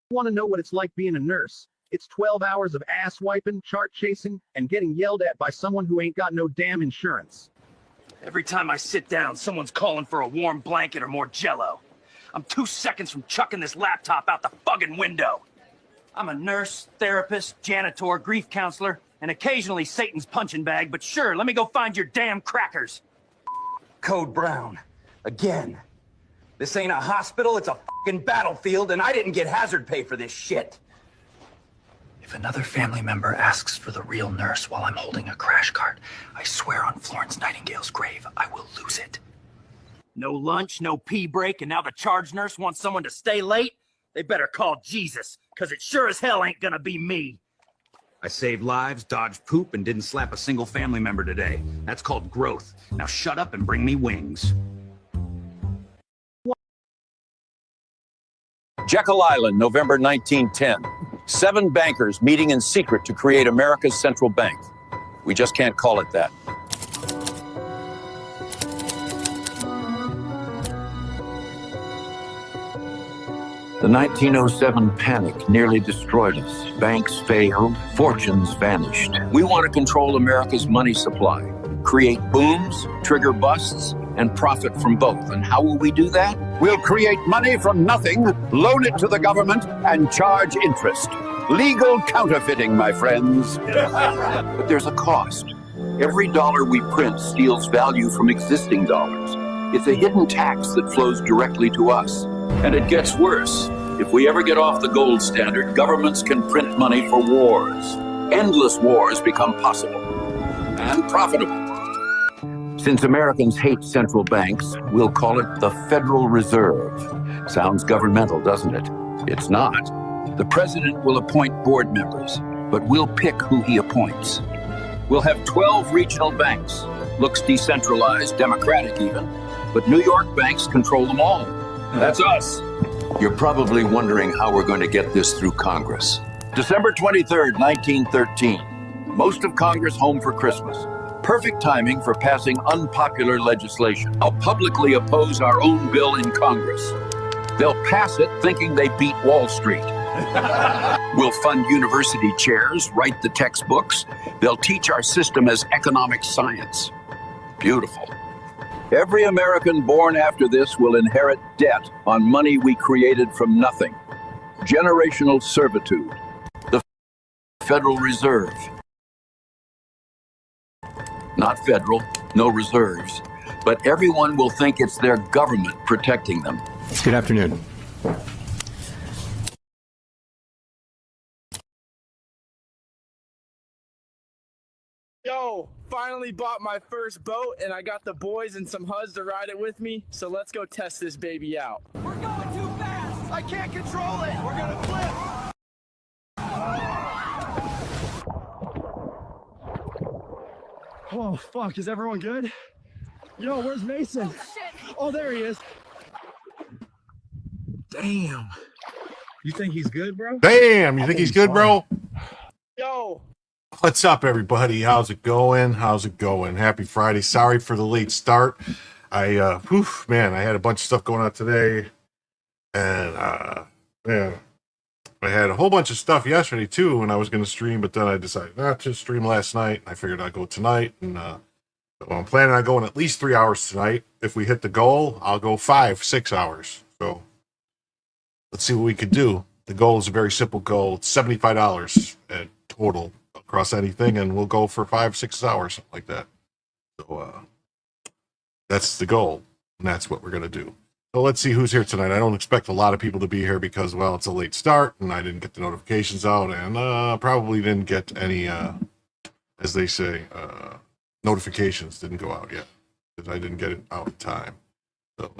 Want to know what it's like being a nurse? It's 12 hours of ass wiping, chart chasing, and getting yelled at by someone who ain't got no damn insurance. Every time I sit down, someone's calling for a warm blanket or more Jell-O. I'm 2 seconds from chucking this laptop out the fucking window. I'm a nurse, therapist, janitor, grief counselor, and occasionally Satan's punching bag, but sure, let me go find your damn crackers. Code Brown. Again. This ain't a hospital, it's a fucking battlefield, and I didn't get hazard pay for this shit. If another family member asks for the real nurse while I'm holding a crash cart, I swear on Florence Nightingale's grave, I will lose it. No lunch, no pee break, and now the charge nurse wants someone to stay late? They better call Jesus, because it sure as hell ain't gonna be me. I saved lives, dodged poop, and didn't slap a single family member today. That's called growth. Now shut up and bring me wings. Jekyll Island, November 1910. 7 bankers meeting in secret to create America's central bank. We just can't call it that. The 1907 panic nearly destroyed us. Banks failed, fortunes vanished. We want to control America's money supply, create booms, trigger busts, and profit from both. And how will we do that? We'll create money from nothing, loan it to the government, and charge interest. Legal counterfeiting, my friends. But there's a cost. Every dollar we print steals value from existing dollars. It's a hidden tax that flows directly to us. And it gets worse. If we ever get off the gold standard, governments can print money for wars. Endless wars become possible and profitable. Since Americans hate central banks, we'll call it the Federal Reserve. Sounds governmental, doesn't it? It's not. The president will appoint board members, but we'll pick who he appoints. We'll have 12 regional banks. Looks decentralized, democratic even, but New York banks control them all. That's us. You're probably wondering how we're going to get this through Congress. December 23rd, 1913. Most of Congress home for Christmas. Perfect timing for passing unpopular legislation. I'll publicly oppose our own bill in Congress. They'll pass it thinking they beat Wall Street. We'll fund university chairs, write the textbooks. They'll teach our system as economic science. Beautiful. Every American born after this will inherit debt on money we created from nothing. Generational servitude. The Federal Reserve. Not federal, no reserves, but everyone will think it's their government protecting them. Good afternoon. Yo, finally bought my first boat, and I got the boys and some HUDs to ride it with me, so let's go test this baby out. We're going too fast! I can't control it! We're gonna flip! Oh, fuck, is everyone good? Yo, where's Mason? Oh, shit! Oh, there he is. Damn. You think he's good, bro? Damn, you think he's good, bro? Yo. What's up, everybody? How's it going? How's it going? Happy Friday. Sorry for the late start. I had a bunch of stuff going on today. And, man, I had a whole bunch of stuff yesterday, too, when I was going to stream, but then I decided not to stream last night. I figured I'd go tonight, and I'm planning on going at least 3 hours tonight. If we hit the goal, I'll go 5-6 hours. So let's see what we could do. The goal is a very simple goal. It's $75 at total across anything, and we'll go for 5-6 hours, something like that. So that's the goal, and that's what we're going to do. So let's see who's here tonight. I don't expect a lot of people to be here because, well, it's a late start, and I didn't get the notifications out, and probably didn't get any, as they say, notifications didn't go out yet because I didn't get it out in time. So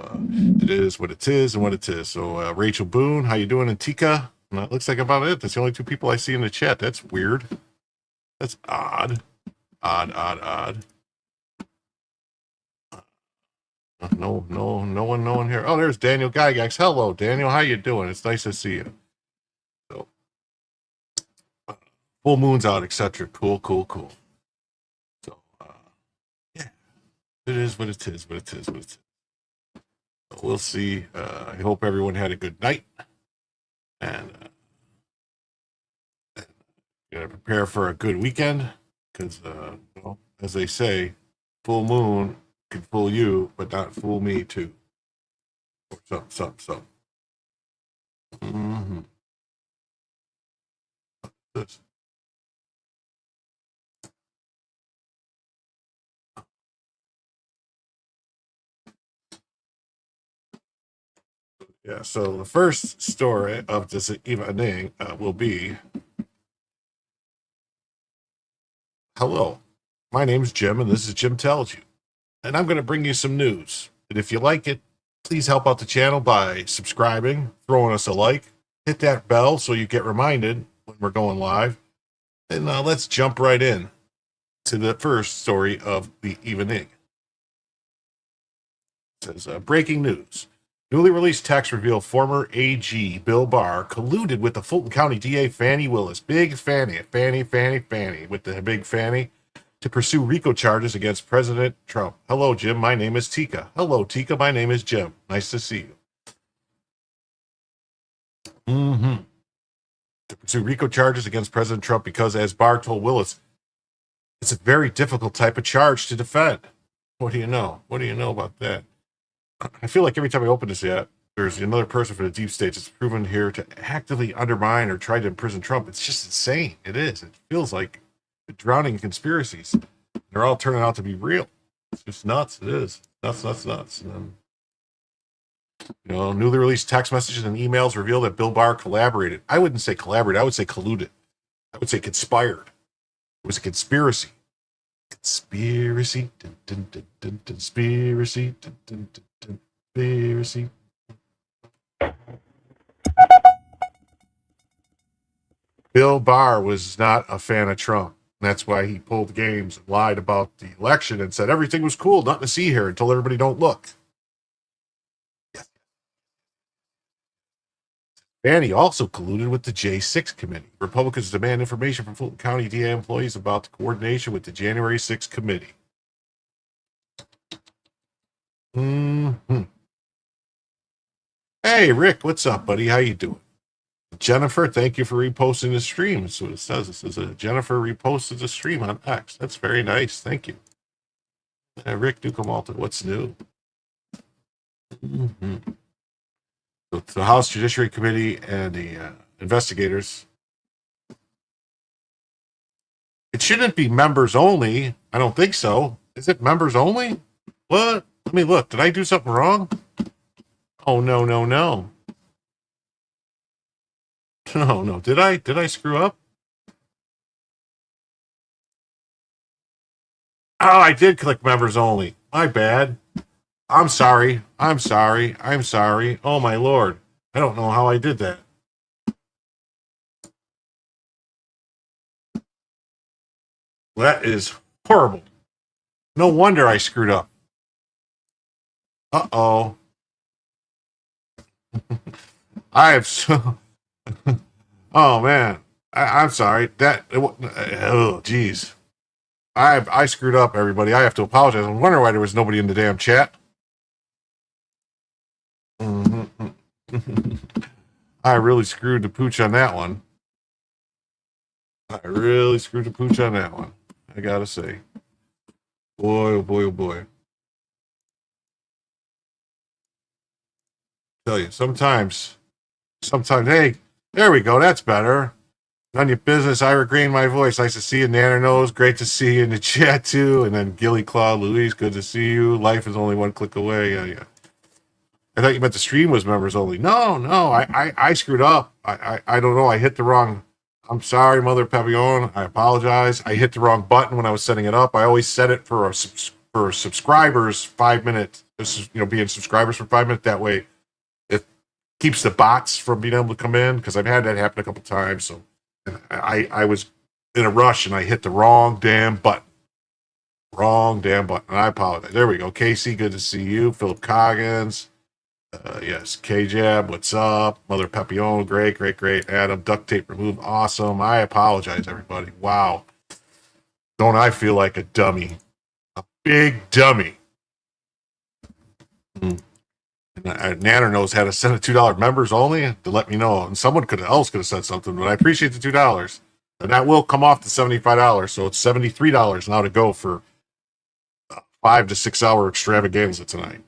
it is what it is and what it is. So Rachel Boone, how you doing? And Tika? And that looks like about it. That's the only two people I see in the chat. That's weird. That's odd. Odd. No one here. Oh, there's Daniel Gygax. Hello, Daniel. How you doing? It's nice to see you. So, full moon's out, etc. Cool. So, yeah, it is what it is. So we'll see. I hope everyone had a good night, and gonna prepare for a good weekend because, as they say, full moon can fool you, but not fool me too. Or something. Mm-hmm. This. Yeah, so the first story of this evening will be, hello, my name's Jim, and this is Jim Tells You. And I'm going to bring you some news. And if you like it, please help out the channel by subscribing, throwing us a like, hit that bell so you get reminded when we're going live. And let's jump right in to the first story of the evening. It says, breaking news. Newly released texts reveal former AG Bill Barr colluded with the Fulton County DA Fani Willis, Big Fani with the big Fani, to pursue RICO charges against President Trump. Hello, Jim. My name is Tika. Hello, Tika. My name is Jim. Nice to see you. To pursue RICO charges against President Trump because, as Barr told Willis, it's a very difficult type of charge to defend. What do you know? What do you know about that? I feel like every time I open this app, there's another person from the deep state that's proven here to actively undermine or try to imprison Trump. It's just insane. It is. It feels like drowning in conspiracies. They're all turning out to be real. It's just nuts. It is. Nuts. And, newly released text messages and emails reveal that Bill Barr collaborated. I wouldn't say collaborated. I would say colluded. I would say conspired. It was a conspiracy. Conspiracy. Conspiracy. Conspiracy. Bill Barr was not a fan of Trump. That's why he pulled games and lied about the election and said everything was cool, nothing to see here, and told everybody don't look. Fani also colluded with the J6 committee. Republicans demand information from Fulton County DA employees about the coordination with the January 6th committee. Hey, Rick, what's up, buddy? How you doing? Jennifer, thank you for reposting the stream. That's what it says. It says Jennifer reposted the stream on X. That's very nice. Thank you. Rick Ducamalta, what's new? So the House Judiciary Committee and the investigators. It shouldn't be members only. I don't think so. Is it members only? What? Let me look. Did I do something wrong? Oh, no. No. Did I screw up? Oh, I did click members only. My bad. I'm sorry. I'm sorry. I'm sorry. Oh, my Lord. I don't know how I did that. That is horrible. No wonder I screwed up. Uh-oh. I have so... Oh, man. I'm sorry. Oh, geez. I screwed up, everybody. I have to apologize. I'm wondering why there was nobody in the damn chat. I really screwed the pooch on that one. I really screwed the pooch on that one. I gotta say. Boy, oh boy, oh boy. Tell you, sometimes, hey, there we go. That's better. None of your business. I regained my voice. Nice to see you, Nanner Nose. Great to see you in the chat, too. And then Gilly Claude Louise, good to see you. Life is only one click away. Yeah. I thought you meant the stream was members only. No, I screwed up. I don't know. I hit the wrong. I'm sorry, Mother Papillon. I apologize. I hit the wrong button when I was setting it up. I always set it for subscribers 5 minutes. Being subscribers for 5 minutes. That way, it keeps the bots from being able to come in, because I've had that happen a couple times. So I was in a rush and I hit the wrong damn button. And I apologize. There we go. Casey, good to see you. Philip Coggins. Yes, K-Jab, what's up? Mother Papillon, great. Adam, duct tape removed, awesome. I apologize, everybody. Wow. Don't I feel like a dummy? A big dummy. Nanner knows how to send a $2 members only to let me know. And someone else could have said something, but I appreciate the $2. And that will come off to $75, so it's $73 now to go for 5 to 6 hour extravaganza tonight.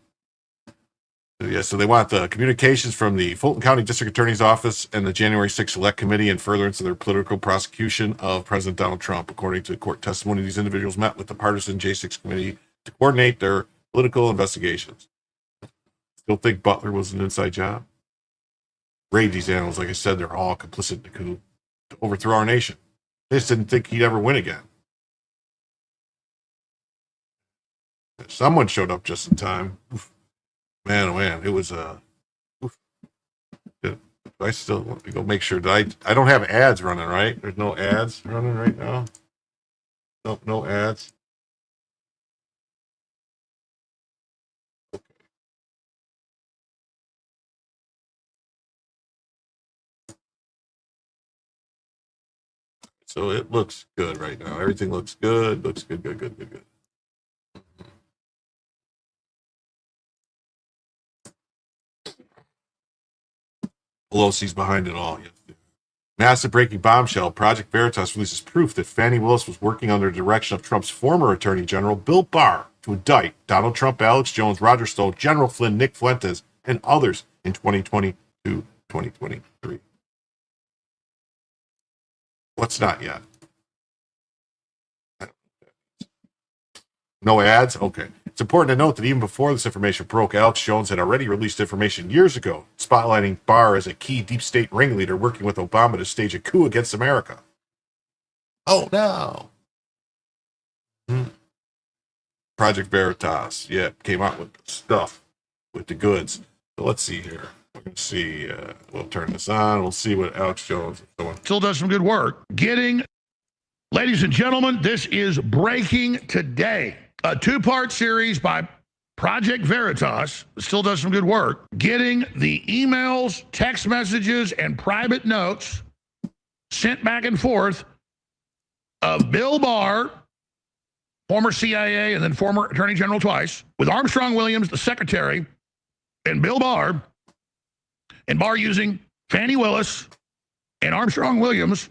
Yeah, so they want the communications from the Fulton County District Attorney's Office and the January 6th Select Committee in furtherance of their political prosecution of President Donald Trump. According to court testimony, these individuals met with the partisan J6 committee to coordinate their political investigations. Still think Butler was an inside job? Raid these animals, like I said, they're all complicit in the coup to overthrow our nation. They just didn't think he'd ever win again. Someone showed up just in time. Oof. Man, oh man, it was I still want to go make sure that I don't have ads running, right? There's no ads running right now. Nope, no ads. Okay. So it looks good right now. Everything looks good. Looks good. Pelosi's behind it all. Yes. Massive breaking bombshell. Project Veritas releases proof that Fani Willis was working under the direction of Trump's former Attorney General, Bill Barr, to indict Donald Trump, Alex Jones, Roger Stone, General Flynn, Nick Fuentes, and others in 2022-2023. What's not yet? No ads? Okay. It's important to note that even before this information broke, Alex Jones had already released information years ago, spotlighting Barr as a key deep state ringleader working with Obama to stage a coup against America. Oh, no. Project Veritas, came out with stuff, with the goods. So let's see here. We're going to see, we'll turn this on. We'll see what Alex Jones is doing. Still does some good work. Ladies and gentlemen, this is breaking today. A two-part series by Project Veritas, still does some good work, getting the emails, text messages, and private notes sent back and forth of Bill Barr, former CIA and then former Attorney General twice, with Armstrong Williams, the secretary, and Bill Barr, and Barr using Fani Willis and Armstrong Williams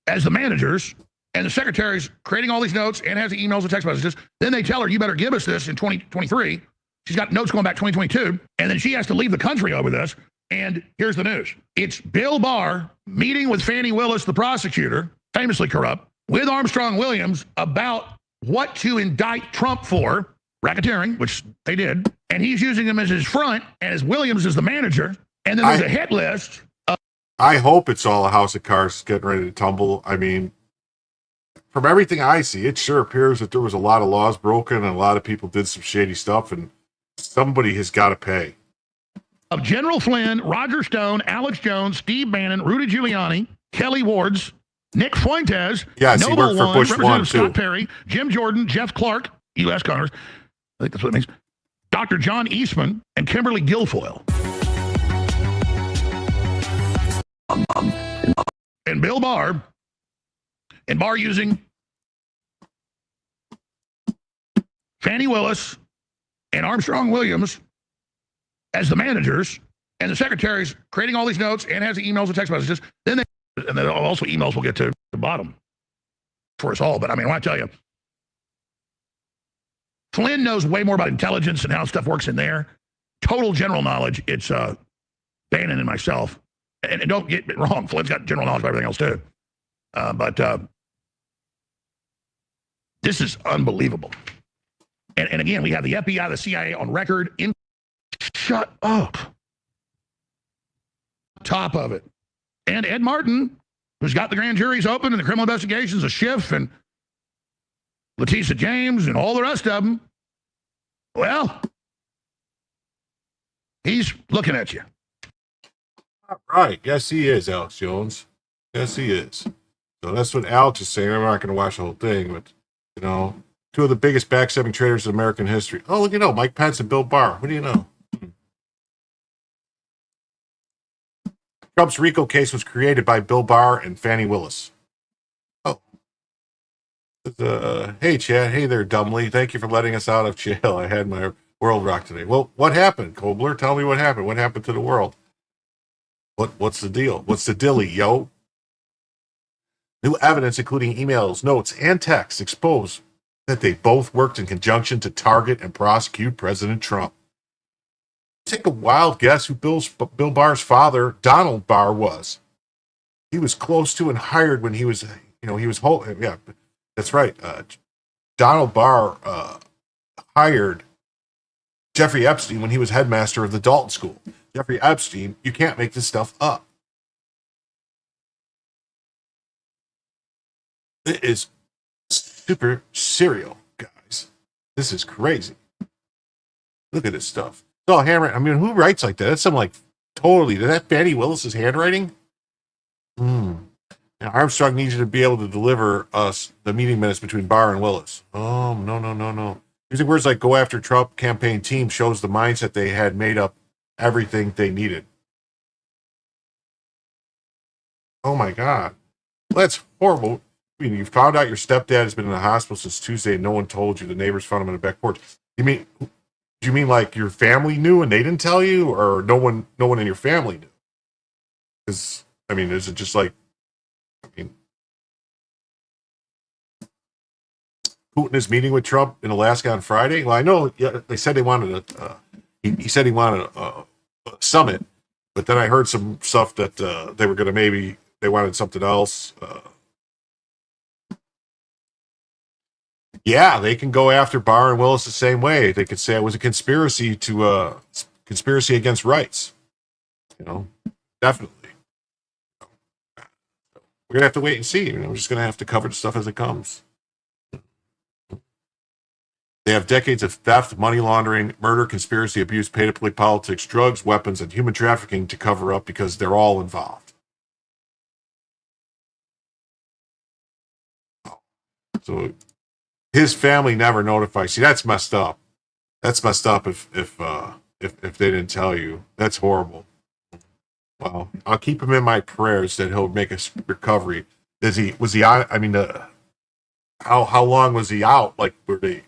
as the managers, and the secretary's creating all these notes and has the emails and text messages. Then they tell her, you better give us this in 2023. She's got notes going back 2022. And then she has to leave the country over this. And here's the news. It's Bill Barr meeting with Fani Willis, the prosecutor, famously corrupt, with Armstrong Williams about what to indict Trump for, racketeering, which they did. And he's using them as his front, and as Williams is the manager. And then there's a hit list. I hope it's all a house of cards getting ready to tumble. I mean, from everything I see, it sure appears that there was a lot of laws broken and a lot of people did some shady stuff, and somebody has got to pay. Of General Flynn, Roger Stone, Alex Jones, Steve Bannon, Rudy Giuliani, Kelly Wards, Nick Fuentes, Yes, he Noble worked for One, Bush Representative 1, Scott too. Perry, Jim Jordan, Jeff Clark, U.S. Congress, I think that's what it means, Dr. John Eastman, and Kimberly Guilfoyle. And Bill Barr, and Barr using Fani Willis and Armstrong Williams as the managers, and the secretaries creating all these notes and has the emails and text messages. Then also emails will get to the bottom for us all. But I mean, when I tell you, Flynn knows way more about intelligence and how stuff works in there. Total general knowledge. It's Bannon and myself. And don't get it wrong, Flynn's got general knowledge about everything else too. But this is unbelievable. And again, we have the FBI, the CIA on record. Shut up. Top of it. And Ed Martin, who's got the grand juries open and the criminal investigations, a Schiff and Leticia James and all the rest of them. Well, he's looking at you. All right. Yes, he is, Alex Jones. Yes, he is. So that's what Alex is saying. I'm not going to watch the whole thing, but, you know, two of the biggest backstabbing traitors in American history. Oh, look, you know, Mike Pence and Bill Barr. What do you know? Trump's RICO case was created by Bill Barr and Fani Willis. Oh. Hey, Chad. Hey there, Dumbly. Thank you for letting us out of jail. I had my world rocked today. Well, what happened, Kobler? Tell me what happened. What happened to the world? What's the deal? What's the dilly, yo? New evidence, including emails, notes, and texts, expose that they both worked in conjunction to target and prosecute President Trump. Take a wild guess who Bill Barr's father, Donald Barr, was. He was close to and hired when he was, yeah, that's right. Donald Barr hired Jeffrey Epstein when he was headmaster of the Dalton School. Jeffrey Epstein, you can't make this stuff up. It is super serial, guys. This is crazy. Look at this stuff. It's all handwritten. I mean, who writes like that? That's some totally. Is that Fani Willis's handwriting? Now, Armstrong needs you to be able to deliver us the meeting minutes between Barr and Willis. Oh, no. Using words like go after Trump campaign team shows the mindset they had made up everything they needed. Oh my God. That's horrible. I mean, you found out your stepdad has been in the hospital since Tuesday and no one told you. The neighbors found him in the back porch. Do you mean like your family knew and they didn't tell you, or no one in your family knew? Because, I mean, is it just like, Putin is meeting with Trump in Alaska on Friday? Well, I know they said they wanted he said he wanted a summit, but then I heard some stuff that they were going to they wanted something else. Yeah, they can go after Barr and Willis the same way. They could say it was a conspiracy against rights. Definitely. We're going to have to wait and see. We're just going to have to cover the stuff as it comes. They have decades of theft, money laundering, murder, conspiracy, abuse, pay-to-play politics, drugs, weapons, and human trafficking to cover up because they're all involved. So his family never notified. See, that's messed up. That's messed up if they didn't tell you. That's horrible. Well, I'll keep him in my prayers that he'll make a recovery. Was he out? I mean, how long was he out? Like, would it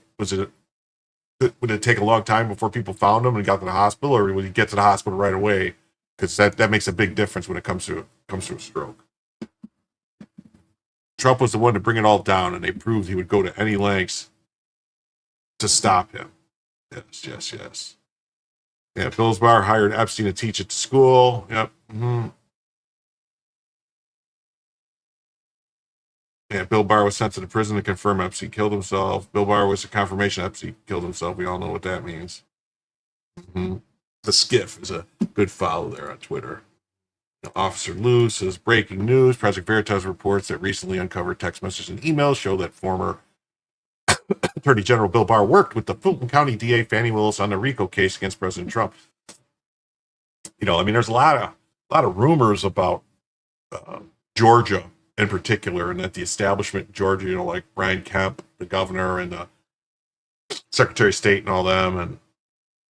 take a long time before people found him and got to the hospital, or would he get to the hospital right away? Because that makes a big difference when it comes to a stroke. Trump was the one to bring it all down, and they proved he would go to any lengths to stop him. Yes. Yeah, Bill Barr hired Epstein to teach at the school. Yep. Mm-hmm. Yeah, Bill Barr was sent to the prison to confirm Epstein killed himself. Bill Barr was a confirmation Epstein killed himself. We all know what that means. Mm-hmm. The Skiff is a good follow there on Twitter. Officer Lou says, breaking news. Project Veritas reports that recently uncovered text messages and emails show that former Attorney General Bill Barr worked with the Fulton County DA Fani Willis on the RICO case against President Trump. I mean, there's a lot of rumors about Georgia in particular, and that the establishment in Georgia, like Brian Kemp, the governor, and the Secretary of State and all them, and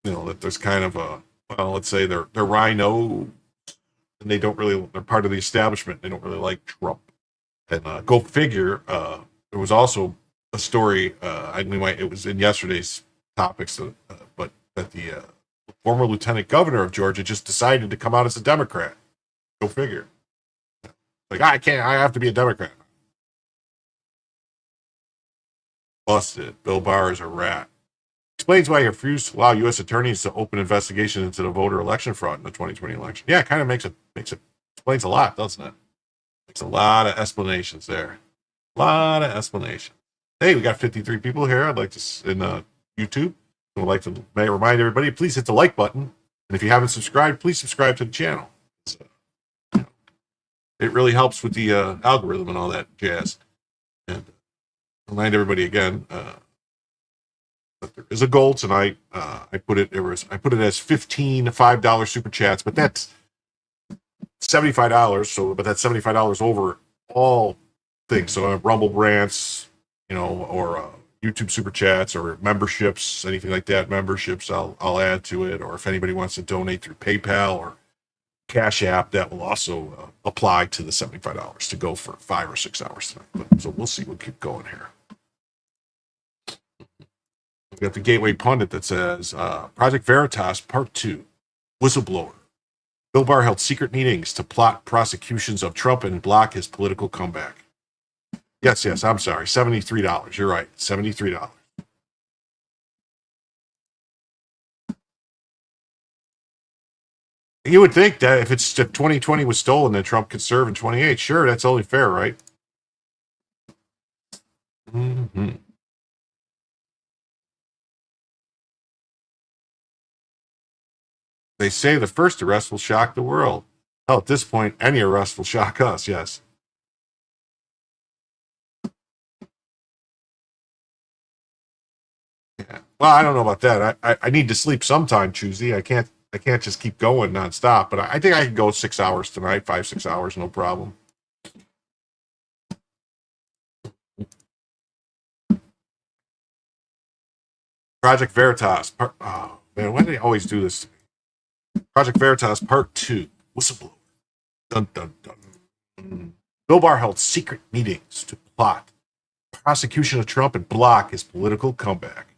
that there's kind of let's say they're rhino, and they're part of the establishment. They don't really like Trump. And go figure, there was also a story, it was in yesterday's topics, but that the former lieutenant governor of Georgia just decided to come out as a Democrat. Go figure. Like, I have to be a Democrat. Busted. Bill Barr is a rat. Explains why he refused to allow U.S. attorneys to open investigation into the voter election fraud in the 2020 election. Yeah, it kind of explains a lot, doesn't it? Makes a lot of explanations there. A lot of explanations. Hey, we got 53 people here. I'd like to, in YouTube, I would like to remind everybody, please hit the like button. And if you haven't subscribed, please subscribe to the channel. It really helps with the algorithm and all that jazz. And remind everybody again that there is a goal tonight. I put it as 15 $5 super chats, but that's $75. So, but that's $75 over all things. So Rumble Rants, or YouTube super chats or memberships, anything like that. Memberships, I'll add to it. Or if anybody wants to donate through PayPal or Cash App, that will also apply to the $75 to go for 5 or 6 hours tonight. So we'll see. We'll keep going here. We've got the Gateway Pundit that says, Project Veritas Part 2, Whistleblower. Bill Barr held secret meetings to plot prosecutions of Trump and block his political comeback. Yes, I'm sorry. $73. You're right. $73. You would think that if 2020 was stolen, that Trump could serve in 28. Sure, that's only fair, right? Mm-hmm. They say the first arrest will shock the world. Oh, at this point, any arrest will shock us, yes. Yeah. Well, I don't know about that. I need to sleep sometime, Choosy. I can't just keep going nonstop, but I think I can go 6 hours tonight, 5-6 hours, no problem. Project Veritas. Oh, man, why do they always do this to me? Project Veritas Part 2, Whistleblower. Dun, dun, dun. Bill Barr held secret meetings to plot prosecution of Trump and block his political comeback.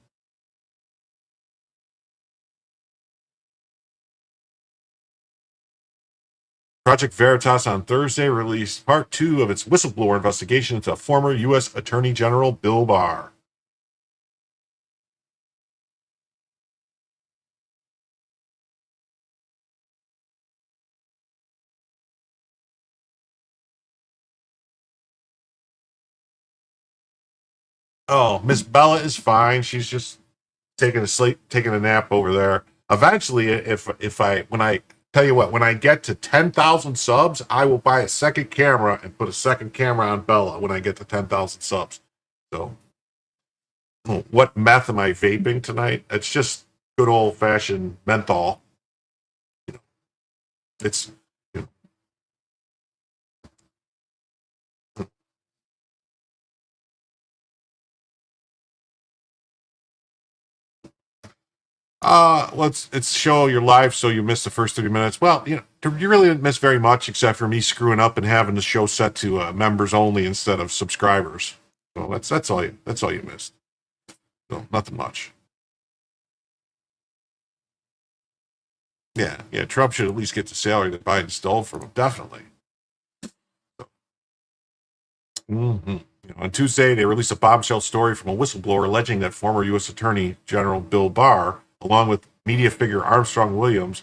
Project Veritas on Thursday released Part 2 of its whistleblower investigation into former U.S. Attorney General Bill Barr. Oh, Miss Bella is fine. She's just taking a nap over there. Eventually, when I get to 10,000 subs, I will buy a second camera and put a second camera on Bella when I get to 10,000 subs. So, what meth am I vaping tonight? It's just good old fashioned menthol. It's let's show your live so you missed the first 30 minutes. Well, you really didn't miss very much except for me screwing up and having the show set to members only instead of subscribers. So that's all you missed. So nothing much. Yeah, Trump should at least get the salary that Biden stole from him, definitely. Mm-hmm. On Tuesday, they released a bombshell story from a whistleblower alleging that former U.S. Attorney General Bill Barr, along with media figure Armstrong Williams,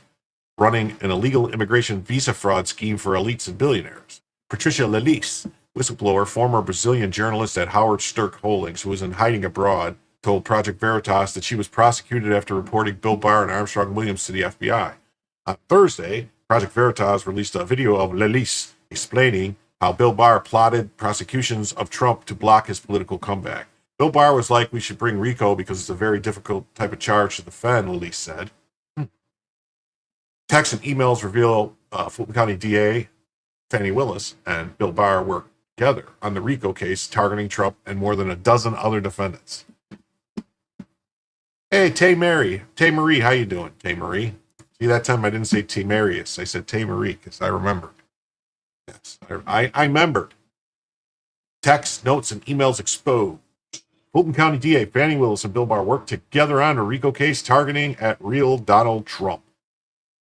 running an illegal immigration visa fraud scheme for elites and billionaires. Patricia Lelice, whistleblower, former Brazilian journalist at Howard Stirk Holdings, who was in hiding abroad, told Project Veritas that she was prosecuted after reporting Bill Barr and Armstrong Williams to the FBI. On Thursday, Project Veritas released a video of Leticia explaining how Bill Barr plotted prosecutions of Trump to block his political comeback. Bill Barr was like, we should bring RICO because it's a very difficult type of charge to defend, Leticia said. Texts and emails reveal Fulton County DA Fani Willis and Bill Barr worked together on the RICO case targeting Trump and more than a dozen other defendants. Hey, Tay Marie, how you doing, Tay Marie? See, that time I didn't say Tay Marius, I said Tay Marie because I remembered. Yes, I remembered. Texts, notes, and emails exposed. Fulton County DA Fani Willis and Bill Barr worked together on a RICO case targeting at real Donald Trump.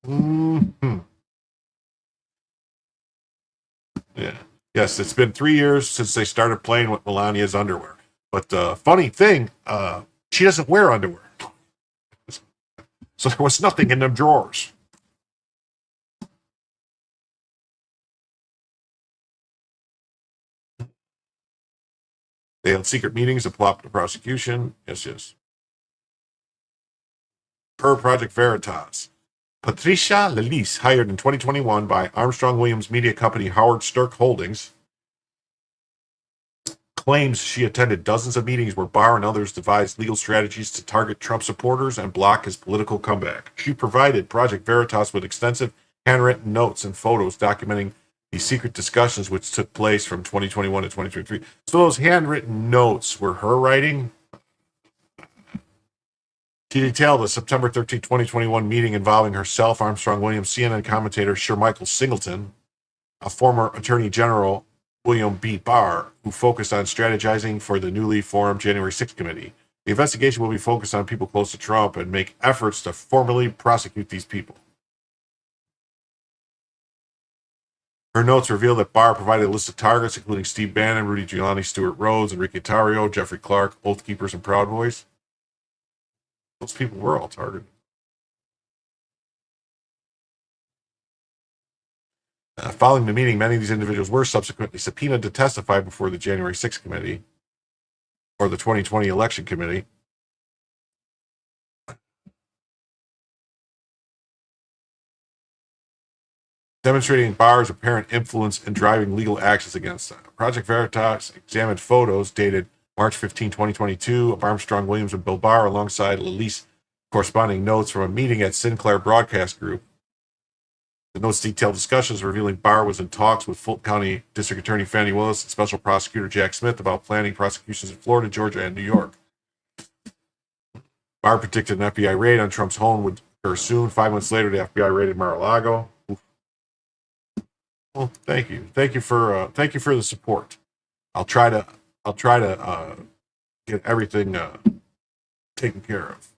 Mm-hmm. Yeah. Yes, it's been 3 years since they started playing with Melania's underwear. But the funny thing, she doesn't wear underwear. So there was nothing in them drawers. They held secret meetings to plot the prosecution. Yes. Per Project Veritas. Patricia Leticia, hired in 2021 by Armstrong Williams media company Howard Stirk Holdings, claims she attended dozens of meetings where Barr and others devised legal strategies to target Trump supporters and block his political comeback. She provided Project Veritas with extensive handwritten notes and photos documenting these secret discussions which took place from 2021 to 2023. So those handwritten notes were her writing? She detailed a September 13, 2021 meeting involving herself, Armstrong Williams, CNN commentator Sir Michael Singleton, a former Attorney General William B. Barr, who focused on strategizing for the newly formed January 6th committee. The investigation will be focused on people close to Trump and make efforts to formally prosecute these people. Her notes reveal that Barr provided a list of targets, including Steve Bannon, Rudy Giuliani, Stuart Rhodes, Enrique Tarrio, Jeffrey Clark, Oath Keepers, and Proud Boys. Those people were all targeted. Following the meeting, many of these individuals were subsequently subpoenaed to testify before the January 6th committee or the 2020 election committee. Demonstrating Barr's apparent influence in driving legal actions against them. Project Veritas examined photos dated March 15, 2022 of Armstrong Williams and Bill Barr alongside Leticia corresponding notes from a meeting at Sinclair Broadcast Group. The notes detailed discussions revealing Barr was in talks with Fulton County District Attorney Fani Willis and Special Prosecutor Jack Smith about planning prosecutions in Florida, Georgia, and New York. Barr predicted an FBI raid on Trump's home would occur soon. 5 months later, the FBI raided Mar-a-Lago. Well, thank you for the support. I'll try to get everything taken care of.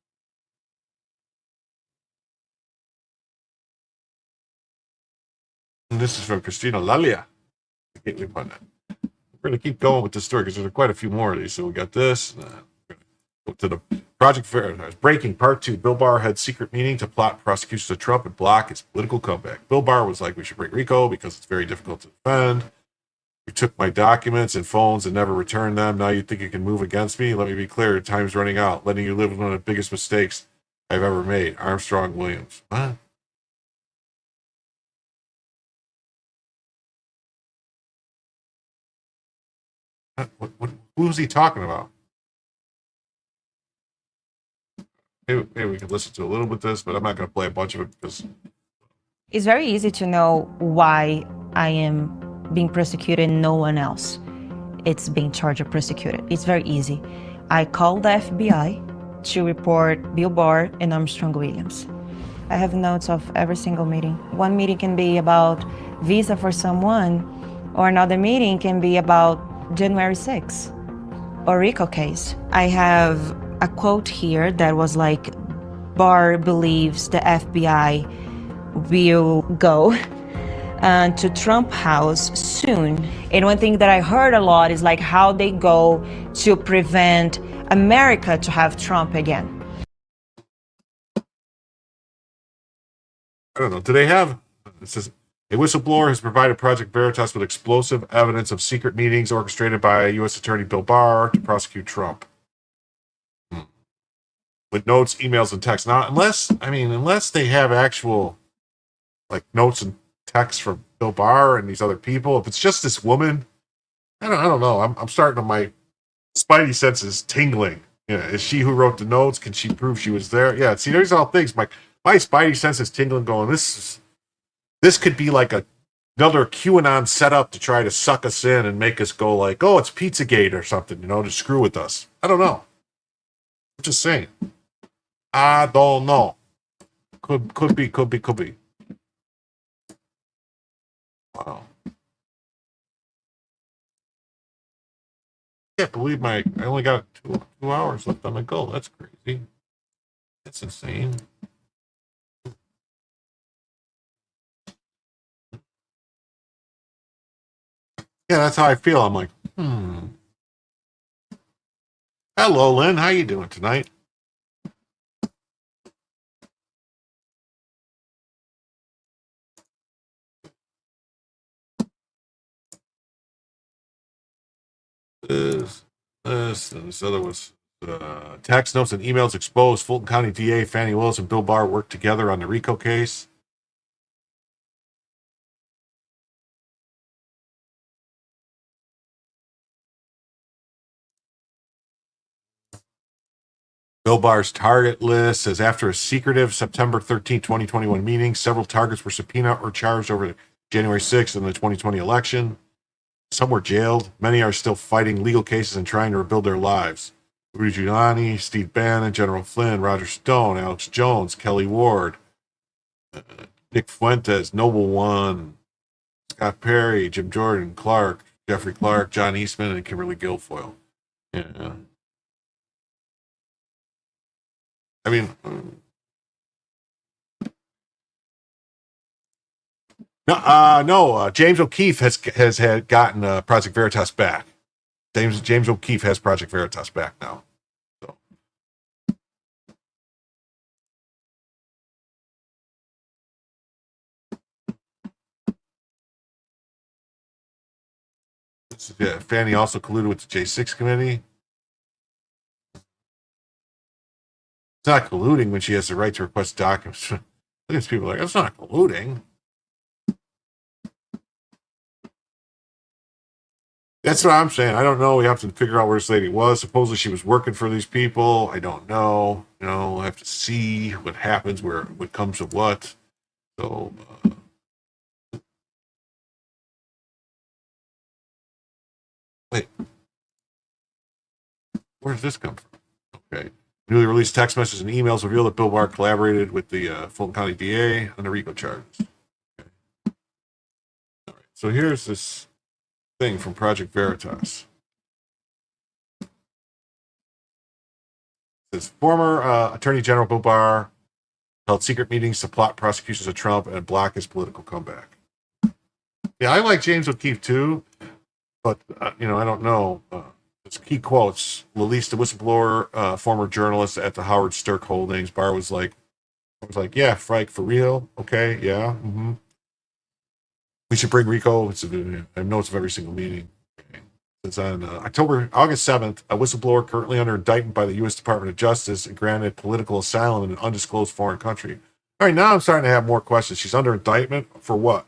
And this is from Christina Lalia. We're going to keep going with this story because there's quite a few more of these. So we got this. Go to the Project Veritas. Breaking Part 2. Bill Barr had secret meeting to plot prosecutions of Trump and block his political comeback. Bill Barr was like, we should bring RICO because it's very difficult to defend. You took my documents and phones and never returned them. Now you think you can move against me? Let me be clear. Time's running out. Letting you live with one of the biggest mistakes I've ever made. Armstrong Williams. What? Who was he talking about? Maybe we can listen to a little bit of this, but I'm not going to play a bunch of it because it's very easy to know why I am being persecuted and no one else. It's being charged or persecuted. It's very easy. I called the FBI to report Bill Barr and Armstrong Williams. I have notes of every single meeting. One meeting can be about visa for someone, or another meeting can be about January 6th or RICO case. I have a quote here that was like, Barr believes the FBI will go to Trump house soon. And one thing that I heard a lot is like how they go to prevent America to have Trump again. I don't know. Do they have, it says, a whistleblower has provided Project Veritas with explosive evidence of secret meetings orchestrated by U.S. Attorney Bill Barr to prosecute Trump. With notes, emails, and texts. Now, unless they have actual like notes and texts from Bill Barr and these other people. If it's just this woman, I don't know. I'm starting to my spidey senses tingling. Is she who wrote the notes? Can she prove she was there? Yeah. See, there's all things. My spidey senses tingling, going, this could be like another QAnon setup to try to suck us in and make us go like, oh, it's Pizzagate or something, to screw with us. I don't know. I'm just saying. I don't know. Could be. Wow. Can't believe I only got 2 hours left on my goal. That's crazy. That's insane. Yeah, that's how I feel. I'm like, Hello, Lynn. How you doing tonight? This other was text notes and emails exposed. Fulton County DA Fani Willis and Bill Barr worked together on the RICO case. Bill Barr's target list says after a secretive September 13, 2021 meeting, several targets were subpoenaed or charged over January 6th in the 2020 election. Some were jailed. Many are still fighting legal cases and trying to rebuild their lives. Rudy Giuliani, Steve Bannon, General Flynn, Roger Stone, Alex Jones, Kelly Ward, Nick Fuentes, Noble One, Scott Perry, Jim Jordan, Clark, Jeffrey Clark, John Eastman, and Kimberly Guilfoyle. Yeah. I mean, no. James O'Keefe has had gotten Project Veritas back. James O'Keefe has Project Veritas back now. So. Fani also colluded with the J6 committee. It's not colluding when she has the right to request documents. Look at these people like, that's not colluding. That's what I'm saying. I don't know. We have to figure out where this lady was. Supposedly she was working for these people. I don't know. We'll have to see what happens, what comes of what. So, wait. Where does this come from? Okay. Newly released text messages and emails reveal that Bill Barr collaborated with the Fulton County DA on the RICO charges. Okay. All right. So here's this thing from Project Veritas. It says former Attorney General Bill Barr held secret meetings to plot prosecutions of Trump and block his political comeback. Yeah, I like James O'Keefe too, but I don't know. It's key quotes. Leticia, the whistleblower, former journalist at the Howard Stirk Holdings. Barr was like, yeah, Frank, for real? Okay, yeah. Mm-hmm. We should bring RICO. I have notes of every single meeting. Okay. It's on August 7th, a whistleblower currently under indictment by the U.S. Department of Justice and granted political asylum in an undisclosed foreign country. All right, now I'm starting to have more questions. She's under indictment for what?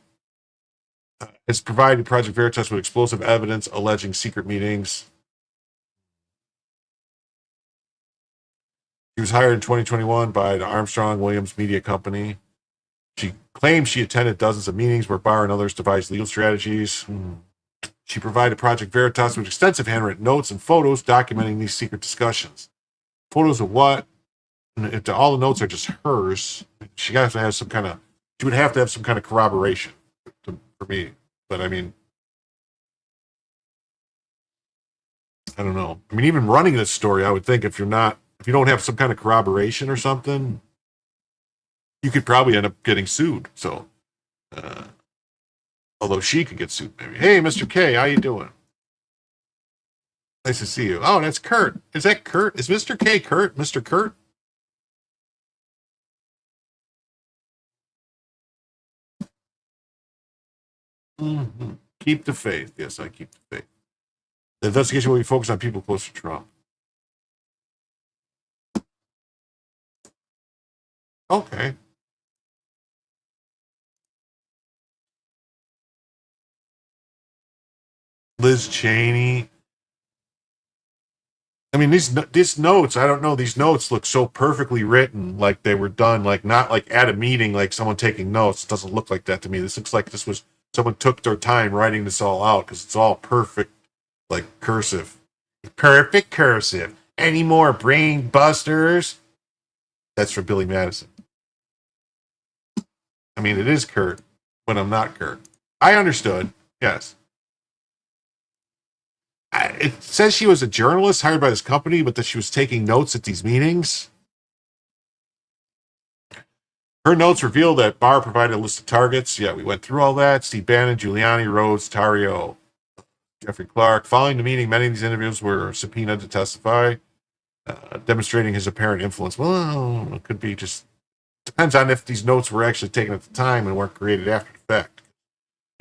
It's provided Project Veritas with explosive evidence alleging secret meetings. She was hired in 2021 by the Armstrong Williams Media Company. She claims she attended dozens of meetings where Barr and others devised legal strategies. She provided Project Veritas with extensive handwritten notes and photos documenting these secret discussions. Photos of what? If all the notes are just hers, she would have to have some kind of corroboration for me. But I mean, I don't know. I mean, even running this story, I would think if you don't have some kind of corroboration or something, you could probably end up getting sued. So, although she could get sued, maybe. Hey, Mr. K, how you doing? Nice to see you. Oh, that's Kurt. Is that Kurt? Is Mr. K Kurt? Mr. Kurt? Mm-hmm. Keep the faith. Yes, I keep the faith. The investigation will be focused on people close to Trump. Okay. Liz Cheney. I mean, these notes, I don't know, these notes look so perfectly written, like they were done, like not like at a meeting, like someone taking notes. It doesn't look like that to me. This looks like this was, someone took their time writing this all out, because it's all perfect, like cursive. Perfect cursive. Any more brain busters? That's for Billy Madison. I mean, it is Kurt, but I'm not Kurt. I understood, yes. It says she was a journalist hired by this company, but that she was taking notes at these meetings. Her notes reveal that Barr provided a list of targets. Yeah, we went through all that. Steve Bannon, Giuliani, Rhodes, Tario, Jeffrey Clark. Following the meeting, many of these individuals were subpoenaed to testify, demonstrating his apparent influence. Well, it could be just, depends on if these notes were actually taken at the time and weren't created after the fact.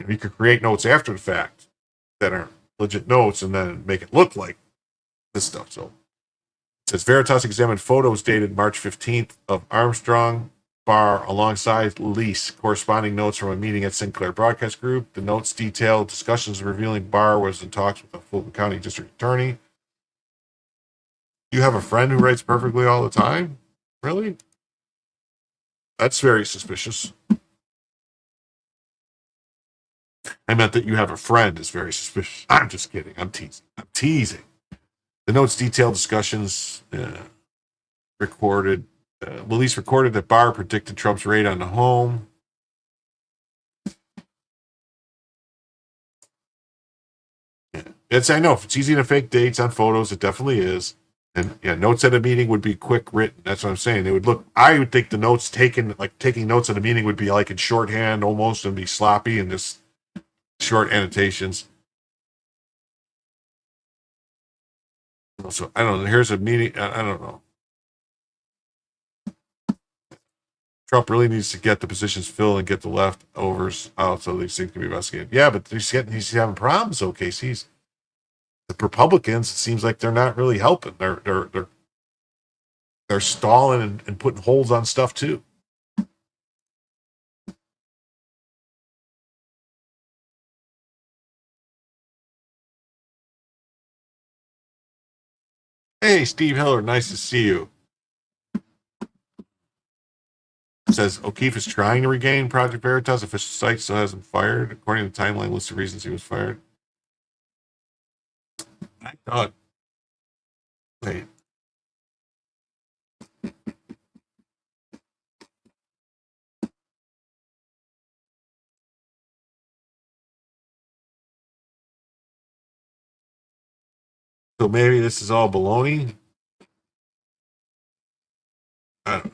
You could create notes after the fact that are legit notes and then make it look like this stuff. So it says Veritas examined photos dated March 15th of Armstrong, Barr, alongside Lease, corresponding notes from a meeting at Sinclair Broadcast Group. The notes detailed discussions revealing Barr was in talks with the Fulton County District Attorney. You have a friend who writes perfectly all the time? Really? That's very suspicious. I meant that you have a friend is very suspicious. I'm just kidding. I'm teasing. The notes detail discussions recorded. Willis recorded that Barr predicted Trump's raid on the home. Yeah. I know if it's easy to fake dates on photos, it definitely is. And yeah, notes at a meeting would be quick written. That's what I'm saying. They would look. I would think the notes taken, like taking notes at a meeting, would be like in shorthand almost, and be sloppy and just short annotations. So I don't know. Here's a meeting. I don't know. Trump really needs to get the positions filled and get the leftovers out so these things can be investigated. Yeah, but he's having problems. Okay, the Republicans. It seems like they're not really helping. They're stalling and putting holds on stuff too. Hey, Steve Hiller, nice to see you. It says O'Keefe is trying to regain Project Veritas. Official site still has him fired. According to the timeline, list of reasons he was fired. I thought. Wait. So maybe this is all baloney? I don't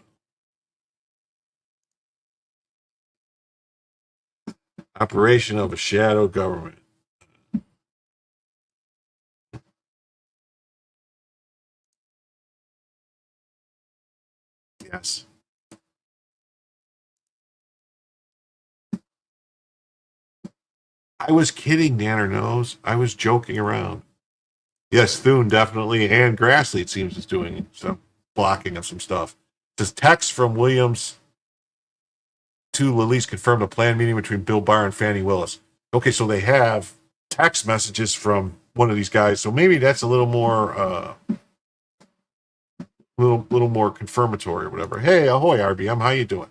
know. Operation of a shadow government. Yes. I was kidding, Nanner knows. I was joking around. Yes, Thune definitely, and Grassley, it seems, is doing some blocking of some stuff. It says text from Williams to Lilise confirmed a planned meeting between Bill Barr and Fani Willis. Okay, so they have text messages from one of these guys, so maybe that's a little more little more confirmatory or whatever. Hey, ahoy, RBM, how you doing?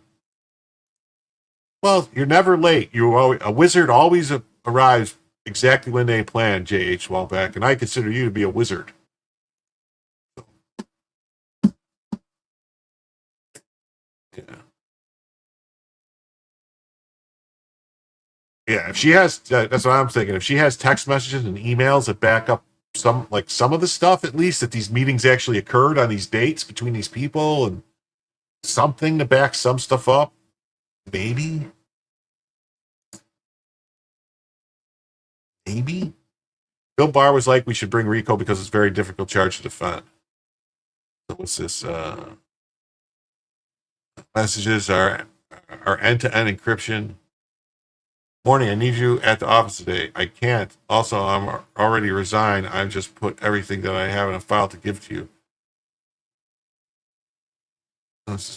Well, you're never late. A wizard always arrives exactly when they plan, J.H. Wallback, and I consider you to be a wizard. Yeah. Yeah, if she has, that's what I'm thinking. If she has text messages and emails that back up some of the stuff, at least that these meetings actually occurred on these dates between these people, and something to back some stuff up, maybe. Bill Barr was like, we should bring RICO because it's a very difficult charge to defend. So what's this? Messages are end-to-end encryption. Morning, I need you at the office today. I can't. Also, I'm already resigned. I've just put everything that I have in a file to give to you.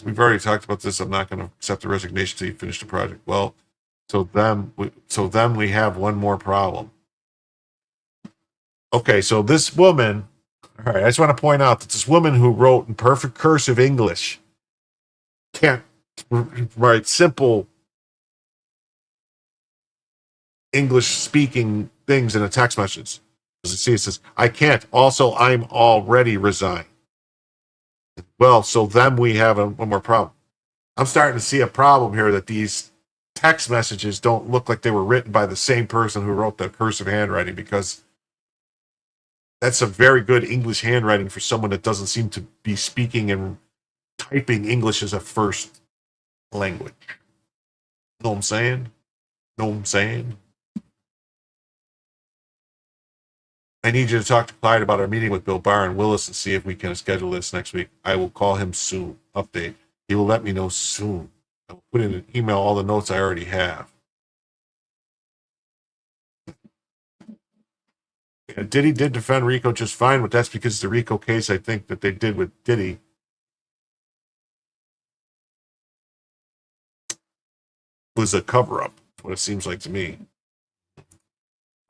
We've already talked about this. I'm not going to accept the resignation until you finish the project. Well, so then we have one more problem. Okay, so this woman, all right, I just want to point out that this woman who wrote in perfect cursive English can't write simple English speaking things in a text message. See, it says, I can't. Also, I'm already resigned. Well, so then we have one more problem. I'm starting to see a problem here that these text messages don't look like they were written by the same person who wrote the cursive handwriting, because that's a very good English handwriting for someone that doesn't seem to be speaking and typing English as a first language. Know what I'm saying? Know what I'm saying? I need you to talk to Clyde about our meeting with Bill Barr and Willis and see if we can schedule this next week. I will call him soon. Update. He will let me know soon. I will put in an email all the notes I already have. Yeah, Diddy did defend Rico just fine, but that's because the Rico case, I think, that they did with Diddy was a cover-up. That's what it seems like to me.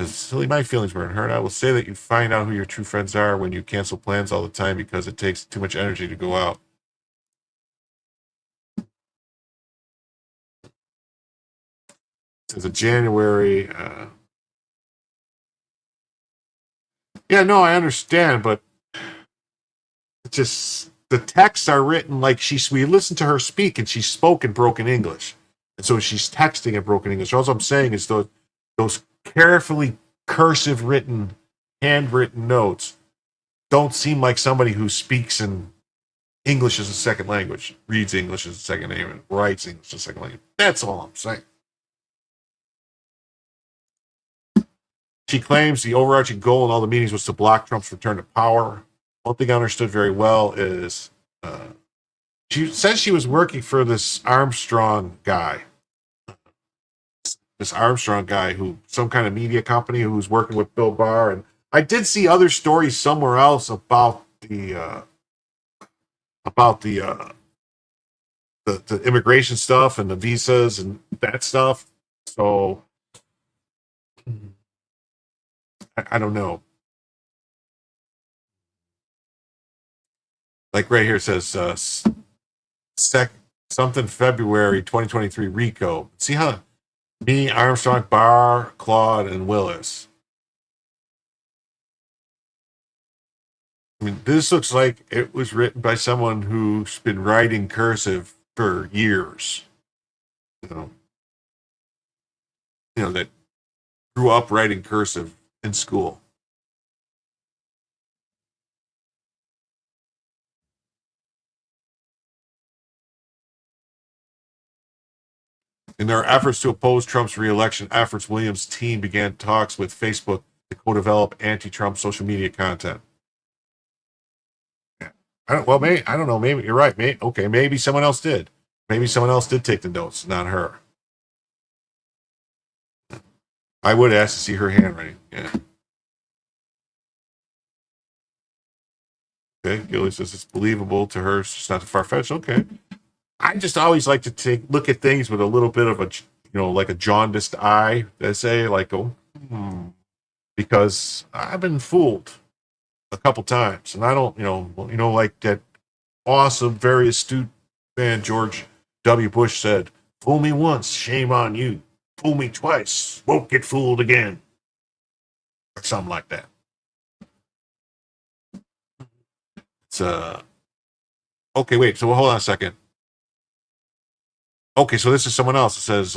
Silly, my feelings weren't hurt. I will say that you find out who your true friends are when you cancel plans all the time because it takes too much energy to go out. Since January. Yeah, no, I understand, but it just the texts are written like we listen to her speak and she spoke in broken English, and so she's texting in broken English. All I'm saying is those carefully cursive written, handwritten notes don't seem like somebody who speaks in English as a second language, reads English as a second language, writes English as a second language. That's all I'm saying. She claims the overarching goal in all the meetings was to block Trump's return to power. One thing I understood very well is she says she was working for this Armstrong guy. This Armstrong guy who, some kind of media company who's working with Bill Barr. And I did see other stories somewhere else about the immigration stuff and the visas and that stuff. So I don't know. Like right here it says something February 2023 Rico. See how me, Armstrong, Barr, Claude, and Willis. I mean, this looks like it was written by someone who's been writing cursive for years. You know, that grew up writing cursive in school. In their efforts to oppose Trump's re-election efforts, Williams' team began talks with Facebook to co-develop anti-Trump social media content. Yeah. I don't know. Maybe you're right. Maybe someone else did. Maybe someone else did take the notes, not her. I would ask to see her handwriting. Yeah. Okay. Gilly says it's believable to her. It's not far-fetched. Okay. I just always like to look at things with a little bit of like a jaundiced eye. They say, like, because I've been fooled a couple times, and I don't, like that awesome, very astute man George W. Bush said, "Fool me once, shame on you. Fool me twice, won't get fooled again," or something like that. It's okay. Wait. So hold on a second. Okay, so this is someone else. It says,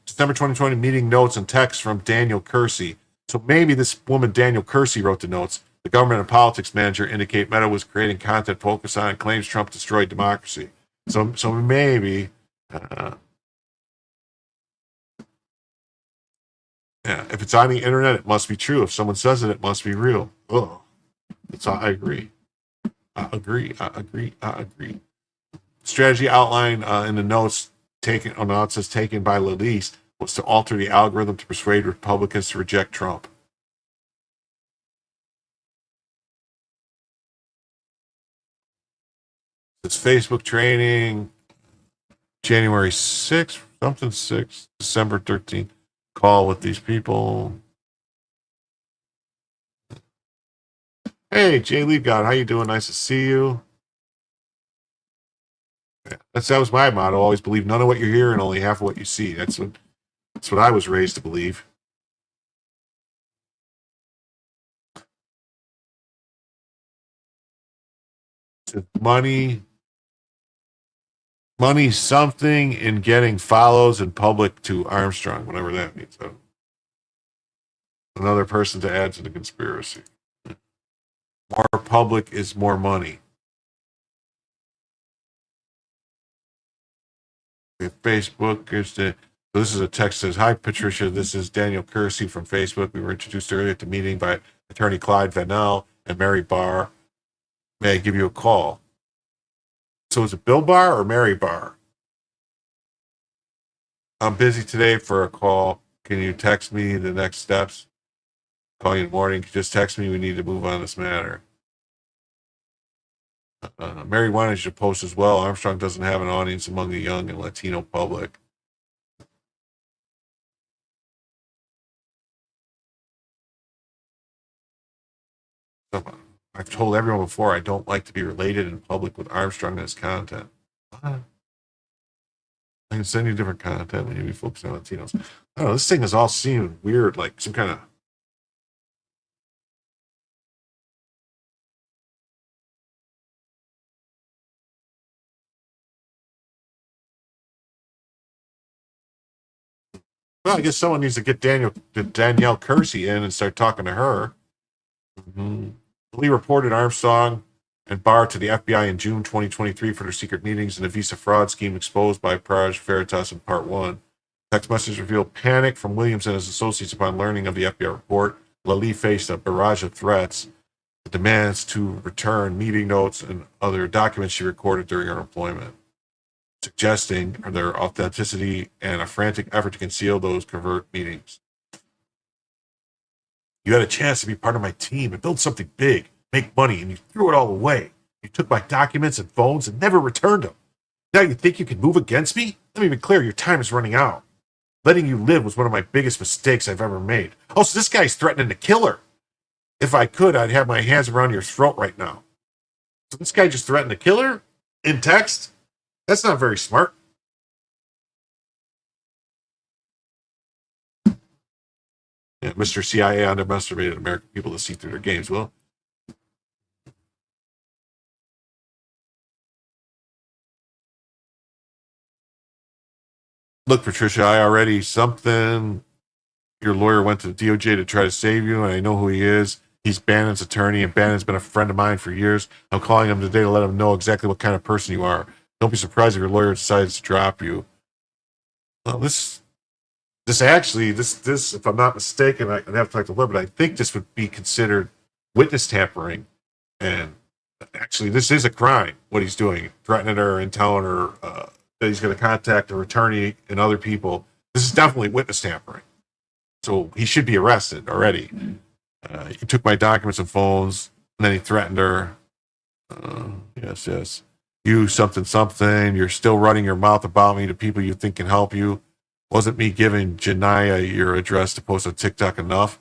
December 2020 meeting notes and text from Daniel Kersey. So maybe this woman, Daniel Kersey, wrote the notes. The government and politics manager indicate Meta was creating content focused on claims Trump destroyed democracy. So maybe, yeah, if it's on the internet, it must be true. If someone says it, it must be real. Oh, I agree. I agree. Strategy outlined in the notes taken by Leticia was to alter the algorithm to persuade Republicans to reject Trump. It's Facebook training, January 6th, something 6th, December 13th. Call with these people. Hey, Jay Lee God, how you doing? Nice to see you. Yeah, that was my motto. Always believe none of what you hear and only half of what you see. That's what I was raised to believe. Money something in getting follows in public to Armstrong, whatever that means. So another person to add to the conspiracy. More public is more money. Facebook is the. So this is a text that says, "Hi Patricia, this is Daniel Kersey from Facebook. We were introduced earlier at the meeting by attorney Clyde Vanell and Mary Barr. May I give you a call?" So is it Bill Barr or Mary Barr? I'm busy today for a call. Can you text me the next steps? Call you in the morning. Just text me. We need to move on this matter. Mary wanted you to post as well. Armstrong doesn't have an audience among the young and Latino public. I've told everyone before I don't like to be related in public with Armstrong and his content. I can send you different content and you'll be focusing on Latinos. I don't know. This thing is all seeming weird, like some kind of. Well, I guess someone needs to get Danielle Kersey in and start talking to her. Mm-hmm. Lee reported Armstrong and Barr to the FBI in June 2023 for their secret meetings in a visa fraud scheme exposed by Project Veritas in Part 1. Text messages revealed panic from Williams and his associates upon learning of the FBI report. Lali faced a barrage of threats, demands to return meeting notes and other documents she recorded during her employment, suggesting their authenticity and a frantic effort to conceal those covert meetings. You had a chance to be part of my team and build something big, make money, and you threw it all away. You took my documents and phones and never returned them. Now you think you can move against me? Let me be clear, your time is running out. Letting you live was one of my biggest mistakes I've ever made. Oh, so this guy's threatening to kill her. If I could, I'd have my hands around your throat right now. So this guy just threatened to kill her? In text? That's not very smart. Yeah, Mr. CIA underestimated American people to see through their games. Well, look, Patricia, I already something. Your lawyer went to the DOJ to try to save you, and I know who he is. He's Bannon's attorney, and Bannon's been a friend of mine for years. I'm calling him today to let him know exactly what kind of person you are. Don't be surprised if your lawyer decides to drop you. Well, this, if I'm not mistaken, I'd have to talk to the lawyer, but I think this would be considered witness tampering. And actually, this is a crime, what he's doing, threatening her and telling her that he's going to contact her attorney and other people. This is definitely witness tampering. So he should be arrested already. He took my documents and phones, and then he threatened her. Yes. You something. You're still running your mouth about me to people you think can help you. Wasn't me giving Janaya your address to post on TikTok enough?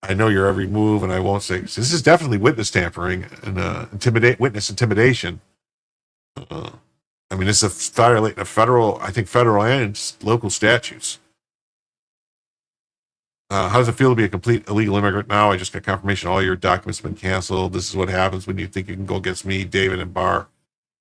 I know your every move, and I won't say. So this is definitely witness tampering and witness intimidation. I mean, this is violating a federal and local statutes. How does it feel to be a complete illegal immigrant now? I just got confirmation all your documents have been canceled. This is what happens when you think you can go against me, David, and Barr.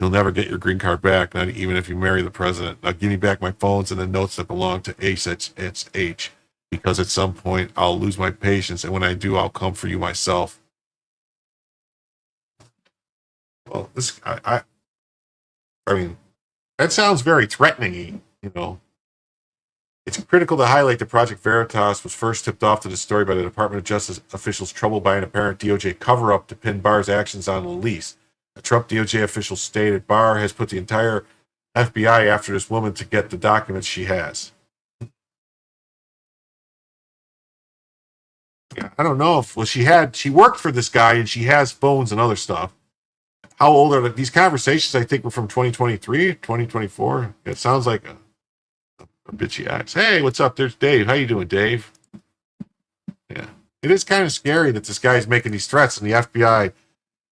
You'll never get your green card back, not even if you marry the president. Now give me back my phones and the notes that belong to H, because at some point I'll lose my patience, and when I do, I'll come for you myself. Well, I mean, that sounds very threatening, you know. It's critical to highlight that Project Veritas was first tipped off to the story by the Department of Justice officials troubled by an apparent DOJ cover-up to pin Barr's actions on Lalice. A Trump DOJ official stated Barr has put the entire FBI after this woman to get the documents she has. Yeah, I don't know if she worked for this guy and she has phones and other stuff. How old are these conversations? I think were from 2023, 2024. It sounds like a bitchy ass. Hey, what's up? There's Dave. How you doing, Dave? Yeah. It is kind of scary that this guy's making these threats and the FBI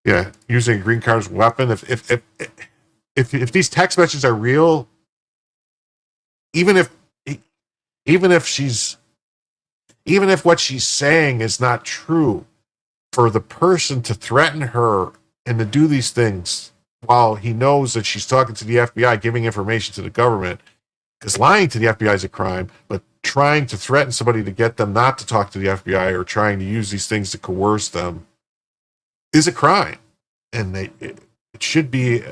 Yeah, using a green card as a weapon. If these text messages are real, even if what she's saying is not true, for the person to threaten her and to do these things while he knows that she's talking to the FBI, giving information to the government, because lying to the FBI is a crime, but trying to threaten somebody to get them not to talk to the FBI or trying to use these things to coerce them is a crime. And it should be.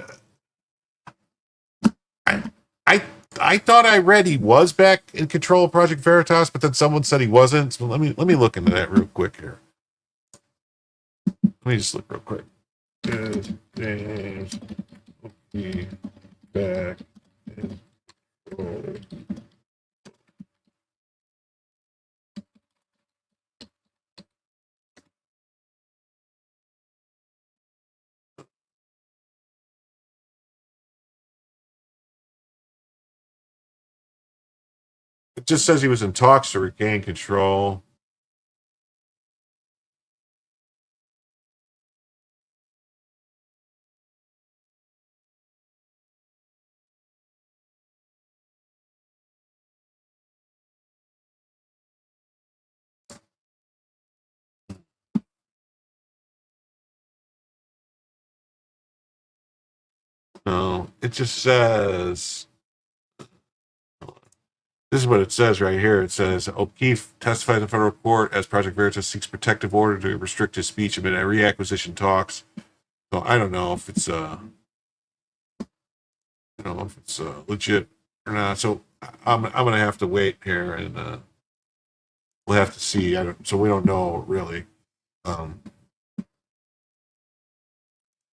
I thought I read he was back in control of Project Veritas, but then someone said he wasn't. So let me look into that real quick here. Let me just look real quick. James will be back in control. It just says he was in talks to regain control. No, it just says. This is what it says right here. It says O'Keefe testified in federal court as Project Veritas seeks protective order to restrict his speech amid reacquisition talks. So I don't know if it's legit or not. So I'm gonna have to wait here, and we'll have to see. So we don't know really.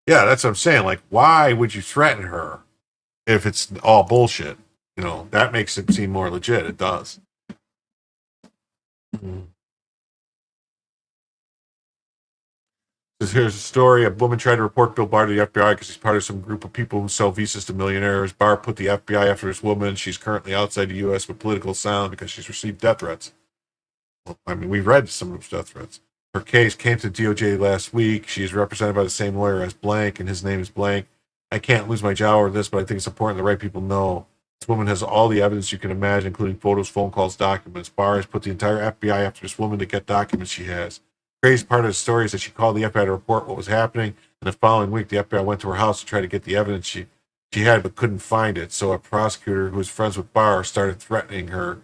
Yeah, that's what I'm saying. Like, why would you threaten her if it's all bullshit? You know, that makes it seem more legit. It does. Here's a story. A woman tried to report Bill Barr to the FBI because he's part of some group of people who sell visas to millionaires. Barr put the FBI after this woman. She's currently outside the U.S. with political asylum because she's received death threats. Well, I mean, we read some of those death threats. Her case came to DOJ last week. She is represented by the same lawyer as Blank, and his name is Blank. I can't lose my job over this, but I think it's important the right people know. This woman has all the evidence you can imagine, including photos, phone calls, documents. Barr has put the entire FBI after this woman to get documents she has. The crazy part of the story is that she called the FBI to report what was happening, and the following week the FBI went to her house to try to get the evidence she had but couldn't find it. So a prosecutor who was friends with Barr started threatening her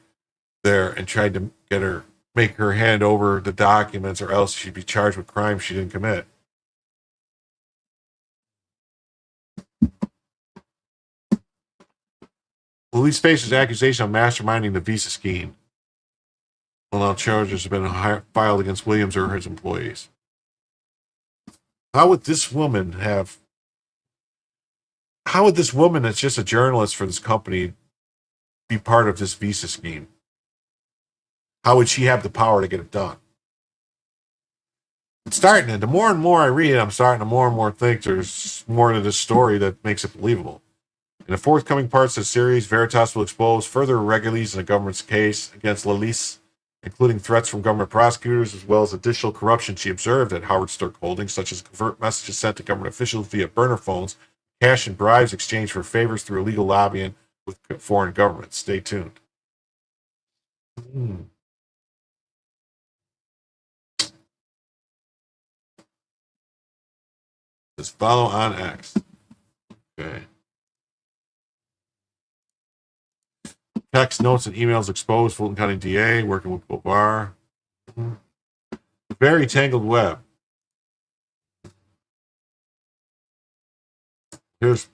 there and tried to make her hand over the documents, or else she'd be charged with crimes she didn't commit. Police faces accusation of masterminding the visa scheme. Well, now charges have been filed against Williams or his employees. How would this woman that's just a journalist for this company, be part of this visa scheme? How would she have the power to get it done? The more and more I read, I'm starting to more and more think there's more to this story that makes it believable. In the forthcoming parts of the series, Veritas will expose further irregularities in the government's case against Leticia, including threats from government prosecutors, as well as additional corruption she observed at Howard Stirk Holdings, such as covert messages sent to government officials via burner phones, cash and bribes exchanged for favors through illegal lobbying with foreign governments. Stay tuned. Just follow on X. Okay. Text notes and emails exposed. Fulton County DA working with Barr. Very tangled web. Here's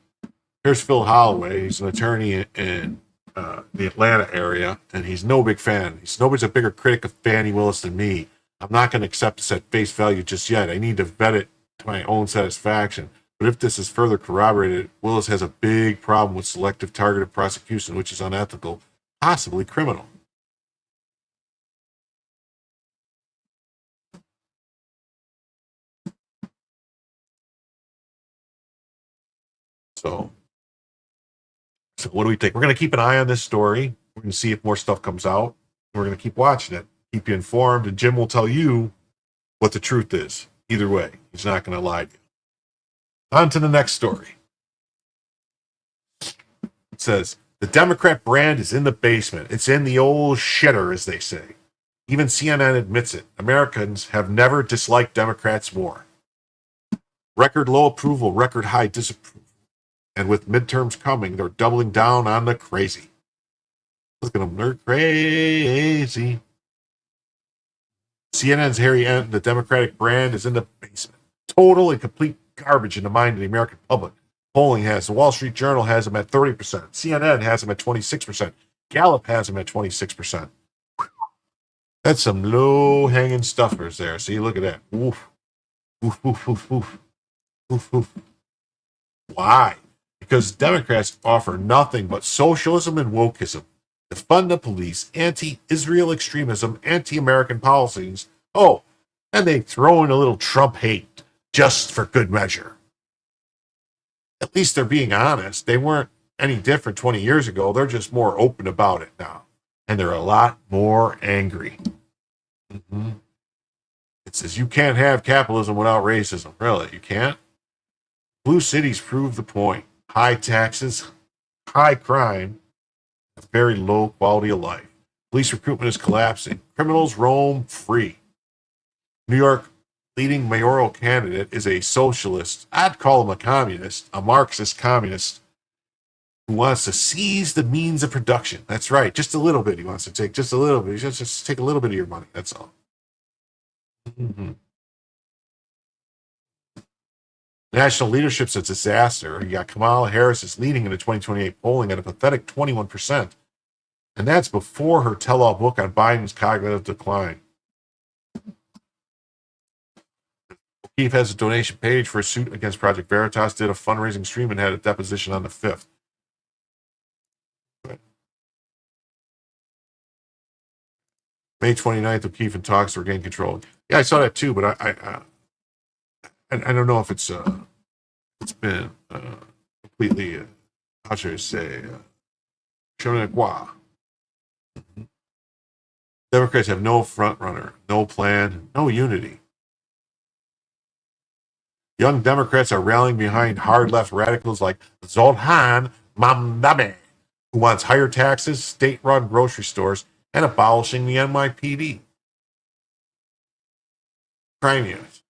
Phil Holloway. He's an attorney in the Atlanta area, and he's no big fan. Nobody's a bigger critic of Fani Willis than me. I'm not going to accept this at face value just yet. I need to vet it to my own satisfaction. But if this is further corroborated, Willis has a big problem with selective targeted prosecution, which is unethical, possibly criminal. So what do we think? We're going to keep an eye on this story. We're going to see if more stuff comes out. We're going to keep watching it, keep you informed, and Jim will tell you what the truth is. Either way, he's not going to lie to you. On to the next story. It says, the Democrat brand is in the basement. It's in the old shitter, as they say. Even CNN admits it. Americans have never disliked Democrats more. Record low approval, record high disapproval. And with midterms coming, they're doubling down on the crazy. Look at them, they're crazy. CNN's Harry Ent, the Democratic brand is in the basement. Total and complete garbage in the mind of the American public. Polling has, the Wall Street Journal has them at 30%. CNN has them at 26%. Gallup has them at 26%. That's some low-hanging stuffers there. See, look at that. Oof. Oof, oof, oof, oof. Oof, oof. Why? Because Democrats offer nothing but socialism and wokeism, defund the police, anti-Israel extremism, anti-American policies. Oh, and they throw in a little Trump hate just for good measure. At least they're being honest. They weren't any different 20 years ago. They're just more open about it now. And they're a lot more angry. Mm-hmm. It says you can't have capitalism without racism. Really, you can't? Blue cities prove the point. High taxes, high crime, very low quality of life. Police recruitment is collapsing. Criminals roam free. New York leading mayoral candidate is a socialist. I'd call him a communist, a Marxist communist who wants to seize the means of production. That's right, just a little bit. He wants to take just a little bit. He just take a little bit of your money. That's all. Mm-hmm. National leadership's a disaster. You got Kamala Harris is leading in the 2028 polling at a pathetic 21%. And that's before her tell-all book on Biden's cognitive decline. O'Keefe has a donation page for a suit against Project Veritas, did a fundraising stream, and had a deposition on the 5th. May 29th, O'Keefe in talks to regain control. Yeah, I saw that too, but I don't know if it's been completely, how should I say, shown at quoi. Democrats have no front runner, no plan, no unity. Young Democrats are rallying behind hard left radicals like Zoltan Mamdani, who wants higher taxes, state-run grocery stores, and abolishing the NYPD. Crime units.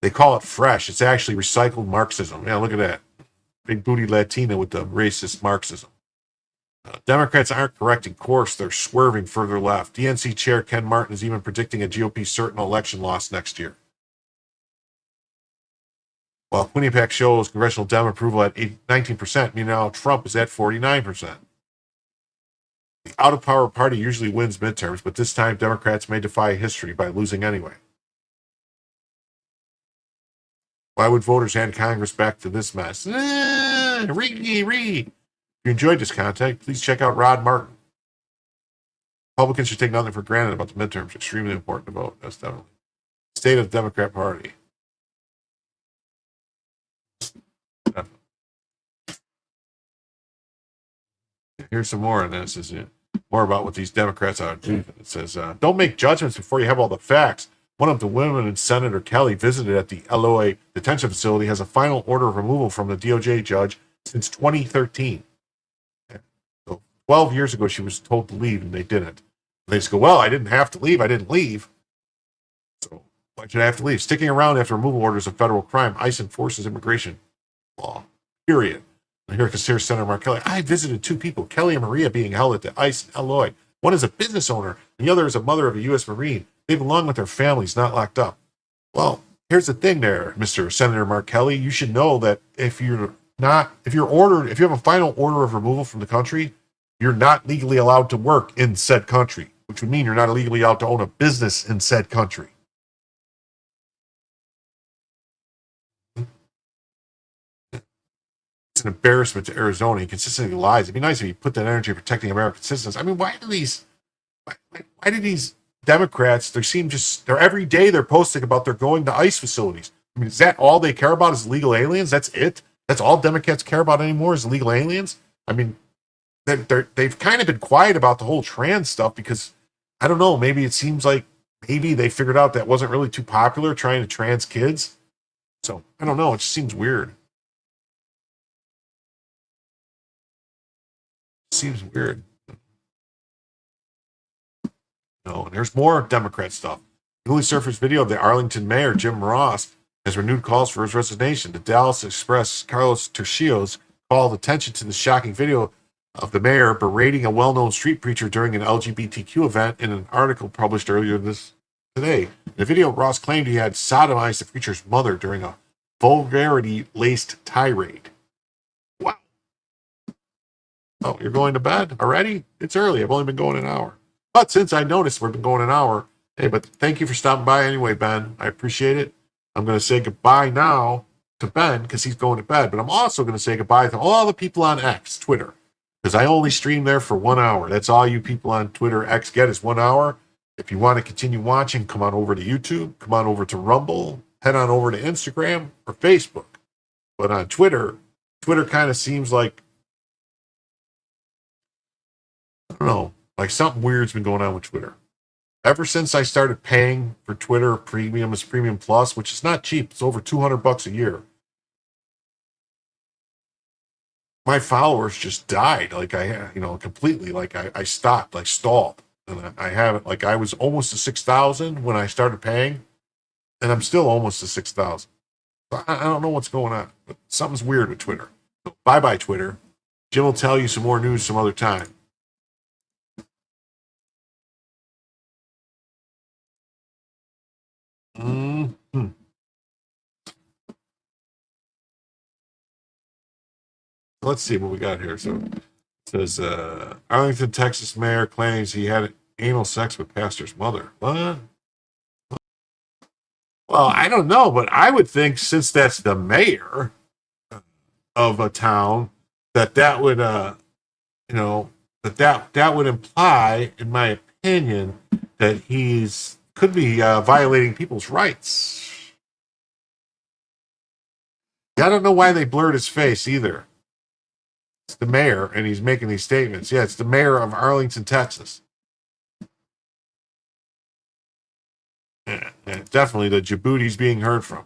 They call it fresh. It's actually recycled Marxism. Yeah, look at that. Big booty Latina with the racist Marxism. Democrats aren't correcting course. They're swerving further left. DNC Chair Ken Martin is even predicting a GOP certain election loss next year. While Quinnipiac shows congressional Dem approval at 19%, meanwhile Trump is at 49%. The out-of-power party usually wins midterms, but this time Democrats may defy history by losing anyway. Why would voters hand Congress back to this mess? If you enjoyed this content, please check out Rod Martin. Republicans should take nothing for granted about the midterms. Extremely important to vote. That's definitely. State of the Democrat Party. Here's some more on this. Is more about what these Democrats are doing. It says, don't make judgments before you have all the facts. One of the women in Senator Kelly visited at the LOA detention facility has a final order of removal from the DOJ judge since 2013. So 12 years ago, she was told to leave, and they didn't. And they just go, well, I didn't have to leave. I didn't leave. So why should I have to leave? Sticking around after removal orders of federal crime, ICE enforces immigration law, period. And here's Senator Mark Kelly. I visited two people, Kelly and Maria, being held at the ICE in Alloy. One is a business owner, and the other is a mother of a U.S. Marine. They belong with their families, not locked up. Well, here's the thing there, Mr. Senator Mark Kelly. You should know that if you have a final order of removal from the country, you're not legally allowed to work in said country, which would mean you're not legally allowed to own a business in said country. It's an embarrassment to Arizona. He consistently lies. It'd be nice if he put that energy protecting American citizens. I mean, why do these Democrats, they're every day they're posting about they're going to ICE facilities. I mean, is that all they care about is illegal aliens? That's it? That's all Democrats care about anymore is illegal aliens? I mean, they've kind of been quiet about the whole trans stuff because, I don't know, maybe it seems like maybe they figured out that wasn't really too popular, trying to trans kids. So I don't know. It just seems weird. Seems weird. No, and there's more Democrat stuff. Newly surfaced video of the Arlington mayor, Jim Ross, has renewed calls for his resignation. The Dallas Express Carlos Tercios called attention to the shocking video of the mayor berating a well-known street preacher during an LGBTQ event in an article published earlier today. In the video, Ross claimed he had sodomized the preacher's mother during a vulgarity-laced tirade. Wow. Oh, you're going to bed already? It's early. I've only been going an hour. But since I noticed we've been going an hour, hey, but thank you for stopping by anyway, Ben. I appreciate it. I'm going to say goodbye now to Ben because he's going to bed, but I'm also going to say goodbye to all the people on X, Twitter, because I only stream there for 1 hour. That's all you people on Twitter X get is 1 hour. If you want to continue watching, come on over to YouTube, come on over to Rumble, head on over to Instagram or Facebook. But on Twitter kind of seems like, I don't know, like something weird's been going on with Twitter. Ever since I started paying for Twitter Premium as Premium Plus, which is not cheap, it's over $200 a year. My followers just died. Like completely. Like I stopped, like stalled. And I haven't, like I was almost to 6,000 when I started paying, and I'm still almost to 6,000. I don't know what's going on, but something's weird with Twitter. So bye-bye, Twitter. Jim will tell you some more news some other time. Mm-hmm. Let's see what we got here. So it says Arlington, Texas mayor claims he had anal sex with pastor's mother. What? Well, I don't know, but I would think since that's the mayor of a town, that would that would imply, in my opinion, that he's could be violating people's rights. I don't know why they blurred his face either. It's the mayor, and he's making these statements. Yeah, it's the mayor of Arlington, Texas. Yeah, definitely the Djibouti's being heard from.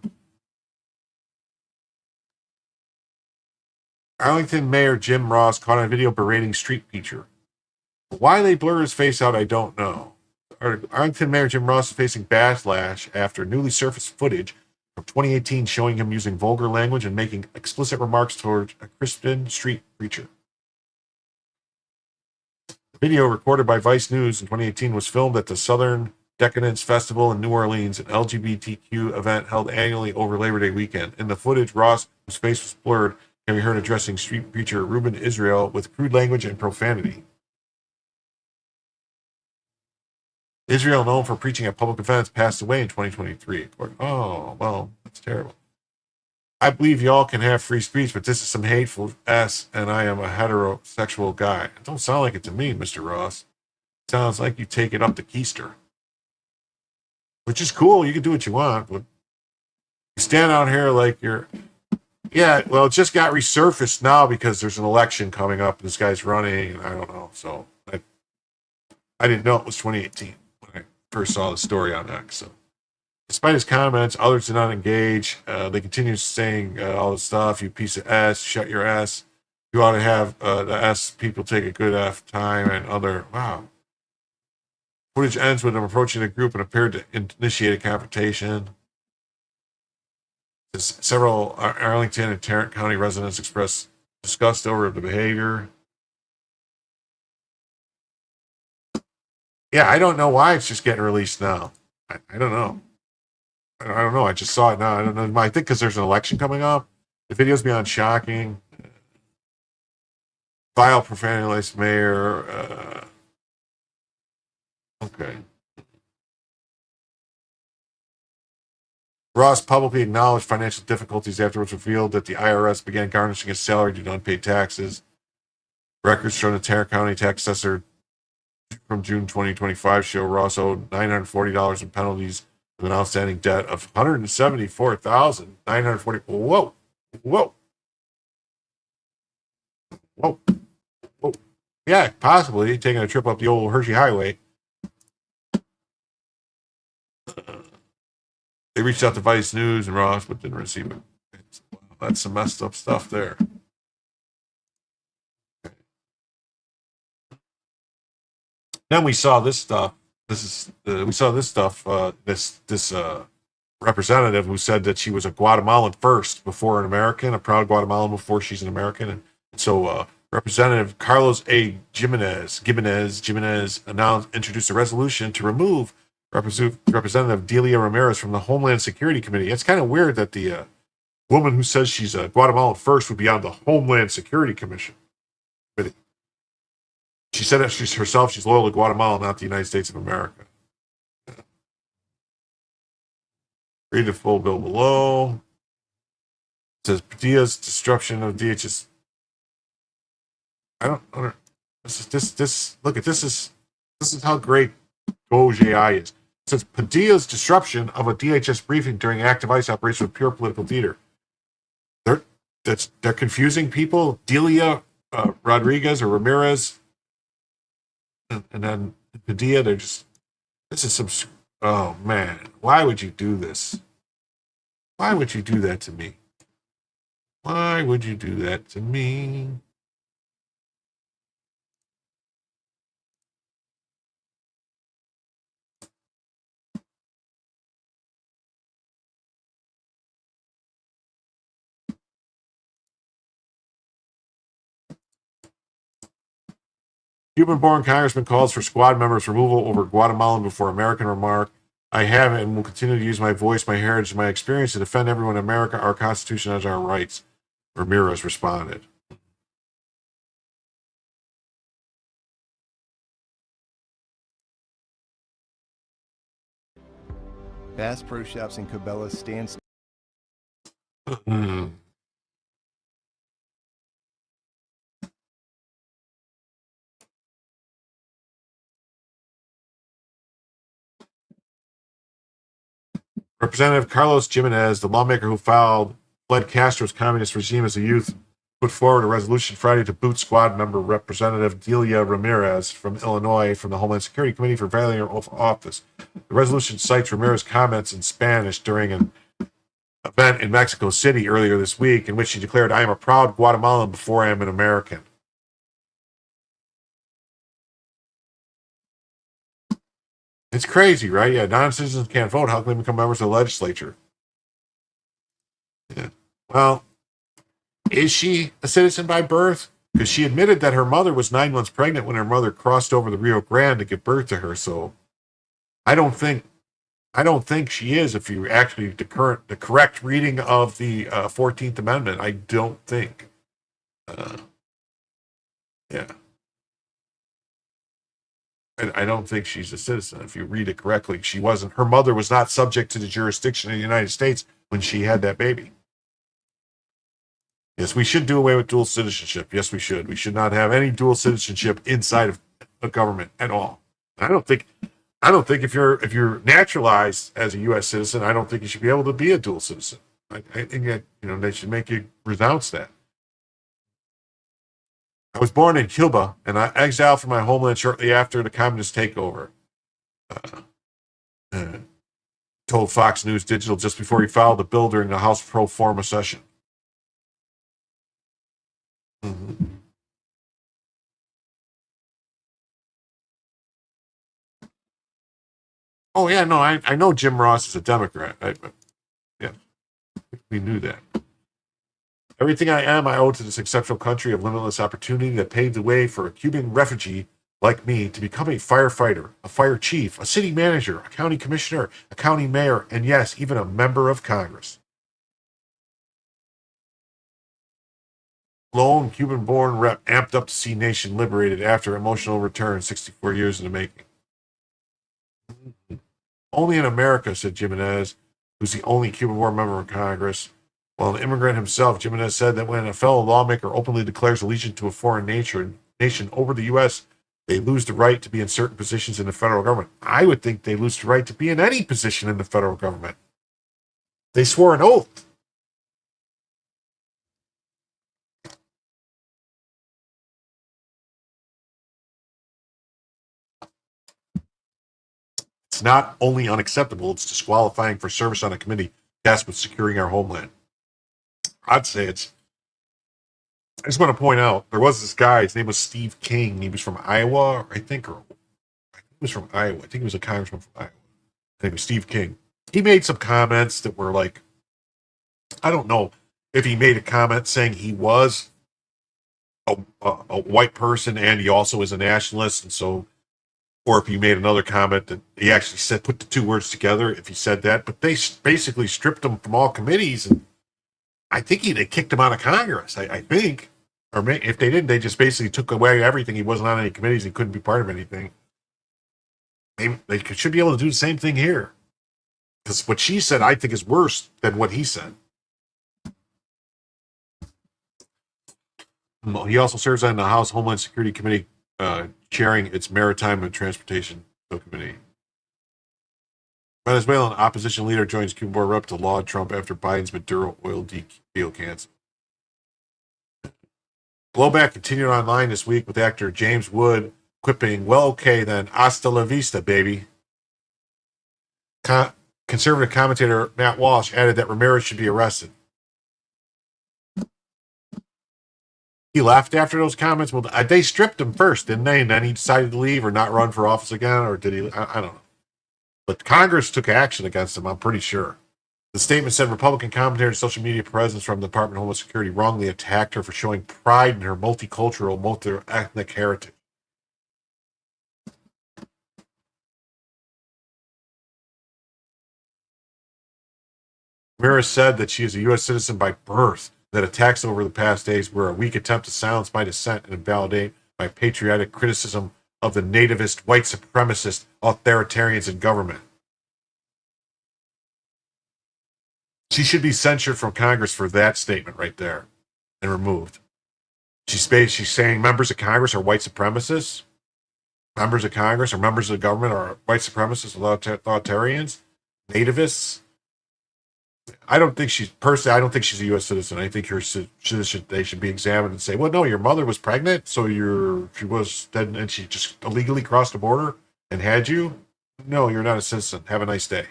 Arlington Mayor Jim Ross caught on video berating street preacher. Why they blur his face out, I don't know. Arlington Mayor Jim Ross is facing backlash after newly surfaced footage from 2018 showing him using vulgar language and making explicit remarks toward a Christian street preacher. The video recorded by Vice News in 2018 was filmed at the Southern Decadence Festival in New Orleans, an LGBTQ event held annually over Labor Day weekend. In the footage, Ross, whose face was blurred, can be heard addressing street preacher Reuben Israel with crude language and profanity. Israel, known for preaching at public events, passed away in 2023. Oh, well, that's terrible. I believe y'all can have free speech, but this is some hateful S, and I am a heterosexual guy. It don't sound like it to me, Mr. Ross. It sounds like you take it up to Keister. Which is cool. You can do what you want, but you stand out here like you're... Yeah, well, it just got resurfaced now because there's an election coming up, and this guy's running, and I don't know. So I didn't know it was 2018 when I first saw the story on X. So, despite his comments, others did not engage. They continue saying all this stuff. You piece of S, shut your S. You ought to have the S people take a good F time and other. Wow. Footage ends with him approaching the group and appeared to initiate a confrontation. Several Arlington and Tarrant County residents expressed disgust over the behavior. Yeah, I don't know why it's just getting released now. I don't know. I don't know. I just saw it now. I don't know. I think because there's an election coming up. The video's beyond shocking. Vile profanity mayor. Okay. Ross publicly acknowledged financial difficulties afterwards, revealed that the IRS began garnishing his salary due to unpaid taxes. Records from the Tarrant County tax assessor from June 2025 show Ross owed $940 in penalties with an outstanding debt of $174,940. Whoa. Whoa. Whoa. Whoa. Yeah, possibly taking a trip up the old Hershey Highway. They reached out to Vice News and Ross, but didn't receive it. That's some messed up stuff there. Then we saw this stuff. We saw this stuff. This representative who said that she was a Guatemalan first before an American, a proud Guatemalan before she's an American, and so Representative Carlos A. Jimenez introduced a resolution to remove Representative Delia Ramirez from the Homeland Security Committee. It's kind of weird that the woman who says she's a Guatemalan first would be on the Homeland Security Commission. She said that she's loyal to Guatemala, not the United States of America. Read the full bill below. It says Padilla's disruption of DHS. I don't. This. Look at this. This is how great Doge AI is. It says Padilla's disruption of a DHS briefing during active ICE operation with pure political theater. They're confusing people. Delia Rodriguez or Ramirez. And then Padilla, this is some, oh man, why would you do this? Why would you do that to me? Why would you do that to me? Cuban-born congressman calls for squad members' removal over Guatemalan before American remark. I have and will continue to use my voice, my heritage, and my experience to defend everyone in America, our Constitution, and our rights. Ramirez responded. Bass Pro Shops in Cabela's stands. Representative Carlos Jimenez, the lawmaker who fled Castro's communist regime as a youth, put forward a resolution Friday to boot squad member Representative Delia Ramirez from Illinois from the Homeland Security Committee for violating her oath of office. The resolution cites Ramirez's comments in Spanish during an event in Mexico City earlier this week in which she declared, "I am a proud Guatemalan before I am an American." It's crazy, right? Yeah, non-citizens can't vote. How can they become members of the legislature? Yeah. Well, is she a citizen by birth? Because she admitted that her mother was 9 months pregnant when her mother crossed over the Rio Grande to give birth to her. So I don't think she is. If you actually the correct reading of the 14th Amendment, I don't think. Yeah. I don't think she's a citizen. If you read it correctly, she wasn't. Her mother was not subject to the jurisdiction of the United States when she had that baby. Yes, we should do away with dual citizenship. Yes, we should. We should not have any dual citizenship inside of a government at all. I don't think if you're naturalized as a U.S. citizen, I don't think you should be able to be a dual citizen. I think that, they should make you renounce that. I was born in Cuba, and I exiled from my homeland shortly after the communist takeover. Told Fox News Digital just before he filed the bill during the House pro forma session. Mm-hmm. Oh yeah, no, I know Jim Ross is a Democrat. Yeah, we knew that. Everything I am, I owe to this exceptional country of limitless opportunity that paved the way for a Cuban refugee like me to become a firefighter, a fire chief, a city manager, a county commissioner, a county mayor, and yes, even a member of Congress. Lone Cuban-born rep amped up to see nation liberated after emotional return 64 years in the making. Only in America, said Jimenez, who's the only Cuban-born member of Congress. While an immigrant himself, Jimenez said that when a fellow lawmaker openly declares allegiance to a foreign nation over the U.S., they lose the right to be in certain positions in the federal government. I would think they lose the right to be in any position in the federal government. They swore an oath. It's not only unacceptable, it's disqualifying for service on a committee tasked with securing our homeland. I'd say it's. I just want to point out there was this guy. His name was Steve King. He was from Iowa, I think, or he was from Iowa. I think he was a congressman from Iowa. I think it was Steve King. He made some comments that were like, I don't know if he made a comment saying he was a white person and he also is a nationalist, and so, or if he made another comment that he actually said, put the two words together. If he said that, but they basically stripped him from all committees, and I think they kicked him out of Congress. I think, or if they didn't, they just basically took away everything. He wasn't on any committees. He couldn't be part of anything. They should be able to do the same thing here, because what she said, I think, is worse than what he said. He also serves on the House Homeland Security Committee, chairing its Maritime and Transportation Subcommittee. Venezuelan opposition leader joins Cuban board rep to laud Trump after Biden's Maduro oil deal canceled. Blowback continued online this week with actor James Wood quipping, "Well, okay then, hasta la vista, baby." Conservative commentator Matt Walsh added that Ramirez should be arrested. He left after those comments. Well, they stripped him first, didn't they? And then he decided to leave or not run for office again, or did he? I don't know. But Congress took action against him, I'm pretty sure. The statement said Republican commentator and social media presence from the Department of Homeland Security wrongly attacked her for showing pride in her multicultural, multi-ethnic heritage. Ramirez said that she is a U.S. citizen by birth, that attacks over the past days were a weak attempt to silence my dissent and invalidate my patriotic criticism of the nativist, white supremacist authoritarians in government. She should be censured from Congress for that statement right there and removed. She's saying members of Congress are white supremacists. Members of Congress or members of the government are white supremacists, authoritarians, nativists. I don't think she's a U.S. citizen. I think they should be examined and say, well, no, your mother was pregnant, so she was dead, and she just illegally crossed the border and had you. No, you're not a citizen. Have a nice day.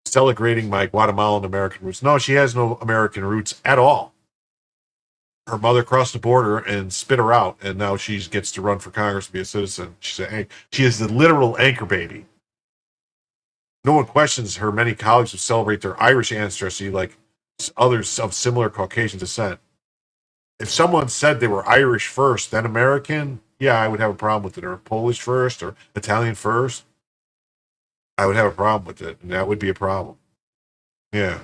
Celebrating my Guatemalan American roots. No, she has no American roots at all. Her mother crossed the border and spit her out, and now she gets to run for Congress to be a citizen. She is the literal anchor baby. No one questions her many colleagues who celebrate their Irish ancestry like others of similar Caucasian descent. If someone said they were Irish first, then American, yeah, I would have a problem with it. Or Polish first, or Italian first, I would have a problem with it, and that would be a problem. Yeah.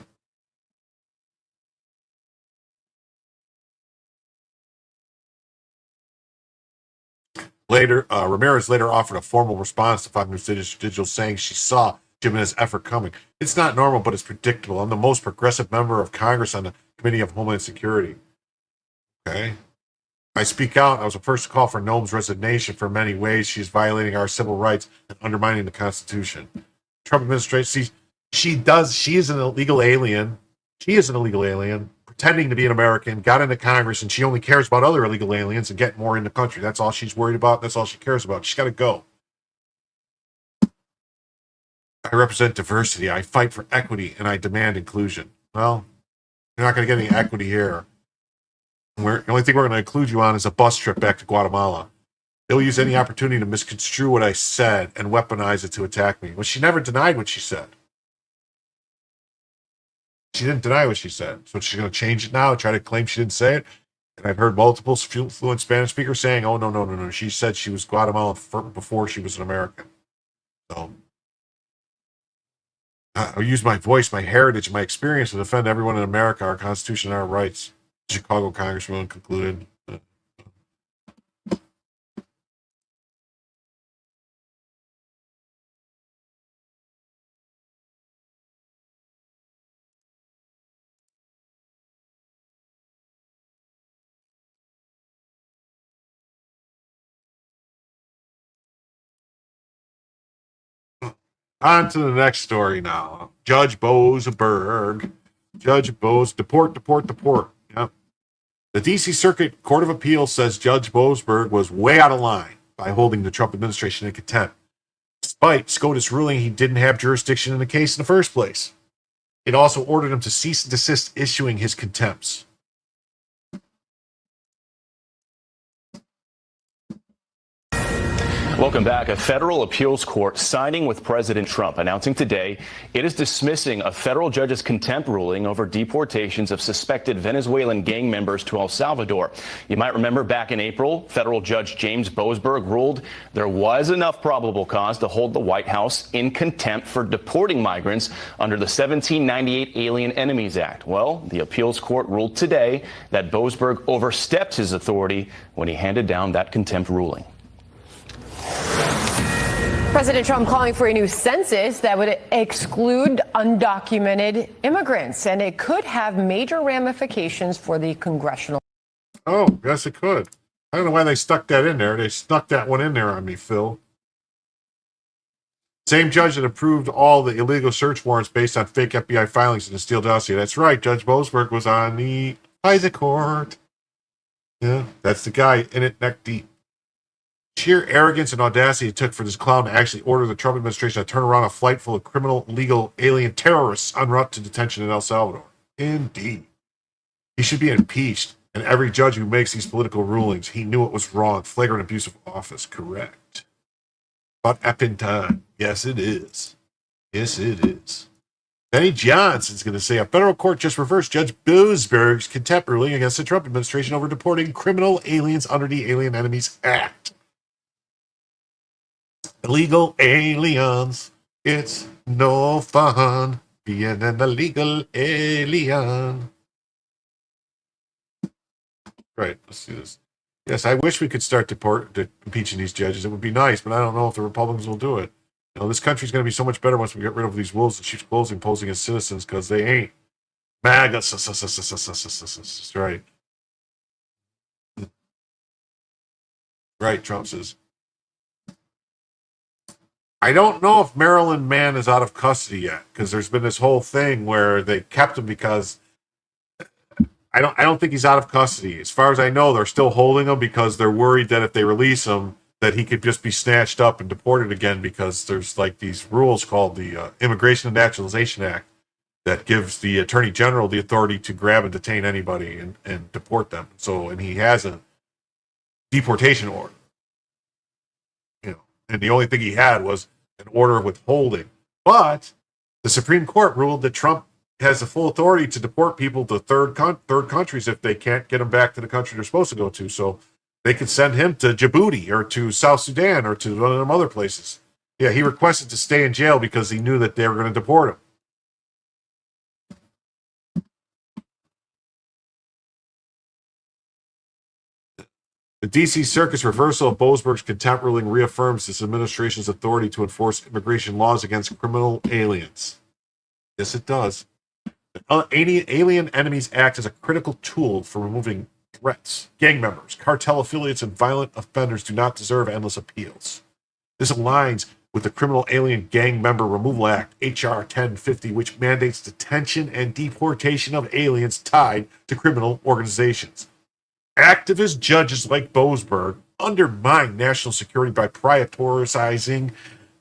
Later, Ramirez later offered a formal response to Fox News Digital, saying she saw Jim and his effort coming. It's not normal, but it's predictable. I'm the most progressive member of Congress on the Committee of Homeland Security. Okay. I speak out. I was the first to call for Noam's resignation for many ways. She is violating our civil rights and undermining the Constitution. Trump administration, she is an illegal alien. She is an illegal alien, pretending to be an American, got into Congress, and she only cares about other illegal aliens and getting more in the country. That's all she's worried about. That's all she cares about. She's got to go. I represent diversity. I fight for equity, and I demand inclusion. Well, you're not going to get any equity here. The only thing we're going to include you on is a bus trip back to Guatemala. They'll use any opportunity to misconstrue what I said and weaponize it to attack me. Well, she never denied what she said. She didn't deny what she said. So she's going to change it now and try to claim she didn't say it. And I've heard multiple fluent Spanish speakers saying, oh, no. She said she was Guatemalan before she was an American. So I'll use my voice, my heritage, my experience to defend everyone in America, our Constitution, and our rights. Chicago Congressman concluded. On to the next story now. Judge Boasberg. Deport. Yep. The D.C. Circuit Court of Appeals says Judge Boasberg was way out of line by holding the Trump administration in contempt, despite SCOTUS ruling he didn't have jurisdiction in the case in the first place. It also ordered him to cease and desist issuing his contempts. Welcome back. A federal appeals court siding with President Trump, announcing today it is dismissing a federal judge's contempt ruling over deportations of suspected Venezuelan gang members to El Salvador. You might remember back in April, federal judge James Boasberg ruled there was enough probable cause to hold the White House in contempt for deporting migrants under the 1798 Alien Enemies Act. Well, the appeals court ruled today that Boasberg overstepped his authority when he handed down that contempt ruling. President Trump calling for a new census that would exclude undocumented immigrants, and it could have major ramifications for the congressional. Oh, yes, it could. I don't know why they stuck that in there. They stuck that one in there on me, Phil. Same judge that approved all the illegal search warrants based on fake FBI filings in the Steele dossier. That's right. Judge Boasberg was on the FISA court. Yeah, that's the guy in it neck deep. Sheer arrogance and audacity it took for this clown to actually order the Trump administration to turn around a flight full of criminal, illegal, alien terrorists en route to detention in El Salvador. Indeed. He should be impeached, and every judge who makes these political rulings, he knew it was wrong. Flagrant abuse of office, correct. But up in time. Yes, it is. Yes, it is. Benny Johnson's going to say a federal court just reversed Judge Boasberg's contempt ruling against the Trump administration over deporting criminal aliens under the Alien Enemies Act. Illegal aliens, it's no fun being an illegal alien. Right, let's do this. Yes, I wish we could start impeaching these judges. It would be nice, but I don't know if the Republicans will do it. You know, this country's going to be so much better once we get rid of these wolves and sheep's clothing posing as citizens, because they ain't. MAGA, right. Right, Trump says. I don't know if Maryland man is out of custody yet, because there's been this whole thing where they kept him because I don't think he's out of custody. As far as I know, they're still holding him because they're worried that if they release him, that he could just be snatched up and deported again, because there's like these rules called the Immigration and Naturalization Act that gives the Attorney General the authority to grab and detain anybody and deport them. So, and he has a deportation order. You know, and the only thing he had was an order of withholding. But the Supreme Court ruled that Trump has the full authority to deport people to third countries if they can't get them back to the country they're supposed to go to. So they could send him to Djibouti or to South Sudan or to one of them other places. Yeah, he requested to stay in jail because he knew that they were going to deport him. The D.C. Circuit's reversal of Boasberg's contempt ruling reaffirms this administration's authority to enforce immigration laws against criminal aliens. Yes, it does. The Alien Enemies Act is a critical tool for removing threats. Gang members, cartel affiliates, and violent offenders do not deserve endless appeals. This aligns with the Criminal Alien Gang Member Removal Act, H.R. 1050, which mandates detention and deportation of aliens tied to criminal organizations. Activist judges like Boasberg undermine national security by prioritizing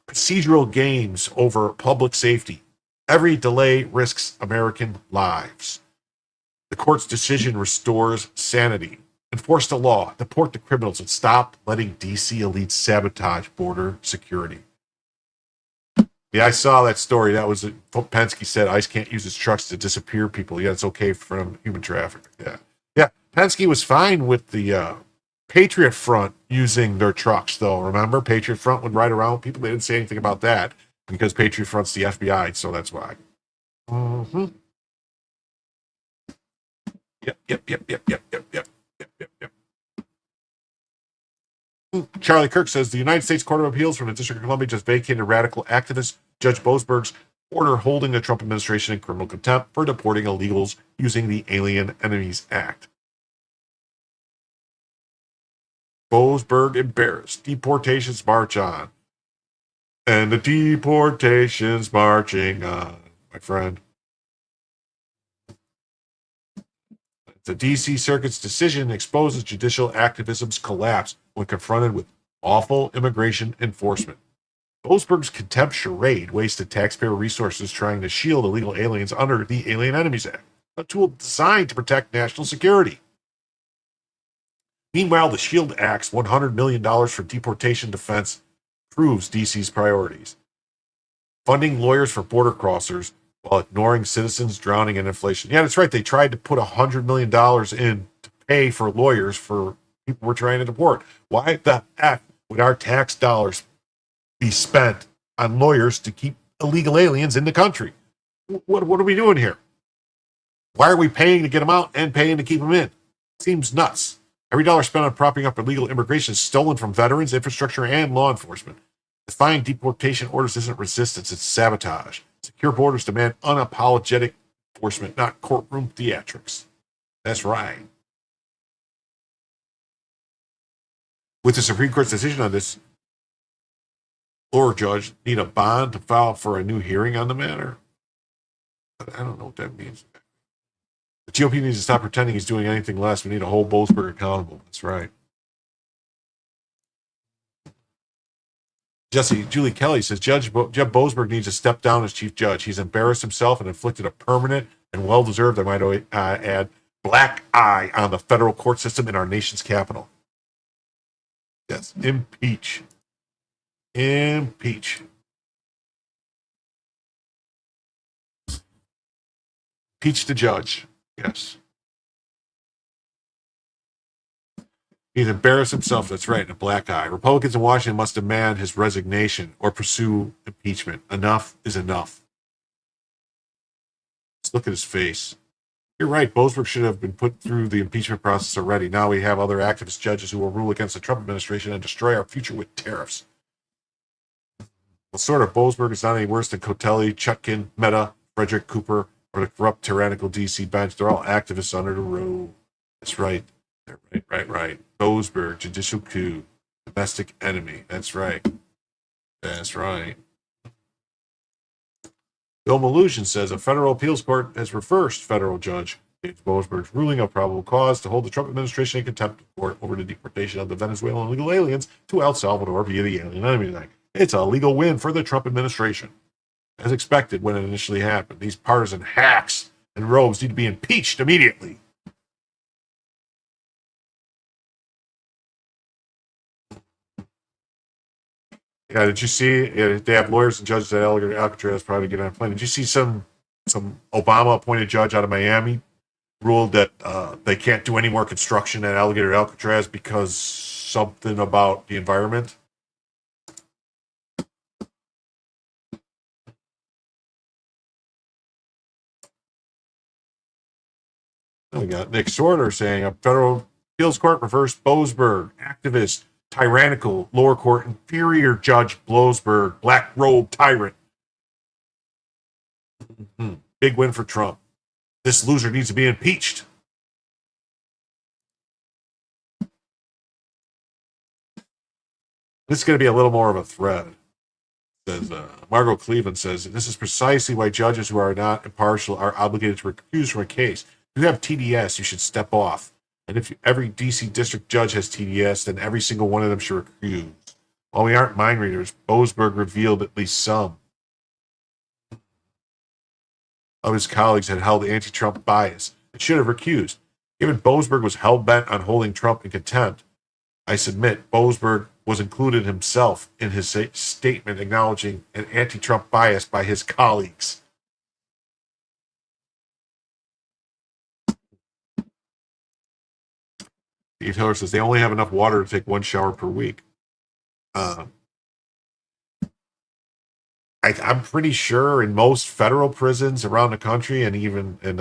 procedural gains over public safety. Every delay risks American lives. The court's decision restores sanity. Enforce the law, deport the criminals, and stop letting DC elites sabotage border security. Yeah, I saw that story. That was Penske said ICE can't use its trucks to disappear people. Yeah, it's okay from human trafficking. Yeah. Penske was fine with the Patriot Front using their trucks, though. Remember, Patriot Front would ride around with people. They didn't say anything about that because Patriot Front's the FBI, so that's why. Mm-hmm. Yep. Charlie Kirk says the United States Court of Appeals from the District of Columbia just vacated radical activist Judge Boasberg's order holding the Trump administration in criminal contempt for deporting illegals using the Alien Enemies Act. Boasberg embarrassed. Deportations march on. And the deportations marching on, my friend. The D.C. Circuit's decision exposes judicial activism's collapse when confronted with awful immigration enforcement. Boasberg's contempt charade wasted taxpayer resources trying to shield illegal aliens under the Alien Enemies Act, a tool designed to protect national security. Meanwhile, the SHIELD Act's $100 million for deportation defense proves DC's priorities. Funding lawyers for border crossers while ignoring citizens drowning in inflation. Yeah, that's right. They tried to put $100 million in to pay for lawyers for people we're trying to deport. Why the F would our tax dollars be spent on lawyers to keep illegal aliens in the country? What are we doing here? Why are we paying to get them out and paying to keep them in? Seems nuts. Every dollar spent on propping up illegal immigration is stolen from veterans, infrastructure, and law enforcement. Defying deportation orders isn't resistance, it's sabotage. Secure borders demand unapologetic enforcement, not courtroom theatrics. That's right. With the Supreme Court's decision on this, lower judge need a bond to file for a new hearing on the matter. I don't know what that means. The GOP needs to stop pretending he's doing anything less. We need to hold Boasberg accountable. That's right. Julie Kelly says, Jeb Boasberg needs to step down as chief judge. He's embarrassed himself and inflicted a permanent and well-deserved, I might add, black eye on the federal court system in our nation's capital. Yes, impeach. Impeach. Impeach the judge. Yes. He's embarrassed himself, that's right, in a black eye. Republicans in Washington must demand his resignation or pursue impeachment. Enough is enough. Let's look at his face. You're right, Boasberg should have been put through the impeachment process already. Now we have other activist judges who will rule against the Trump administration and destroy our future with tariffs. Well, sort of, Boasberg is not any worse than Cotelli, Jukin, Mehta, Frederick Cooper, or the corrupt, tyrannical DC bench. They're all activists under the row. That's right. Right. Boasberg, judicial coup, domestic enemy. That's right. That's right. Bill Mallusion says a federal appeals court has reversed federal judge James Boasberg's ruling of probable cause to hold the Trump administration in contempt of court over the deportation of the Venezuelan illegal aliens to El Salvador via the Alien Enemies Act. It's a legal win for the Trump administration. As expected when it initially happened, these partisan hacks and rogues need to be impeached immediately. Yeah, did you see? They have lawyers and judges at Alcatraz probably get on a plane. Did you see some Obama-appointed judge out of Miami ruled that they can't do any more construction at Alligator Alcatraz because something about the environment? We got Nick Sorter saying a federal appeals court reversed Boasberg, activist, tyrannical, lower court, inferior judge Boasberg, black robe tyrant. Big win for Trump. This loser needs to be impeached. This is going to be a little more of a thread. Says Margot Cleveland says, this is precisely why judges who are not impartial are obligated to recuse from a case. If you have TDS, you should step off. And if every DC district judge has TDS, then every single one of them should recuse. While we aren't mind readers, Boasberg revealed at least some of his colleagues had held anti-Trump bias and should have recused. Given Boasberg was hell-bent on holding Trump in contempt, I submit Boasberg was included himself in his statement acknowledging an anti-Trump bias by his colleagues. Steve Hiller says they only have enough water to take one shower per week. I'm pretty sure in most federal prisons around the country, and even in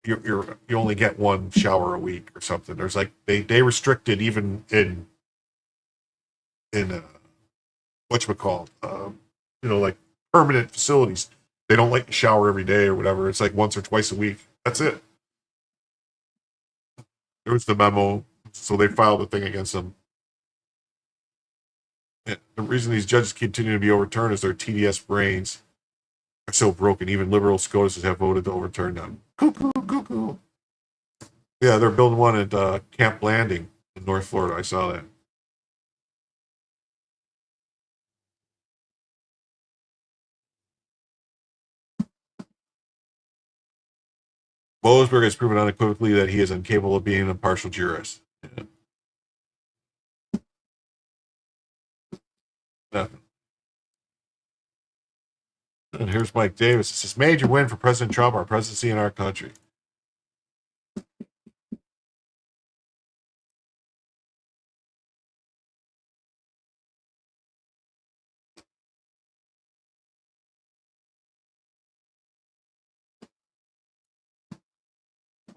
you only get one shower a week or something. There's like they restricted even in whatchamacallit, like permanent facilities. They don't like to shower every day or whatever. It's like once or twice a week. That's it. There was the memo, so they filed a thing against them. And the reason these judges continue to be overturned is their TDS brains. are so broken. Even liberal SCOTUSs have voted to overturn them. Cuckoo, cuckoo. Yeah, they're building one at Camp Blanding in North Florida. I saw that. Boasberg has proven unequivocally that he is incapable of being an impartial jurist. Yeah. Nothing. And here's Mike Davis. It says, major win for President Trump, our presidency, and our country.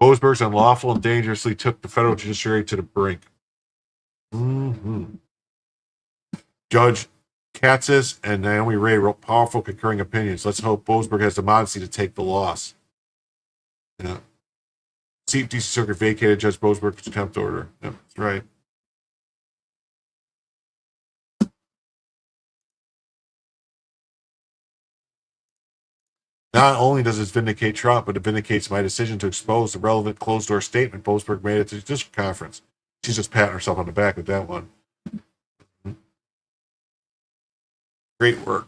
Boasberg's unlawful and dangerously took the federal judiciary to the brink. Judge Katzis and Naomi Ray wrote powerful concurring opinions. Let's hope Boasberg has the modesty to take the loss. Yeah. DC Circuit vacated Judge Boasberg's contempt order. Yeah, that's right. Not only does this vindicate Trump, but it vindicates my decision to expose the relevant closed-door statement Boasberg made at the judicial conference. She's just patting herself on the back with that one. Great work,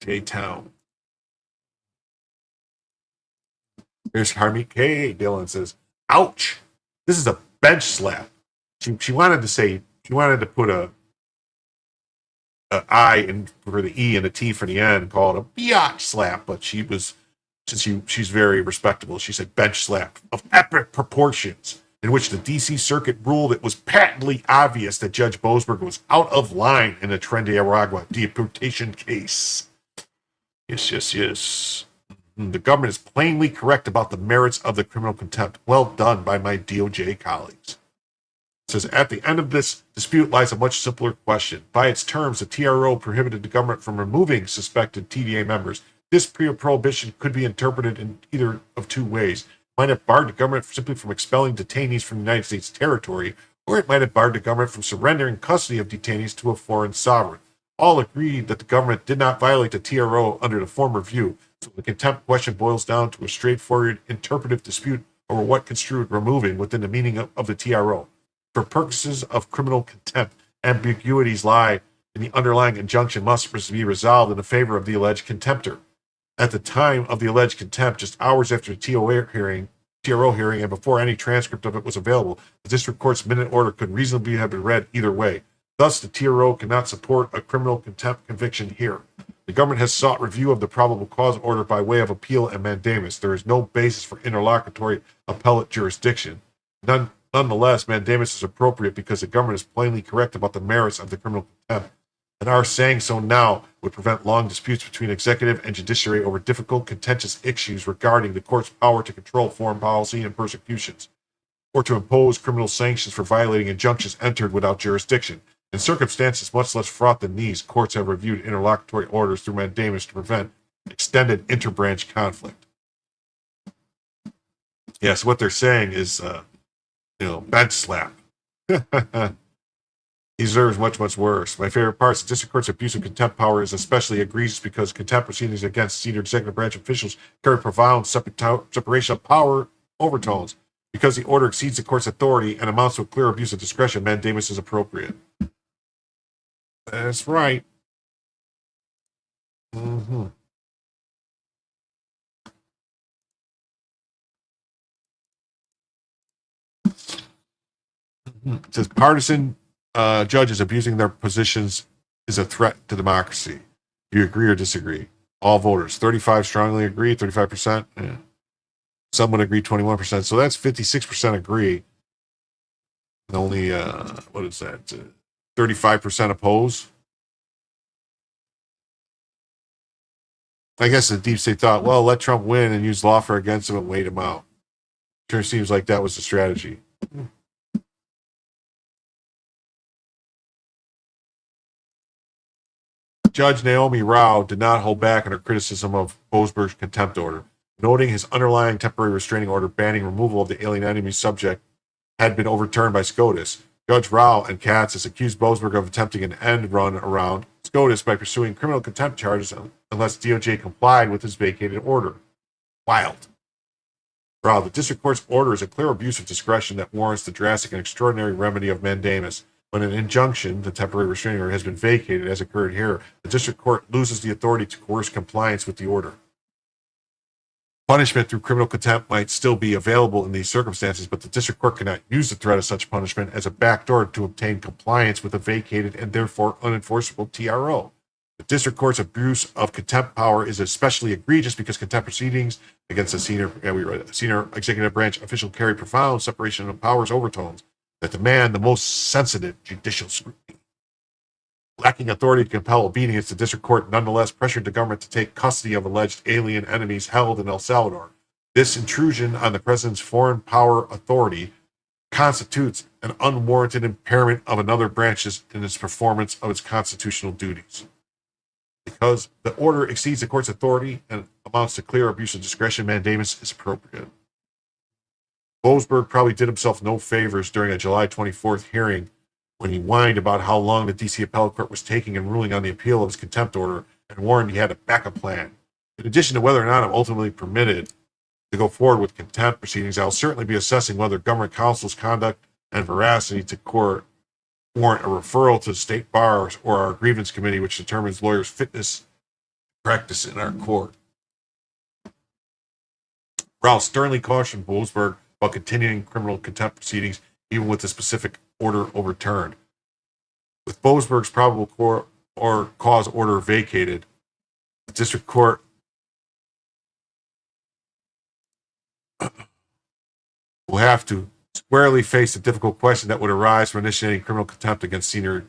J-Town. Here's Harmeet K. Dillon says, ouch, this is a bench slap. She wanted to put a I in for the E and a T for the N, called a biatch slap, but she's very respectable. She said bench slap of epic proportions, in which the DC Circuit ruled it was patently obvious that Judge Boasberg was out of line in the Nicaragua deportation case. Yes. The government is plainly correct about the merits of the criminal contempt. Well done by my DOJ colleagues. It says, at the end of this dispute lies a much simpler question. By its terms, the TRO prohibited the government from removing suspected TVA members. This prohibition could be interpreted in either of two ways. It might have barred the government simply from expelling detainees from the United States territory, or it might have barred the government from surrendering custody of detainees to a foreign sovereign. All agreed that the government did not violate the TRO under the former view, so the contempt question boils down to a straightforward interpretive dispute over what construed removing within the meaning of the TRO. For purposes of criminal contempt, ambiguities lie in the underlying injunction must be resolved in the favor of the alleged contemptor. At the time of the alleged contempt, just hours after the TRO hearing, and before any transcript of it was available, the district court's minute order could reasonably have been read either way. Thus, the TRO cannot support a criminal contempt conviction here. The government has sought review of the probable cause order by way of appeal and mandamus. There is no basis for interlocutory appellate jurisdiction. Nonetheless, mandamus is appropriate because the government is plainly correct about the merits of the criminal contempt, and our saying so now would prevent long disputes between executive and judiciary over difficult, contentious issues regarding the court's power to control foreign policy and persecutions, or to impose criminal sanctions for violating injunctions entered without jurisdiction. In circumstances much less fraught than these, courts have reviewed interlocutory orders through mandamus to prevent extended interbranch conflict. Yes, what they're saying is, bench slap. He deserves much, much worse. My favorite part is the district court's abuse of contempt power is especially egregious because contempt proceedings against senior executive branch officials carry profound separation of power overtones. Because the order exceeds the court's authority and amounts to a clear abuse of discretion, mandamus is appropriate. That's right. It says partisan judges abusing their positions is a threat to democracy. Do you agree or disagree? All voters, 35 strongly agree, 35%. Yeah. Some would agree, 21%. So that's 56% agree. And only, 35% oppose. I guess the deep state thought, well, let Trump win and use lawfare against him and wait him out. Sure seems like that was the strategy. Judge Naomi Rao did not hold back on her criticism of Boasberg's contempt order, noting his underlying temporary restraining order banning removal of the alien enemy subject had been overturned by SCOTUS. Judge Rao and Katzis accused Boasberg of attempting an end run around SCOTUS by pursuing criminal contempt charges unless DOJ complied with his vacated order. Wild. The district court's order is a clear abuse of discretion that warrants the drastic and extraordinary remedy of mandamus. When an injunction, the temporary restraining order, has been vacated, as occurred here, the district court loses the authority to coerce compliance with the order. Punishment through criminal contempt might still be available in these circumstances, but the district court cannot use the threat of such punishment as a backdoor to obtain compliance with a vacated and therefore unenforceable TRO. The district court's abuse of contempt power is especially egregious because contempt proceedings against a senior executive branch official carry profound separation of powers overtones that demand the most sensitive judicial scrutiny. Lacking authority to compel obedience, the district court nonetheless pressured the government to take custody of alleged alien enemies held in El Salvador. This intrusion on the president's foreign power authority constitutes an unwarranted impairment of another branch in its performance of its constitutional duties. Because the order exceeds the court's authority and amounts to clear abuse of discretion, mandamus is appropriate. Boasberg probably did himself no favors during a July 24th hearing when he whined about how long the D.C. appellate court was taking in ruling on the appeal of his contempt order and warned he had a backup plan. In addition to whether or not I'm ultimately permitted to go forward with contempt proceedings, I'll certainly be assessing whether government counsel's conduct and veracity to court warrant a referral to the state bars or our grievance committee, which determines lawyers' fitness to practice in our court. Ralph sternly cautioned Boasberg about continuing criminal contempt proceedings even with the specific order overturned. With Boasberg's probable cause order vacated, the district court will have to squarely face the difficult question that would arise from initiating criminal contempt against senior.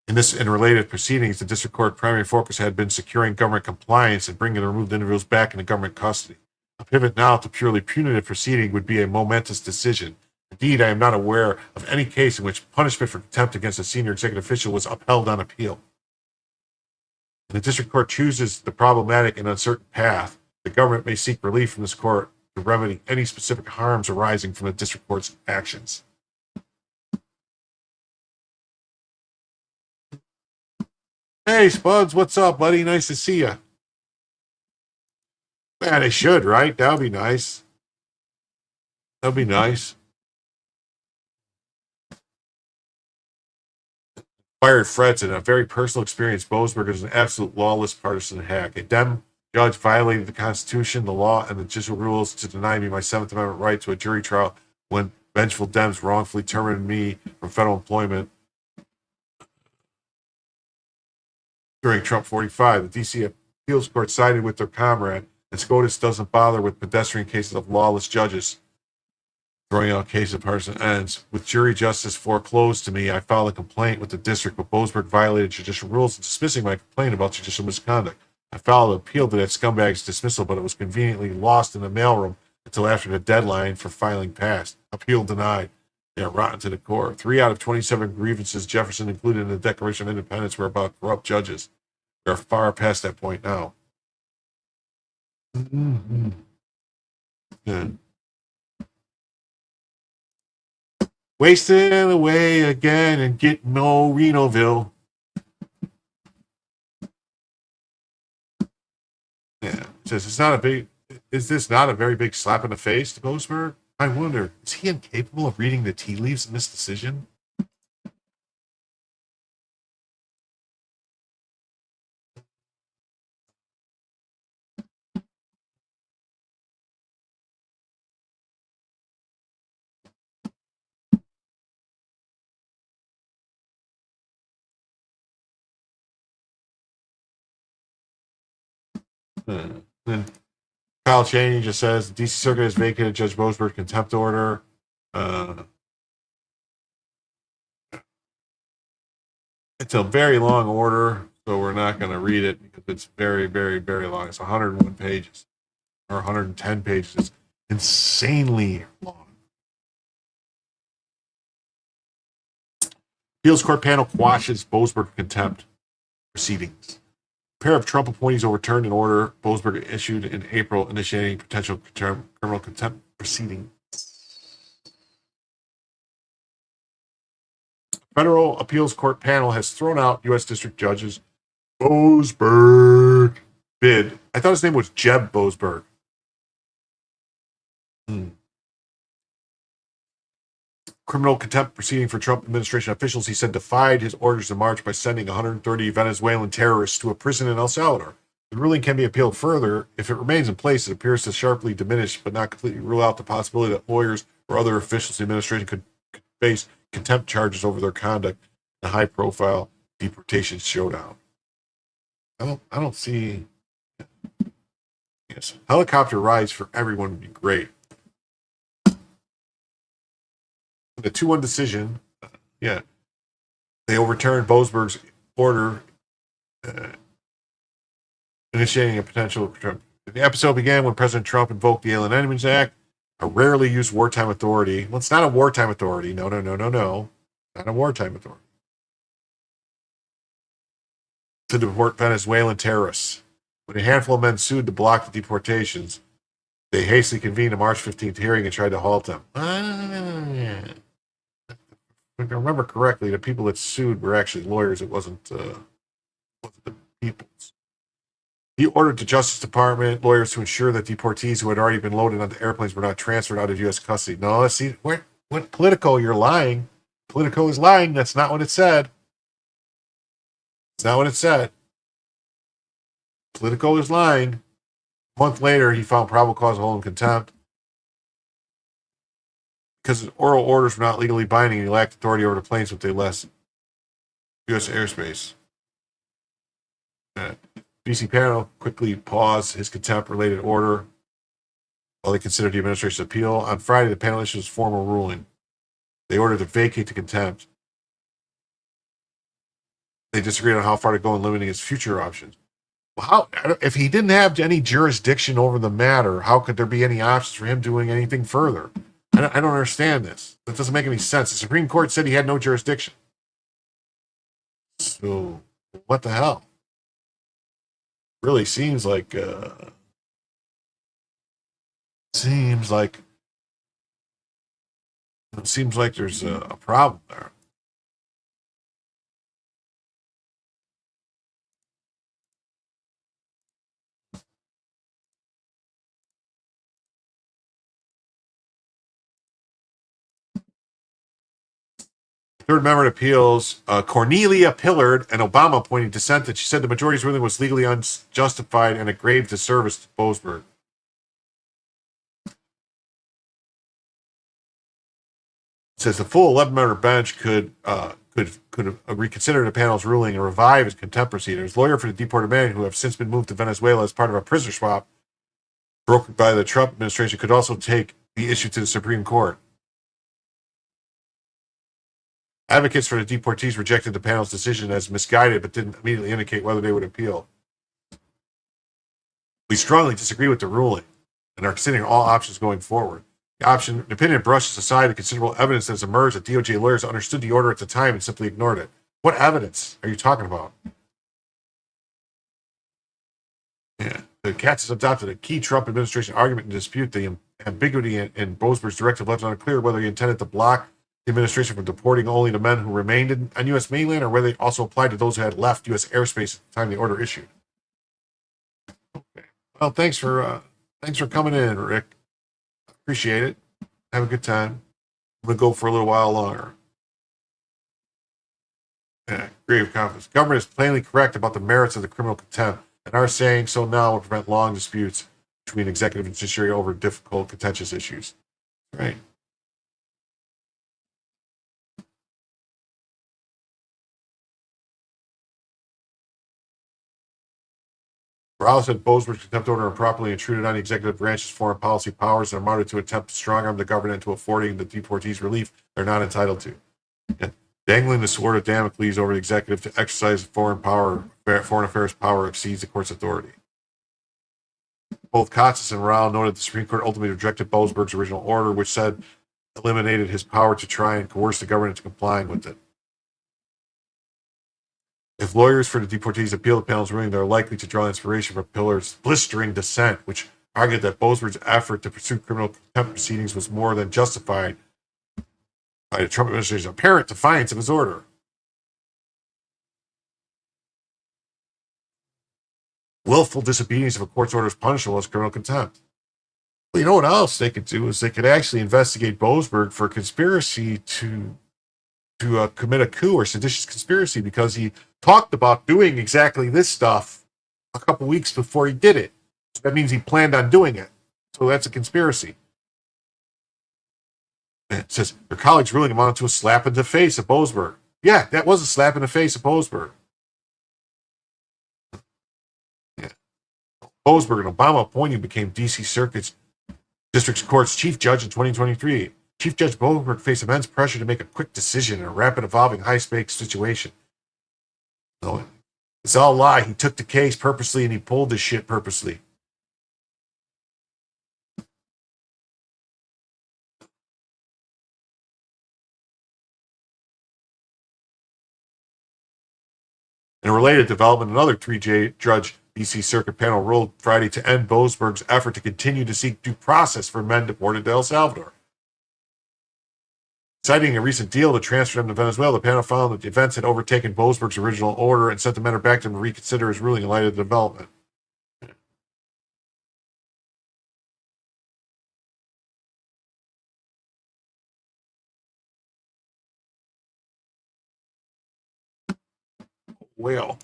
In this and related proceedings, the district court primary focus had been securing government compliance and bringing the removed individuals back into government custody. A pivot now to purely punitive proceeding would be a momentous decision. Indeed, I am not aware of any case in which punishment for contempt against a senior executive official was upheld on appeal. When the district court chooses the problematic and uncertain path, the government may seek relief from this court to remedy any specific harms arising from the district court's actions. Hey, Spuds, what's up, buddy? Nice to see you. Man, they should, right? That would be nice. That would be nice. Fired Fredson, a very personal experience. Boasberg is an absolute lawless partisan hack. A Dem judge violated the Constitution, the law, and the judicial rules to deny me my Seventh Amendment right to a jury trial when vengeful Dems wrongfully terminated me from federal employment during Trump 45. The D.C. appeals court sided with their comrade, and SCOTUS doesn't bother with pedestrian cases of lawless judges throwing out cases of partisan ends. With jury justice foreclosed to me, I filed a complaint with the district, but Boasberg violated judicial rules in dismissing my complaint about judicial misconduct. I filed an appeal to that scumbag's dismissal, but it was conveniently lost in the mailroom until after the deadline for filing passed. Appeal denied. They are rotten to the core. 3 out of 27 grievances Jefferson included in the Declaration of Independence were about corrupt judges. We are far past that point now. Mm-hmm. Yeah. Wasting away again and get no Renoville. Yeah, it says it's not a big. Is this not a very big slap in the face to Boasberg? I wonder, is he incapable of reading the tea leaves in this decision? Then Kyle Cheney just says the DC Circuit has vacated Judge Boasberg's contempt order. It's a very long order, so we're not going to read it because it's very, very, very long. It's 101 pages or 110 pages. It's insanely long. Appeals court panel quashes Boasberg contempt proceedings. A pair of Trump appointees overturned an order Boasberg issued in April initiating potential criminal contempt proceedings. Federal Appeals Court panel has thrown out U.S. District Judge's Boasberg bid. I thought his name was Jeb Boasberg. Criminal contempt proceeding for Trump administration officials, he said, defied his orders in March by sending 130 Venezuelan terrorists to a prison in El Salvador. The ruling can be appealed further. If it remains in place, it appears to sharply diminish but not completely rule out the possibility that lawyers or other officials in the administration could face contempt charges over their conduct in a high-profile deportation showdown. I don't see. Yes, helicopter rides for everyone would be great. The 2-1 decision, they overturned Boasberg's order initiating a potential. The episode began when President Trump invoked the Alien Enemies Act, a rarely used wartime authority. Well, it's not a wartime authority. No. Not a wartime authority. To deport Venezuelan terrorists. When a handful of men sued to block the deportations, they hastily convened a March 15th hearing and tried to halt them. If I remember correctly, the people that sued were actually lawyers. It wasn't the people's. He ordered the Justice Department lawyers to ensure that deportees who had already been loaded onto airplanes were not transferred out of U.S. custody. No, see, what Politico, you're lying. Politico is lying. That's not what it said. It's not what it said. Politico is lying. A month later, he found probable cause of hold in contempt. Because his oral orders were not legally binding and he lacked authority over the planes if they left U.S. airspace. BC panel quickly paused his contempt-related order while they considered the administration's appeal. On Friday, the panel issued its formal ruling. They ordered to vacate the contempt. They disagreed on how far to go in limiting his future options. Well, if he didn't have any jurisdiction over the matter, how could there be any options for him doing anything further? I don't understand this. That doesn't make any sense. The Supreme Court said he had no jurisdiction. So, what the hell? Really seems like there's a problem there. Third Amendment appeals, Cornelia Pillard, an Obama-appointed dissented. She said the majority's ruling was legally unjustified and a grave disservice to Boasberg. It says the full 11-member bench could reconsider the panel's ruling and revive its contempt proceedings. Lawyer for the deported men who have since been moved to Venezuela as part of a prisoner swap brokered by the Trump administration could also take the issue to the Supreme Court. Advocates for the deportees rejected the panel's decision as misguided, but didn't immediately indicate whether they would appeal. We strongly disagree with the ruling and are considering all options going forward. The opinion brushes aside the considerable evidence that has emerged that DOJ lawyers understood the order at the time and simply ignored it. What evidence are you talking about? Yeah. The Katz has adopted a key Trump administration argument to dispute the ambiguity in Boasberg's directive left unclear whether he intended to block the administration from deporting only the men who remained on U.S. mainland or whether they also applied to those who had left U.S. airspace at the time the order issued. Okay. Well, thanks for coming in, Rick. Appreciate it. Have a good time. I'm going to go for a little while longer. Yeah, grave confidence. Government is plainly correct about the merits of the criminal contempt, and our saying so now will prevent long disputes between executive and judiciary over difficult, contentious issues. Right. Morales said Boasberg's contempt order improperly intruded on the executive branch's foreign policy powers and amounted to attempt to strong-arm the government into affording the deportees relief they're not entitled to. And dangling the sword of Damocles over the executive to exercise foreign affairs power exceeds the court's authority. Both Katsas and Rao noted the Supreme Court ultimately rejected Boasberg's original order, which said eliminated his power to try and coerce the government into complying with it. If lawyers for the deportees appeal the panel's ruling, they're likely to draw inspiration from Pillard's blistering dissent, which argued that Boasberg's effort to pursue criminal contempt proceedings was more than justified by the Trump administration's apparent defiance of his order. Willful disobedience of a court's order is punishable as criminal contempt. Well, you know what else they could do is they could actually investigate Boasberg for conspiracy to commit a coup or seditious conspiracy, because he talked about doing exactly this stuff a couple weeks before he did it. So that means he planned on doing it. So that's a conspiracy. And it says, your colleague's ruling amounted to a slap in the face of Boasberg. Yeah, that was a slap in the face of Boasberg. Yeah. Boasberg, an Obama appointee, became D.C. Circuit's District Court's chief judge in 2023. Chief Judge Boasberg faced immense pressure to make a quick decision in a rapid evolving high-stakes situation. So it's all a lie. He took the case purposely and he pulled this shit purposely. In a related development, another three-judge D.C. Circuit panel ruled Friday to end Boasberg's effort to continue to seek due process for men deported to El Salvador. Citing a recent deal to transfer them to Venezuela, the panel found that the events had overtaken Boasberg's original order and sent the matter back to him to reconsider his ruling in light of the development. Well,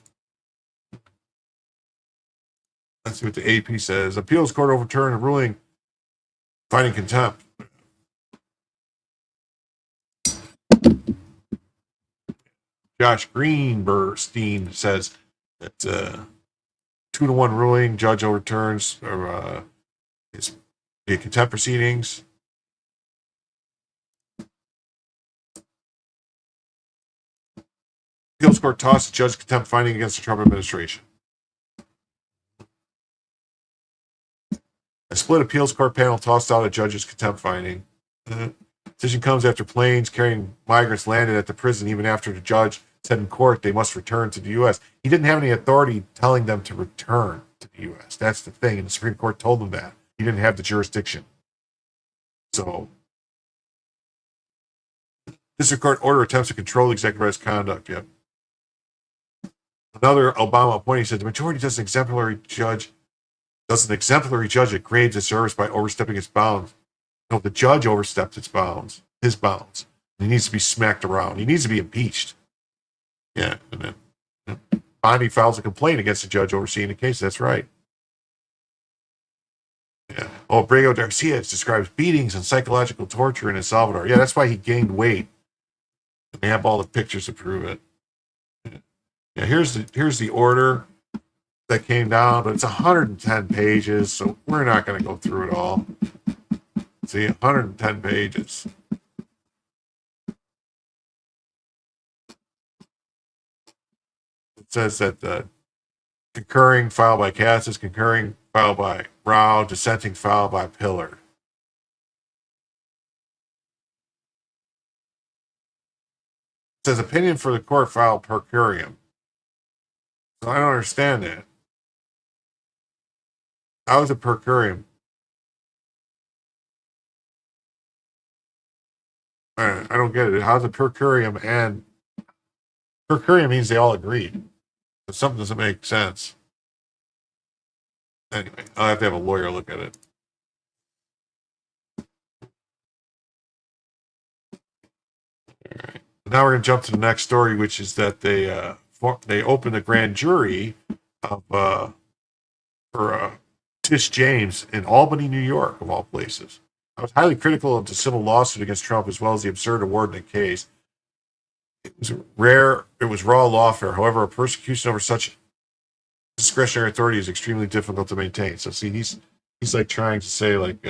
let's see what the AP says. Appeals court overturned a ruling finding contempt. Josh Greenberstein says that 2-1 ruling, judge overturns his contempt proceedings. Appeals court tossed the judge's contempt finding against the Trump administration. A split appeals court panel tossed out a judge's contempt finding. Decision comes after planes carrying migrants landed at the prison even after the judge said in court they must return to the U.S. He didn't have any authority telling them to return to the U.S. That's the thing, and the Supreme Court told them that. He didn't have the jurisdiction. So, district court order attempts to control the executive branch's conduct. Yep. Another Obama appointee said the majority does an exemplary judge that grades the service by overstepping its bounds. No, the judge overstepped his bounds. He needs to be smacked around. He needs to be impeached. Yeah, and then Fani files a complaint against the judge overseeing the case. That's right. Yeah. Oh, Abrego Garcia describes beatings and psychological torture in El Salvador. Yeah, that's why he gained weight. They have all the pictures to prove it. Yeah, here's the order that came down, but it's 110 pages, so we're not going to go through it all. See, 110 pages. It says that the concurring filed by Cassis, concurring filed by Rao, dissenting filed by Pillar. It says opinion for the court filed per curiam. So I don't understand that. How is it per curiam? I don't get it. How's it per curiam? And per curiam means they all agreed. But something doesn't make sense. Anyway, I'll have to have a lawyer look at it. All right. Now we're going to jump to the next story, which is that they opened a grand jury for Tish James in Albany, New York, of all places. I was highly critical of the civil lawsuit against Trump as well as the absurd award in the case. It was raw lawfare. However, a persecution over such discretionary authority is extremely difficult to maintain. So see, he's like trying to say like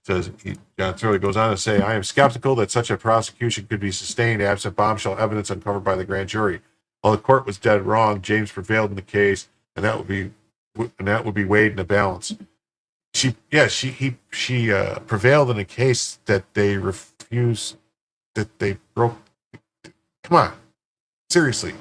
says John Turley goes on to say, I am skeptical that such a prosecution could be sustained absent bombshell evidence uncovered by the grand jury. While the court was dead wrong, James prevailed in the case, and that would be weighed in the balance. She prevailed in a case that they refused, that they broke. Come on, seriously.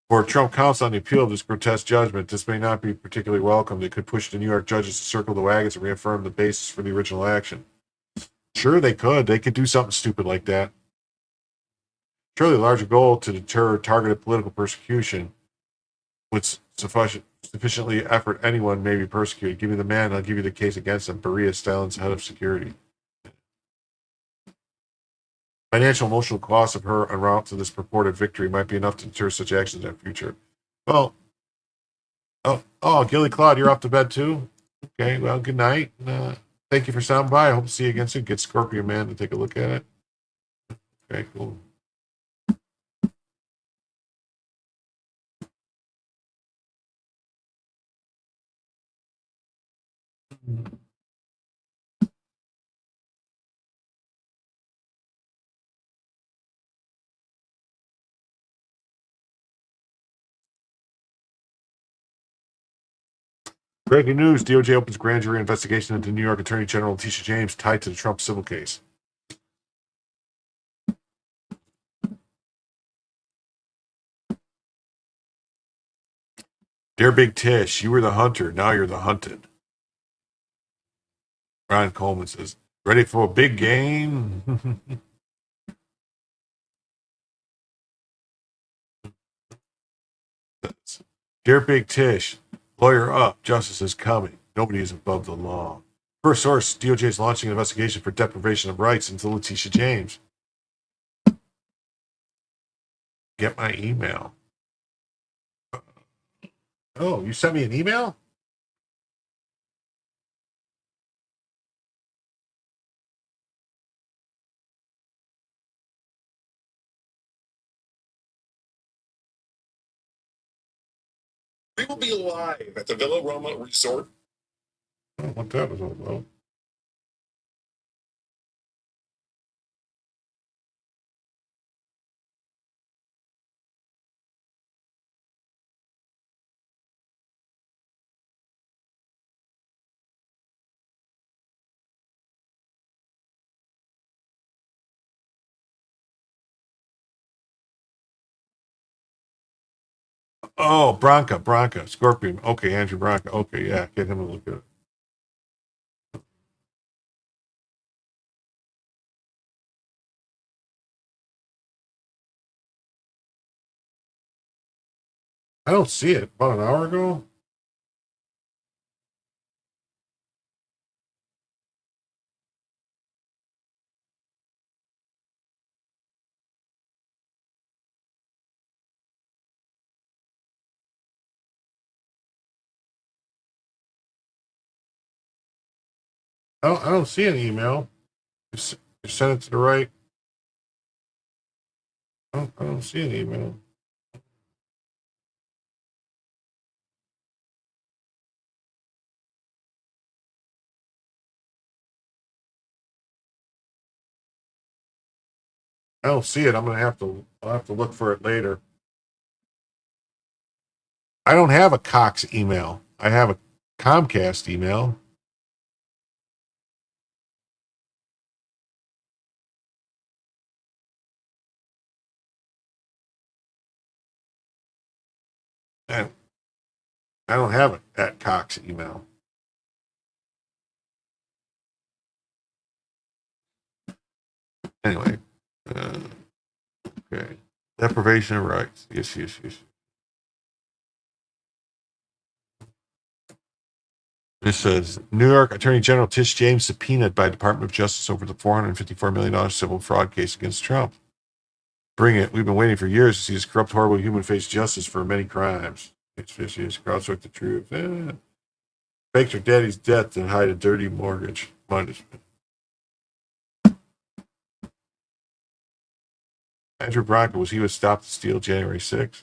For Trump counsel on the appeal of this grotesque judgment, this may not be particularly welcome. It could push the New York judges to circle the wagons and reaffirm the basis for the original action. Sure, they could. They could do something stupid like that. Surely the larger goal to deter targeted political persecution would sufficiently effort anyone may be persecuted. Give me the man, I'll give you the case against him. Berea Stalin's head of security. Financial emotional costs of her en route to this purported victory might be enough to deter such actions in the future. Well, Gilly Claude, you're off to bed too? Okay, well, good night. Thank you for stopping by. I hope to see you again soon. Get Scorpion Man to take a look at it. Okay, cool. Breaking news, DOJ opens grand jury investigation into New York Attorney General Leticia James tied to the Trump civil case. Dear Big Tish, you were the hunter, now you're the hunted. Ron Coleman says, ready for a big game? Dear Big Tish, lawyer up, justice is coming. Nobody is above the law. First source, DOJ is launching an investigation for deprivation of rights into Leticia James. Get my email. Oh, you sent me an email? We will be live at the Villa Roma Resort. I don't know what that was all about. Oh, Bronca, Scorpion. Okay, Andrew Bronca. Okay, yeah, get him a look at it. I don't see it. About an hour ago? I don't see an email. You sent it to the right. I don't see an email. I don't see it. I'll have to look for it later. I don't have a Cox email. I have a Comcast email. And I don't have it at Cox email. Anyway, okay. Deprivation of rights. Yes. This says New York Attorney General Tish James subpoenaed by Department of Justice over the $454 million civil fraud case against Trump. Bring it. We've been waiting for years to see this corrupt, horrible human face justice for many crimes. It's crowdsourced the truth. Faked her daddy's death and hide a dirty mortgage. Andrew Branca, was stopped to steal January 6th?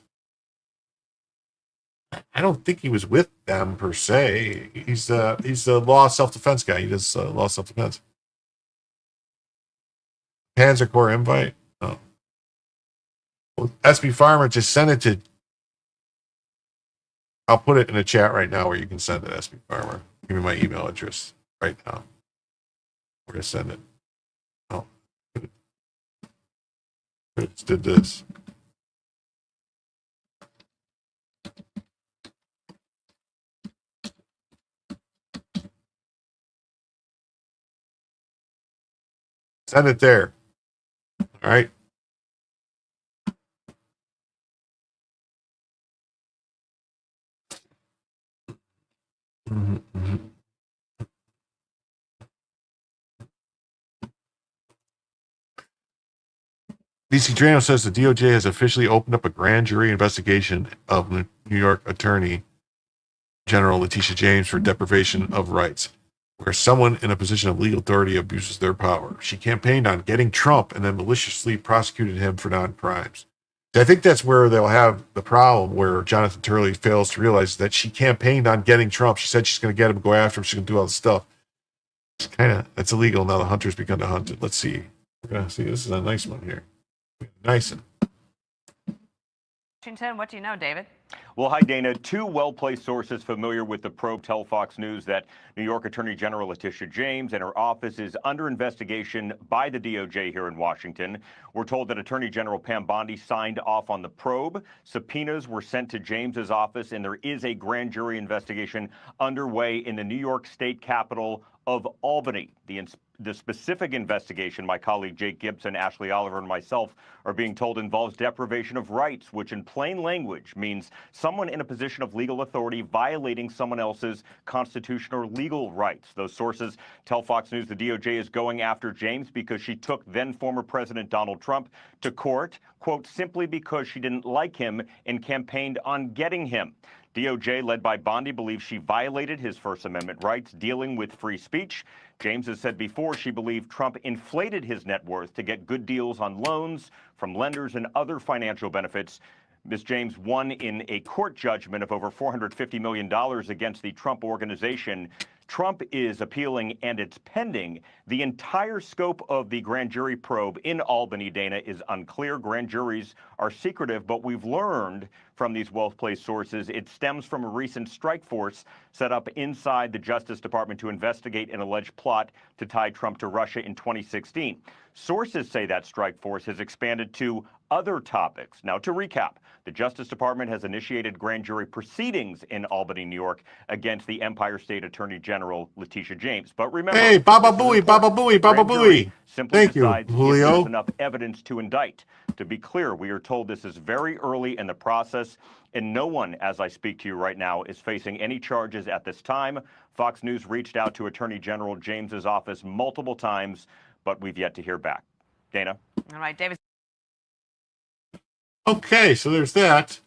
I don't think he was with them per se. He's the law self-defense guy. He does law self-defense. Panzer Corps invite? No. Well, SB Farmer just sent it to. I'll put it in the chat right now where you can send it, SB Farmer. Give me my email address right now. We're gonna send it. Oh, just did this. Send it there. All right. DC Drano says the DOJ has officially opened up a grand jury investigation of New York Attorney General Leticia James for deprivation of rights, where someone in a position of legal authority abuses their power. She campaigned on getting Trump and then maliciously prosecuted him for non-crimes. I think that's where they'll have the problem, where Jonathan Turley fails to realize that she campaigned on getting Trump. She said she's going to get him, go after him, she's going to do all this stuff. It's that's illegal. Now the hunter's begun to hunt it. Let's see. We're going to see. This is a nice one here. Nice one. Washington, what do you know, David? Well, hi, Dana. Two well-placed sources familiar with the probe tell Fox News that New York Attorney General Leticia James and her office is under investigation by the DOJ here in Washington. We're told that Attorney General Pam Bondi signed off on the probe. Subpoenas were sent to James's office, and there is a grand jury investigation underway in the New York State capital of Albany. The specific investigation, my colleague Jake Gibson, Ashley Oliver, and myself are being told involves deprivation of rights, which in plain language means someone in a position of legal authority violating someone else's constitutional or legal rights. Those sources tell Fox News the DOJ is going after James because she took then former President Donald Trump to court, quote, simply because she didn't like him and campaigned on getting him. DOJ, led by Bondi, believes she violated his First Amendment rights dealing with free speech. James has said before she believed Trump inflated his net worth to get good deals on loans from lenders and other financial benefits. Ms. James won in a court judgment of over $450 million against the Trump organization. Trump is appealing, and it's pending. The entire scope of the grand jury probe in Albany, Dana, is unclear. Grand juries are secretive, but we've learned from these well-placed sources it stems from a recent strike force set up inside the Justice Department to investigate an alleged plot to tie Trump to Russia in 2016. Sources say that strike force has expanded to other topics. Now, to recap, the Justice Department has initiated grand jury proceedings in Albany, New York, against the Empire State Attorney General Leticia James. But remember, hey, Baba Booey, Baba Booey, Baba Booey. Thank you, Julio. If there's enough evidence to indict. To be clear, we are told this is very early in the process, and no one, as I speak to you right now, is facing any charges at this time. Fox News reached out to Attorney General James's office multiple times, but we've yet to hear back. Dana? All right, David. Okay, so there's that.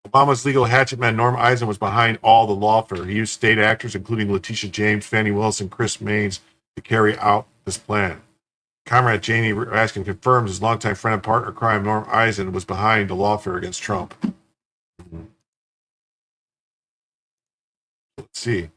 Obama's legal hatchet man Norm Eisen was behind all the lawfare. He used state actors, including Leticia James, Fani Willis, and Chris Maines, to carry out this plan. Comrade Janie Raskin confirms his longtime friend and partner in crime, Norm Eisen, was behind the lawfare against Trump. Let's see.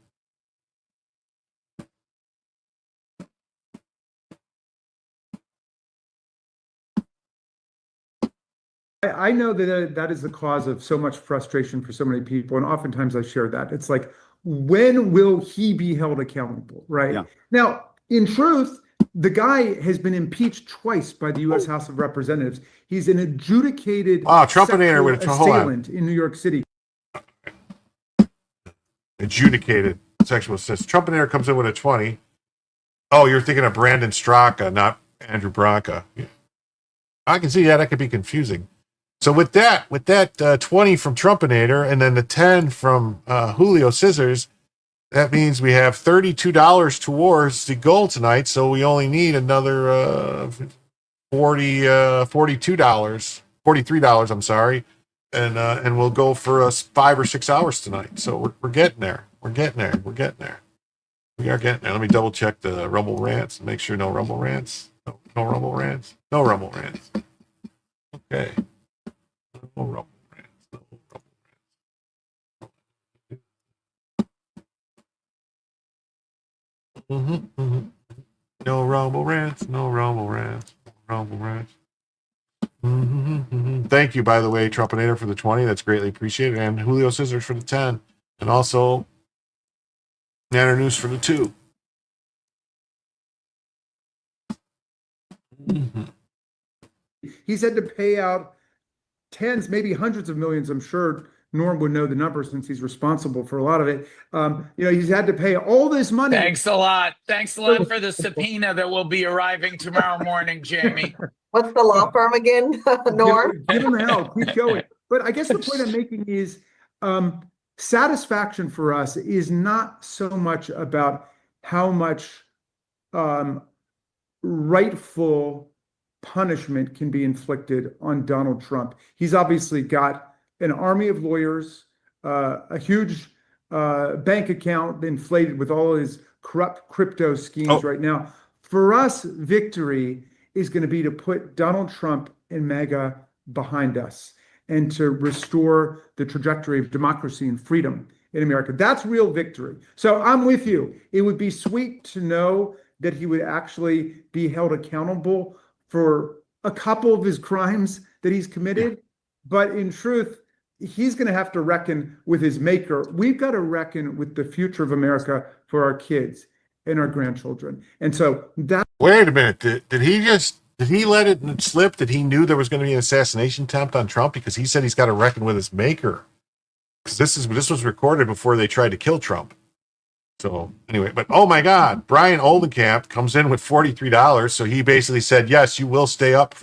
I know that that is the cause of so much frustration for so many people, and oftentimes I share that. It's like, when will he be held accountable, right? Yeah. Now, in truth, the guy has been impeached twice by the U.S. House of Representatives. He's an adjudicated Trumpinator with a assailant in New York City. Adjudicated sexual assist. Trumpinator comes in with a 20. Oh, you're thinking of Brandon Straka, not Andrew Branca. Yeah. I can see that could be confusing. So with that 20 from Trumpinator and then the 10 from Julio Scissors, that means we have $32 towards the goal tonight. So we only need another $43. I'm sorry, and we'll go for us 5 or 6 hours tonight. So we're getting there. We are getting there. Let me double check the Rumble rants and make sure no Rumble rants. No No Rumble rants? No Rumble rants. Okay. No Rumble rants. No Rumble rants. No Rumble rants. No Rumble rants. No Rumble rants. Thank you, by the way, Trumpinator, for the 20. That's greatly appreciated. And Julio Scissors for the 10. And also Nanner News for the 2. He's had to pay out tens, maybe hundreds of millions. I'm sure Norm would know the number since he's responsible for a lot of it. He's had to pay all this money. Thanks a lot. Thanks a lot for the subpoena that will be arriving tomorrow morning, Jamie. What's the law firm again, Norm? Give him hell. Keep going. But I guess the point I'm making is satisfaction for us is not so much about how much rightful punishment can be inflicted on Donald Trump. He's obviously got an army of lawyers, a huge bank account inflated with all his corrupt crypto schemes right now. For us, victory is going to be to put Donald Trump and MAGA behind us and to restore the trajectory of democracy and freedom in America. That's real victory. So I'm with you. It would be sweet to know that he would actually be held accountable for a couple of his crimes that he's committed. But in truth, he's going to have to reckon with his maker. We've got to reckon with the future of America for our kids and our grandchildren. And so that. Wait a minute. Did he let it slip that he knew there was going to be an assassination attempt on Trump? Because he said he's got to reckon with his maker. Because this was recorded before they tried to kill Trump. So anyway, but oh my God, Brian Oldenkamp comes in with $43. So he basically said, yes, you will stay up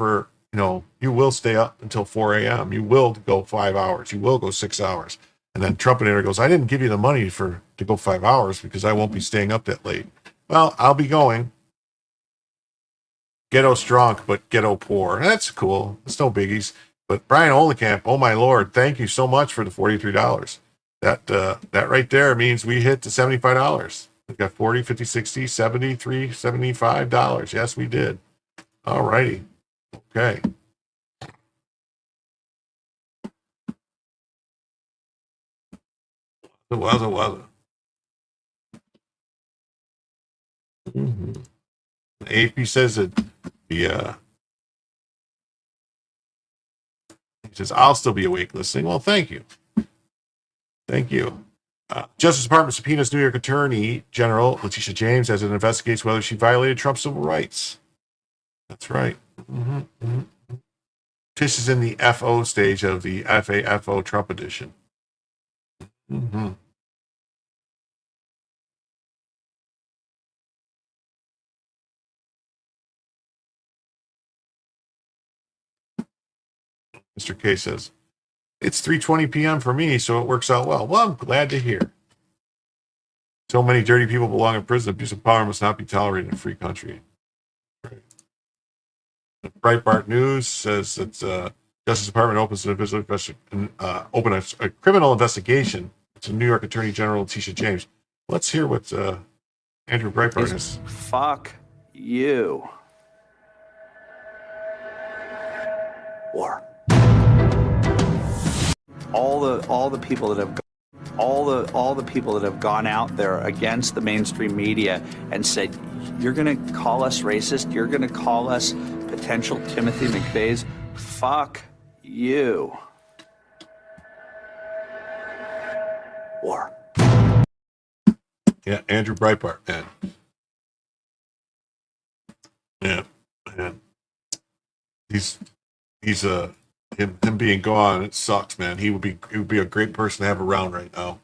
you will stay up until 4 a.m. You will go 5 hours. You will go 6 hours. And then Trumpinator goes, I didn't give you the money to go 5 hours because I won't be staying up that late. Well, I'll be going. Ghetto strong, but ghetto poor. That's cool. It's no biggies. But Brian Oldenkamp, oh my Lord, thank you so much for the $43. That right there means we hit the $75. We got 40, 50, 60, 73, $75. Yes, we did. All righty. Okay. It was. AP says that he says, I'll still be awake listening. Well, thank you. Thank you. Justice Department subpoenas New York Attorney General Leticia James as it investigates whether she violated Trump's civil rights. That's right. Tish is in the FO stage of the FAFO Trump edition. Mr. K says, it's 3:20 p.m. for me, so it works out well. Well, I'm glad to hear. So many dirty people belong in prison. Abuse of power must not be tolerated in a free country. Right. Breitbart News says that Justice Department opens a criminal investigation to New York Attorney General Tish James. Let's hear what Andrew Breitbart has. Fuck you. War. All the people that have all the people that have gone out there against the mainstream media and said, you're going to call us racist, you're going to call us potential Timothy McVeighs. Fuck you. War. Yeah, Andrew Breitbart, man. Yeah, man. He's him being gone, it sucks, man. He would be a great person to have around right now.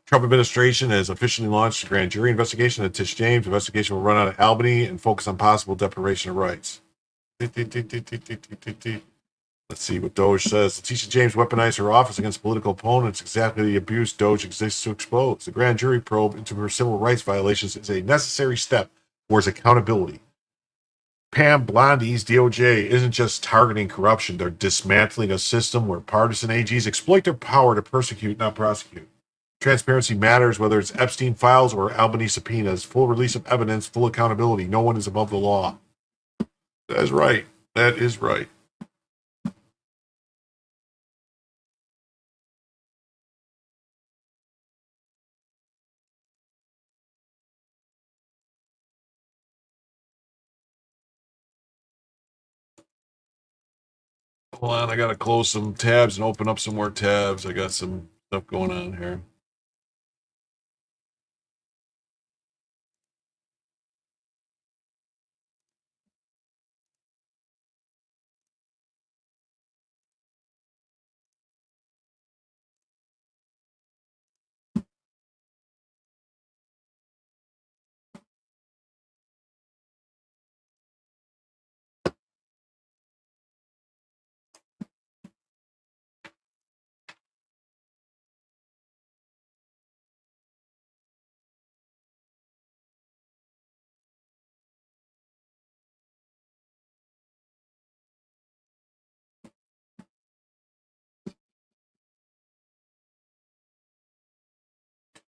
Trump administration has officially launched a grand jury investigation into Tish James. The investigation will run out of Albany and focus on possible deprivation of rights. Let's see what Doge says. Leticia James weaponized her office against political opponents. Exactly the abuse Doge exists to expose. The grand jury probe into her civil rights violations is a necessary step towards accountability. Pam Blondie's DOJ isn't just targeting corruption. They're dismantling a system where partisan AGs exploit their power to persecute, not prosecute. Transparency matters, whether it's Epstein files or Albany subpoenas. Full release of evidence, full accountability. No one is above the law. That is right. That is right. Hold on, I gotta close some tabs and open up some more tabs. I got some stuff going on here.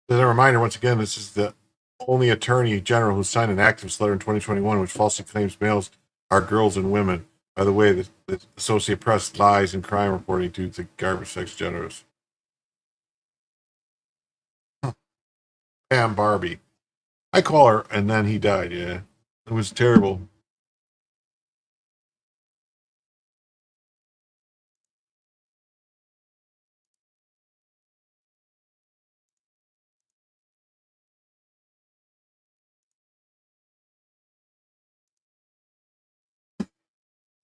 As a reminder, once again, this is the only attorney general who signed an activist letter in 2021 which falsely claims males are girls and women. By the way, the Associated Press lies in crime reporting due to garbage sex generals. Pam Barbie. I call her, and then he died, yeah. It was terrible.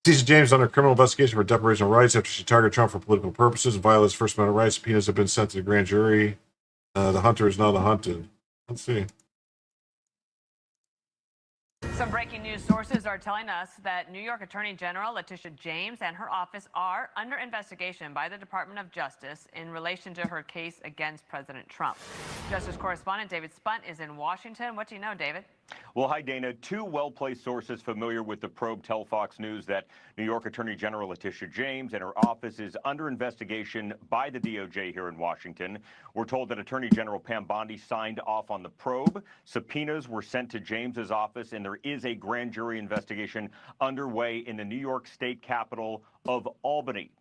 Tish James under criminal investigation for deprivation of rights after she targeted Trump for political purposes and violates First Amendment rights. Subpoenas have been sent to the grand jury. The hunter is now the hunted. Let's see. Some breaking news sources are telling us that New York Attorney General Leticia James and her office are under investigation by the Department of Justice in relation to her case against President Trump. Justice correspondent David Spunt is in Washington. What do you know, David? Well, hi, Dana. Two well-placed sources familiar with the probe tell Fox News that New York Attorney General Leticia James and her office is under investigation by the DOJ here in Washington. We're told that Attorney General Pam Bondi signed off on the probe. Subpoenas were sent to James's office, and there is a grand jury investigation underway in the New York State capital of Albany.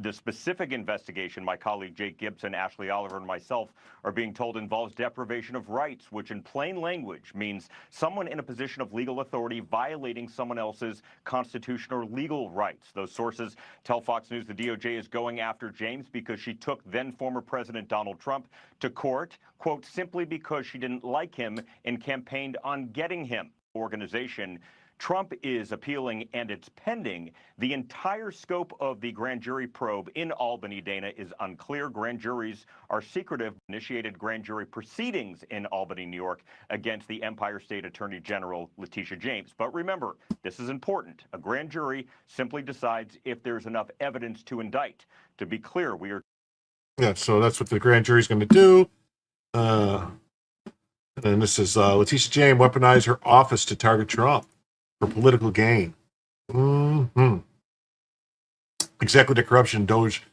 The specific investigation, my colleague Jake Gibson, Ashley Oliver, and myself are being told involves deprivation of rights, which in plain language means someone in a position of legal authority violating someone else's constitutional or legal rights. Those sources tell Fox News the DOJ is going after James because she took then former President Donald Trump to court, quote, simply because she didn't like him and campaigned on getting him. Organization Trump is appealing, and it's pending. The entire scope of the grand jury probe in Albany, Dana, is unclear. Grand juries are secretive. Initiated grand jury proceedings in Albany, New York, against the Empire State Attorney General Leticia James. But remember, this is important. A grand jury simply decides if there's enough evidence to indict. To be clear, we are... Yeah, so that's what the grand jury is going to do. And this is Leticia James weaponized her office to target Trump for political gain. Executive corruption, Doge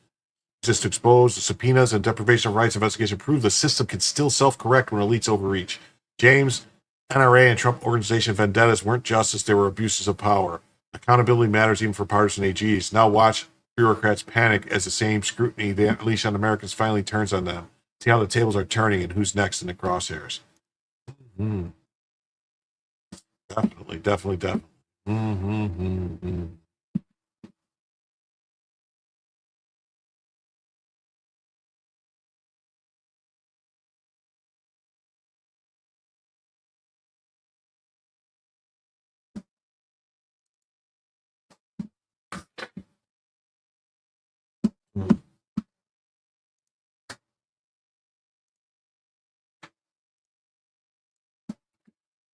exists to expose the subpoenas and deprivation of rights investigation prove the system can still self-correct when elites overreach. James, NRA, and Trump organization vendettas weren't justice, they were abuses of power. Accountability matters even for partisan AGs. Now watch bureaucrats panic as the same scrutiny they unleash on Americans finally turns on them. See how the tables are turning and who's next in the crosshairs. Definitely.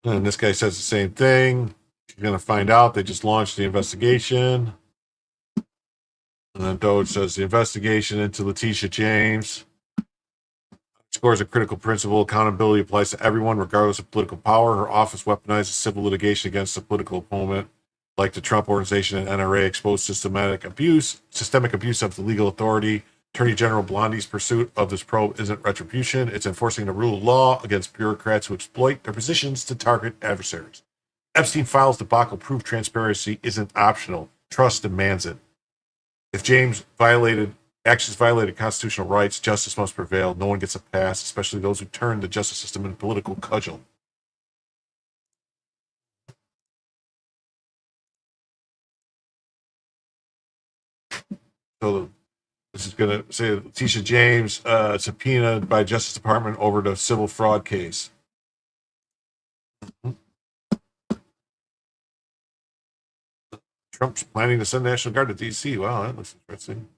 And this guy says the same thing. You're going to find out they just launched the investigation. And then Doge says the investigation into Leticia James scores a critical principle. Accountability applies to everyone, regardless of political power. Her office weaponizes civil litigation against a political opponent, like the Trump organization and NRA, exposed systemic abuse of the legal authority. Attorney General Blondie's pursuit of this probe isn't retribution. It's enforcing the rule of law against bureaucrats who exploit their positions to target adversaries. Epstein files debacle proof transparency isn't optional. Trust demands it. If James actions violated constitutional rights, justice must prevail. No one gets a pass, especially those who turn the justice system into political cudgel. So this is going to say Leticia James subpoenaed by Justice Department over the civil fraud case. Trump's planning to send National Guard to D.C. Wow, that looks interesting.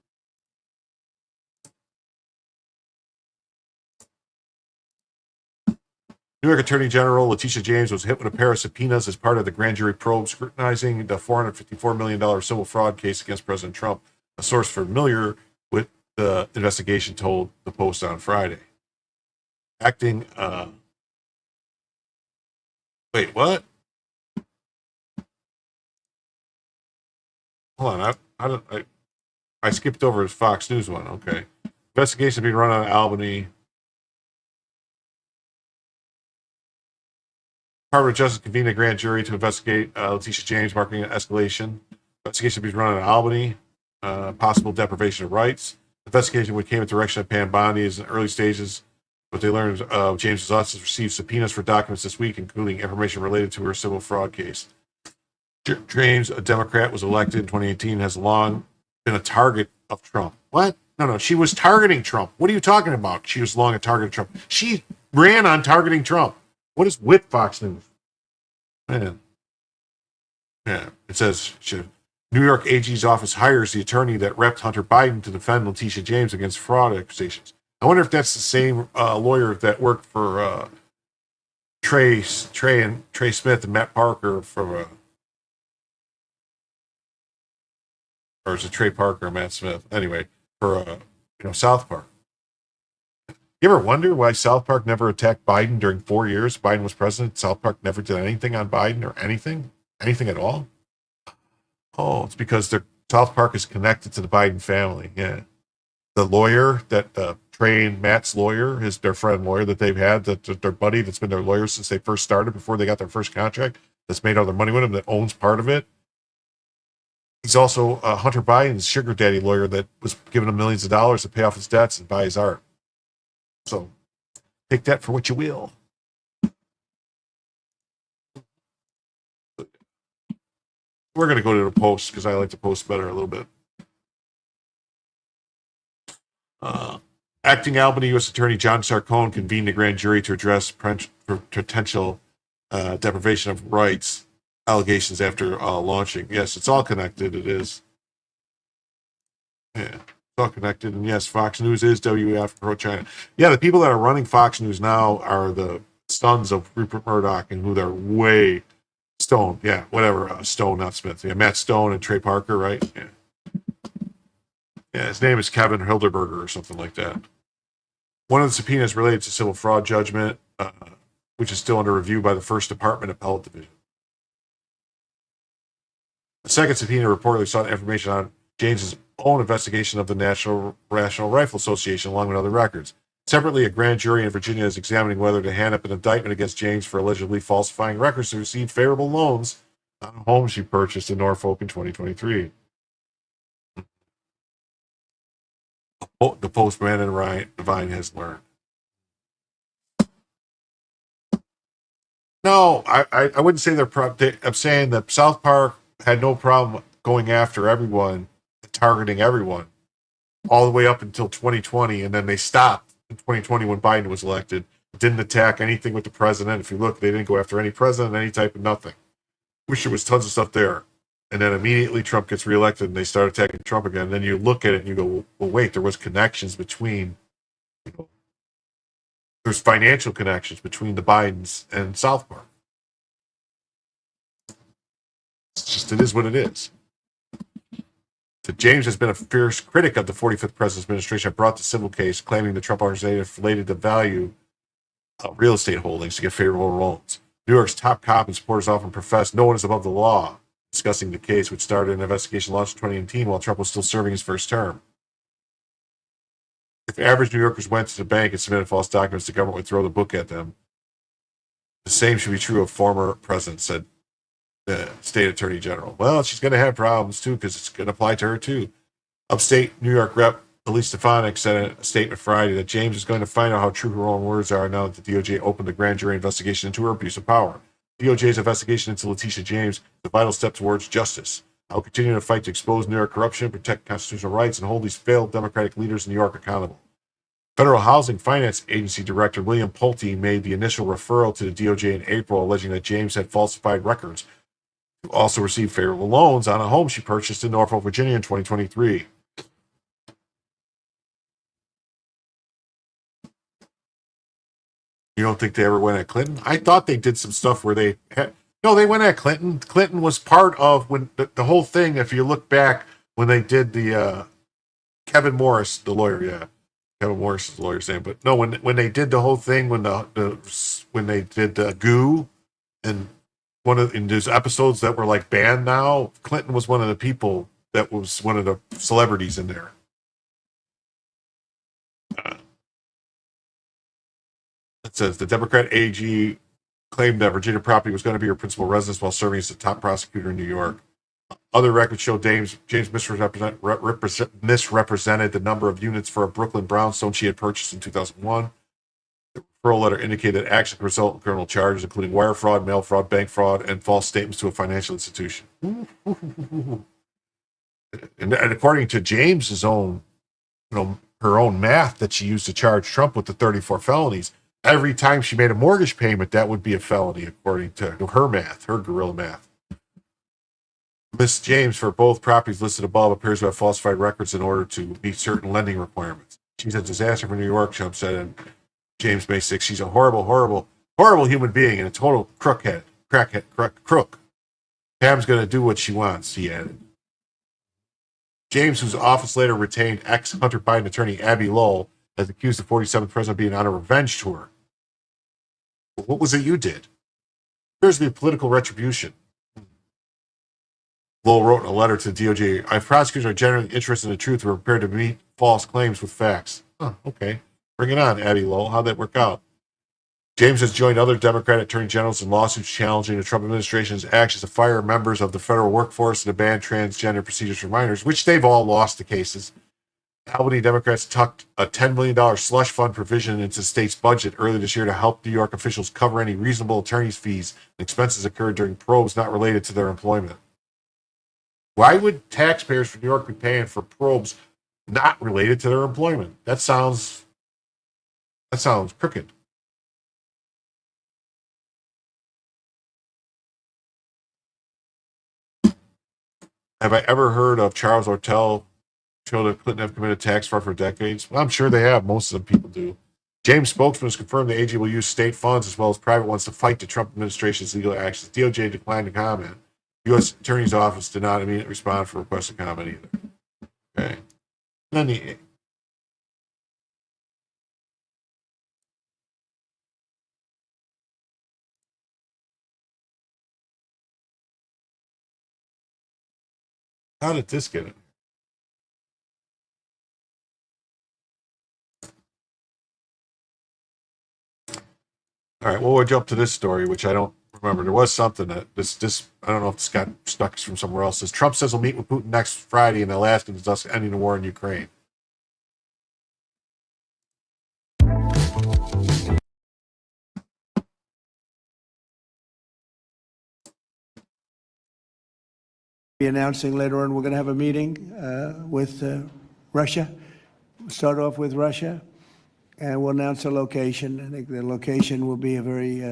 New York Attorney General Leticia James was hit with a pair of subpoenas as part of the grand jury probe scrutinizing the $454 million civil fraud case against President Trump. A source familiar with the investigation told the Post on Friday. Acting, wait, what? Hold on, I skipped over his Fox News one. Okay. Investigation being run on Albany. Department of Justice convened a grand jury to investigate Leticia James marking an escalation. Investigation being run on Albany. Possible deprivation of rights. Investigation which came at the direction of Pam Bondi is in early stages, but they learned James's office received subpoenas for documents this week, including information related to her civil fraud case. James, a Democrat, was elected in 2018, has long been a target of Trump. What? No, she was targeting Trump. What are you talking about? She was long a target of Trump. She ran on targeting Trump. What is with Fox News? Man. Yeah, it says New York AG's office hires the attorney that repped Hunter Biden to defend Leticia James against fraud accusations. I wonder if that's the same lawyer that worked for Trey Smith and Matt Parker for, or is it Trey Parker or Matt Smith? Anyway, for South Park. You ever wonder why South Park never attacked Biden during 4 years? Biden was president. South Park never did anything on Biden or anything at all. Oh, it's because South Park is connected to the Biden family. Yeah. The lawyer that trained Matt's lawyer, their friend lawyer that they've had, their buddy that's been their lawyer since they first started, before they got their first contract, that's made all their money with them, that owns part of it. He's also Hunter Biden's sugar daddy lawyer that was giving him millions of dollars to pay off his debts and buy his art. So take that for what you will. We're going to go to the Post because I like the Post better a little bit. Acting Albany U.S. Attorney John Sarcone convened a grand jury to address potential deprivation of rights allegations after launching. Yes, it's all connected. It is. Yeah, it's all connected. And yes, Fox News is WEF pro-China. Yeah, the people that are running Fox News now are the sons of Rupert Murdoch, and who they're way... Stone, yeah, whatever. Stone, not Smith. Yeah, Matt Stone and Trey Parker, right? Yeah, his name is Kevin Hilderberger or something like that. One of the subpoenas related to civil fraud judgment, which is still under review by the First Department Appellate Division. The second subpoena reportedly sought information on James's own investigation of the National Rifle Association, along with other records. Separately, a grand jury in Virginia is examining whether to hand up an indictment against James for allegedly falsifying records to receive favorable loans on a home she purchased in Norfolk in 2023. The Postman and Ryan Devine has learned. No, I wouldn't say I'm saying that South Park had no problem going after everyone, targeting everyone, all the way up until 2020, and then they stopped in 2020 when Biden was elected. Didn't attack anything with the president. If you look, they didn't go after any president, any type of nothing. Wish there was tons of stuff there. And then immediately Trump gets reelected and they start attacking Trump again. And then you look at it and you go, well, wait, there was connections between, there's financial connections between the Bidens and South Park. It's just, it is what it is. So James has been a fierce critic of the 45th president's administration, brought the civil case claiming the Trump organization inflated the value of real estate holdings to get favorable loans. New York's top cop and supporters often profess no one is above the law, discussing the case, which started an investigation launched in 2018 while Trump was still serving his first term. If average New Yorkers went to the bank and submitted false documents, the government would throw the book at them. The same should be true of former presidents, said the state attorney general. Well, she's going to have problems, too, because it's going to apply to her, too. Upstate New York Rep. Elise Stefanik said in a statement Friday that James is going to find out how true her own words are now that the DOJ opened the grand jury investigation into her abuse of power. DOJ's investigation into Leticia James is a vital step towards justice. I'll continue to fight to expose New York corruption, protect constitutional rights, and hold these failed Democratic leaders in New York accountable. Federal Housing Finance Agency Director William Pulte made the initial referral to the DOJ in April, alleging that James had falsified records to also receive favorable loans on a home she purchased in Norfolk, Virginia in 2023. You don't think they ever went at Clinton? I thought they did some stuff where they had... No, they went at Clinton. Clinton was part of when the whole thing, if you look back, when they did the Kevin Morris, the lawyer, Kevin Morris is the lawyer's name, but no, when they did the whole thing, when they did the goo, and in those episodes that were like banned now, Clinton was one of the people that was one of the celebrities in there. It says the Democrat AG claimed that Virginia property was going to be her principal residence while serving as the top prosecutor in New York. Other records show James misrepresented the number of units for a Brooklyn brownstone she had purchased in 2001. The referral letter indicated that action could result in criminal charges, including wire fraud, mail fraud, bank fraud, and false statements to a financial institution. And according to James's own, her own math that she used to charge Trump with the 34 felonies, every time she made a mortgage payment, that would be a felony, according to her math, her guerrilla math. Miss James, for both properties listed above, appears to have falsified records in order to meet certain lending requirements. She's a disaster for New York, Trump said in James May 6. She's a horrible, horrible, horrible human being and a total crook. Pam's going to do what she wants, he added. James, whose office later retained ex-Hunter Biden attorney Abby Lowell, has accused the 47th president of being on a revenge tour. What was it you did? Appears to be political retribution. Lowell wrote in a letter to the DOJ, "Our prosecutors are generally interested in the truth. We're prepared to meet false claims with facts." Okay. Bring it on, Abby Lowell. How'd that work out? James has joined other Democratic attorney generals in lawsuits challenging the Trump administration's actions to fire members of the federal workforce and to ban transgender procedures for minors, which they've all lost the cases. Albany Democrats tucked a $10 million slush fund provision into the state's budget earlier this year to help New York officials cover any reasonable attorney's fees and expenses incurred during probes not related to their employment. Why would taxpayers for New York be paying for probes not related to their employment? That sounds crooked. Have I ever heard of Charles Ortel show that Clinton have committed tax fraud for decades? Well, I'm sure they have. Most of the people do. James' spokesman has confirmed the AG will use state funds as well as private ones to fight the Trump administration's legal actions. DOJ declined to comment. U.S. Attorney's Office did not immediately respond for requests to comment either. Okay. Then how did this get it? All right, well, we'll jump to this story, which I don't remember. There was something that this I don't know if this got stuck from somewhere else. Says Trump says he'll meet with Putin next Friday and they'll ask him to discuss ending the war in Ukraine. Be announcing later on we're going to have a meeting with Russia. We'll start off with Russia, and we'll announce a location. I think the location will be a very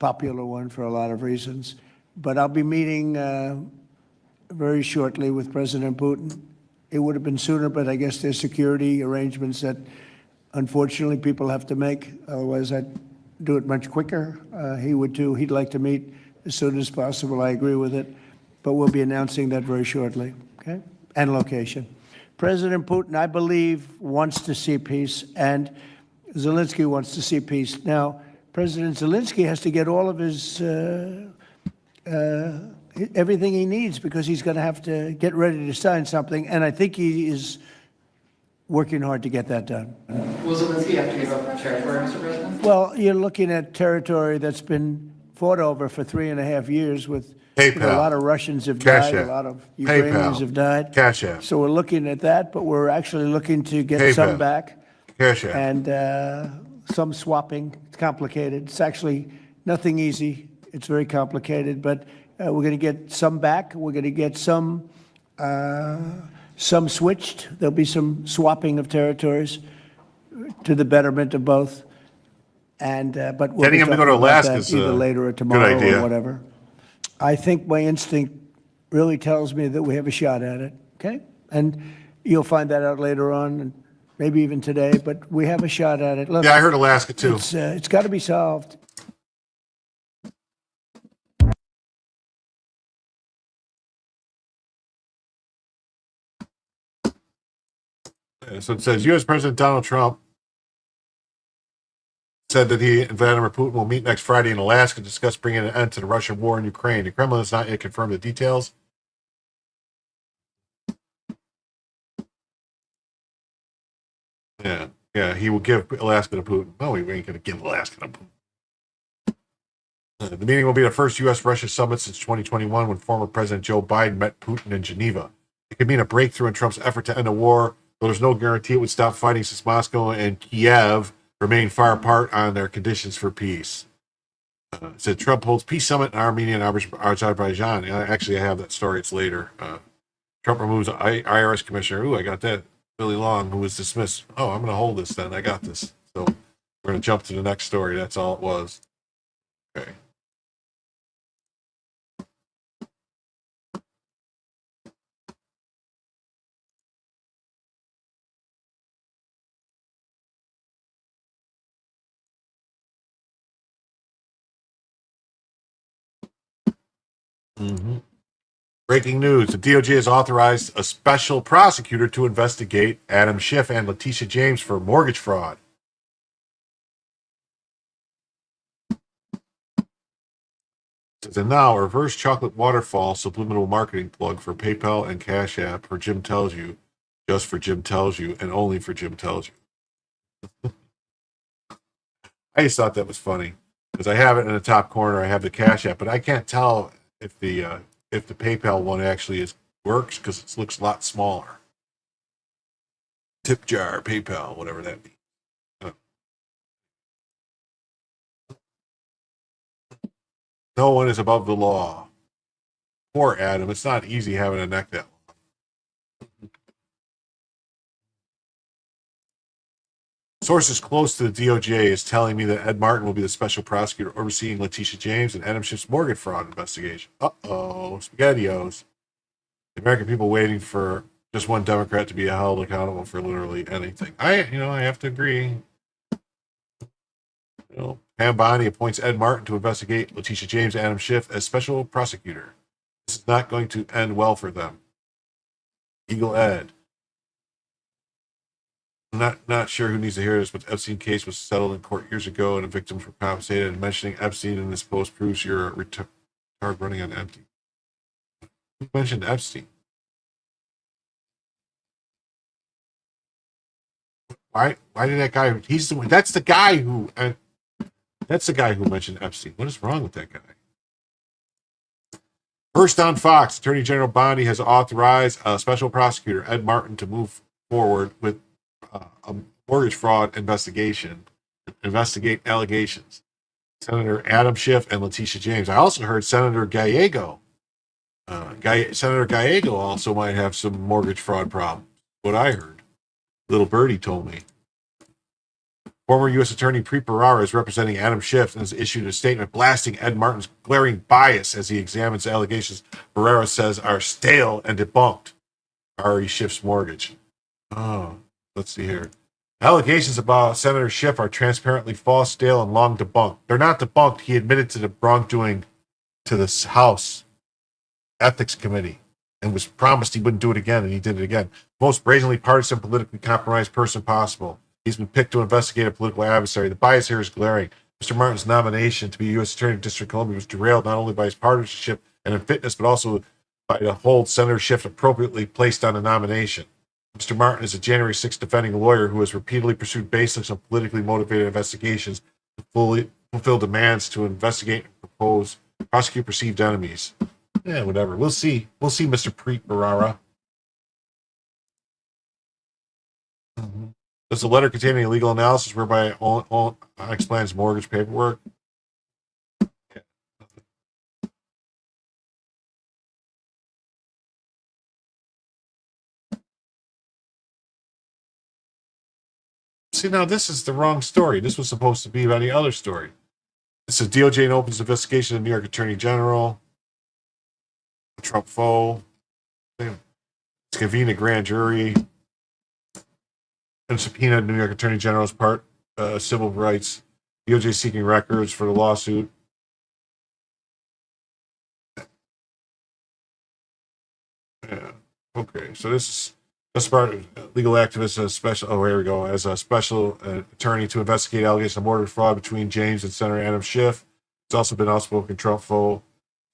popular one for a lot of reasons. But I'll be meeting very shortly with President Putin. It would have been sooner, but I guess there's security arrangements that unfortunately people have to make. Otherwise, I'd do it much quicker. He would too. He'd like to meet as soon as possible. I agree with it. But we'll be announcing that very shortly, okay? And location. President Putin, I believe, wants to see peace, and Zelensky wants to see peace. Now, President Zelensky has to get all of his, everything he needs, because he's going to have to get ready to sign something, and I think he is working hard to get that done. Will Zelensky have to give up territory, Mr. President? Well, you're looking at territory that's been fought over for 3.5 years with a lot of Russians have died, a lot of Ukrainians have died. Cash App. So we're looking at that, but we're actually looking to get some back. Cash App. And some swapping. It's complicated. It's actually nothing easy. It's very complicated, but we're going to get some back. We're going to get some switched. There'll be some swapping of territories to the betterment of both. And but we'll Getting him to go to Alaska is either later or tomorrow idea. or whatever. I think my instinct really tells me that we have a shot at it. Okay, and you'll find that out later on, and maybe even today. But we have a shot at it. Look, Yeah, I heard Alaska too. It's got to be solved. So it says U.S. President Donald Trump said that he and Vladimir Putin will meet next Friday in Alaska to discuss bringing an end to the Russian war in Ukraine. The Kremlin has not yet confirmed the details. Yeah, he will give Alaska to Putin. No, we ain't going to give Alaska to Putin. The meeting will be the first U.S.-Russia summit since 2021 when former President Joe Biden met Putin in Geneva. It could mean a breakthrough in Trump's effort to end the war, though there's no guarantee it would stop fighting since Moscow and Kiev remain far apart on their conditions for peace. It said Trump holds peace summit in Armenia and Azerbaijan. Actually, I have that story. It's later. Trump removes IRS commissioner. Ooh, I got that. Billy Long, who was dismissed. Oh, I'm going to hold this then. I got this. So we're going to jump to the next story. That's all it was. Okay. Breaking news. The DOJ has authorized a special prosecutor to investigate Adam Schiff and Leticia James for mortgage fraud. And now, a reverse chocolate waterfall subliminal marketing plug for PayPal and Cash App for Jim Tells You, just for Jim Tells You, and only for Jim Tells You. I just thought that was funny because I have it in the top corner. I have the Cash App, but I can't tell if the PayPal one actually works because it looks a lot smaller. Tip jar, PayPal, whatever that means. No one is above the law. Poor Adam. It's not easy having a neck that long. Sources close to the DOJ is telling me that Ed Martin will be the special prosecutor overseeing Leticia James and Adam Schiff's mortgage fraud investigation. Uh-oh, SpaghettiOs. The American people waiting for just one Democrat to be held accountable for literally anything. I have to agree. Pam Bondi appoints Ed Martin to investigate Leticia James and Adam Schiff as special prosecutor. This is not going to end well for them. Eagle Ed. I'm not sure who needs to hear this, but the Epstein case was settled in court years ago and the victims were compensated. And mentioning Epstein in this post proves you're a retard running on empty. Who mentioned Epstein? Why did that guy? That's the guy who mentioned Epstein. What is wrong with that guy? First on Fox, Attorney General Bondi has authorized a special prosecutor, Ed Martin, to move forward with a mortgage fraud investigate allegations. Senator Adam Schiff and Leticia James. I also heard Senator Gallego. Senator Gallego also might have some mortgage fraud problems. What I heard. Little Birdie told me. Former U.S. Attorney Preet Bharara is representing Adam Schiff and has issued a statement blasting Ed Martin's glaring bias as he examines allegations Bharara says are stale and debunked. Ari Schiff's mortgage. Oh, let's see here. Allegations about Senator Schiff are transparently false, stale, and long debunked. They're not debunked. He admitted to the wrongdoing to the House Ethics Committee and was promised he wouldn't do it again, and he did it again. Most brazenly partisan, politically compromised person possible. He's been picked to investigate a political adversary. The bias here is glaring. Mr. Martin's nomination to be U.S. Attorney of District of Columbia was derailed not only by his partisanship and unfitness, but also by the hold Senator Schiff appropriately placed on the nomination. Mr. Martin is a January 6th defending lawyer who has repeatedly pursued baseless and politically motivated investigations to fully fulfill demands to investigate and prosecute perceived enemies. Yeah, whatever. We'll see. We'll see, Mr. Preet Barara. Does the letter containing a legal analysis whereby all explains mortgage paperwork? See, now this is the wrong story. This was supposed to be about the other story. It says DOJ opens investigation of New York Attorney General, Trump foe. It's convened a grand jury and subpoenaed New York Attorney General's part civil rights. DOJ seeking records for the lawsuit. Yeah. Okay, so this is just part of legal activist as special. Oh, here we go. As a special attorney to investigate allegations of mortgage fraud between James and Senator Adam Schiff. It's also been outspoken Trump foe.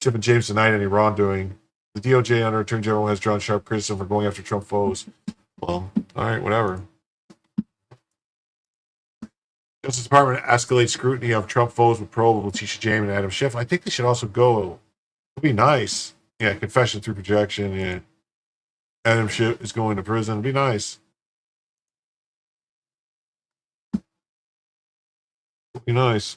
Schiff and James denied any wrongdoing. The DOJ under Attorney General has drawn sharp criticism for going after Trump foes. Well, all right, whatever. Justice Department escalates scrutiny of Trump foes with probe of Leticia James and Adam Schiff. I think they should also go. It'd be nice. Yeah, confession through projection. Yeah. Adam Schiff is going to prison. It'd be nice. It'd be nice.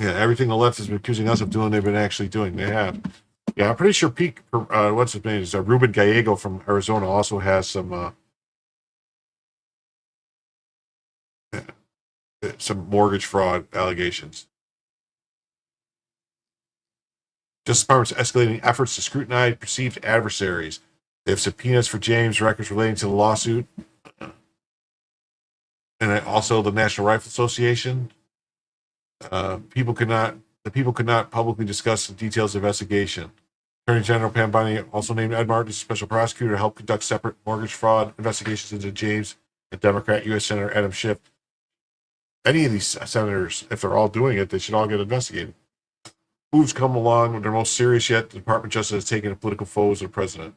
Yeah, everything the left has been accusing us of doing, they've been actually doing. They have. Yeah, I'm pretty sure what's his name is Ruben Gallego from Arizona also has some mortgage fraud allegations. Justice Department's escalating efforts to scrutinize perceived adversaries. They have subpoenas for James, records relating to the lawsuit, and also the National Rifle Association. The people could not publicly discuss the details of the investigation. Attorney General Pam Bondi also named Ed Martin as special prosecutor to help conduct separate mortgage fraud investigations into James and Democrat U.S. Senator Adam Schiff. Any of these senators, if they're all doing it, they should all get investigated. Moves come along when they're most serious yet. The Department of Justice has taken the political foes of the president.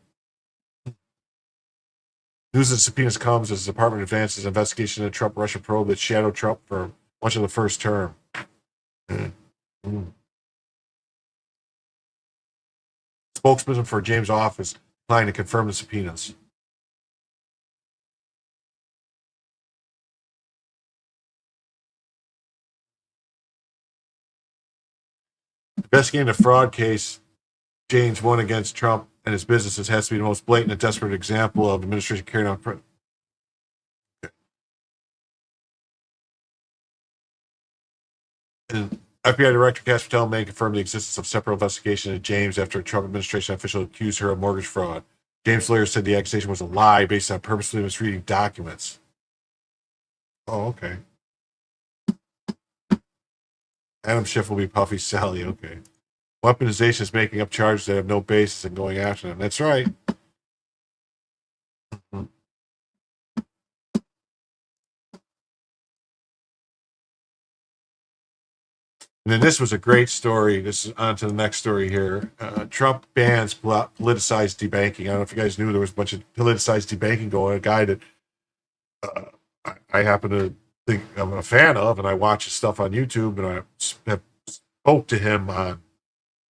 News of the subpoenas comes as the Department advances investigation into Trump Russia probe that shadowed Trump for much of the first term. Spokesperson for James' office declined to confirm the subpoenas. Investigating the fraud case James won against Trump and his businesses has to be the most blatant and desperate example of administration carrying on. And FBI Director Cass Patel may confirm the existence of separate investigation into James after a Trump administration official accused her of mortgage fraud. James' lawyer said the accusation was a lie based on purposely misreading documents. Oh, okay. Adam Schiff will be Puffy Sally. Okay. Weaponization is making up charges that have no basis and going after them. That's right. And then this was a great story. This is on to the next story here. Trump bans politicized debanking. I don't know if you guys knew there was a bunch of politicized debanking going on. A guy that I happen to think I'm a fan of, and I watch his stuff on YouTube, and I have spoke to him on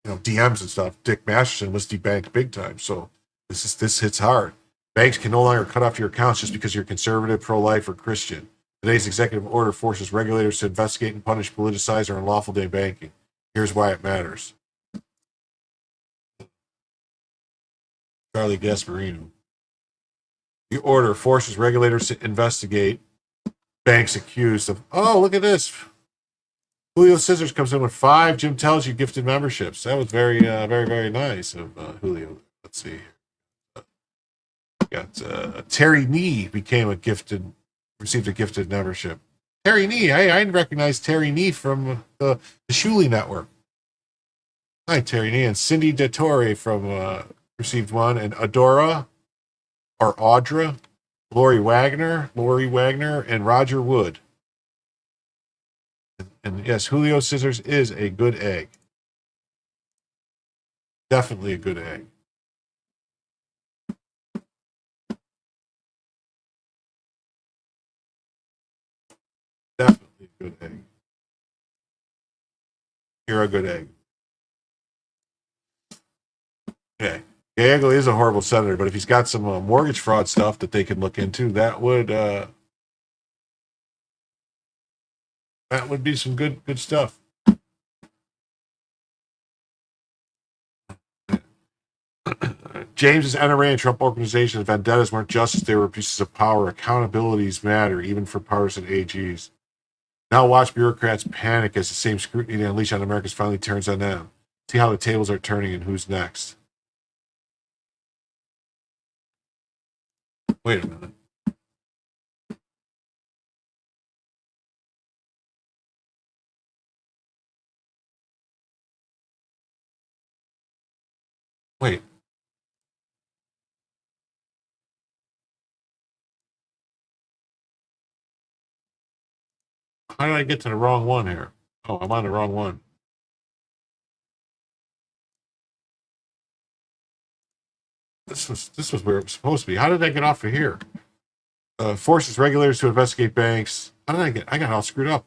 DMs and stuff. Dick Masterson was debanked big time, so this hits hard. Banks can no longer cut off your accounts just because you're conservative, pro-life, or Christian. Today's executive order forces regulators to investigate and punish politicized or unlawful debanking. Here's why it matters. Charlie Gasparino. The order forces regulators to investigate banks accused of, oh, look at this. Julio Scissors comes in with 5 Jim Tells You gifted memberships. That was very, very nice of Julio. Let's see. Got Terry Nee received a gifted membership. Terry Nee, I recognize Terry Nee from the Shuley Network. Hi, Terry Nee. And Cindy DeTore from received one. And Adora, or Audra, Lori Wagner, and Roger Wood. And yes, Julio Scissors is a good egg. Definitely a good egg. Definitely a good egg. You're a good egg. Okay. Gallego is a horrible senator, but if he's got some mortgage fraud stuff that they could look into, that would be some good stuff. James's NRA and Trump organization's vendettas weren't justice, they were abuses of power. Accountabilities matter, even for partisan AGs. Now watch bureaucrats panic as the same scrutiny they unleash on Americans finally turns on them. See how the tables are turning and who's next. Wait a minute. Wait. How did I get to the wrong one here? Oh, I'm on the wrong one. This was where it was supposed to be. How did I get off of here? Forces regulators to investigate banks. How did I got all screwed up.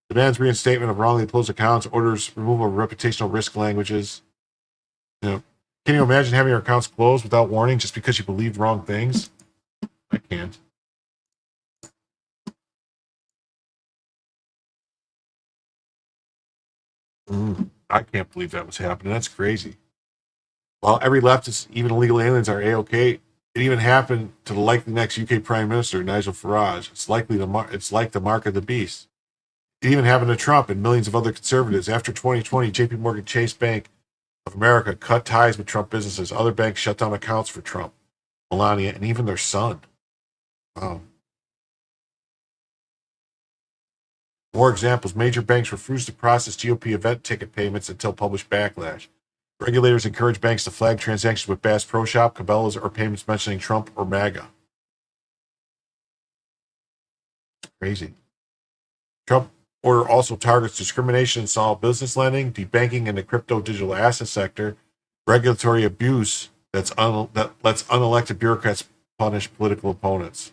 Demands reinstatement of wrongly closed accounts, orders removal of reputational risk languages. You know, can you imagine having your accounts closed without warning just because you believed wrong things? I can't. I can't believe that was happening. That's crazy. Well, every leftist, even illegal aliens, are A-OK. It even happened to the likely next UK Prime Minister, Nigel Farage. It's like the mark of the beast. It even happened to Trump and millions of other conservatives. After 2020, JP Morgan Chase Bank of America cut ties with Trump businesses. Other banks shut down accounts for Trump, Melania, and even their son. Wow. More examples. Major banks refused to process GOP event ticket payments until published backlash. Regulators encourage banks to flag transactions with Bass Pro Shop, Cabela's, or payments mentioning Trump or MAGA. Crazy. Trump order also targets discrimination in small business lending, debanking in the crypto digital asset sector, regulatory abuse that lets unelected bureaucrats punish political opponents.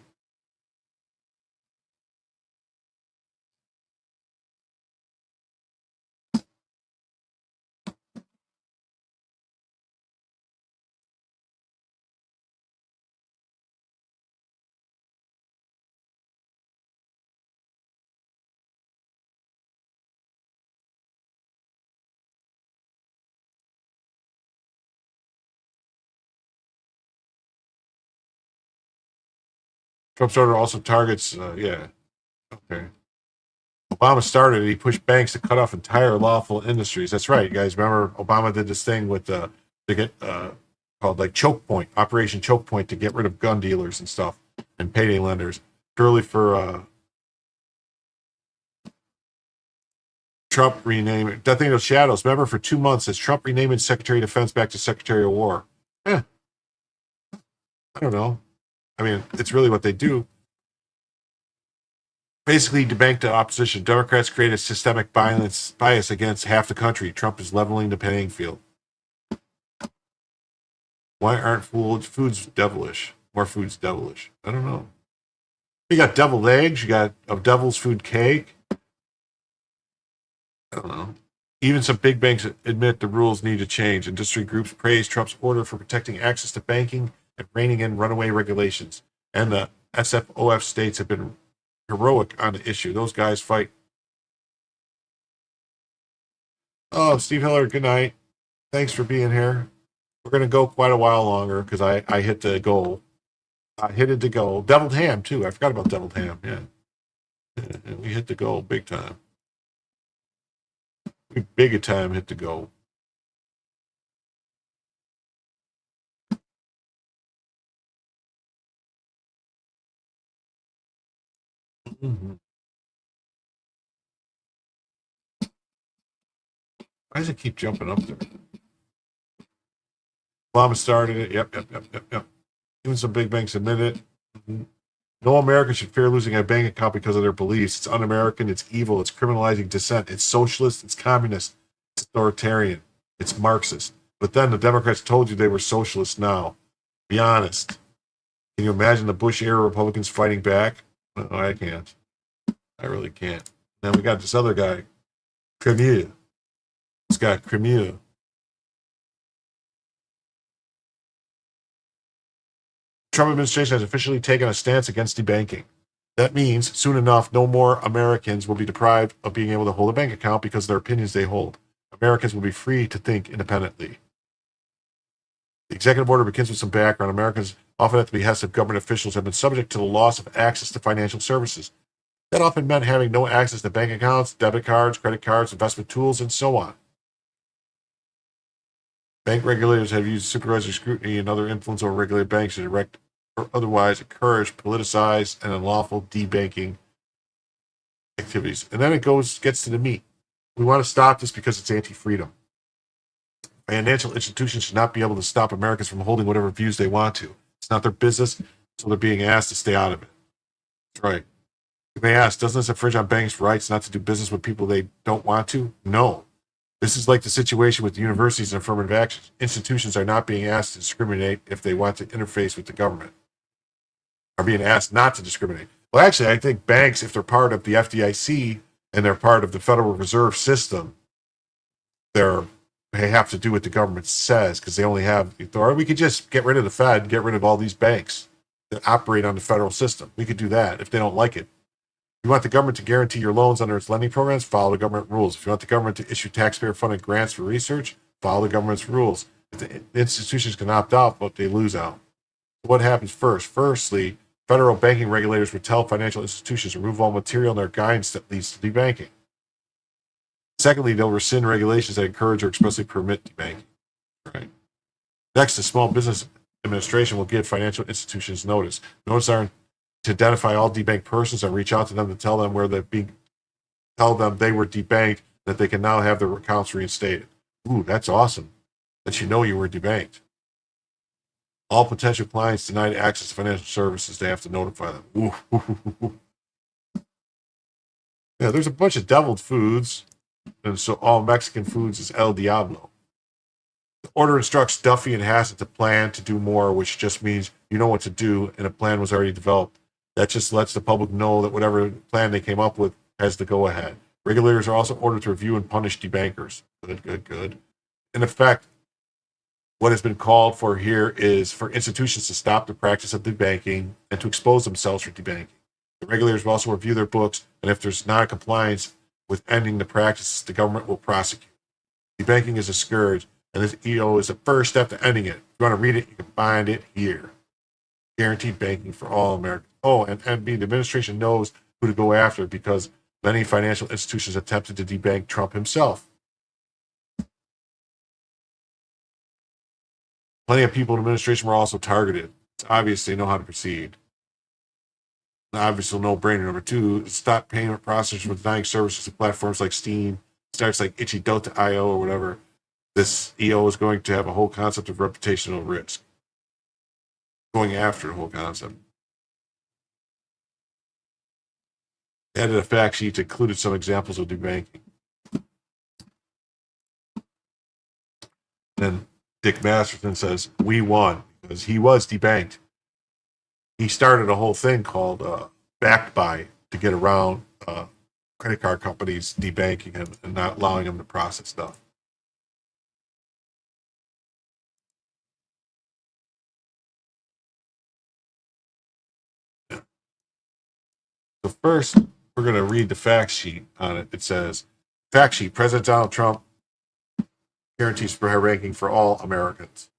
Trump's order also targets, okay. Obama started it. He pushed banks to cut off entire lawful industries. That's right, you guys. Remember, Obama did this thing with to get called like Choke Point, Operation Choke Point, to get rid of gun dealers and stuff and payday lenders, purely for Trump renaming Death Angel Shadows. Remember, for 2 months, as Trump renaming Secretary of Defense back to Secretary of War. I don't know. I mean, it's really what they do. Basically, debank the opposition. Democrats create a systemic bias against half the country. Trump is leveling the playing field. Why aren't foods devilish? More foods devilish. I don't know. You got deviled eggs. You got a devil's food cake. I don't know. Even some big banks admit the rules need to change. Industry groups praise Trump's order for protecting access to banking and reining in runaway regulations. And the SFOF states have been heroic on the issue. Those guys fight. Oh, Steve Hiller, good night. Thanks for being here. We're going to go quite a while longer because I hit the goal. I hit it to goal. Deviled ham, too. I forgot about deviled ham. Yeah. We hit the goal big time. We big a time hit the goal. Mm-hmm. Why does it keep jumping up there? Obama started it. Yep. Even some big banks admit it. Mm-hmm. No American should fear losing a bank account because of their beliefs. It's un-American. It's evil. It's criminalizing dissent. It's socialist. It's communist. It's authoritarian. It's Marxist. But then the Democrats told you they were socialists now. Be honest. Can you imagine the Bush-era Republicans fighting back? No, I can't. I really can't. Then we got this other guy, Cremieux. This guy, Cremieux. The Trump administration has officially taken a stance against debanking. That means, soon enough, no more Americans will be deprived of being able to hold a bank account because of their opinions they hold. Americans will be free to think independently. The executive order begins with some background. Americans, often at the behest of government officials, have been subject to the loss of access to financial services. That often meant having no access to bank accounts, debit cards, credit cards, investment tools, and so on. Bank regulators have used supervisory scrutiny and other influence over regulated banks to direct or otherwise encourage politicized and unlawful debanking activities. And then it gets to the meat. We want to stop this because it's anti-freedom. Financial institutions should not be able to stop Americans from holding whatever views they want to. It's not their business, so they're being asked to stay out of it. That's right. You may ask, doesn't this infringe on banks' rights not to do business with people they don't want to? No. This is like the situation with universities and affirmative action. Institutions are not being asked to discriminate if they want to interface with the government. Are being asked not to discriminate. Well, actually, I think banks, if they're part of the FDIC and they're part of the Federal Reserve System, they have to do what the government says because they only have the authority. We could just get rid of the Fed and get rid of all these banks that operate on the federal system. We could do that if they don't like it. If you want the government to guarantee your loans under its lending programs, follow the government rules. If you want the government to issue taxpayer-funded grants for research, follow the government's rules. If the institutions can opt out, but they lose out. What happens first? Firstly, federal banking regulators would tell financial institutions to remove all material in their guidance that leads to debanking. Secondly, they'll rescind regulations that encourage or expressly permit debanking. Right. Next, the Small Business Administration will give financial institutions notice. Notice are to identify all debanked persons and reach out to them to tell them tell them they were debanked, that they can now have their accounts reinstated. Ooh, that's awesome. That you were debanked. All potential clients denied access to financial services, they have to notify them. Ooh. Yeah, there's a bunch of deviled foods, and so all Mexican foods is El Diablo. The order instructs Duffy and Hassett to plan to do more, which just means you know what to do, and a plan was already developed. That just lets the public know that whatever plan they came up with has the go-ahead. Regulators are also ordered to review and punish debankers. Good. In effect, what has been called for here is for institutions to stop the practice of debanking and to expose themselves for debanking. The regulators will also review their books, and if there's non-compliance with ending the practices, the government will prosecute. Debanking is a scourge, and this EO is the first step to ending it. If you want to read it, you can find it here. Guaranteed banking for all Americans. Oh, and the administration knows who to go after because many financial institutions attempted to debank Trump himself. Plenty of people in the administration were also targeted. It's obvious they know how to proceed. Obviously, no-brainer. Number two, stop payment processors from denying services to platforms like Steam, starts like Itchy.io or whatever. This EO is going to have a whole concept of reputational risk. Going after the whole concept. Added a fact sheet that included some examples of debanking. Then Dick Masterson says, we won, because he was debanked. He started a whole thing called backed by to get around credit card companies debanking and not allowing them to process stuff. Yeah. So first, we're going to read the fact sheet on it. It says, fact sheet, President Donald Trump guarantees fair ranking for all Americans.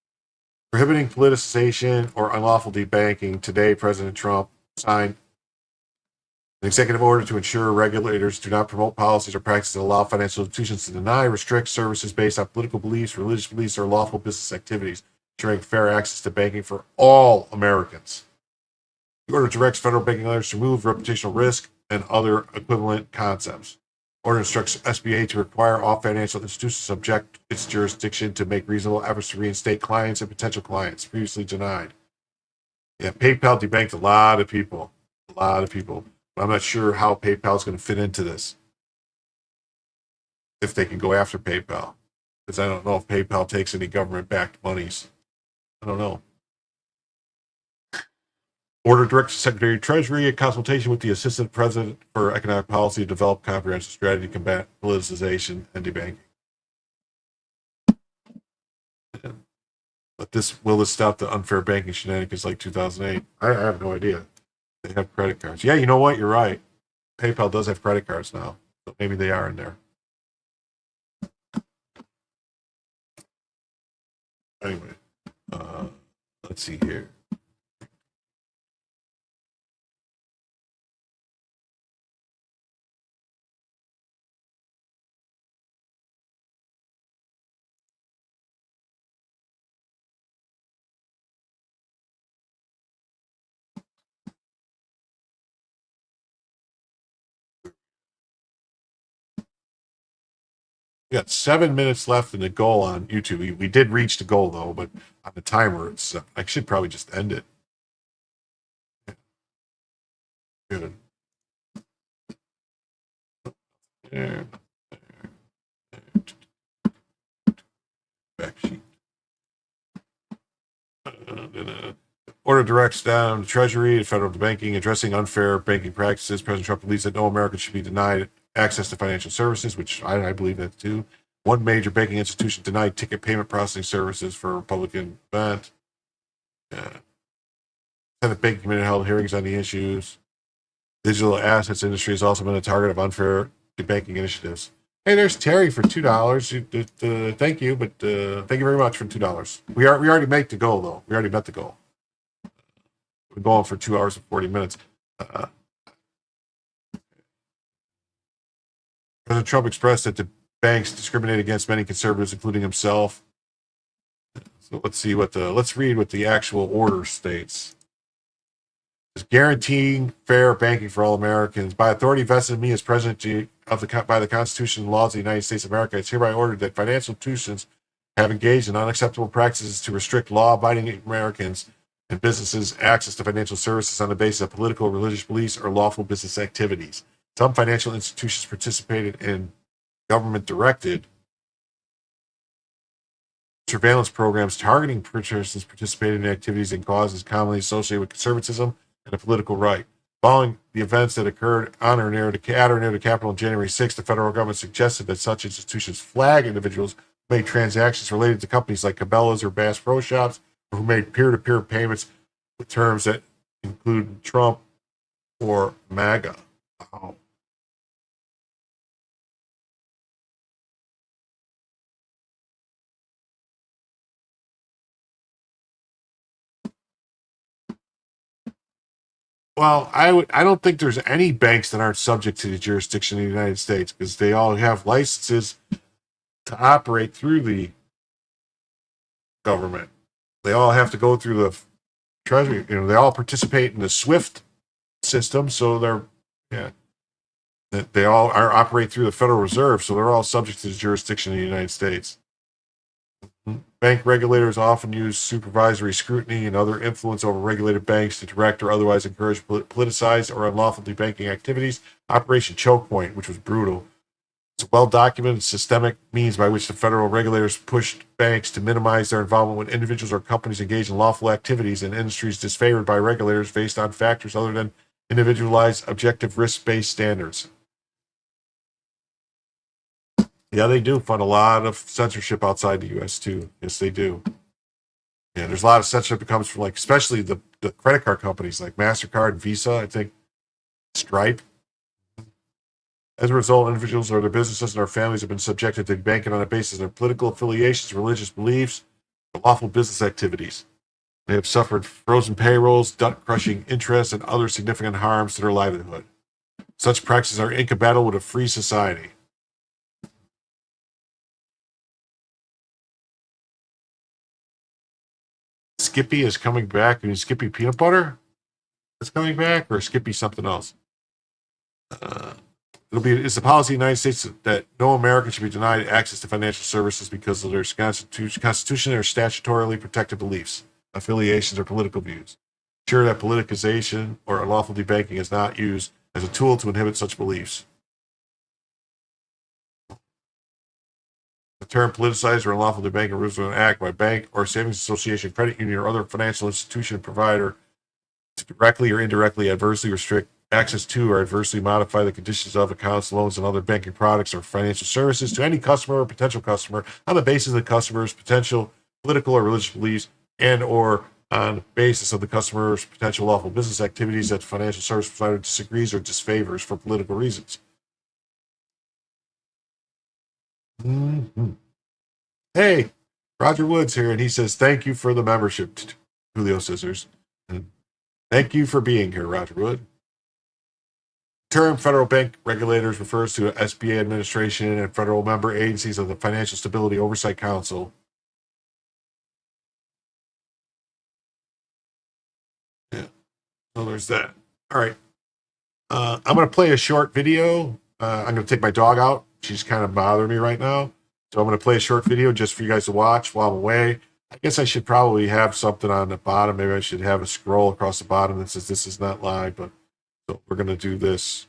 Prohibiting politicization or unlawful debanking, today President Trump signed an executive order to ensure regulators do not promote policies or practices that allow financial institutions to deny, restrict services based on political beliefs, religious beliefs, or lawful business activities, ensuring fair access to banking for all Americans. The order directs federal banking regulators to remove reputational risk and other equivalent concepts. Order instructs SBA to require all financial institutions subject its jurisdiction to make reasonable efforts to reinstate clients and potential clients previously denied. Yeah, PayPal debanked a lot of people. But I'm not sure how PayPal is going to fit into this. If they can go after PayPal. because I don't know if PayPal takes any government-backed monies. I don't know. Order directs the Secretary of Treasury, in consultation with the Assistant President for Economic Policy, to develop comprehensive strategy to combat politicization and debanking. But will this stop the unfair banking shenanigans like 2008? I have no idea. They have credit cards. Yeah, you know what? You're right. PayPal does have credit cards now, so maybe they are in there. Anyway, let's see here. We got 7 minutes left in the goal on YouTube. We did reach the goal though, but on the timer, it's I should probably just end it. Good. There. Back sheet. Order directs down the Treasury and federal banking addressing unfair banking practices. President Trump believes that no American should be denied access to financial services, which I believe that too. One major banking institution denied ticket payment processing services for a Republican event. Senate Banking Committee held hearings on the issues. Digital assets industry has also been a target of unfair banking initiatives. Hey, there's Terry for $2. Thank you, but thank you very much for $2. We already made the goal though. We already met the goal. We're going for 2 hours and 40 minutes. President Trump expressed that the banks discriminate against many conservatives, including himself. So let's read what the actual order states. It's guaranteeing fair banking for all Americans. By authority vested in me as president by the Constitution and laws of the United States of America, it's hereby ordered that financial institutions have engaged in unacceptable practices to restrict law-abiding Americans and businesses access to financial services on the basis of political or religious beliefs or lawful business activities. Some financial institutions participated in government-directed surveillance programs targeting persons participating in activities and causes commonly associated with conservatism and the political right. Following the events that occurred on or near the Capitol on January 6th, the federal government suggested that such institutions flag individuals who made transactions related to companies like Cabela's or Bass Pro Shops, or who made peer-to-peer payments with terms that include Trump or MAGA. Wow. Well, I don't think there's any banks that aren't subject to the jurisdiction of the United States because they all have licenses to operate through the government. They all have to go through the Treasury. They all participate in the SWIFT system, so they all operate through the Federal Reserve, so they're all subject to the jurisdiction of the United States. Bank regulators often use supervisory scrutiny and other influence over regulated banks to direct or otherwise encourage politicized or unlawful debanking activities. Operation Choke Point, which was brutal. It's a well-documented systemic means by which the federal regulators pushed banks to minimize their involvement when individuals or companies engage in lawful activities in industries disfavored by regulators based on factors other than individualized, objective, risk-based standards. Yeah, they do fund a lot of censorship outside the U.S. too. Yes, they do. Yeah, there's a lot of censorship that comes from, like, especially the credit card companies like MasterCard and Visa, I think, Stripe. As a result, individuals or their businesses and their families have been subjected to banking on the basis of their political affiliations, religious beliefs, or lawful business activities. They have suffered frozen payrolls, debt-crushing interest, and other significant harms to their livelihood. Such practices are incompatible with a free society. Skippy is coming back. I mean, Skippy peanut butter is coming back, or Skippy something else. It's the policy of the United States that no American should be denied access to financial services because of their constitution or statutorily protected beliefs, affiliations, or political views. Ensure that politicization or unlawful debanking is not used as a tool to inhibit such beliefs. The term politicized or unlawful DeBanking rules of an act by bank or savings association, credit union, or other financial institution provider to directly or indirectly adversely restrict access to or adversely modify the conditions of accounts, loans, and other banking products or financial services to any customer or potential customer on the basis of the customer's potential political or religious beliefs and or on the basis of the customer's potential lawful business activities that the financial service provider disagrees or disfavors for political reasons. Mm-hmm. Hey, Roger Woods here, and he says, thank you for the membership, Julio Scissors. And thank you for being here, Roger Wood. Term federal bank regulators refers to SBA administration and federal member agencies of the Financial Stability Oversight Council. Yeah, so there's that. All right. I'm going to play a short video. I'm going to take my dog out. She's kind of bothering me right now. So I'm going to play a short video just for you guys to watch while I'm away. I guess I should probably have something on the bottom. Maybe I should have a scroll across the bottom that says this is not live, but so we're going to do this.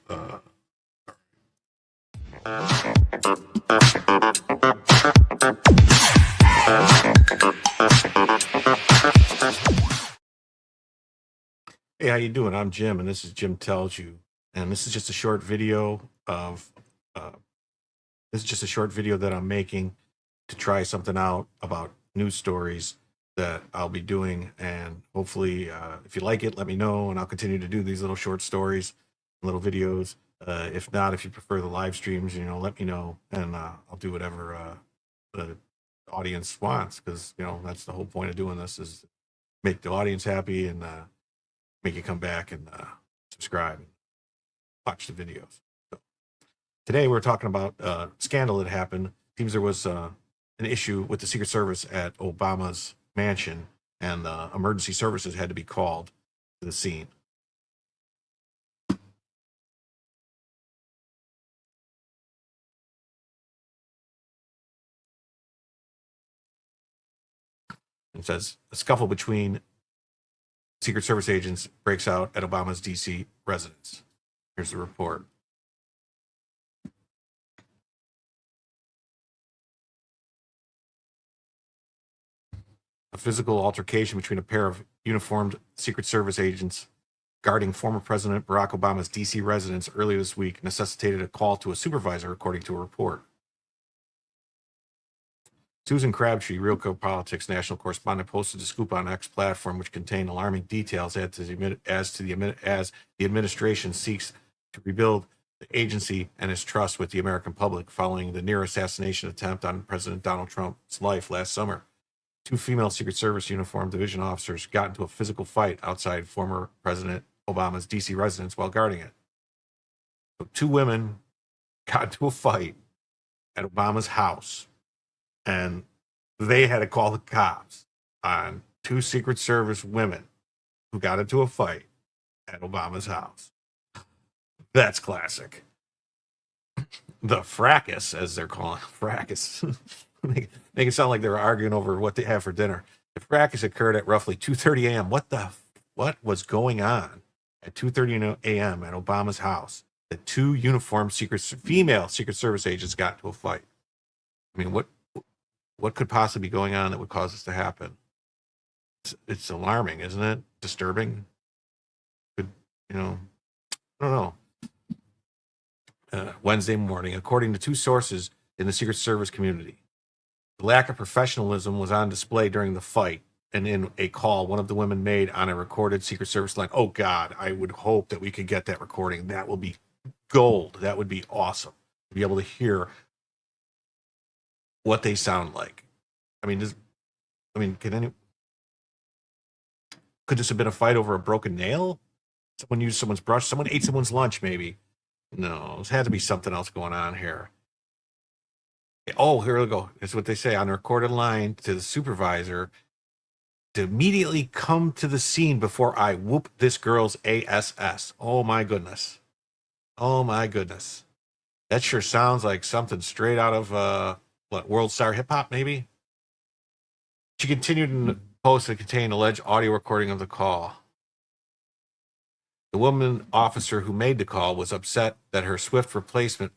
Hey, how you doing? I'm Jim, and this is Jim Tells You. And this is just a short video of this is just a short video that I'm making to try something out about news stories that I'll be doing. And hopefully, if you like it, let me know, and I'll continue to do these little short stories, little videos. If not, if you prefer the live streams, let me know, and I'll do whatever the audience wants, because that's the whole point of doing this, is make the audience happy and make you come back and subscribe and watch the videos. So, today we're talking about a scandal that happened. It seems there was an issue with the Secret Service at Obama's mansion, and emergency services had to be called to the scene. It says a scuffle between Secret Service agents breaks out at Obama's D.C. residence. Here's the report. A physical altercation between a pair of uniformed Secret Service agents guarding former President Barack Obama's D.C. residence earlier this week necessitated a call to a supervisor, according to a report. Susan Crabtree, Real Code Politics national correspondent, posted a scoop on X platform which contained alarming details as the administration seeks to rebuild the agency and its trust with the American public following the near assassination attempt on President Donald Trump's life last summer. Two female Secret Service uniformed division officers got into a physical fight outside former President Obama's D.C. residence while guarding it. So two women got into a fight at Obama's house, and they had to call the cops on two Secret Service women who got into a fight at Obama's house. That's classic. The fracas, as they're calling it, fracas. Make it sound like they were arguing over what they have for dinner. The fracas occurred at roughly 2:30 a.m. What was going on at 2:30 a.m. at Obama's house? The two uniformed female Secret Service agents got into a fight. I mean, what could possibly be going on that would cause this to happen? It's alarming, isn't it? Disturbing. I don't know. Wednesday morning, according to two sources in the Secret Service community, the lack of professionalism was on display during the fight and in a call one of the women made on a recorded Secret Service line. Oh, God, I would hope that we could get that recording. That will be gold. That would be awesome to be able to hear what they sound like. I mean, could this have been a fight over a broken nail? Someone used someone's brush? Someone ate someone's lunch, maybe? No, there had to be something else going on here. Oh, here we go. That's what they say on the recorded line to the supervisor, to immediately come to the scene before I whoop this girl's ass. Oh, my goodness. Oh, my goodness. That sure sounds like something straight out of, World Star Hip Hop, maybe? She continued in the post that contained alleged audio recording of the call. The woman officer who made the call was upset that her shift replacement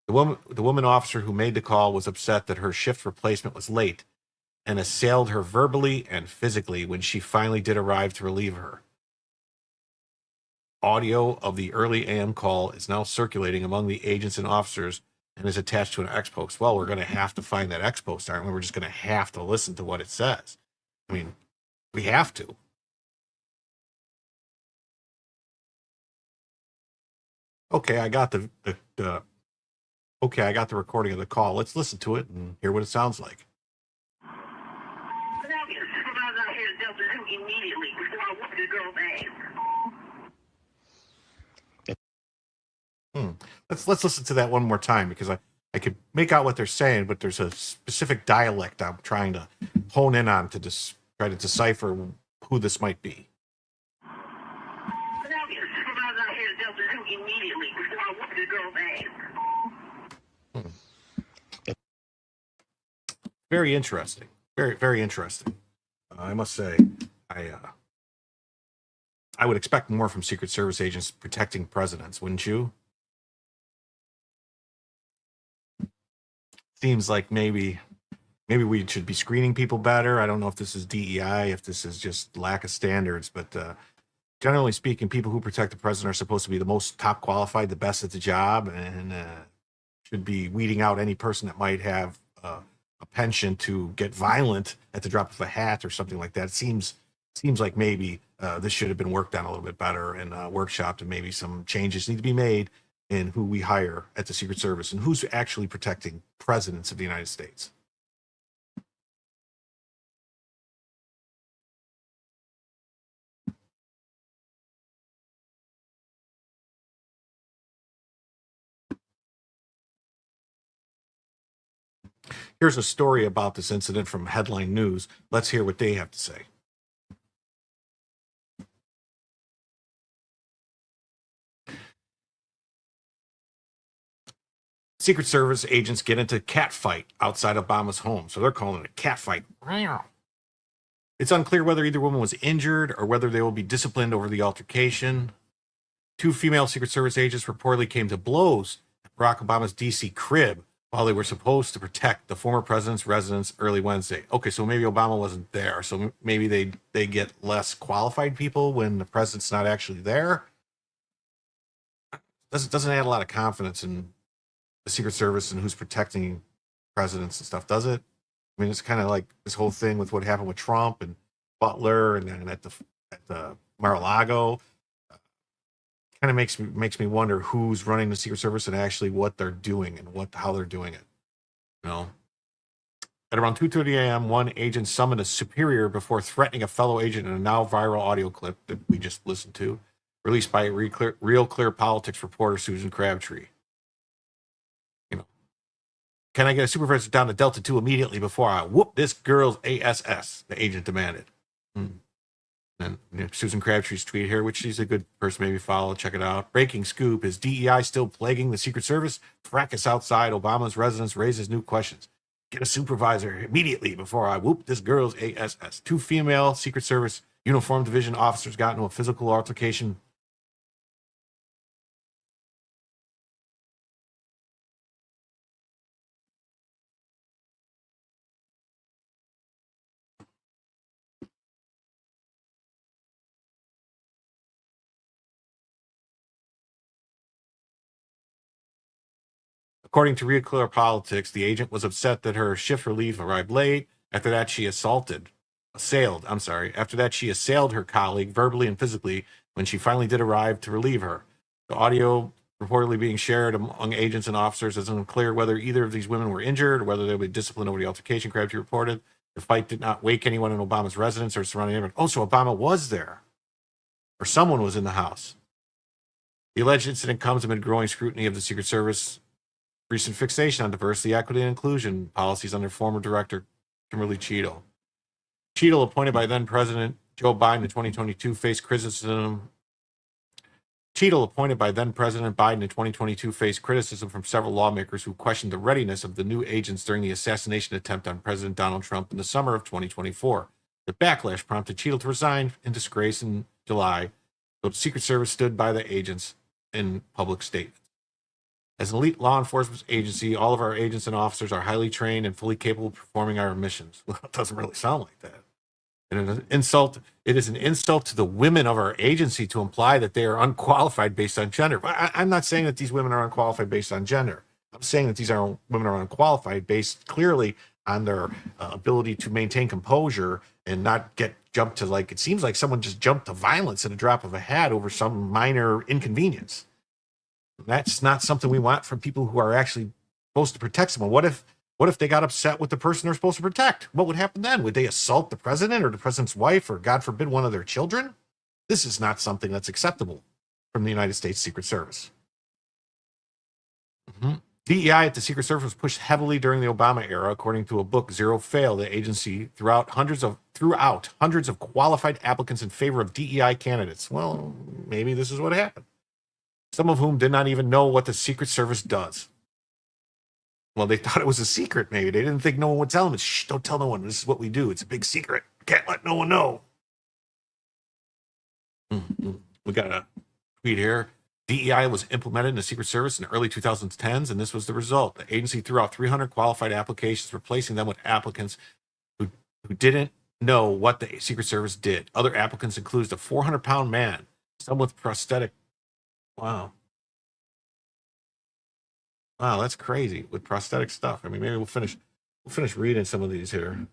The woman officer who made the call was upset that her shift replacement was late and assailed her verbally and physically when she finally did arrive to relieve her. Audio of the early AM call is now circulating among the agents and officers and is attached to an X post. Well, we're going to have to find that X post, aren't we? We're just going to have to listen to what it says. I mean, we have to. Okay, I got the recording of the call. Let's listen to it and hear what it sounds like. Let's listen to that one more time, because I could make out what they're saying, but there's a specific dialect I'm trying to hone in on to try to decipher who this might be. Very interesting. Very, very interesting. I must say, I would expect more from Secret Service agents protecting presidents, wouldn't you? Seems like maybe we should be screening people better. I don't know if this is DEI, if this is just lack of standards, but generally speaking, people who protect the president are supposed to be the most top qualified, the best at the job, and should be weeding out any person that might have a penchant to get violent at the drop of a hat or something like that. It seems like maybe this should have been worked on a little bit better and workshopped, and maybe some changes need to be made in who we hire at the Secret Service and who's actually protecting presidents of the United States. Here's a story about this incident from Headline News. Let's hear what they have to say. Secret Service agents get into cat fight outside Obama's home. So they're calling it a cat fight. It's unclear whether either woman was injured or whether they will be disciplined over the altercation. 2 female Secret Service agents reportedly came to blows at Barack Obama's D.C. crib while they were supposed to protect the former president's residence early Wednesday. Okay, so maybe Obama wasn't there. So maybe they get less qualified people when the president's not actually there. Doesn't add a lot of confidence in the Secret Service and who's protecting presidents and stuff, does it? I mean, it's kind of like this whole thing with what happened with Trump and Butler, and then at the Mar-a-Lago. Kind of makes me wonder who's running the Secret Service and actually what they're doing and how they're doing it. You know, at around 2:30 a.m., one agent summoned a superior before threatening a fellow agent in a now viral audio clip that we just listened to, released by Real Clear Politics reporter Susan Crabtree. Can I get a supervisor down to Delta 2 immediately before I whoop this girl's ASS? The agent demanded. And Susan Crabtree's tweet here, which she's a good person, maybe follow, check it out. Breaking scoop: is DEI still plaguing the Secret Service? Fracas outside Obama's residence raises new questions. Get a supervisor immediately before I whoop this girl's ASS. 2 female Secret Service Uniform Division officers got into a physical altercation. According to Real Clear Politics, the agent was upset that her shift relief arrived late. After that, she assailed her colleague verbally and physically when she finally did arrive to relieve her. The audio reportedly being shared among agents and officers is unclear whether either of these women were injured or whether they would be disciplined over the altercation. Crabtree reported the fight did not wake anyone in Obama's residence or surrounding neighborhood. Oh, so Obama was there, or someone was in the house. The alleged incident comes amid growing scrutiny of the Secret Service recent fixation on diversity, equity, and inclusion policies under former director Kimberly Cheadle. Cheadle, appointed by then President Joe Biden in 2022, faced criticism. Appointed by then President Biden in 2022, faced criticism from several lawmakers who questioned the readiness of the new agents during the assassination attempt on President Donald Trump in the summer of 2024. The backlash prompted Cheadle to resign in disgrace in July, though the Secret Service stood by the agents in public statements. As an elite law enforcement agency, all of our agents and officers are highly trained and fully capable of performing our missions. Well, it doesn't really sound like that. And it is an insult to the women of our agency to imply that they are unqualified based on gender. But I'm not saying that these women are unqualified based on gender. I'm saying that these women are unqualified based clearly on their ability to maintain composure and not get jumped to, like, it seems like someone just jumped to violence at a drop of a hat over some minor inconvenience. That's not something we want from people who are actually supposed to protect someone. What if they got upset with the person they're supposed to protect? What would happen then? Would they assault the president or the president's wife or, God forbid, one of their children? This is not something that's acceptable from the United States Secret Service. DEI at the Secret Service was pushed heavily during the Obama era, according to a book, Zero Fail. The agency threw out hundreds of qualified applicants in favor of DEI candidates. Well, maybe this is what happened. Some of whom did not even know what the Secret Service does. Well, they thought it was a secret, maybe. They didn't think no one would tell them. Shh, don't tell no one. This is what we do. It's a big secret. Can't let no one know. We got a tweet here. DEI was implemented in the Secret Service in the early 2010s, and this was the result. The agency threw out 300 qualified applications, replacing them with applicants who didn't know what the Secret Service did. Other applicants includes a 400-pound man, some with prosthetic. Wow, that's crazy with prosthetic stuff. I mean, maybe we'll finish reading some of these here.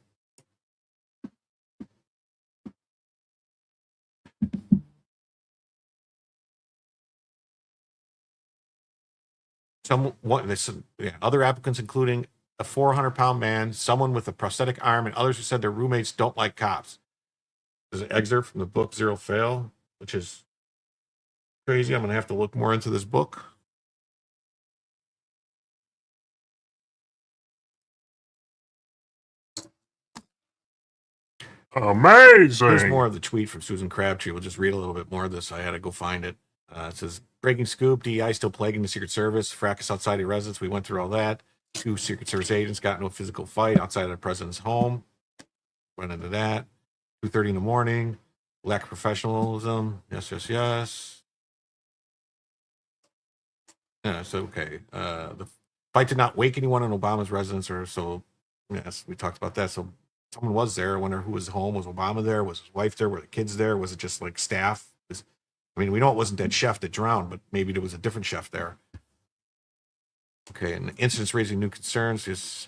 Other applicants, including a 400-pound man, someone with a prosthetic arm, and others who said their roommates don't like cops. There's an excerpt from the book Zero Fail, which is crazy. I'm going to have to look more into this book. Amazing. Here's more of the tweet from Susan Crabtree. We'll just read a little bit more of this. I had to go find it. It says, breaking scoop, DEI still plaguing the Secret Service. Fracas outside the residence. We went through all that. 2 Secret Service agents got into a physical fight outside of the president's home. Went into that. 2:30 in the morning. Lack of professionalism. Yes. Yeah, so okay. The fight did not wake anyone in Obama's residence, or so. Yes, we talked about that. So someone was there. I wonder who was home. Was Obama there? Was his wife there? Were the kids there? Was it just like staff? I mean, we know it wasn't that chef that drowned, but maybe there was a different chef there. Okay, and the incidents raising new concerns is,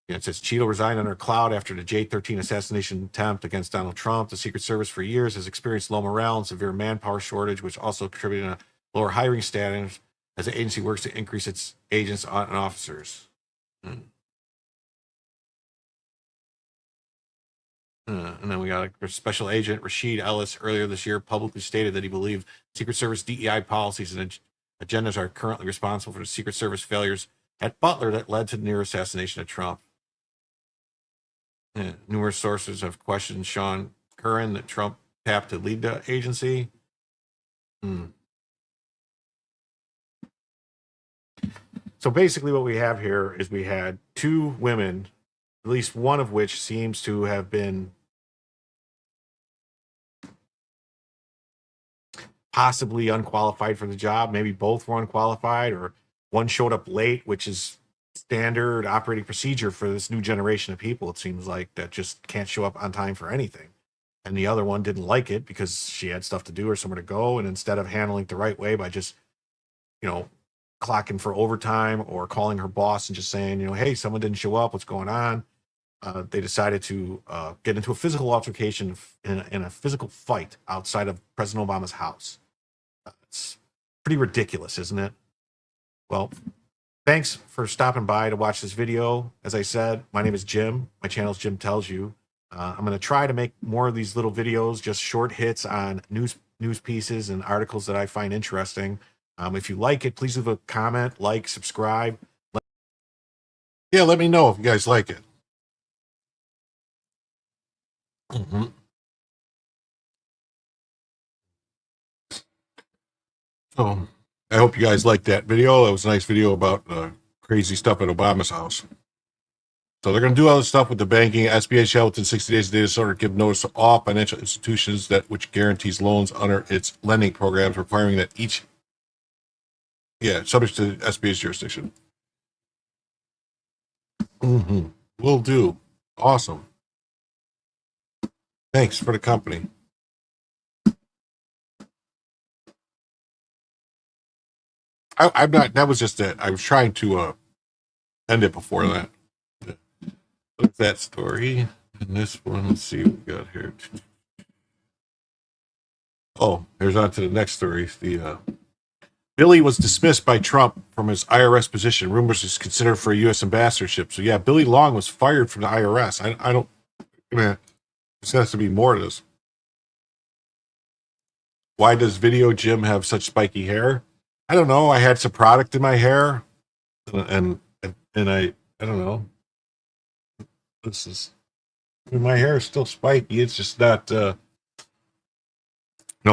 it says Cheeto resigned under a cloud after the J-13 assassination attempt against Donald Trump. The Secret Service for years has experienced low morale and severe manpower shortage, which also contributed to lower hiring status as the agency works to increase its agents and officers. And then we got a special agent, Rashid Ellis, earlier this year publicly stated that he believed Secret Service DEI policies and agendas are currently responsible for the Secret Service failures at Butler that led to the near assassination of Trump. Numerous sources have questioned Sean Curran that Trump tapped to lead the agency. So basically what we have here is we had 2 women, at least one of which seems to have been possibly unqualified for the job. Maybe both were unqualified, or one showed up late, which is standard operating procedure for this new generation of people. It seems like that just can't show up on time for anything. And the other one didn't like it because she had stuff to do or somewhere to go. And instead of handling it the right way by just, clocking for overtime or calling her boss and just saying, hey, someone didn't show up, what's going on? They decided to get into a physical altercation in a physical fight outside of President Obama's house. It's pretty ridiculous, isn't it? Well, thanks for stopping by to watch this video. As I said, my name is Jim. My channel is Jim Tells You. I'm going to try to make more of these little videos, just short hits on news pieces and articles that I find interesting. If you like it, please leave a comment, like, subscribe. Let me know if you guys like it. So I hope you guys liked that video. It was a nice video about crazy stuff at Obama's house. So they're going to do all this stuff with the banking. SBA shall within 60 days of data disorder give notice to all financial institutions which guarantees loans under its lending programs, requiring that each Yeah, subject to SBA's jurisdiction. Mm-hmm. Will do. Awesome. Thanks for the company. I'm not. That was just it. I was trying to end it before that. Look at that story. And this one, let's see what we got here. Oh, here's on to the next story. The Billy was dismissed by Trump from his IRS position. Rumors he's considered for a U.S. ambassadorship. So yeah, Billy Long was fired from the IRS. I don't. Man, there's has to be more to this. Why does Video Jim have such spiky hair? I don't know. I had some product in my hair, and I don't know. This is, I mean, my hair is still spiky. It's just not. No,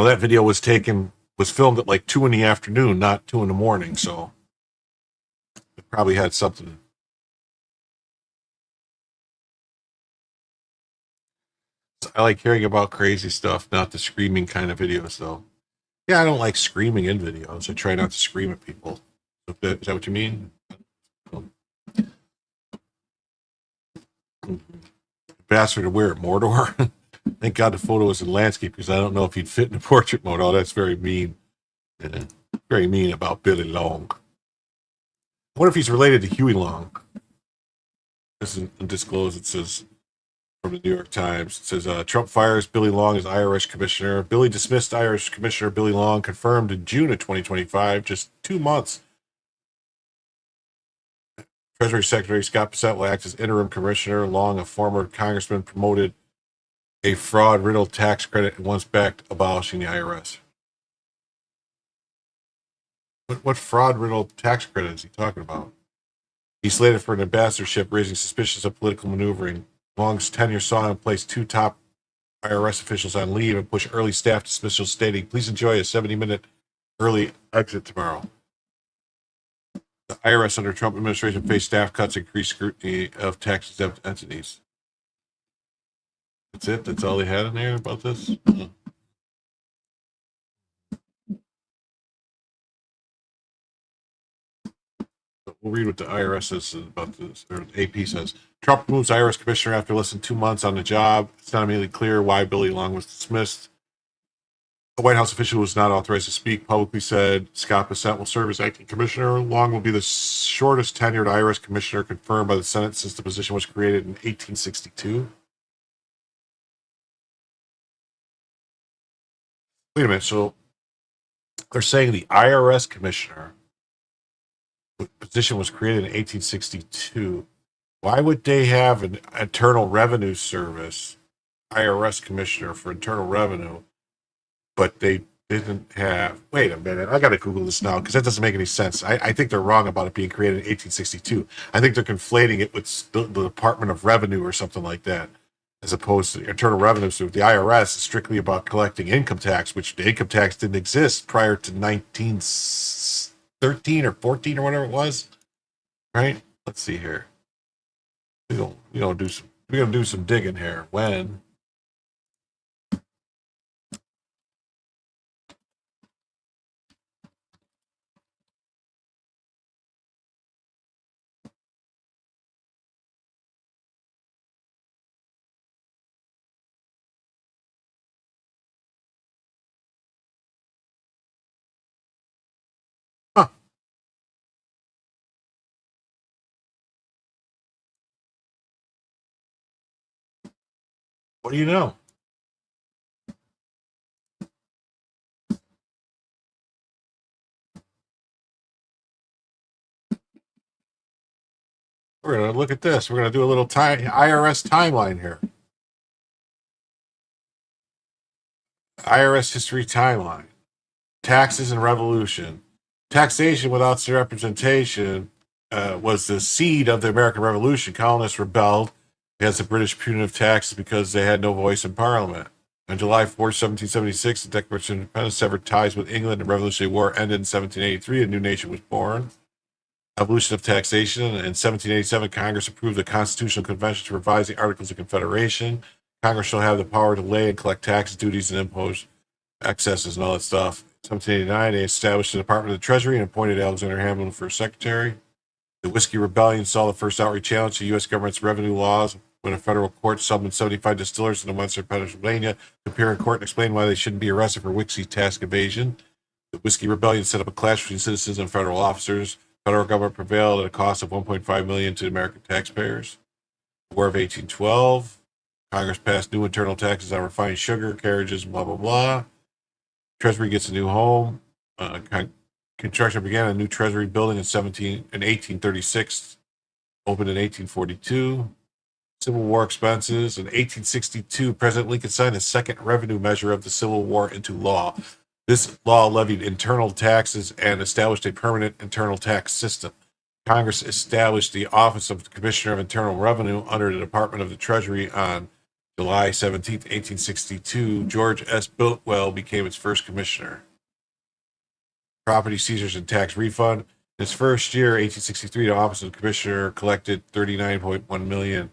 that video was filmed at like 2 p.m, not 2 a.m. So it probably had something. I like hearing about crazy stuff, not the screaming kind of videos, though. Yeah, I don't like screaming in videos. I try not to scream at people. Is that what you mean? Bastard to wear at Mordor. Thank God the photo was in landscape because I don't know if he'd fit in the portrait mode. Oh, that's very mean. Yeah, very mean about Billy Long. I wonder if he's related to Huey Long. This is undisclosed. It says from the New York Times. It says Trump fires Billy Long as IRS commissioner. Billy dismissed IRS commissioner Billy Long, confirmed in June of 2025, just 2 months. Treasury Secretary Scott Bessent will act as interim commissioner. Long, a former congressman, promoted a fraud-riddled tax credit and once backed abolishing the IRS. What fraud-riddled tax credit is he talking about? He's slated for an ambassadorship, raising suspicions of political maneuvering. Long's tenure saw him place 2 top IRS officials on leave and push early staff dismissal, stating, "Please enjoy a 70-minute early exit tomorrow." The IRS under Trump administration faced staff cuts and increased scrutiny of tax-exempt entities. That's it? That's all they had in there about this? We'll read what the IRS says about this, or AP says. Trump removes IRS commissioner after less than 2 months on the job. It's not immediately clear why Billy Long was dismissed. The White House official was not authorized to speak publicly said Scott Bessent will serve as acting commissioner. Long will be the shortest tenured IRS commissioner confirmed by the Senate since the position was created in 1862. Wait a minute. So they're saying the IRS commissioner position was created in 1862. Why would they have an Internal Revenue Service IRS commissioner for Internal Revenue, but they didn't have? Wait a minute, I gotta Google this now because that doesn't make any sense. I think they're wrong about it being created in 1862. I think they're conflating it with the Department of Revenue or something like that, as opposed to the Internal Revenue Service. The IRS is strictly about collecting income tax, which the income tax didn't exist prior to 1913 or 14 or whatever it was. Right? Let's see here. We're gonna do some digging here. When what do you know? We're going to look at this. We're going to do a little IRS timeline here. IRS history timeline. Taxes and revolution. Taxation without representation was the seed of the American Revolution. Colonists rebelled against the British punitive taxes because they had no voice in Parliament. On July 4, 1776, the Declaration of Independence severed ties with England. The Revolutionary War ended in 1783. A new nation was born. Abolition of taxation. In 1787, Congress approved the Constitutional Convention to revise the Articles of Confederation. Congress shall have the power to lay and collect taxes, duties, and impose excesses and all that stuff. 1789, they established the Department of the Treasury and appointed Alexander Hamilton for secretary. The Whiskey Rebellion saw the first outright challenge to U.S. government's revenue laws when a federal court summoned 75 distillers in the Western Pennsylvania to appear in court and explain why they shouldn't be arrested for whiskey tax evasion. The Whiskey Rebellion set up a clash between citizens and federal officers. The federal government prevailed at a cost of $1.5 million to American taxpayers. War of 1812. Congress passed new internal taxes on refined sugar, carriages, blah, blah, blah. Treasury gets a new home. Construction began a new Treasury building in 1836, opened in 1842. Civil War expenses. In 1862, President Lincoln signed the second revenue measure of the Civil War into law. This law levied internal taxes and established a permanent internal tax system. Congress established the Office of the Commissioner of Internal Revenue under the Department of the Treasury on July 17, 1862. George S. Biltwell became its first commissioner. Property seizures and tax refund. In its first year, 1863, the Office of the Commissioner collected $39.1 million.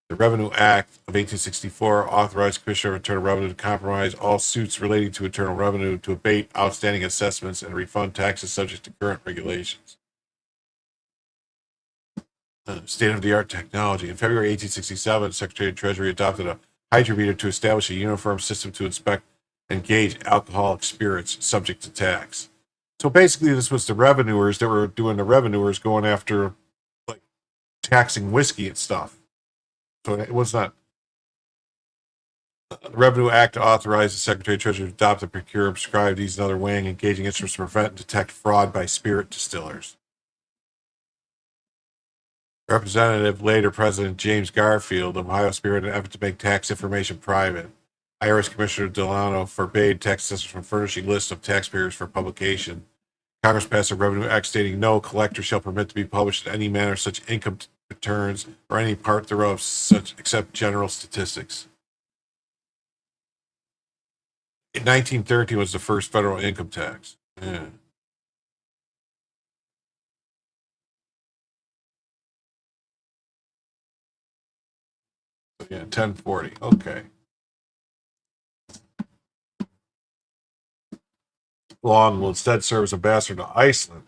The Revenue Act of 1864 authorized the Commissioner of Internal Revenue to compromise all suits relating to internal revenue, to abate outstanding assessments, and refund taxes subject to current regulations. State-of-the-art technology. In February 1867, the Secretary of Treasury adopted a hydrometer to establish a uniform system to inspect and gauge alcoholic spirits subject to tax. So basically, this was the revenuers that were doing the revenuers going after, like, taxing whiskey and stuff. So it was not. The Revenue Act authorized the Secretary of Treasury to adopt and procure, and prescribe these and other weighing and gauging instruments to prevent and detect fraud by spirit distillers. Representative, later President James Garfield of Ohio spearheaded an effort to make tax information private. IRS Commissioner Delano forbade tax assessors from furnishing lists of taxpayers for publication. Congress passed a Revenue Act stating no collector shall permit to be published in any manner such income returns or any part thereof such except general statistics. In 1913 was the first federal income tax. Yeah. Yeah, 1040. Okay. Long will instead serve as ambassador to Iceland.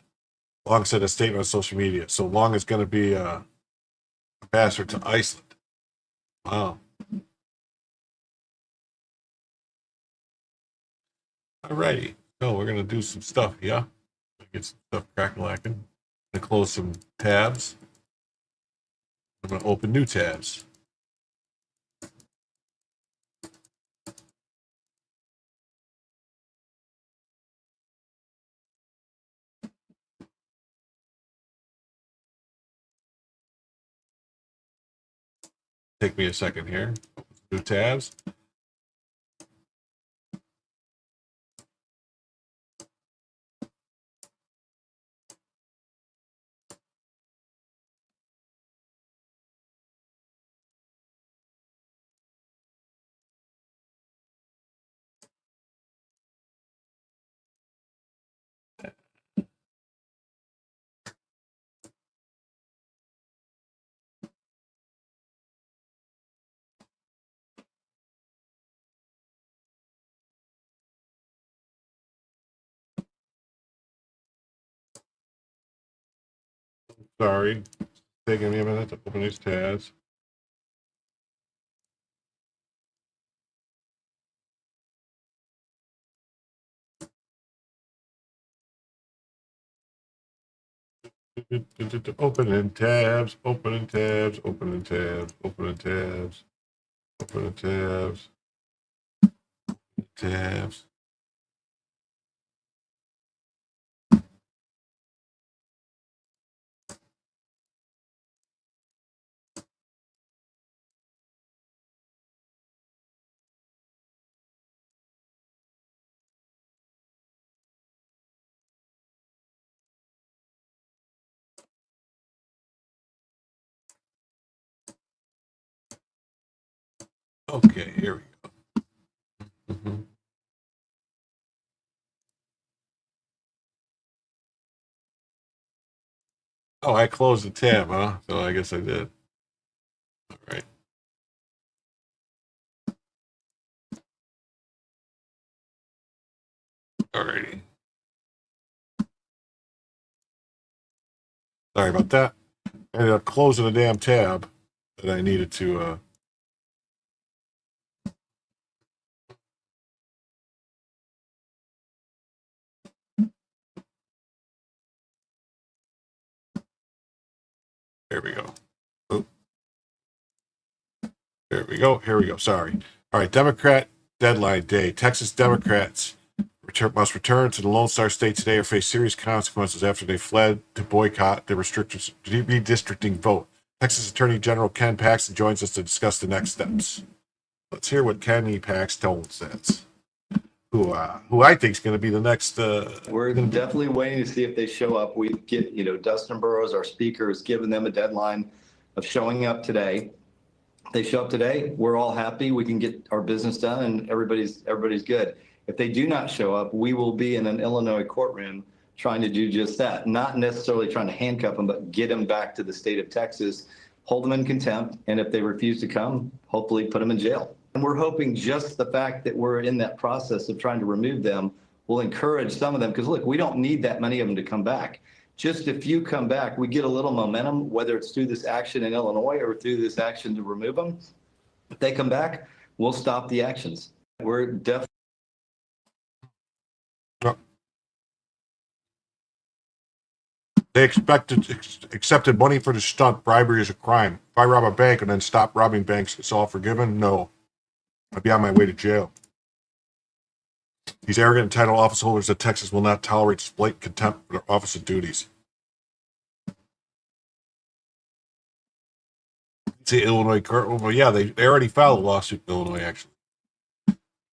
Long said a statement on social media. So Long is going to be ambassador to Iceland. Wow. Alrighty. So we're going to do some stuff, yeah? Get some stuff crack-a-lacking. I'm going to close some tabs. I'm going to open new tabs. Take me a second here. New tabs. Sorry. Taking me a minute to open these tabs. Opening tabs, opening tabs, opening tabs, opening tabs, opening tabs, tabs. Okay, here we go. Oh, I closed the tab, huh? So I guess I did. All right. Alrighty. Sorry about that. I ended up closing a damn tab that I needed to. There we go. Oh. There we go. Here we go. Sorry. All right. Democrat deadline day. Texas Democrats must return to the Lone Star State today or face serious consequences after they fled to boycott the redistricting vote. Texas Attorney General Ken Paxton joins us to discuss the next steps. Let's hear what Kenny Paxton says. Who I think is going to be the next. We're definitely waiting to see if they show up. We get, Dustin Burrows, our speaker, has given them a deadline of showing up today. If they show up today, we're all happy. We can get our business done, and everybody's good. If they do not show up, we will be in an Illinois courtroom trying to do just that. Not necessarily trying to handcuff them, but get them back to the state of Texas, hold them in contempt, and if they refuse to come, hopefully put them in jail. And we're hoping just the fact that we're in that process of trying to remove them will encourage some of them. Because look, we don't need that many of them to come back. Just if you come back, we get a little momentum, whether it's through this action in Illinois or through this action to remove them. If they come back, we'll stop the actions. We're definitely. They accepted money for the stunt. Bribery is a crime. If I rob a bank and then stop robbing banks, it's all forgiven? No. I'd be on my way to jail. These arrogant and title office holders of Texas will not tolerate this blatant contempt for their office and duties. The Illinois court. Well, yeah, they already filed a lawsuit in Illinois, actually.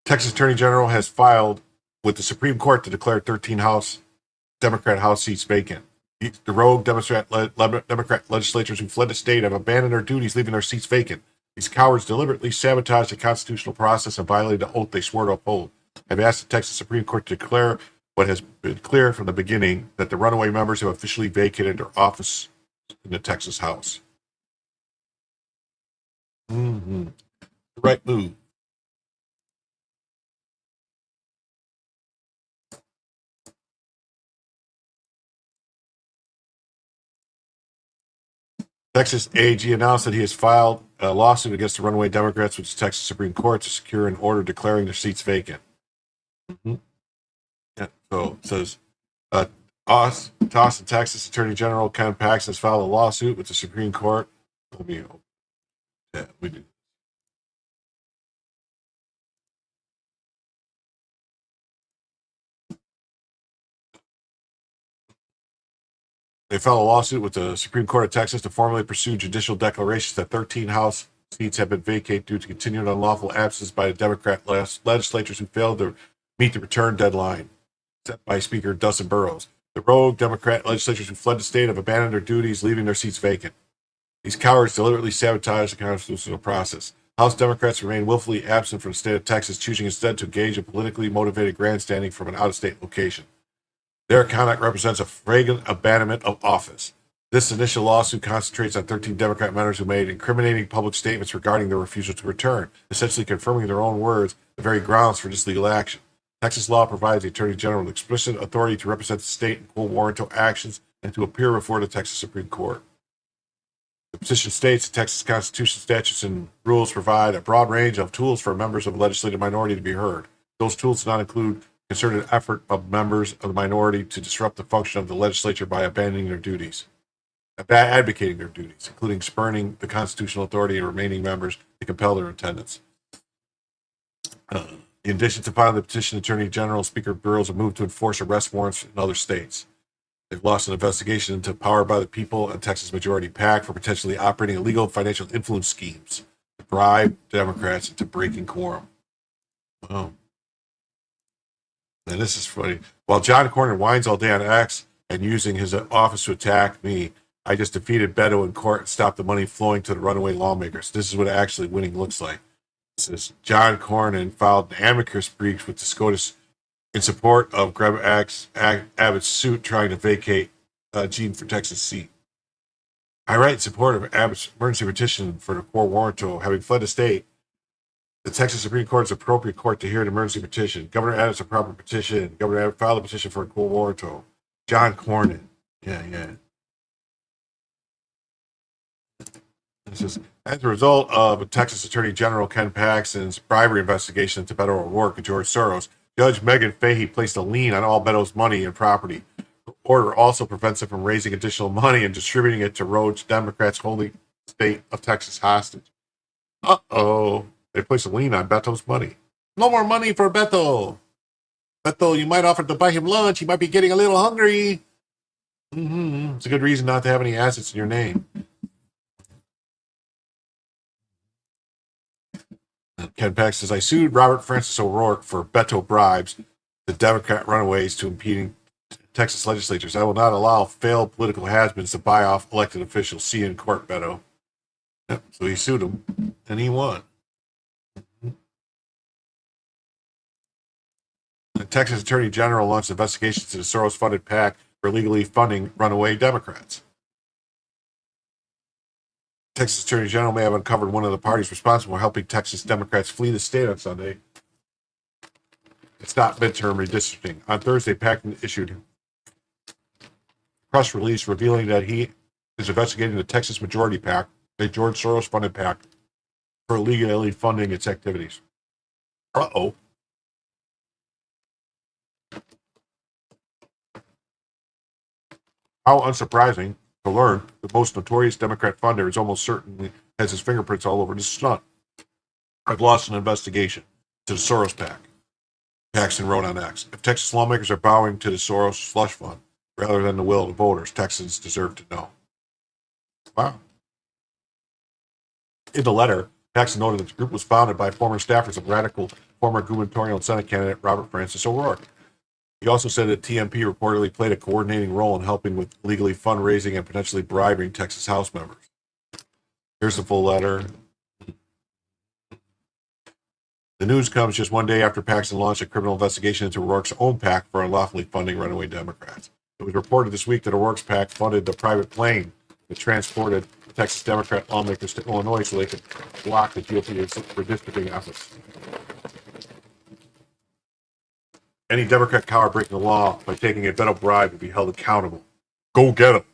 Texas Attorney General has filed with the Supreme Court to declare 13 Democrat House seats vacant. The rogue Democrat legislators who fled the state have abandoned their duties, leaving their seats vacant. These cowards deliberately sabotaged the constitutional process and violated the oath they swore to uphold. I've asked the Texas Supreme Court to declare what has been clear from the beginning, that the runaway members have officially vacated their office in the Texas House. The right move. Texas AG announced that he has filed a lawsuit against the runaway Democrats with the Texas Supreme Court to secure an order declaring their seats vacant. Yeah, so it says, Austin, Texas Attorney General Ken Paxton has filed a lawsuit with the Supreme Court. We do. They filed a lawsuit with the Supreme Court of Texas to formally pursue judicial declarations that 13 House seats have been vacated due to continued unlawful absences by the Democrat legislators who failed to meet the return deadline set by Speaker Dustin Burrows. The rogue Democrat legislators who fled the state have abandoned their duties, leaving their seats vacant. These cowards deliberately sabotaged the constitutional process. House Democrats remain willfully absent from the state of Texas, choosing instead to engage in politically motivated grandstanding from an out-of-state location. Their conduct represents a flagrant abandonment of office. This initial lawsuit concentrates on 13 Democrat members who made incriminating public statements regarding their refusal to return, essentially confirming their own words, the very grounds for this legal action. Texas law provides the Attorney General with explicit authority to represent the state in quo warranto actions and to appear before the Texas Supreme Court. The petition states the Texas Constitution, statutes, and rules provide a broad range of tools for members of the legislative minority to be heard. Those tools do not include concerted effort of members of the minority to disrupt the function of the legislature by advocating their duties, including spurning the constitutional authority of remaining members to compel their attendance. In addition to filing the petition, Attorney General Speaker Burrows have moved to enforce arrest warrants in other states. They've launched an investigation into Power by the People and Texas Majority PAC for potentially operating illegal financial influence schemes to bribe Democrats into breaking quorum. Oh. And this is funny. While John Cornyn whines all day on X and using his office to attack me, I just defeated Beto in court and stopped the money flowing to the runaway lawmakers. This is what actually winning looks like. It says John Cornyn filed an amicus brief with the SCOTUS in support of Greg Abbott's suit trying to vacate Gene for Texas seat. I write in support of Abbott's emergency petition for the quo warranto, having fled the state. The Texas Supreme Court is appropriate court to hear an emergency petition. Governor Abbott's a proper petition. Governor Abbott filed a petition for a quo warranto. John Cornyn. Yeah. It says, as a result of Texas Attorney General Ken Paxton's bribery investigation into Beto O'Rourke and George Soros, Judge Megan Fahey placed a lien on all Beto's money and property. The order also prevents him from raising additional money and distributing it to rogue Democrats holding the state of Texas hostage. Uh-oh. They placed a lien on Beto's money. No more money for Beto. Beto, you might offer to buy him lunch. He might be getting a little hungry. It's a good reason not to have any assets in your name. Ken Paxton says, I sued Robert Francis O'Rourke for Beto bribes, the Democrat runaways to impeding Texas legislatures. I will not allow failed political has-beens to buy off elected officials. See you in court, Beto. Yep, so he sued him, and he won. The Texas Attorney General launched investigations into the Soros-funded PAC for illegally funding runaway Democrats. Texas Attorney General may have uncovered one of the parties responsible for helping Texas Democrats flee the state on Sunday. It's not midterm redistricting. On Thursday, Paxton issued a press release revealing that he is investigating the Texas Majority PAC, a George Soros-funded PAC, for illegally funding its activities. Uh-oh. How unsurprising to learn the most notorious Democrat funder is almost certainly has his fingerprints all over this stunt. I've lost an investigation to the Soros PAC. Paxton wrote on X. If Texas lawmakers are bowing to the Soros slush fund rather than the will of the voters, Texans deserve to know. Wow. In the letter, Paxton noted that the group was founded by former staffers of radical former gubernatorial Senate candidate Robert Francis O'Rourke. He also said that TMP reportedly played a coordinating role in helping with legally fundraising and potentially bribing Texas House members. Here's the full letter. The news comes just one day after Paxton launched a criminal investigation into O'Rourke's own PAC for unlawfully funding runaway Democrats. It was reported this week that O'Rourke's PAC funded the private plane that transported the Texas Democrat lawmakers to Illinois so they could block the GOP redistricting efforts. Any Democrat coward breaking the law by taking a Beto bribe would be held accountable. Go get him.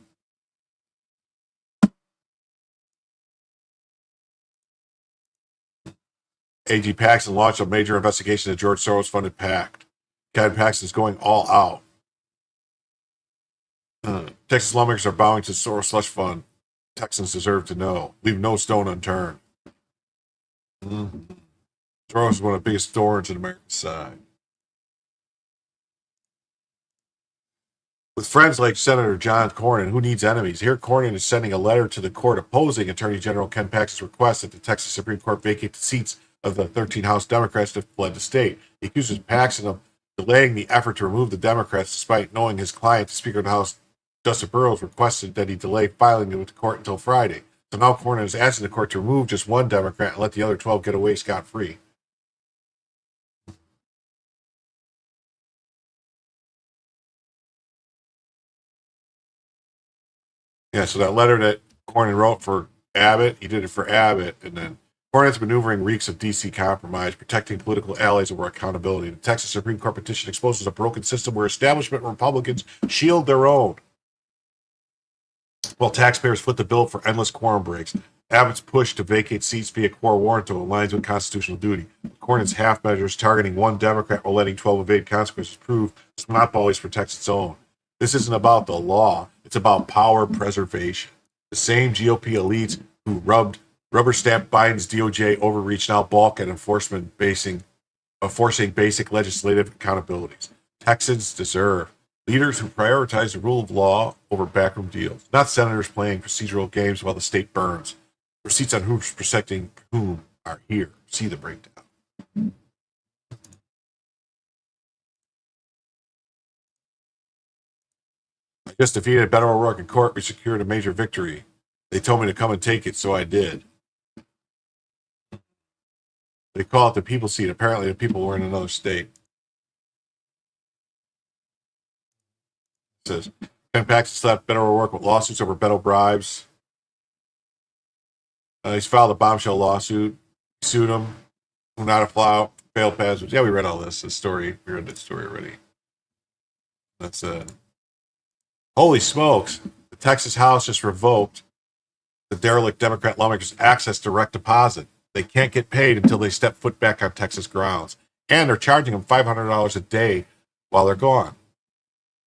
AG Paxton launched a major investigation into George Soros-funded PAC. Ken Paxton is going all out. Texas lawmakers are bowing to the Soros slush fund. Texans deserve to know. Leave no stone unturned. Soros is one of the biggest thorns in America's side. With friends like Senator John Cornyn, who needs enemies? Here, Cornyn is sending a letter to the court opposing Attorney General Ken Paxton's request that the Texas Supreme Court vacate the seats of the 13 House Democrats that fled the state. He accuses Paxton of delaying the effort to remove the Democrats despite knowing his client, the Speaker of the House, Justin Burrows, requested that he delay filing it with the court until Friday. So now Cornyn is asking the court to remove just one Democrat and let the other 12 get away scot-free. Yeah, so that letter that Cornyn wrote for Abbott, he did it for Abbott, and then Cornyn's maneuvering reeks of D.C. compromise, protecting political allies over accountability. The Texas Supreme Court petition exposes a broken system where establishment Republicans shield their own, while taxpayers foot the bill for endless quorum breaks. Abbott's push to vacate seats via quorum warranto aligns with constitutional duty. Cornyn's half measures targeting one Democrat while letting 12 evade consequences prove it's not always protects its own. This isn't about the law. It's about power preservation. The same GOP elites who rubber stamp Biden's DOJ overreach now balk at enforcing basic legislative accountabilities. Texans deserve leaders who prioritize the rule of law over backroom deals, not senators playing procedural games while the state burns. Receipts on who's protecting whom are here. See the breakdown. I just defeated Beto O'Rourke in court. We secured a major victory. They told me to come and take it, so I did. They call it the people seat. Apparently, the people were in another state. It says, Ken Paxton slapped Beto O'Rourke with lawsuits over Beto bribes. He's filed a bombshell lawsuit. Sued him. Not a flout. Failed passwords. Yeah, we read all this. This story. We read that story already. That's holy smokes. The Texas House just revoked the derelict Democrat lawmakers access direct deposit. They can't get paid until they step foot back on Texas grounds. And they're charging them $500 a day while they're gone.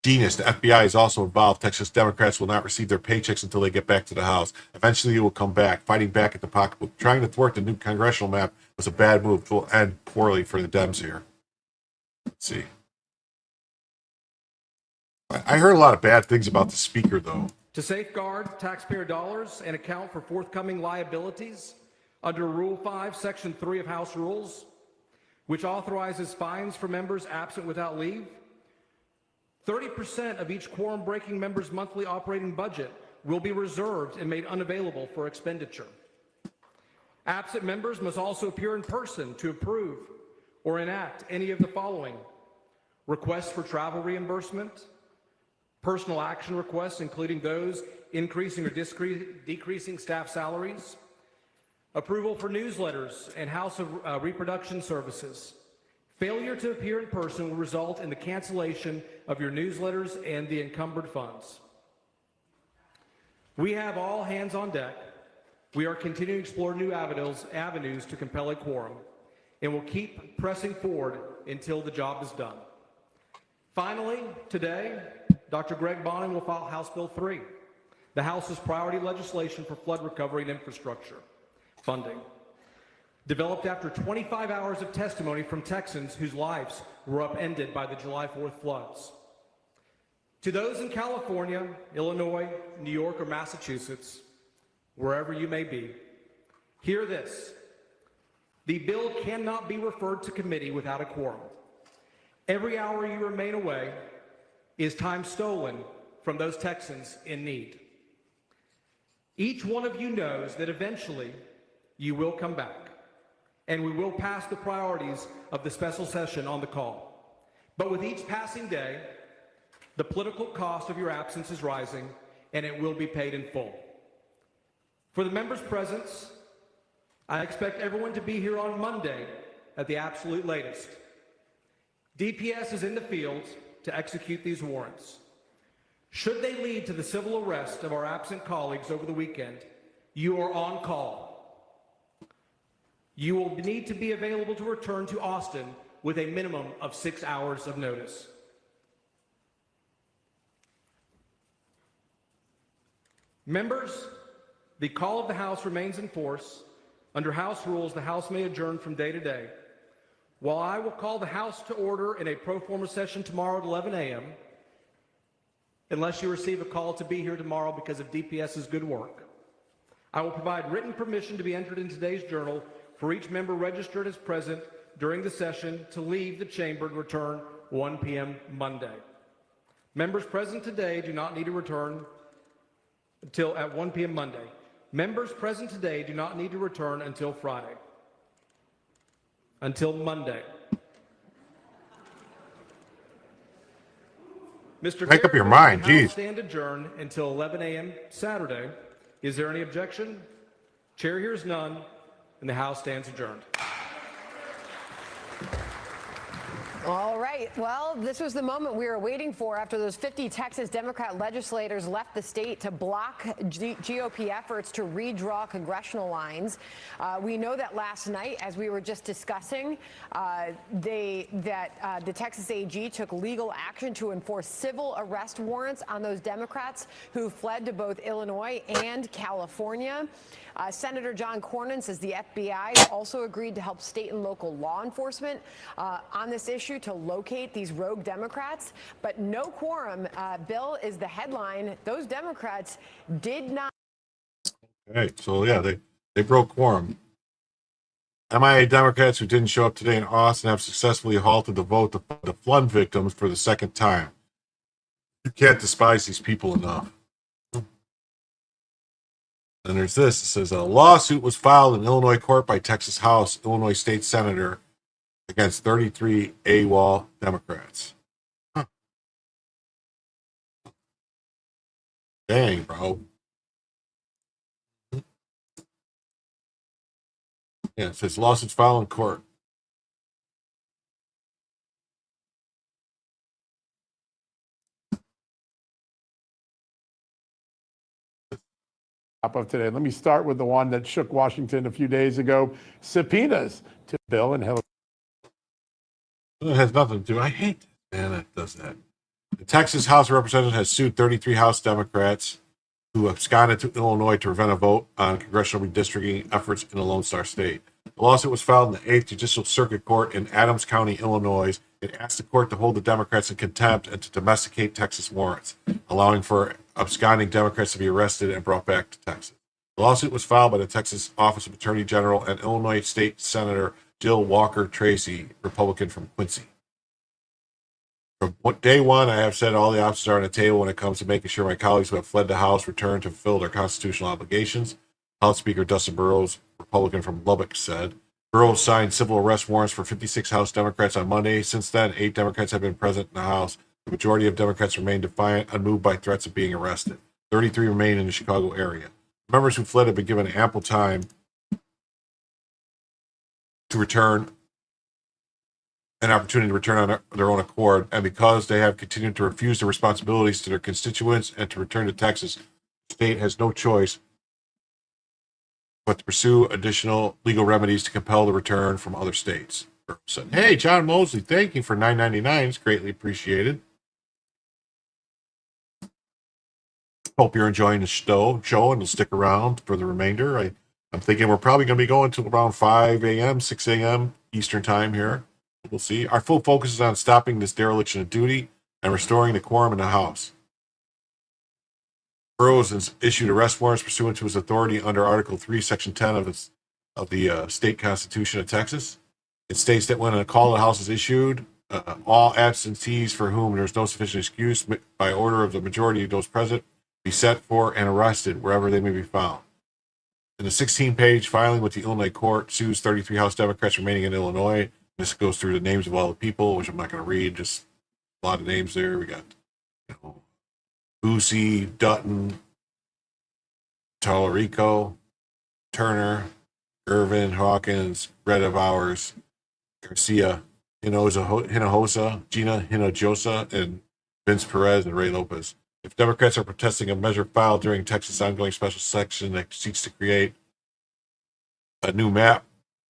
Genius. The FBI is also involved. Texas Democrats will not receive their paychecks until they get back to the House. Eventually, you will come back, fighting back at the pocketbook. Trying to thwart the new congressional map was a bad move. It will end poorly for the Dems here. Let's see. I heard a lot of bad things about the speaker, though. To safeguard taxpayer dollars and account for forthcoming liabilities under Rule 5, Section 3 of House Rules, which authorizes fines for members absent without leave, 30% of each quorum-breaking member's monthly operating budget will be reserved and made unavailable for expenditure. Absent members must also appear in person to approve or enact any of the following: requests for travel reimbursement, personal action requests, including those increasing or decreasing staff salaries, approval for newsletters and House of Reproduction Services. Failure to appear in person will result in the cancellation of your newsletters and the encumbered funds. We have all hands on deck. We are continuing to explore new avenues to compel a quorum, and will keep pressing forward until the job is done. Finally, today, Dr. Greg Bonning will file House Bill 3, the House's priority legislation for flood recovery and infrastructure funding, developed after 25 hours of testimony from Texans whose lives were upended by the July 4th floods. To those in California, Illinois, New York, or Massachusetts, wherever you may be, hear this. The bill cannot be referred to committee without a quorum. Every hour you remain away is time stolen from those Texans in need. Each one of you knows that eventually you will come back, and we will pass the priorities of the special session on the call. But with each passing day, the political cost of your absence is rising, and it will be paid in full. For the members' presence, I expect everyone to be here on Monday at the absolute latest. DPS is in the field to execute these warrants. Should they lead to the civil arrest of our absent colleagues over the weekend, you are on call. You will need to be available to return to Austin with a minimum of 6 hours of notice. Members, the call of the House remains in force. Under House rules, the House may adjourn from day to day. While I will call the House to order in a pro forma session tomorrow at 11 a.m., unless you receive a call to be here tomorrow because of DPS's good work, I will provide written permission to be entered in today's journal for each member registered as present during the session to leave the chamber and return 1 p.m. Monday. Members present today do not need to return until at 1 p.m. Monday. Members present today do not need to return until Friday. Until Monday. Mr. Make up your mind, geez. Stand adjourned until 11 a.m. Saturday. Is there any objection? Chair hears none, and the House stands adjourned. All right. Well, this was the moment we were waiting for after those 50 Texas Democrat legislators left the state to block GOP efforts to redraw congressional lines. We know that last night, as we were just discussing, the Texas AG took legal action to enforce civil arrest warrants on those Democrats who fled to both Illinois and California. Senator John Cornyn says the FBI has also agreed to help state and local law enforcement on this issue to locate these rogue Democrats, but no quorum. Bill is the headline. Those Democrats did not. Okay, so yeah, they broke quorum. MIA Democrats who didn't show up today in Austin have successfully halted the vote to fund the flood victims for the second time. You can't despise these people enough. And there's this. It says a lawsuit was filed in Illinois court by Texas House Illinois State Senator against 33 AWOL Democrats. Huh. Dang, bro. Yeah, it says lawsuits filed in court. Top of today. Let me start with the one that shook Washington a few days ago. Subpoenas to Bill and Hillary. It has nothing to do. I hate that man that does that. The Texas House of Representatives has sued 33 House Democrats who absconded to Illinois to prevent a vote on congressional redistricting efforts in the Lone Star State. The lawsuit was filed in the 8th Judicial Circuit Court in Adams County, Illinois. It asked the court to hold the Democrats in contempt and to domesticate Texas warrants, allowing for absconding Democrats to be arrested and brought back to Texas. The lawsuit was filed by the Texas Office of Attorney General and Illinois State Senator Jill Walker Tracy, Republican from Quincy. From day one, I have said all the options are on the table when it comes to making sure my colleagues who have fled the House return to fulfill their constitutional obligations. House Speaker Dustin Burrows, Republican from Lubbock, said. Burrows signed civil arrest warrants for 56 House Democrats on Monday. Since then, 8 Democrats have been present in the House. The majority of Democrats remain defiant, unmoved by threats of being arrested. 33 remain in the Chicago area. Members who fled have been given ample time to return, an opportunity to return on their own accord, and because they have continued to refuse their responsibilities to their constituents and to return to Texas, the state has no choice but to pursue additional legal remedies to compel the return from other states. Hey, John Mosley, thank you for $9.99. It's greatly appreciated. Hope you're enjoying the show and will stick around for the remainder. I'm thinking we're probably going to be going to around 5 a.m., 6 a.m. Eastern time here. We'll see. Our full focus is on stopping this dereliction of duty and restoring the quorum in the House. Burrows has issued arrest warrants pursuant to his authority under Article 3, Section 10 of the State Constitution of Texas. It states that when a call to the House is issued, all absentees for whom there is no sufficient excuse by order of the majority of those present be set for and arrested wherever they may be found. In the 16-page filing with the Illinois court, sues 33 House Democrats remaining in Illinois. This goes through the names of all the people, which I'm not going to read, just a lot of names there. We got, Boosie, Dutton, Tallarico, Turner, Irvin, Hawkins, Greta Bowers, Garcia, Hinojosa, Gina Hinojosa, and Vince Perez and Ray Lopez. If Democrats are protesting a measure filed during Texas' ongoing special session that seeks to create a new map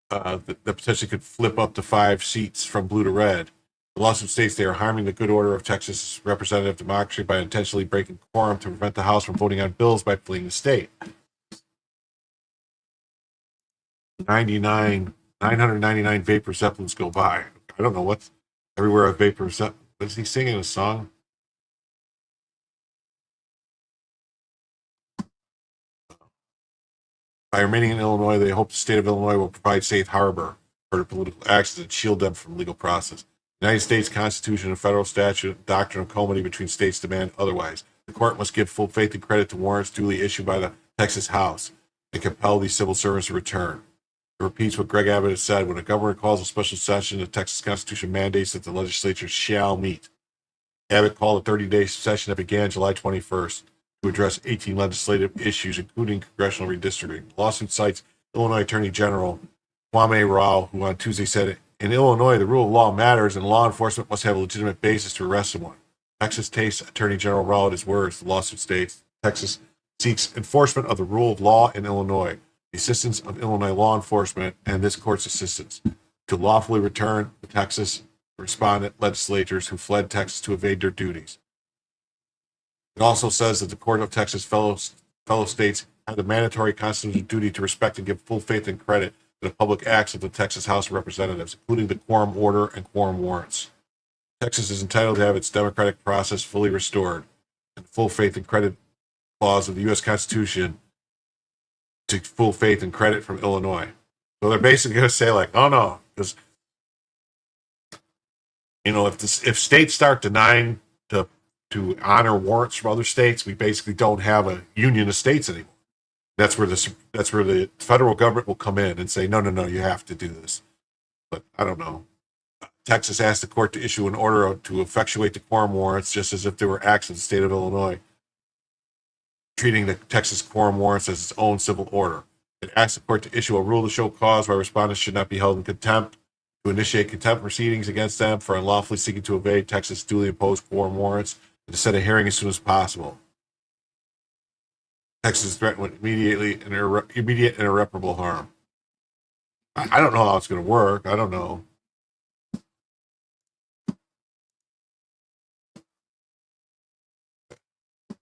that potentially could flip up to 5 seats from blue to red, the lawsuit states they are harming the good order of Texas representative democracy by intentionally breaking quorum to prevent the House from voting on bills by fleeing the state. 999 vapor zeppelins go by. I don't know what's everywhere a vapor zeppelin. Is he singing a song? By remaining in Illinois, they hope the state of Illinois will provide safe harbor for their political actions and shield them from legal process. The United States Constitution and federal statute and doctrine of comity between states demand otherwise. The court must give full faith and credit to warrants duly issued by the Texas House and compel these civil servants to return. It repeats what Greg Abbott has said. When a governor calls a special session, the Texas Constitution mandates that the legislature shall meet. Abbott called a 30-day session that began July 21st. To address 18 legislative issues, including congressional redistricting. The lawsuit cites Illinois Attorney General Kwame Rao, who on Tuesday said, in Illinois, the rule of law matters and law enforcement must have a legitimate basis to arrest someone. Texas takes Attorney General Rao at his words. The lawsuit states Texas seeks enforcement of the rule of law in Illinois, the assistance of Illinois law enforcement, and this court's assistance to lawfully return the Texas respondent legislators who fled Texas to evade their duties. It also says that the Court of Texas fellow states have the mandatory constitutional duty to respect and give full faith and credit to the public acts of the Texas House of Representatives, including the quorum order and quorum warrants. Texas is entitled to have its democratic process fully restored, and the full faith and credit clause of the U.S. Constitution to full faith and credit from Illinois. So they're basically going to say, like, oh no, because if states start denying to honor warrants from other states, we basically don't have a union of states anymore. That's where the federal government will come in and say, no, you have to do this. But I don't know. Texas asked the court to issue an order to effectuate the quorum warrants, just as if they were acts of the state of Illinois, treating the Texas quorum warrants as its own civil order. It asked the court to issue a rule to show cause why respondents should not be held in contempt, to initiate contempt proceedings against them for unlawfully seeking to evade Texas duly imposed quorum warrants, and to set a hearing as soon as possible. Texas threat with immediate and irreparable harm. I don't know how it's going to work. I don't know.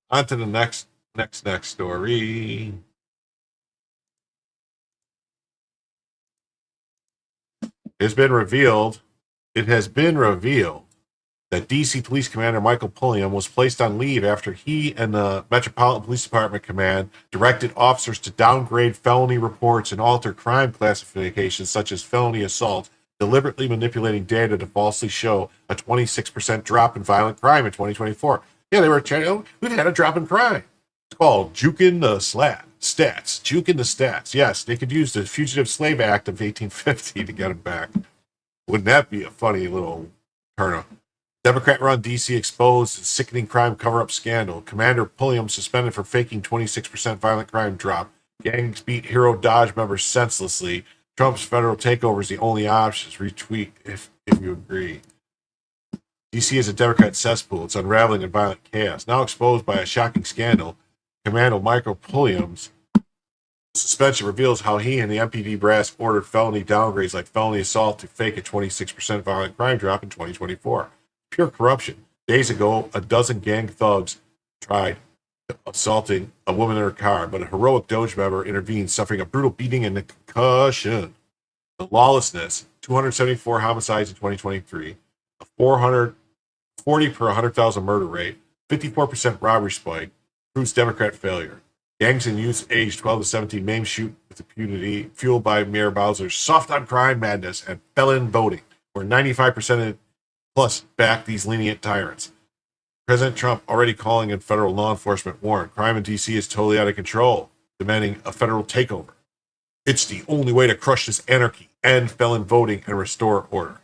On to the next story. It has been revealed that D.C. Police Commander Michael Pulliam was placed on leave after he and the Metropolitan Police Department Command directed officers to downgrade felony reports and alter crime classifications such as felony assault, deliberately manipulating data to falsely show a 26% drop in violent crime in 2024. Yeah, they were trying. We've had a drop in crime. It's called Jukin the stats. Jukin the stats. Yes, they could use the Fugitive Slave Act of 1850 to get them back. Wouldn't that be a funny little turn? Democrat-run D.C. exposed sickening crime cover-up scandal. Commander Pulliam suspended for faking 26% violent crime drop. Gangs beat Hero Dodge members senselessly. Trump's federal takeover is the only option. Retweet if you agree. D.C. is a Democrat cesspool. It's unraveling in violent chaos. Now exposed by a shocking scandal, Commander Michael Pulliam's suspension reveals how he and the MPD brass ordered felony downgrades like felony assault to fake a 26% violent crime drop in 2024. Pure corruption. Days ago, a dozen gang thugs tried assaulting a woman in her car, but a heroic Doge member intervened, suffering a brutal beating and a concussion. The lawlessness, 274 homicides in 2023, a 440 per 100,000 murder rate, 54% robbery spike, proves Democrat failure. Gangs and youths aged 12 to 17 maim shoot with impunity, fueled by Mayor Bowser's soft on crime madness and felon voting, where 95% plus back these lenient tyrants. President Trump already calling in federal law enforcement warrant. Crime in D.C. is totally out of control, demanding a federal takeover. It's the only way to crush this anarchy, end felon voting, and restore order.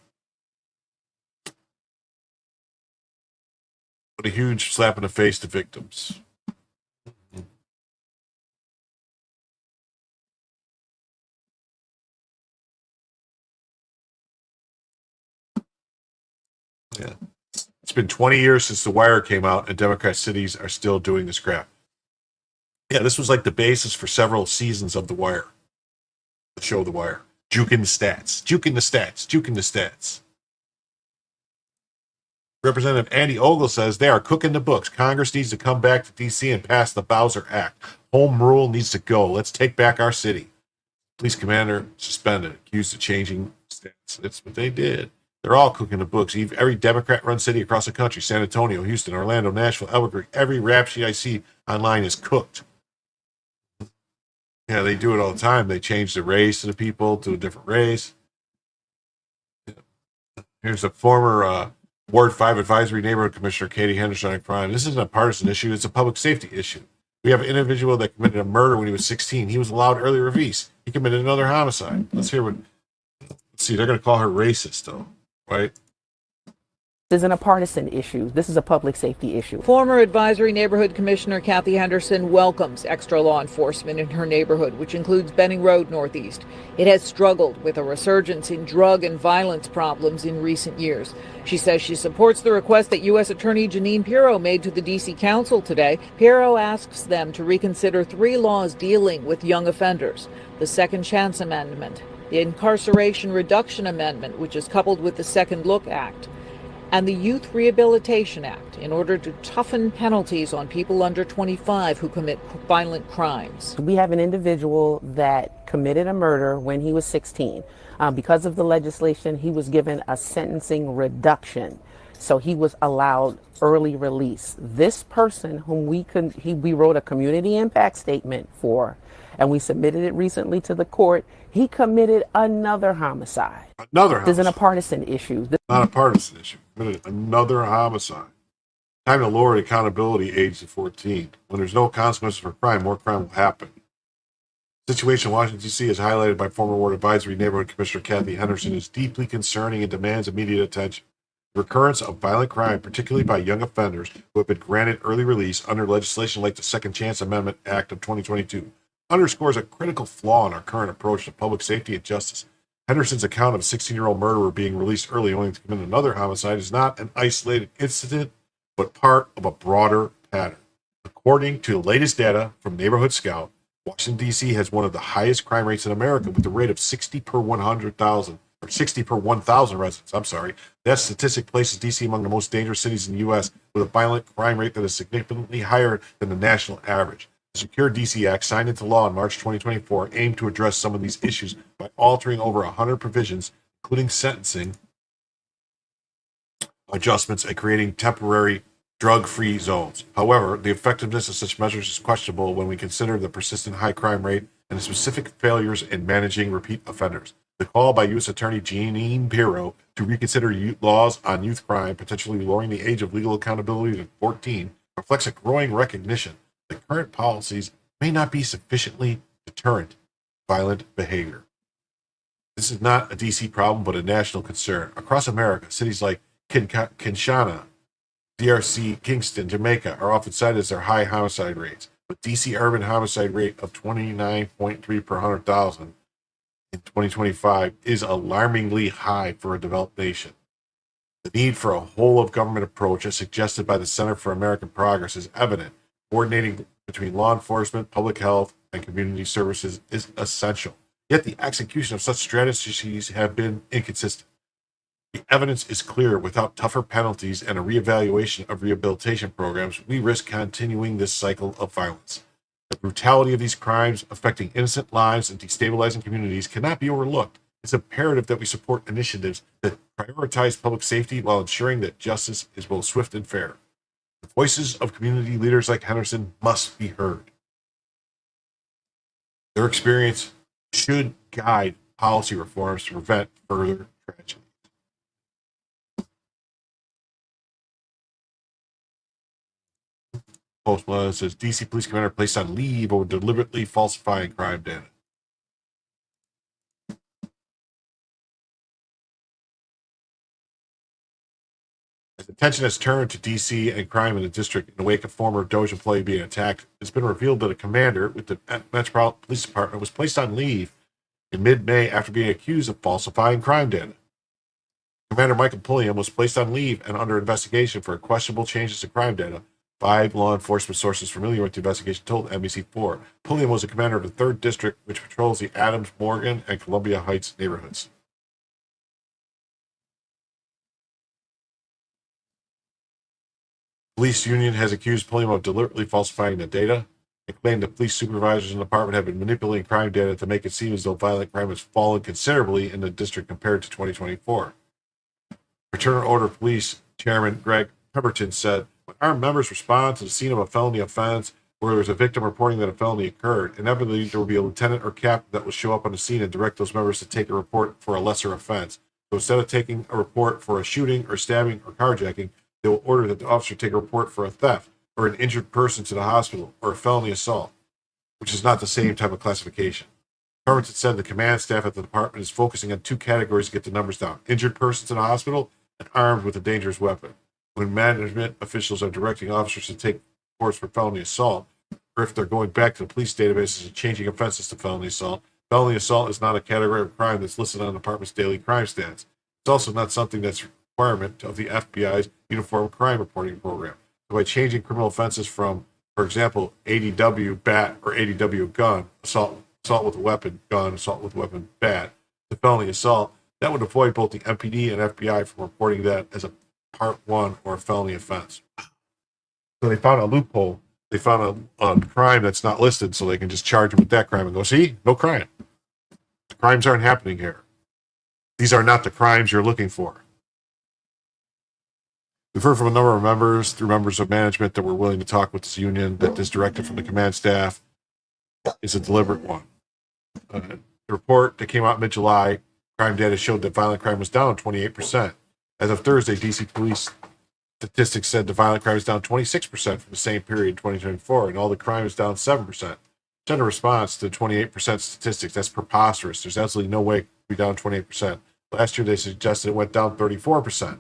What a huge slap in the face to victims. Yeah. It's been 20 years since The Wire came out, and Democrat cities are still doing this crap. Yeah, this was like the basis for several seasons of The Wire. The show The Wire. Jukin the stats. Jukin the stats. Jukin the stats. Representative Andy Ogle says they are cooking the books. Congress needs to come back to D.C. and pass the Bowser Act. Home rule needs to go. Let's take back our city. Police commander suspended, accused of changing stats. That's what they did. They're all cooking the books. Every Democrat-run city across the country, San Antonio, Houston, Orlando, Nashville, Albuquerque, every rap sheet I see online is cooked. Yeah, they do it all the time. They change the race of the people to a different race. Here's a former Ward 5 Advisory Neighborhood Commissioner, Katie Henderson, on crime. This isn't a partisan issue. It's a public safety issue. We have an individual that committed a murder when he was 16. He was allowed early release. He committed another homicide. Let's see, they're going to call her racist, though. Right? This isn't a partisan issue. This is a public safety issue. Former Advisory Neighborhood Commissioner Kathy Henderson welcomes extra law enforcement in her neighborhood, which includes Benning Road Northeast. It has struggled with a resurgence in drug and violence problems in recent years. She says she supports the request that U.S. Attorney Jeanine Pirro made to the D.C. Council today. Pirro asks them to reconsider 3 laws dealing with young offenders: the Second Chance Amendment, the Incarceration Reduction Amendment, which is coupled with the Second Look Act, and the Youth Rehabilitation Act, in order to toughen penalties on people under 25 who commit violent crimes. We have an individual that committed a murder when he was 16. Because of the legislation, he was given a sentencing reduction. So he was allowed early release. This person whom we wrote a community impact statement for, and we submitted it recently to the court, he committed another homicide. This isn't a partisan issue. Not a partisan issue. Committed another homicide. Time to lower the accountability age to 14. When there's no consequences for crime, more crime will happen. The situation in Washington, D.C. is highlighted by former Ward Advisory Neighborhood Commissioner Kathy Henderson is deeply concerning and demands immediate attention. The recurrence of violent crime, particularly by young offenders who have been granted early release under legislation like the Second Chance Amendment Act of 2022, underscores a critical flaw in our current approach to public safety and justice. Henderson's account of a 16-year-old murderer being released early only to commit another homicide is not an isolated incident, but part of a broader pattern. According to the latest data from Neighborhood Scout, Washington, D.C. has one of the highest crime rates in America with a rate of 60 per 100,000, or 60 per 1,000 residents. I'm sorry. That statistic places D.C. among the most dangerous cities in the U.S. with a violent crime rate that is significantly higher than the national average. The Secure D.C. Act, signed into law in March 2024, aimed to address some of these issues by altering over 100 provisions, including sentencing adjustments and creating temporary drug-free zones. However, the effectiveness of such measures is questionable when we consider the persistent high crime rate and the specific failures in managing repeat offenders. The call by U.S. Attorney Jeanine Pirro to reconsider laws on youth crime, potentially lowering the age of legal accountability to 14, reflects a growing recognition that current policies may not be sufficiently deterrent to violent behavior. This is not a D.C. problem, but a national concern. Across America, cities like Kinshasa, DRC, Kingston, Jamaica are often cited as their high homicide rates, but DC urban homicide rate of 29.3 per 100,000 in 2025 is alarmingly high for a developed nation. The need for a whole-of-government approach, as suggested by the Center for American Progress, is evident. Coordinating between law enforcement, public health, and community services is essential. Yet the execution of such strategies have been inconsistent. The evidence is clear. Without tougher penalties and a reevaluation of rehabilitation programs, we risk continuing this cycle of violence. The brutality of these crimes affecting innocent lives and destabilizing communities cannot be overlooked. It's imperative that we support initiatives that prioritize public safety while ensuring that justice is both swift and fair. The voices of community leaders like Henderson must be heard. Their experience should guide policy reforms to prevent further tragedy. Post Malone says DC police commander placed on leave over deliberately falsifying crime data. As attention has turned to DC and crime in the district in the wake of former Doge employee being attacked, it's been revealed that a commander with the Metropolitan Police Department was placed on leave in mid-May after being accused of falsifying crime data. Commander Michael Pulliam was placed on leave and under investigation for questionable changes to crime data. 5 law enforcement sources familiar with the investigation told NBC4. Pulliam was the commander of the 3rd District, which patrols the Adams, Morgan, and Columbia Heights neighborhoods. Police union has accused Pulliam of deliberately falsifying the data and claimed that police supervisors in the department have been manipulating crime data to make it seem as though violent crime has fallen considerably in the district compared to 2024. Return Order Police Chairman Greg Pemberton said, when armed members respond to the scene of a felony offense where there is a victim reporting that a felony occurred, inevitably there will be a lieutenant or captain that will show up on the scene and direct those members to take a report for a lesser offense. So instead of taking a report for a shooting or stabbing or carjacking, they will order that the officer take a report for a theft or an injured person to the hospital or a felony assault, which is not the same type of classification. Pemberton said the command staff at the department is focusing on 2 categories to get the numbers down: injured persons in the hospital and armed with a dangerous weapon. When management officials are directing officers to take reports for felony assault, or if they're going back to the police databases and changing offenses to felony assault is not a category of crime that's listed on the department's daily crime stats. It's also not something that's a requirement of the FBI's Uniform Crime Reporting Program. So by changing criminal offenses from, for example, ADW bat or ADW gun, assault with a weapon gun, assault with a weapon bat, to felony assault, that would avoid both the MPD and FBI from reporting that as a Part 1 or a felony offense. So they found a loophole. They found a crime that's not listed, so they can just charge them with that crime and go, see, no crime. The crimes aren't happening here. These are not the crimes you're looking for. We've heard from a number of members, through members of management, that were willing to talk with this union, that this directive from the command staff is a deliberate one. The report that came out mid-July, crime data showed that violent crime was down 28%. As of Thursday, DC police statistics said the violent crime is down 26% from the same period in 2024, and all the crime is down 7%. General response to the 28% statistics, that's preposterous. There's absolutely no way it could be down 28%. Last year, they suggested it went down 34%.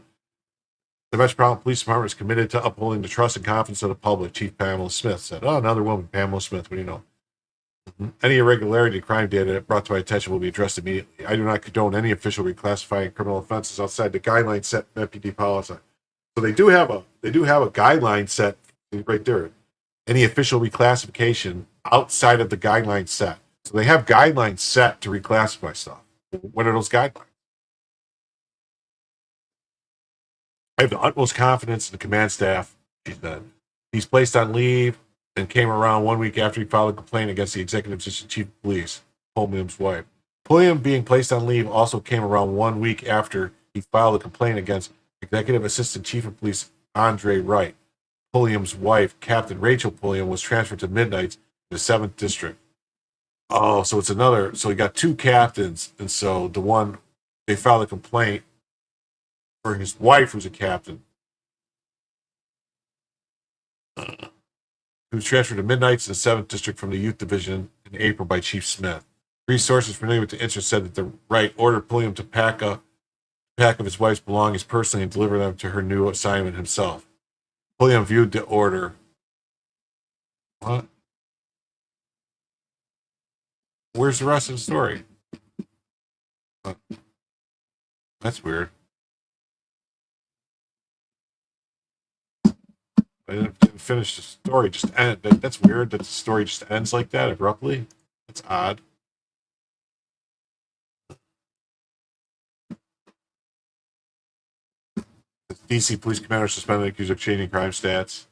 The Metropolitan Police Department is committed to upholding the trust and confidence of the public, Chief Pamela Smith said. Oh, another woman, Pamela Smith, what do you know? Any irregularity in crime data brought to my attention will be addressed immediately. I do not condone any official reclassifying criminal offenses outside the guidelines set in MPD policy. So they do have a guideline set right there. any official reclassification outside of the guidelines set. So they have guidelines set to reclassify stuff. What are those guidelines? I have the utmost confidence in the command staff, she said. He's placed on leave and came around 1 week after he filed a complaint against the executive assistant chief of police, Pulliam's wife. Pulliam being placed on leave also came around 1 week after he filed a complaint against executive assistant chief of police Andre Wright. Pulliam's wife, Captain Rachel Pulliam, was transferred to Midnights in the 7th District. Oh, so it's another. So he got two captains. And so the one, they filed a complaint for his wife, who's a captain, who was transferred to Midnights in the 7th District from the Youth Division in April by Chief Smith. 3 sources familiar with the incident said that the Wright ordered Pulliam to pack of his wife's belongings personally and deliver them to her new assignment himself. Pulliam viewed the order. What? Where's the rest of the story? That's weird. I didn't finish the story. Just end. That's weird that the story just ends like that abruptly. That's odd. The DC police commander suspended accused of changing crime stats.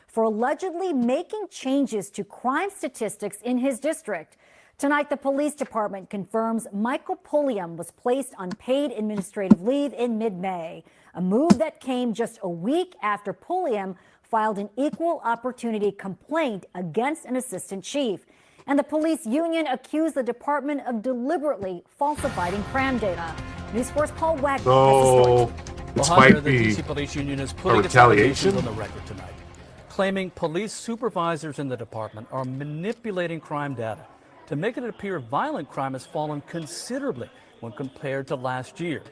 For allegedly making changes to crime statistics in his district. Tonight, the police department confirms Michael Pulliam was placed on paid administrative leave in mid-May, a move that came just a week after Pulliam filed an equal opportunity complaint against an assistant chief. And the police union accused the department of deliberately falsifying crime data. News 4's Paul Wagner has the story. This might be the DC Police Union is a putting its retaliation allegations on the record tonight, claiming police supervisors in the department are manipulating crime data to make it appear violent crime has fallen considerably when compared to last year.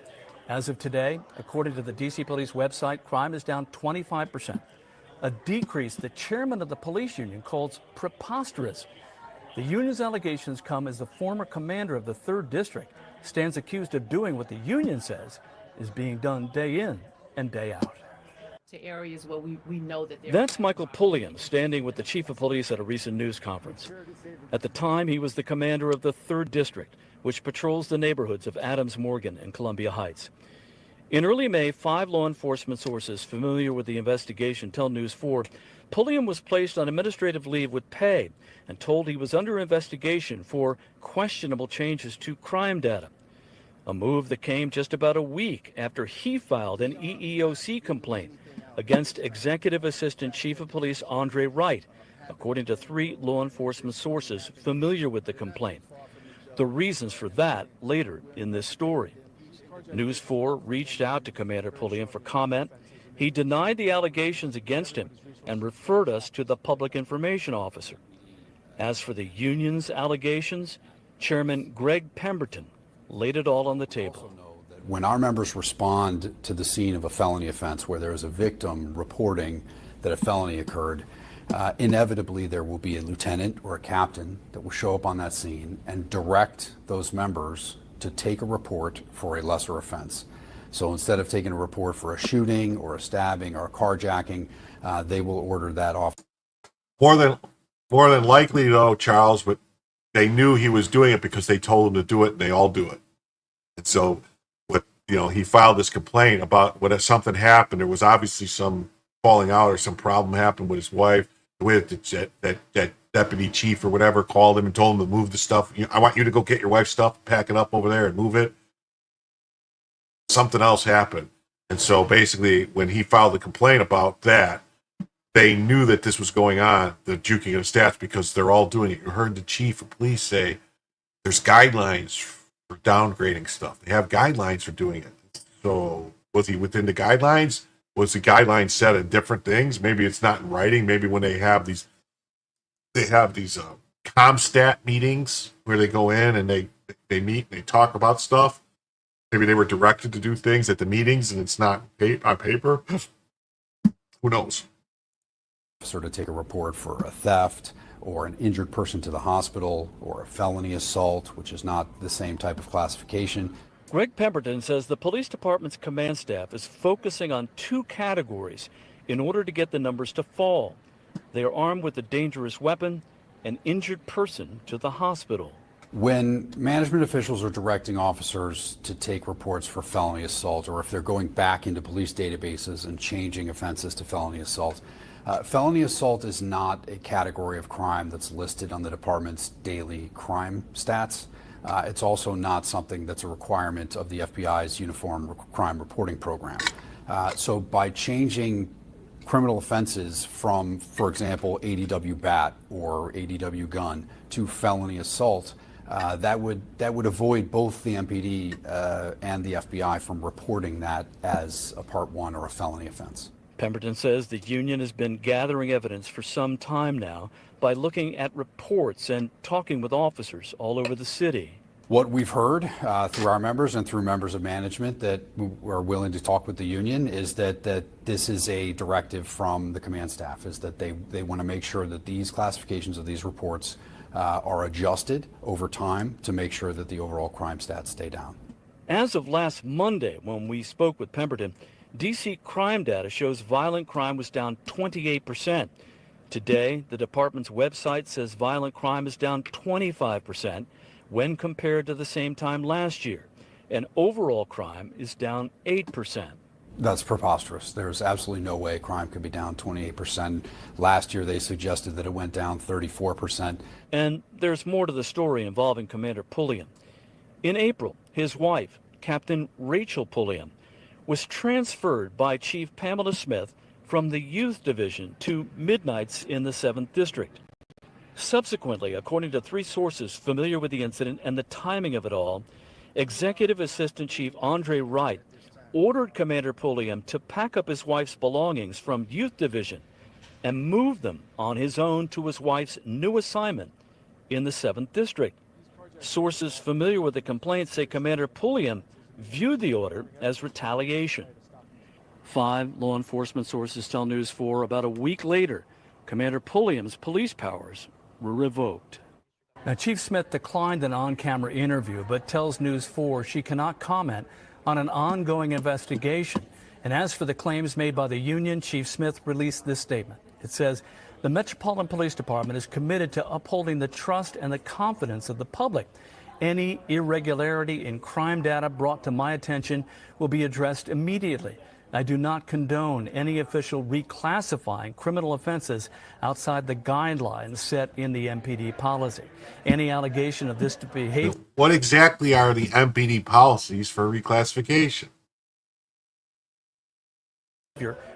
As of today, according to the DC Police website, crime is down 25%, a decrease the chairman of the police union calls preposterous. The union's allegations come as the former commander of the 3rd District stands accused of doing what the union says is being done day in and day out. To areas where we know that That's Michael Pulliam standing with the chief of police at a recent news conference. At the time, he was the commander of the 3rd District, which patrols the neighborhoods of Adams Morgan and Columbia Heights. In early May, 5 law enforcement sources familiar with the investigation tell News 4 Pulliam was placed on administrative leave with pay and told he was under investigation for questionable changes to crime data. A move that came just about a week after he filed an EEOC complaint against Executive Assistant Chief of Police Andre Wright, according to 3 law enforcement sources familiar with the complaint. The reasons for that later in this story. News 4 reached out to Commander Pulliam for comment. He denied the allegations against him and referred us to the public information officer. As for the union's allegations, Chairman Greg Pemberton laid it all on the table. When our members respond to the scene of a felony offense where there is a victim reporting that a felony occurred, inevitably there will be a lieutenant or a captain that will show up on that scene and direct those members to take a report for a lesser offense. So instead of taking a report for a shooting or a stabbing or a carjacking, they will order that off. More than likely, though, Charles, but they knew he was doing it because they told him to do it, and they all do it. And so, he filed this complaint about when something happened. There was obviously some falling out or some problem happened with his wife. The way that deputy chief or whatever called him and told him to move the stuff. I want you to go get your wife's stuff, pack it up over there, and move it. Something else happened, and so basically, when he filed the complaint about that, they knew that this was going on, the juking of stats, because they're all doing it. You heard the chief of police say there's guidelines for downgrading stuff. They have guidelines for doing it. So was he within the guidelines? Was the guidelines set at different things? Maybe it's not in writing. Maybe when they have these ComStat meetings where they go in and they meet and they talk about stuff. Maybe they were directed to do things at the meetings and it's not on paper. Who knows? Officer to take a report for a theft or an injured person to the hospital or a felony assault, which is not the same type of classification. Greg Pemberton says the police department's command staff is focusing on two categories in order to get the numbers to fall. They are armed with a dangerous weapon, an injured person to the hospital. When management officials are directing officers to take reports for felony assault, or if they're going back into police databases and changing offenses to felony assault is not a category of crime that's listed on the department's daily crime stats. It's also not something that's a requirement of the FBI's Uniform Crime Reporting Program. So by changing criminal offenses from, for example, ADW bat or ADW gun to felony assault, that would avoid both the MPD and the FBI from reporting that as a Part 1 or a felony offense. Pemberton says the union has been gathering evidence for some time now by looking at reports and talking with officers all over the city. What we've heard through our members and through members of management that are willing to talk with the union is that this is a directive from the command staff, is that they want to make sure that these classifications of these reports are adjusted over time to make sure that the overall crime stats stay down. As of last Monday, when we spoke with Pemberton, D.C. crime data shows violent crime was down 28%. Today, the department's website says violent crime is down 25% when compared to the same time last year, and overall crime is down 8%. That's preposterous. There's absolutely no way crime could be down 28%. Last year, they suggested that it went down 34%. And there's more to the story involving Commander Pulliam. In April, his wife, Captain Rachel Pulliam, was transferred by Chief Pamela Smith from the Youth Division to Midnights in the 7th District. Subsequently, according to 3 sources familiar with the incident and the timing of it all, Executive Assistant Chief Andre Wright ordered Commander Pulliam to pack up his wife's belongings from Youth Division and move them on his own to his wife's new assignment in the 7th District. Sources familiar with the complaint say Commander Pulliam viewed the order as retaliation. 5 law enforcement sources tell News 4 about a week later, Commander Pulliam's police powers were revoked. Now, Chief Smith declined an on-camera interview, but tells News 4 she cannot comment on an ongoing investigation. And as for the claims made by the union, Chief Smith released this statement. It says, the Metropolitan Police Department is committed to upholding the trust and the confidence of the public. Any irregularity in crime data brought to my attention will be addressed immediately. I do not condone any official reclassifying criminal offenses outside the guidelines set in the MPD policy. Any allegation of this behavior. What exactly are the MPD policies for reclassification?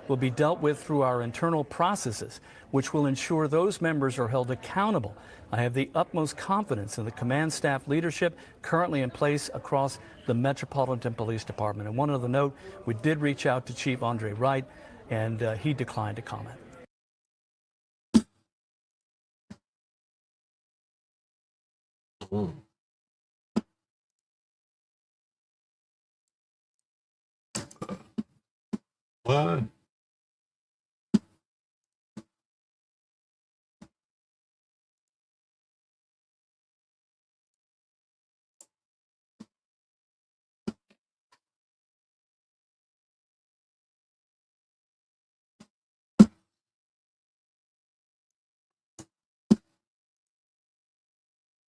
Will be dealt with through our internal processes, which will ensure those members are held accountable. I have the utmost confidence in the command staff leadership currently in place across the Metropolitan Police Department. And one other note, we did reach out to Chief Andre Wright, and he declined to comment. What?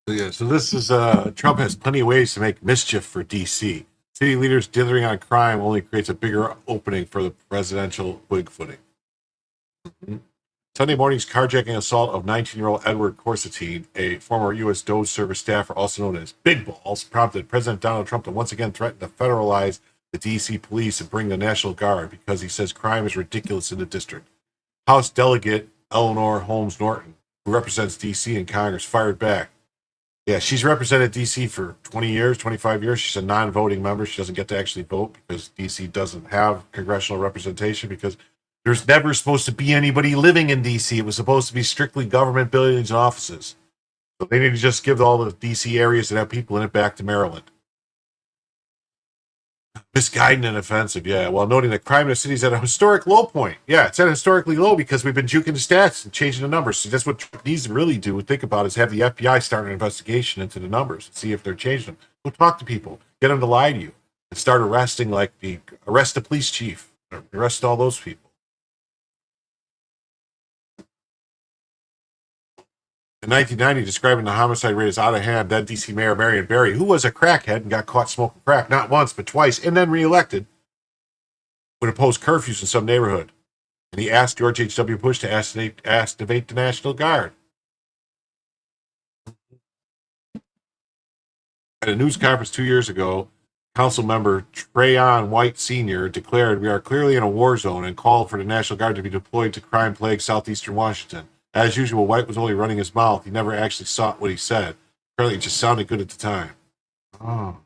Yeah, so this is Trump has plenty of ways to make mischief for DC. City leaders dithering on crime only creates a bigger opening for the presidential Whig footing. Sunday morning's carjacking assault of 19-year-old Edward Corsetine, a former U.S. DOJ service staffer, also known as Big Balls, prompted President Donald Trump to once again threaten to federalize the D.C. police and bring the National Guard because he says crime is ridiculous in the district. House Delegate Eleanor Holmes Norton, who represents D.C. in Congress, fired back. Yeah, she's represented D.C. for 20 years, 25 years. She's a non-voting member. She doesn't get to actually vote because D.C. doesn't have congressional representation because there's never supposed to be anybody living in D.C. It was supposed to be strictly government buildings and offices. So they need to just give all the D.C. areas that have people in it back to Maryland. Misguided and offensive, yeah. While noting that crime in the city is at a historic low point. Yeah, it's at a historically low because we've been juking the stats and changing the numbers. So that's what Trump needs to really do and think about is have the FBI start an investigation into the numbers and see if they're changing them. Go talk to people, get them to lie to you, and start arresting arrest the police chief, arrest all those people. In 1990, describing the homicide rate as out of hand, then D.C. Mayor Marion Barry, who was a crackhead and got caught smoking crack not once but twice and then reelected, would impose curfews in some neighborhood. And he asked George H.W. Bush to activate the National Guard. At a news conference 2 years ago, Council member Trayon White Sr. declared, "We are clearly in a war zone," and called for the National Guard to be deployed to crime-plagued southeastern Washington. As usual, White was only running his mouth. He never actually saw what he said. Apparently, it just sounded good at the time. Oh.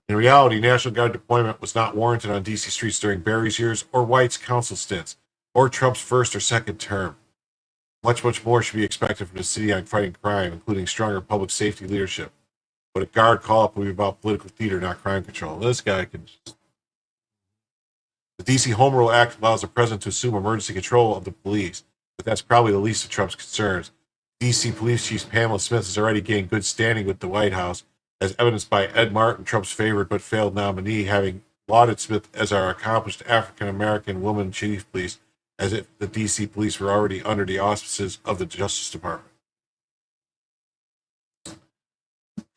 In reality, National Guard deployment was not warranted on D.C. streets during Barry's years or White's council stints or Trump's first or second term. Much more should be expected from the city on fighting crime, including stronger public safety leadership. But a guard call-up will be about political theater, not crime control. This guy can just... The D.C. Home Rule Act allows the president to assume emergency control of the police, but that's probably the least of Trump's concerns. D.C. Police Chief Pamela Smith has already gained good standing with the White House, as evidenced by Ed Martin, Trump's favorite but failed nominee, having lauded Smith as our accomplished African-American woman chief of police, as if the D.C. police were already under the auspices of the Justice Department.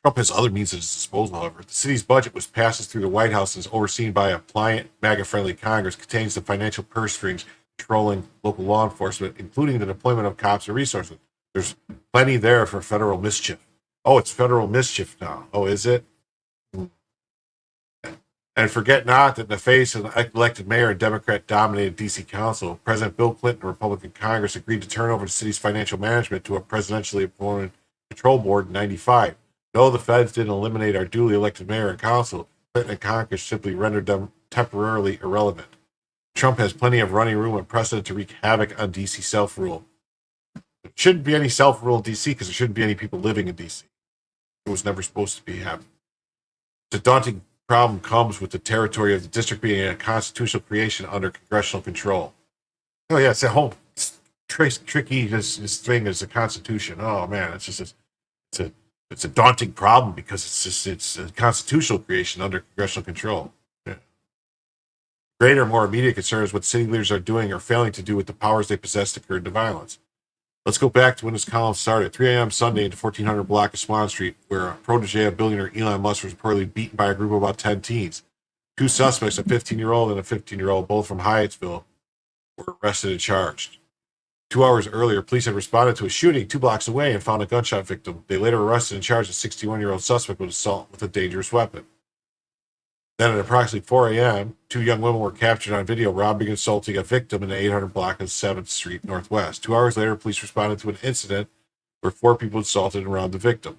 Trump has other means at his disposal, however. The city's budget, which passes through the White House and is overseen by a pliant, MAGA-friendly Congress, contains the financial purse strings controlling local law enforcement, including the deployment of cops and resources. There's plenty there for federal mischief. Oh, it's federal mischief now. Oh, is it? And forget not that in the face of an elected mayor and Democrat-dominated D.C. Council, President Bill Clinton and Republican Congress agreed to turn over the city's financial management to a presidentially appointed control board in 1995. No, the feds didn't eliminate our duly elected mayor and council. Clinton and Congress simply rendered them temporarily irrelevant. Trump has plenty of running room and precedent to wreak havoc on D.C. self-rule. There shouldn't be any self-rule in D.C. because there shouldn't be any people living in D.C. It was never supposed to be happening. The daunting problem comes with the territory of the district being a constitutional creation under congressional control. Oh, yeah, it's a whole tricky this thing is the Constitution. Oh, man, it's a daunting problem because it's a constitutional creation under congressional control. Yeah. Greater, more immediate concern is what city leaders are doing or failing to do with the powers they possess to curb the violence. Let's go back to when this column started. 3 a.m. Sunday into 1400 block of Swan Street, where a protege of billionaire Elon Musk was reportedly beaten by a group of about 10 teens. Two suspects, a 15-year-old and a 15-year-old, both from Hyattsville, were arrested and charged. 2 hours earlier, police had responded to a shooting 2 blocks away and found a gunshot victim. They later arrested and charged a 61-year-old suspect with assault with a dangerous weapon. Then at approximately 4 a.m., 2 young women were captured on video robbing and assaulting a victim in the 800 block of 7th Street Northwest. 2 hours later, police responded to an incident where 4 people assaulted and robbed the victim.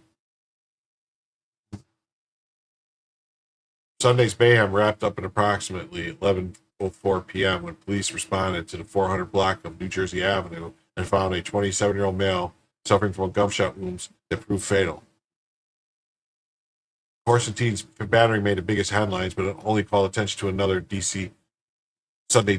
Sunday's mayhem wrapped up at approximately 11:04 p.m. when police responded to the 400 block of New Jersey Avenue and found a 27-year-old male suffering from gunshot wounds that proved fatal. Horse and teens battering made the biggest headlines, but it only called attention to another Sunday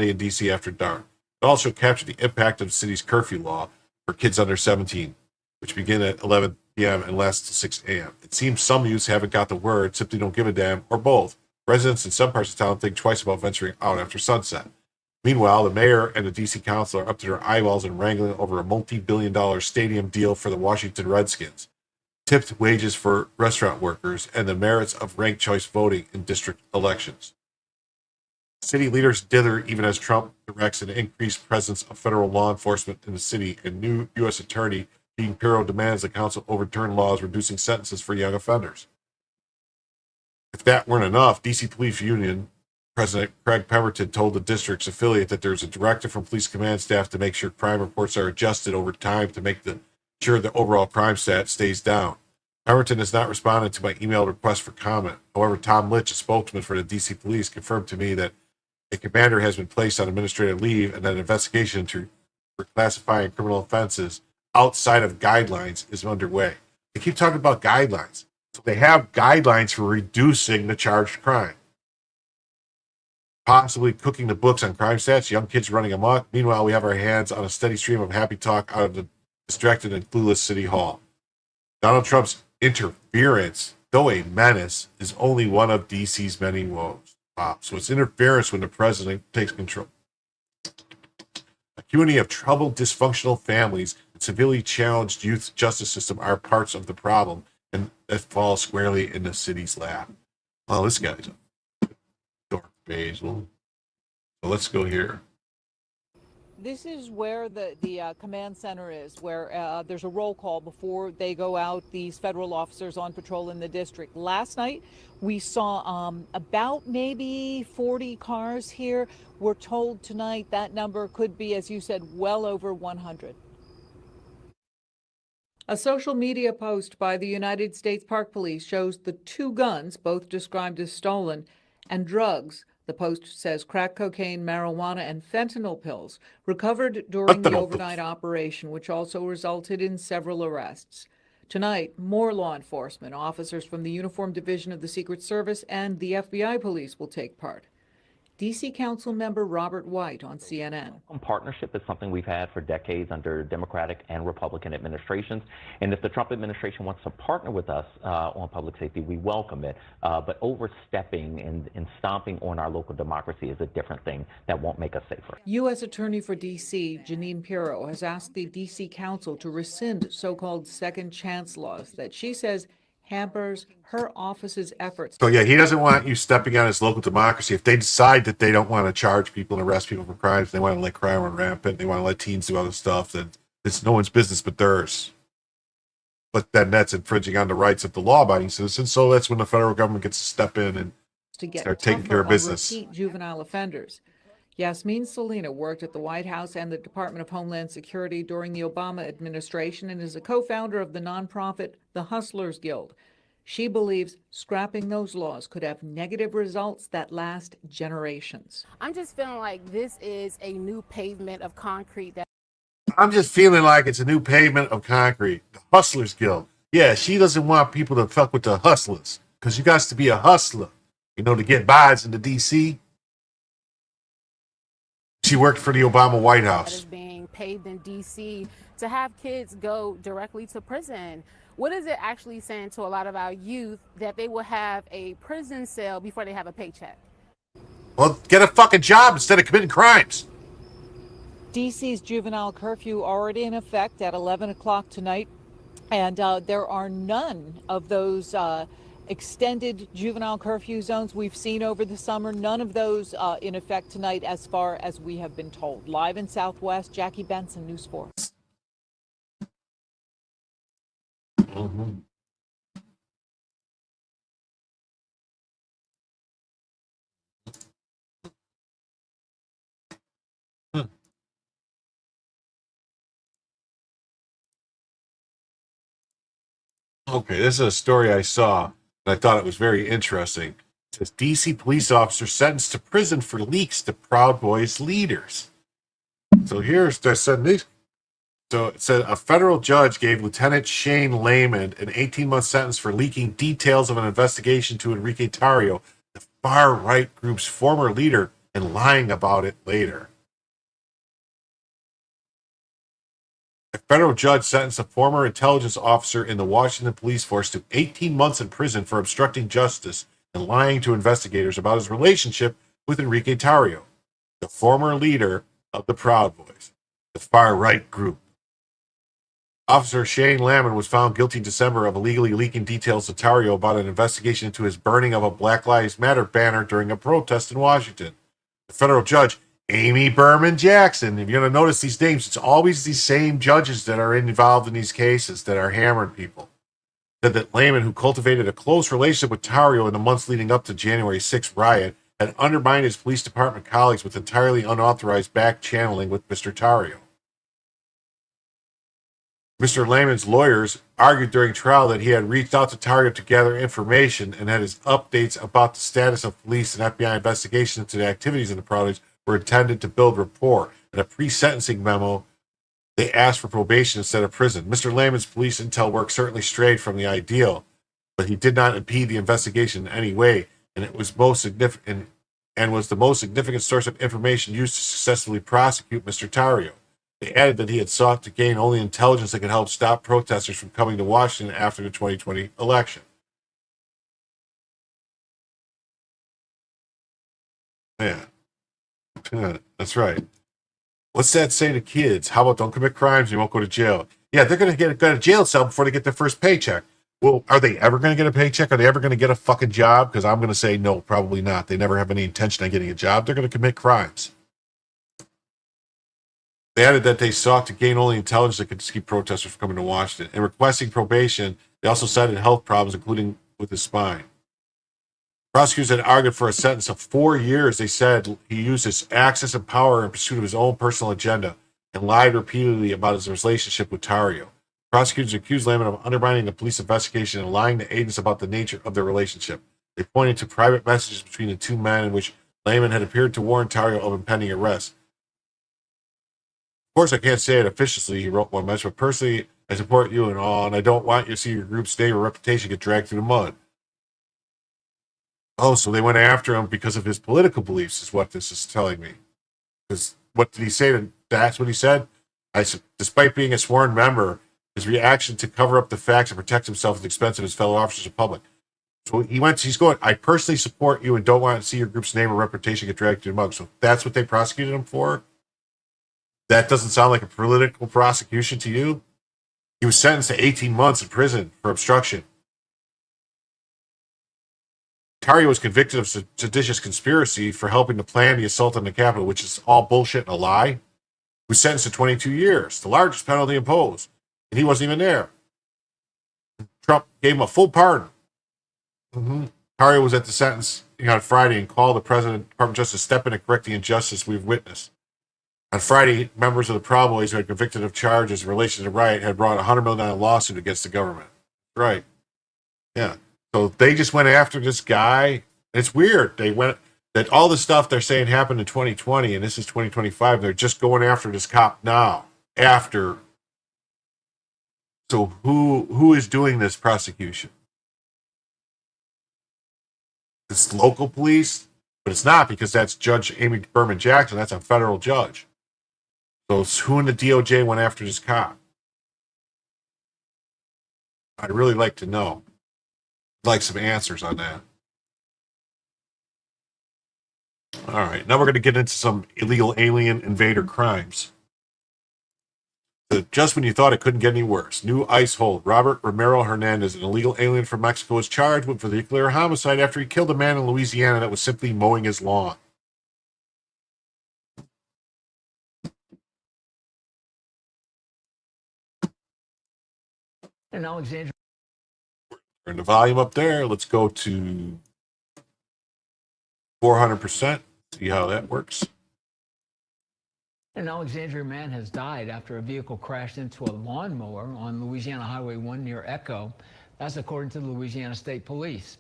in DC after dark. It also captured the impact of the city's curfew law for kids under 17, which begin at 11 p.m. and lasts till 6 a.m. It seems some youths haven't got the word, simply don't give a damn, or both. Residents in some parts of town think twice about venturing out after sunset. Meanwhile, the mayor and the D.C. council are up to their eyeballs and wrangling over a multi-billion-dollar stadium deal for the Washington Redskins, tipped wages for restaurant workers, and the merits of ranked choice voting in district elections. City leaders dither even as Trump directs an increased presence of federal law enforcement in the city, and new U.S. Attorney Dean Pirro demands the council overturn laws reducing sentences for young offenders. If that weren't enough, D.C. Police Union President Craig Pemberton told the district's affiliate that there's a directive from police command staff to make sure crime reports are adjusted over time to make sure the overall crime stat stays down. Pemberton has not responded to my email request for comment. However, Tom Litch, a spokesman for the D.C. Police, confirmed to me that a commander has been placed on administrative leave and that an investigation for classifying criminal offenses outside of guidelines is underway. They keep talking about guidelines. So they have guidelines for reducing the charged crime. Possibly cooking the books on crime stats, young kids running amok. Meanwhile, we have our hands on a steady stream of happy talk out of the distracted and clueless City Hall. Donald Trump's interference, though a menace, is only one of DC's many woes. Wow. So it's interference when the president takes control. A community of troubled, dysfunctional families and severely challenged youth justice system are parts of the problem, and that falls squarely in the city's lap. Well, this guy's a dark basil. So let's go here. This is where the command center is, where there's a roll call before they go out, these federal officers on patrol in the district. Last night, we saw about maybe 40 cars here. We're told tonight that number could be, as you said, well over 100. A social media post by the United States Park Police shows the 2 guns, both described as stolen, and drugs. The post says crack cocaine, marijuana, and fentanyl pills recovered during the overnight operation, which also resulted in several arrests. Tonight, more law enforcement officers from the Uniform Division of the Secret Service and the FBI police will take part. D.C. Council member Robert White on CNN. Partnership is something we've had for decades under Democratic and Republican administrations. And if the Trump administration wants to partner with us on public safety, we welcome it. But overstepping and stomping on our local democracy is a different thing that won't make us safer. U.S. Attorney for D.C. Janine Pirro has asked the D.C. Council to rescind so-called second chance laws that she says hampers her office's efforts. So yeah, he doesn't want you stepping on his local democracy. If they decide that they don't want to charge people and arrest people for crimes, they want to let crime run rampant, they want to let teens do other stuff, then it's no one's business but theirs. But then that's infringing on the rights of the law-abiding citizens, so that's when the federal government gets to step in and start taking care of business. Repeat juvenile offenders. Yasmin Salina worked at the White House and the Department of Homeland Security during the Obama administration and is a co-founder of the nonprofit The Hustlers Guild. She believes scrapping those laws could have negative results that last generations. I'm just feeling like this is a new pavement of concrete. I'm just feeling like it's a new pavement of concrete. The Hustlers Guild. Yeah, she doesn't want people to fuck with the hustlers because you got to be a hustler, you know, to get buys into D.C. She worked for the Obama White House. That is being paved in D.C. to have kids go directly to prison. What is it actually saying to a lot of our youth that they will have a prison cell before they have a paycheck? Well, get a fucking job instead of committing crimes. D.C.'s juvenile curfew already in effect at 11 o'clock tonight, and there are none of those extended juvenile curfew zones we've seen over the summer. None of those in effect tonight as far as we have been told. Live in Southwest, Jackie Benson, News 4. Mm-hmm. Okay, this is a story I saw, and I thought it was very interesting. It says DC police officer sentenced to prison for leaks to Proud Boys leaders. So here's the sentence. So it said a federal judge gave Lieutenant Shane Lehman an 18-month sentence for leaking details of an investigation to Enrique Tarrio, the far-right group's former leader, and lying about it later. A federal judge sentenced a former intelligence officer in the Washington police force to 18 months in prison for obstructing justice and lying to investigators about his relationship with Enrique Tarrio, the former leader of the Proud Boys, the far-right group. Officer Shane Lamon was found guilty in December of illegally leaking details to Tarrio about an investigation into his burning of a Black Lives Matter banner during a protest in Washington. The federal judge, Amy Berman Jackson, if you're going to notice these names, it's always these same judges that are involved in these cases that are hammering people, said that Lamon, who cultivated a close relationship with Tarrio in the months leading up to January 6th riot, had undermined his police department colleagues with entirely unauthorized back-channeling with Mr. Tarrio. Mr. Lamon's lawyers argued during trial that he had reached out to Tarrio to gather information and that his updates about the status of police and FBI investigations into the activities of the Proud Boys were intended to build rapport. In a pre-sentencing memo, they asked for probation instead of prison. Mr. Lamon's police intel work certainly strayed from the ideal, but he did not impede the investigation in any way, and it was most significant and was the most significant source of information used to successfully prosecute Mr. Tarrio. They added that he had sought to gain only intelligence that could help stop protesters from coming to Washington after the 2020 election. Yeah, that's right. What's that say to kids? How about don't commit crimes and you won't go to jail? Yeah, they're going to go to jail cell before they get their first paycheck. Well, are they ever going to get a paycheck? Are they ever going to get a fucking job? Because I'm going to say no, probably not. They never have any intention of getting a job. They're going to commit crimes. They added that they sought to gain only intelligence that could keep protesters from coming to Washington. In requesting probation, they also cited health problems, including with his spine. Prosecutors had argued for a sentence of 4 years. They said he used his access and power in pursuit of his own personal agenda and lied repeatedly about his relationship with Tarrio. Prosecutors accused Layman of undermining the police investigation and lying to agents about the nature of their relationship. They pointed to private messages between the two men in which Layman had appeared to warn Tarrio of impending arrest. Of course, I can't say it officiously, he wrote one message, but personally, I support you and all, and I don't want you to see your group's name or reputation get dragged through the mud. Oh, so they went after him because of his political beliefs, is what this is telling me. Because what did he say? That's what he said? Despite being a sworn member, his reaction to cover up the facts and protect himself at the expense of his fellow officers and public. So he's going, I personally support you and don't want to see your group's name or reputation get dragged through the mud. So that's what they prosecuted him for? That doesn't sound like a political prosecution to you? He was sentenced to 18 months in prison for obstruction. Tarrio was convicted of seditious conspiracy for helping to plan the assault on the Capitol, which is all bullshit and a lie. He was sentenced to 22 years, the largest penalty imposed, and he wasn't even there. Trump gave him a full pardon. Tarrio was at the sentence on Friday and called the President, Department of Justice, step in and correct the injustice we've witnessed. On Friday, members of the Proud Boys who had convicted of charges in relation to the riot had brought a $100 million lawsuit against the government. Right. Yeah. So they just went after this guy. It's weird. They went that all the stuff they're saying happened in 2020 and this is 2025. They're just going after this cop now. After. So who is doing this prosecution? It's local police, but it's not because that's Judge Amy Berman Jackson. That's a federal judge. So who in the DOJ went after this cop? I'd really like to know. I'd like some answers on that. All right, now we're going to get into some illegal alien invader crimes. Just when you thought it couldn't get any worse, new ICE hold. Robert Romero Hernandez, an illegal alien from Mexico, was charged with vehicular homicide after he killed a man in Louisiana that was simply mowing his lawn. And Alexandria. Turn the volume up there. Let's go to 400%. See how that works. An Alexandria man has died after a vehicle crashed into a lawnmower on Louisiana Highway 1 near Echo. That's according to the Louisiana State Police.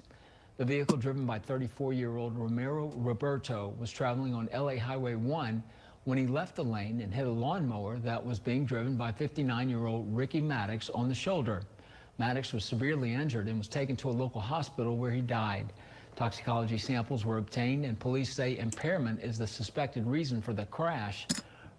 The vehicle, driven by 34-year-old Romero Roberto, was traveling on LA Highway 1 when he left the lane and hit a lawnmower that was being driven by 59-year-old Ricky Maddox on the shoulder. Maddox was severely injured and was taken to a local hospital where he died. Toxicology samples were obtained, and police say impairment is the suspected reason for the crash.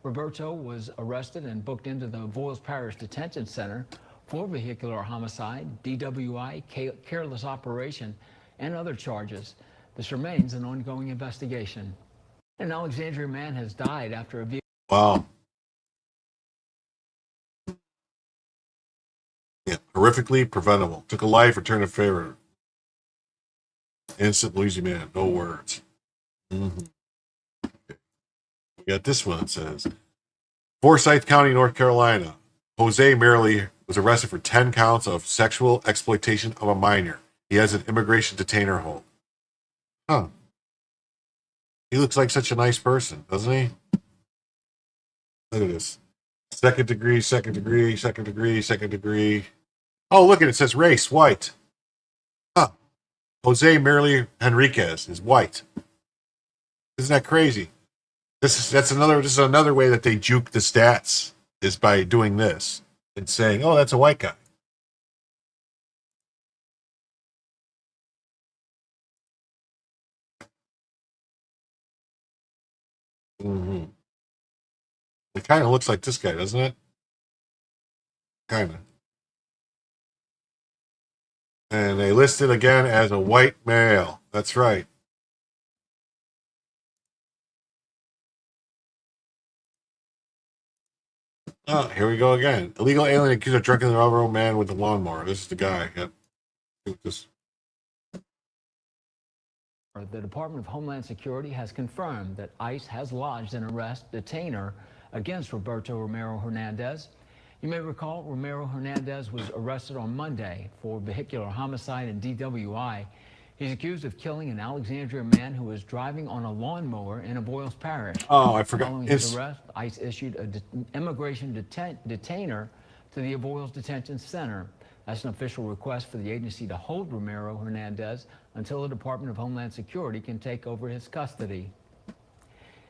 Roberto was arrested and booked into the Voiles Parish Detention Center for vehicular homicide, DWI, careless operation, and other charges. This remains an ongoing investigation. An Alexandria man has died after a vehicle. Wow. Yeah, horrifically preventable. Took a life, returned a favor. Innocent Louisiana, no words. We got this one that says, Forsyth County, North Carolina. Jose Merrily was arrested for 10 counts of sexual exploitation of a minor. He has an immigration detainer hold. Huh. He looks like such a nice person, doesn't he? Look at this. Second degree, second degree, second degree, second degree. Oh, look at it. It says race, white. Huh. Jose Merrily Henriquez is white. Isn't that crazy? This is another way that they juke the stats, is by doing this and saying, oh, that's a white guy. Mm-hmm. It kind of looks like this guy, doesn't it? Kind of. And they listed again as a white male. That's right. Oh, here we go again. Illegal alien accused of drinking the railroad man with the lawnmower. This is the guy. Yep. This. The Department of Homeland Security has confirmed that ICE has lodged an arrest detainer against Roberto Romero Hernandez. You may recall Romero Hernandez was arrested on Monday for vehicular homicide and DWI. He's accused of killing an Alexandria man who was driving on a lawnmower in Avoyelles Parish. Oh, I forgot. Following his arrest, ICE issued an immigration detainer to the Avoyelles Detention Center. That's an official request for the agency to hold Romero Hernandez until the Department of Homeland Security can take over his custody.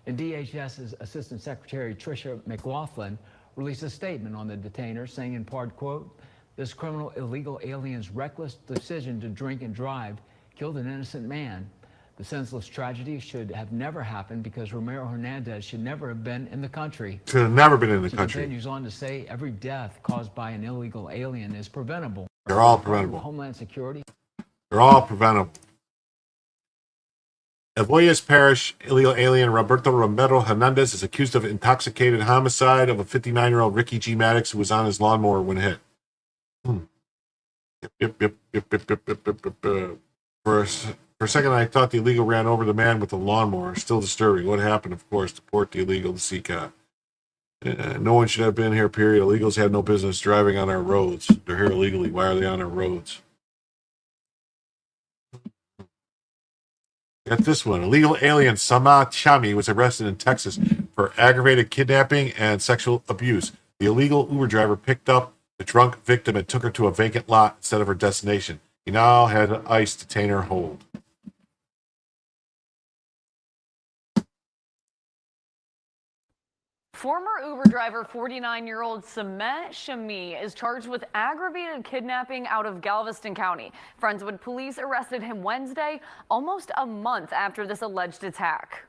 And DHS's Assistant Secretary Tricia McLaughlin released a statement on the detainer saying in part, quote, "This criminal illegal alien's reckless decision to drink and drive killed an innocent man. The senseless tragedy should have never happened because Romero Hernandez should never have been in the country." Should have never been in the She country. continues on to say every death caused by an illegal alien is preventable. They're all preventable. Homeland Security. They're all preventable. Avoyelles Parish illegal alien Roberto Romero Hernandez is accused of intoxicated homicide of a 59-year-old Ricky G. Maddox who was on his lawnmower when hit. Yep. For a second, I thought the illegal ran over the man with the lawnmower. Still disturbing. What happened, of course, deport the illegal to CCOT. No one should have been here, period. Illegals have no business driving on our roads. They're here illegally. Why are they on our roads? Got this one. Illegal alien Sama Chami was arrested in Texas for aggravated kidnapping and sexual abuse. The illegal Uber driver picked up the drunk victim and took her to a vacant lot instead of her destination. He now had an ICE detainer hold. Former Uber driver 49-year-old Sameh Shami is charged with aggravated kidnapping out of Galveston County. Friendswood police arrested him Wednesday, almost a month after this alleged attack.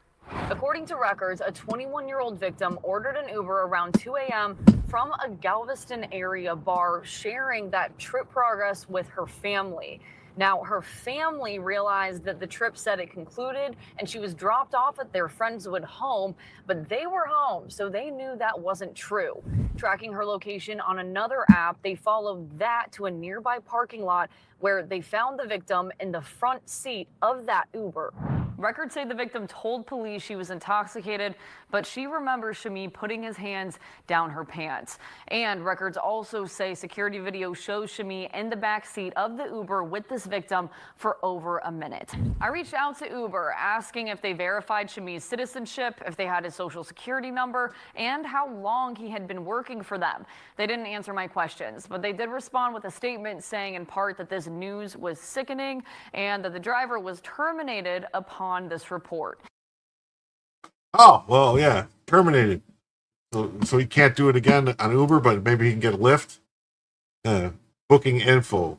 According to records, a 21-year-old victim ordered an Uber around 2 a.m. from a Galveston area bar, sharing that trip progress with her family. Now, her family realized that the trip said it concluded and she was dropped off at their Friendswood home, but they were home, so they knew that wasn't true. Tracking her location on another app, they followed that to a nearby parking lot where they found the victim in the front seat of that Uber. Records say the victim told police she was intoxicated, but she remembers Shami putting his hands down her pants. And records also say security video shows Shami in the back seat of the Uber with this victim for over a minute. I reached out to Uber asking if they verified Shami's citizenship, if they had his social security number, and how long he had been working for them. They didn't answer my questions, but they did respond with a statement saying in part that this news was sickening and that the driver was terminated upon this report. Oh, well, yeah, terminated. So he can't do it again on Uber, but maybe he can get a Lyft. Booking info.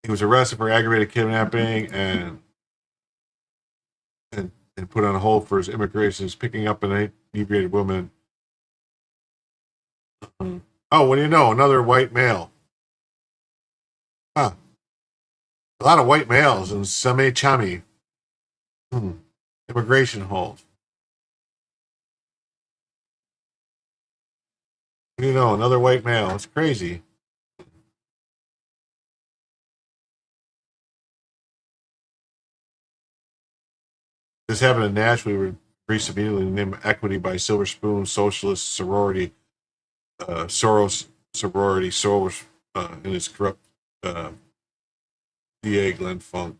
He was arrested for aggravated kidnapping and put on hold for his immigration. He's picking up an inebriated woman. Oh, what do you know? Another white male. Huh. A lot of white males in Sameh Chami. Immigration hold. What do you know? Another white male. It's crazy. This happened in Nashville. We increased immediately the name Equity by Silver Spoon Socialist Sorority. Soros sorority. Soros in his corrupt DA Glenn Funk.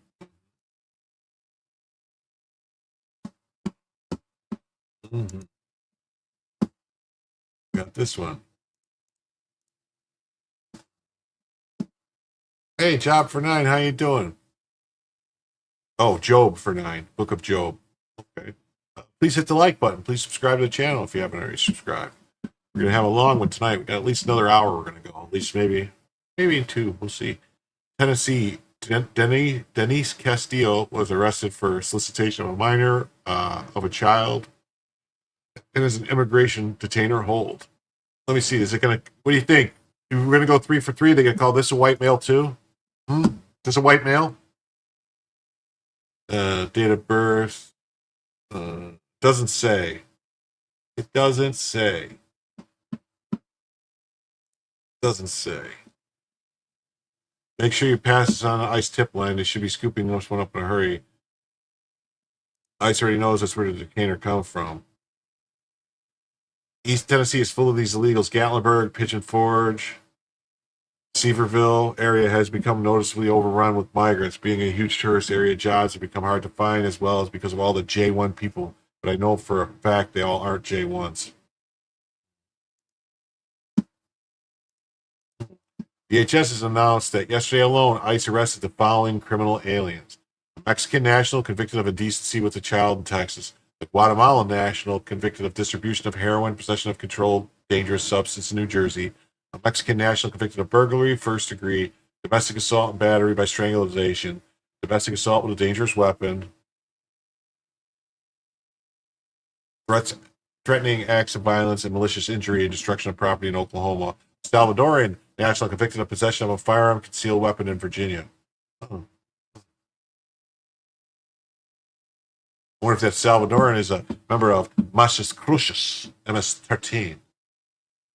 Got this one. Hey, Job for 9, how you doing? Oh, Job for 9, Book of Job. Okay. Please hit the like button. Please subscribe to the channel if you haven't already subscribed. We're going to have a long one tonight. We got at least another hour we're going to go. At least maybe 2. We'll see. Tennessee, Denise Castillo was arrested for solicitation of a minor, of a child. and is an immigration detainer hold. Let me see. Is it going to, what do you think? If we're going to go 3 for 3, they're going to call this a white male too? Is this a white male? Date of birth. Doesn't say. It doesn't say. Doesn't say. Make sure you pass this on the ICE tip line. They should be scooping this one up in a hurry. ICE already knows that's where the detainer comes from. East Tennessee is full of these illegals. Gatlinburg, Pigeon Forge, Seaverville area has become noticeably overrun with migrants. Being a huge tourist area, jobs have become hard to find, as well as because of all the J1 people. But I know for a fact they all aren't J1s. DHS has announced that yesterday alone, ICE arrested the following criminal aliens. A Mexican national convicted of indecency with a child in Texas. The Guatemalan national convicted of distribution of heroin, possession of controlled dangerous substance in New Jersey. A Mexican national convicted of burglary, first degree, domestic assault and battery by strangulation, domestic assault with a dangerous weapon, threatening acts of violence and malicious injury and destruction of property in Oklahoma. Salvadoran national convicted of possession of a firearm, concealed weapon in Virginia. I wonder if that Salvadoran is a member of Machos Cruces, MS-13.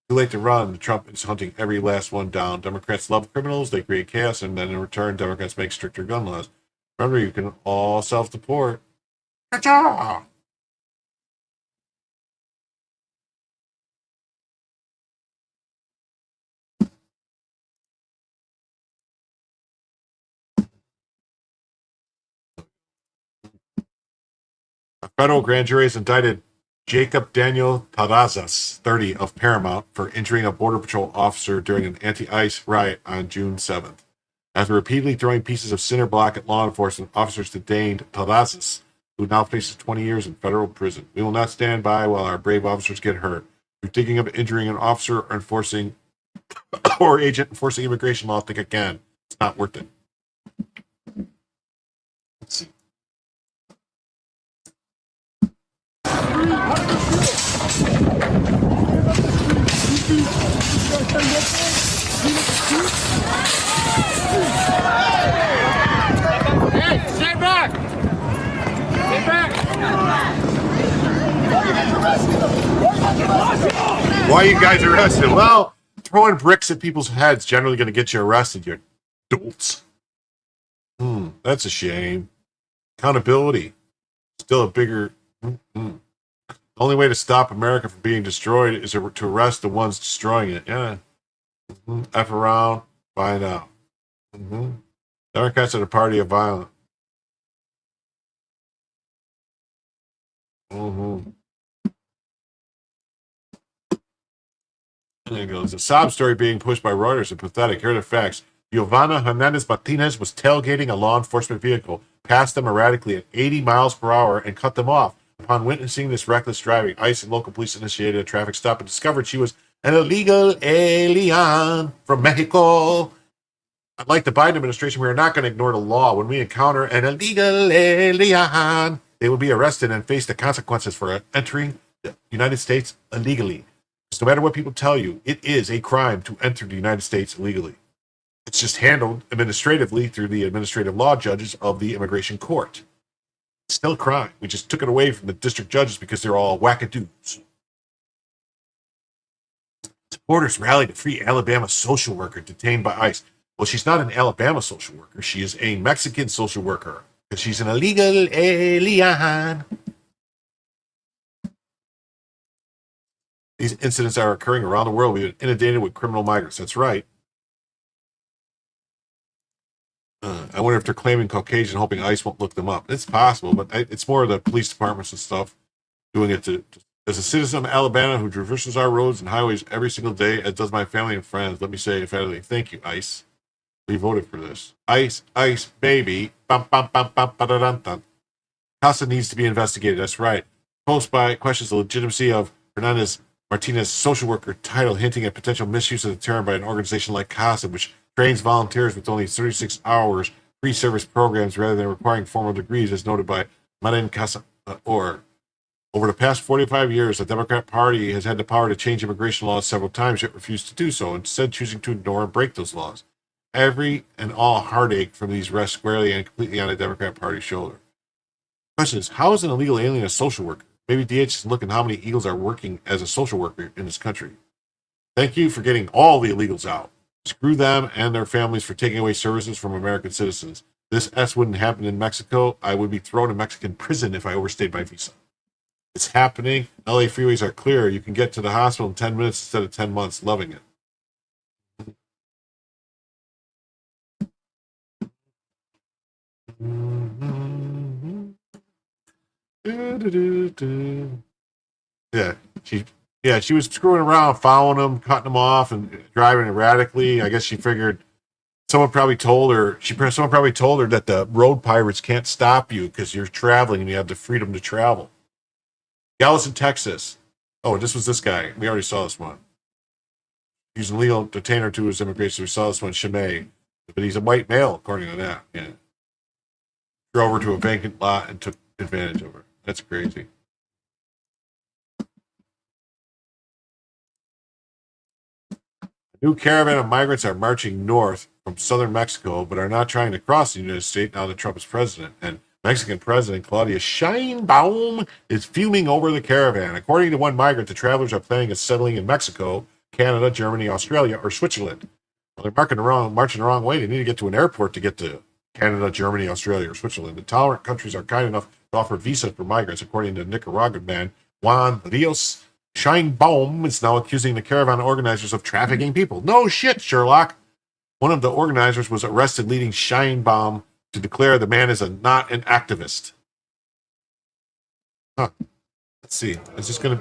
Too late to run. Trump is hunting every last one down. Democrats love criminals. They create chaos, and then in return, Democrats make stricter gun laws. Remember, you can all self-deport. Cha-cha! A federal grand jury has indicted Jacob Daniel Terrazas, 30, of Paramount, for injuring a Border Patrol officer during an anti-ICE riot on June 7th. After repeatedly throwing pieces of cinder block at law enforcement, officers detained Terrazas, who now faces 20 years in federal prison. We will not stand by while our brave officers get hurt. If you're thinking of injuring an officer or enforcing or agent enforcing immigration law, think again. It's not worth it. Let's see. Hey, stand back! Stand back! Why are you guys arrested? Well, throwing bricks at people's heads generally going to get you arrested, you dolts. That's a shame. Accountability. Still a bigger... The only way to stop America from being destroyed is to arrest the ones destroying it. Yeah. F around, find out. Democrats are the party of violence. There it goes. A sob story being pushed by Reuters is pathetic. Here are the facts. Giovanna Hernandez Martinez was tailgating a law enforcement vehicle, passed them erratically at 80 miles per hour, and cut them off. Upon witnessing this reckless driving, ICE and local police initiated a traffic stop and discovered she was an illegal alien from Mexico. Unlike the Biden administration, we are not going to ignore the law. When we encounter an illegal alien, they will be arrested and face the consequences for entering the United States illegally. So no matter what people tell you, it is a crime to enter the United States illegally. It's just handled administratively through the administrative law judges of the immigration court. It's still a crime. We just took it away from the district judges because they're all wackadoos. Supporters rallied to free Alabama social worker detained by ICE. Well, she's not an Alabama social worker. She is a Mexican social worker because she's an illegal alien. These incidents are occurring around the world. We've been inundated with criminal migrants. That's right. I wonder if they're claiming Caucasian, hoping ICE won't look them up. It's possible, but it's more of the police departments and stuff doing it as a citizen of Alabama who traverses our roads and highways every single day, as does my family and friends. Let me say emphatically, thank you, ICE. We voted for this. ICE, ICE, baby. Bum, bum, bum, bum, ba-da-dun-dun. CASA needs to be investigated. That's right. Post by questions the legitimacy of Hernandez Martinez's social worker title, hinting at potential misuse of the term by an organization like CASA, which trains volunteers with only 36 hours free service programs rather than requiring formal degrees, as noted by Marin Casa.org. Over the past 45 years, the Democrat Party has had the power to change immigration laws several times, yet refused to do so, instead choosing to ignore and break those laws. Every and all heartache from these rests squarely and completely on the Democrat Party's shoulder. Question is, how is an illegal alien a social worker? Maybe DH is looking how many Eagles are working as a social worker in this country. Thank you for getting all the illegals out. Screw them and their families for taking away services from American citizens. This S wouldn't happen in Mexico. I would be thrown in Mexican prison if I overstayed my visa. It's happening. LA freeways are clear. You can get to the hospital in 10 minutes instead of 10 months. Loving it. Yeah, she was screwing around, following him, cutting him off, and driving erratically. I guess she figured someone probably told her that the road pirates can't stop you because you're traveling and you have the freedom to travel. Galveston, Texas. Oh, this was this guy. We already saw this one. He's an illegal detainer to his immigration. We saw this one, Shimei. But he's a white male, according to that. Yeah. Drove her to a vacant lot and took advantage of her. That's crazy. A new caravan of migrants are marching north from southern Mexico, but are not trying to cross the United States now that Trump is president. And Mexican President Claudia Sheinbaum is fuming over the caravan. According to one migrant, the travelers are planning on settling in Mexico, Canada, Germany, Australia, or Switzerland. Well, they're marching the wrong way. They need to get to an airport to get to Canada, Germany, Australia, or Switzerland. The tolerant countries are kind enough to offer visas for migrants, according to Nicaraguan man Juan Rios. Sheinbaum is now accusing the caravan organizers of trafficking people. No shit, Sherlock. One of the organizers was arrested, leading Sheinbaum to declare the man is not an activist. Huh. Let's see. Is this going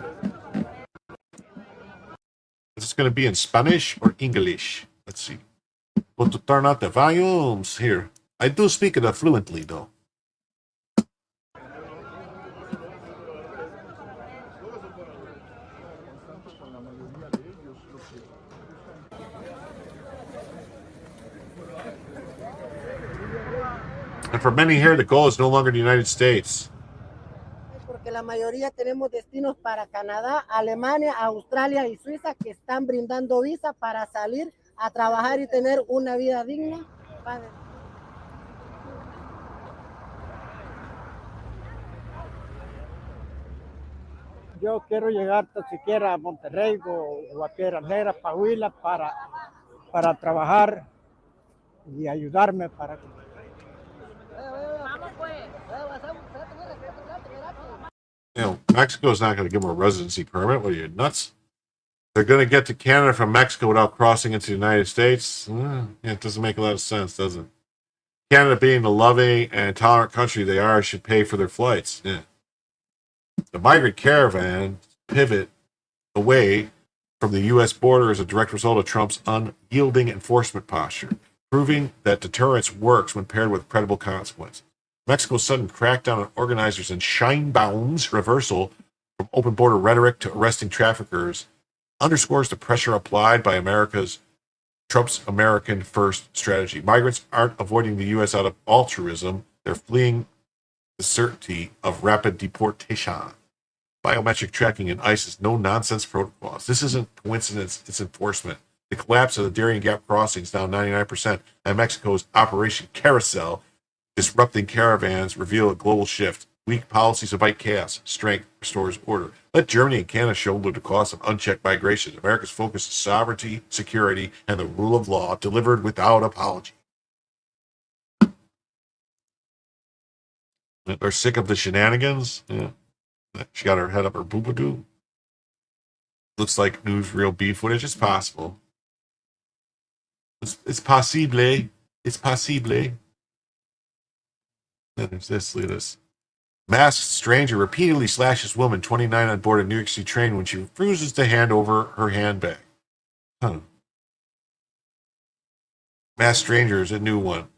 to be in Spanish or English? Let's see. But to turn out the volumes here. I do speak it fluently, though. And for many here, the goal is no longer the United States. Porque la mayoría tenemos destinos para Canadá, Alemania, Australia y Suiza que están brindando visa para salir a trabajar y tener una vida digna. Yo quiero llegar tan siquiera a Monterrey o a Piedras Negras, Pahuila, para trabajar y ayudarme para... You know, Mexico's not going to give them a residency permit. What are you, nuts? They're going to get to Canada from Mexico without crossing into the United States? Yeah, it doesn't make a lot of sense, does it? Canada, being the loving and tolerant country they are, should pay for their flights. Yeah. The migrant caravan pivot away from the U.S. border is a direct result of Trump's unyielding enforcement posture, proving that deterrence works when paired with credible consequences. Mexico's sudden crackdown on organizers and Sheinbaum's reversal from open border rhetoric to arresting traffickers underscores the pressure applied by Trump's American first strategy. Migrants aren't avoiding the U.S. out of altruism. They're fleeing the certainty of rapid deportation. Biometric tracking and ICE's no-nonsense protocols. This isn't coincidence, it's enforcement. The collapse of the Darien Gap crossings, down 99%, and Mexico's Operation Carousel, disrupting caravans, reveal a global shift. Weak policies invite chaos. Strength restores order. Let Germany and Canada shoulder the cost of unchecked migration. America's focus is sovereignty, security, and the rule of law, delivered without apology. They're sick of the shenanigans. Yeah. She got her head up her boobadoo. Looks like newsreel beef footage. It's possible. It's possible. It's possible. Then there's this. Look at this. Masked stranger repeatedly slashes woman 29 on board a New York City train when she refuses to hand over her handbag. Huh. Masked stranger is a new one.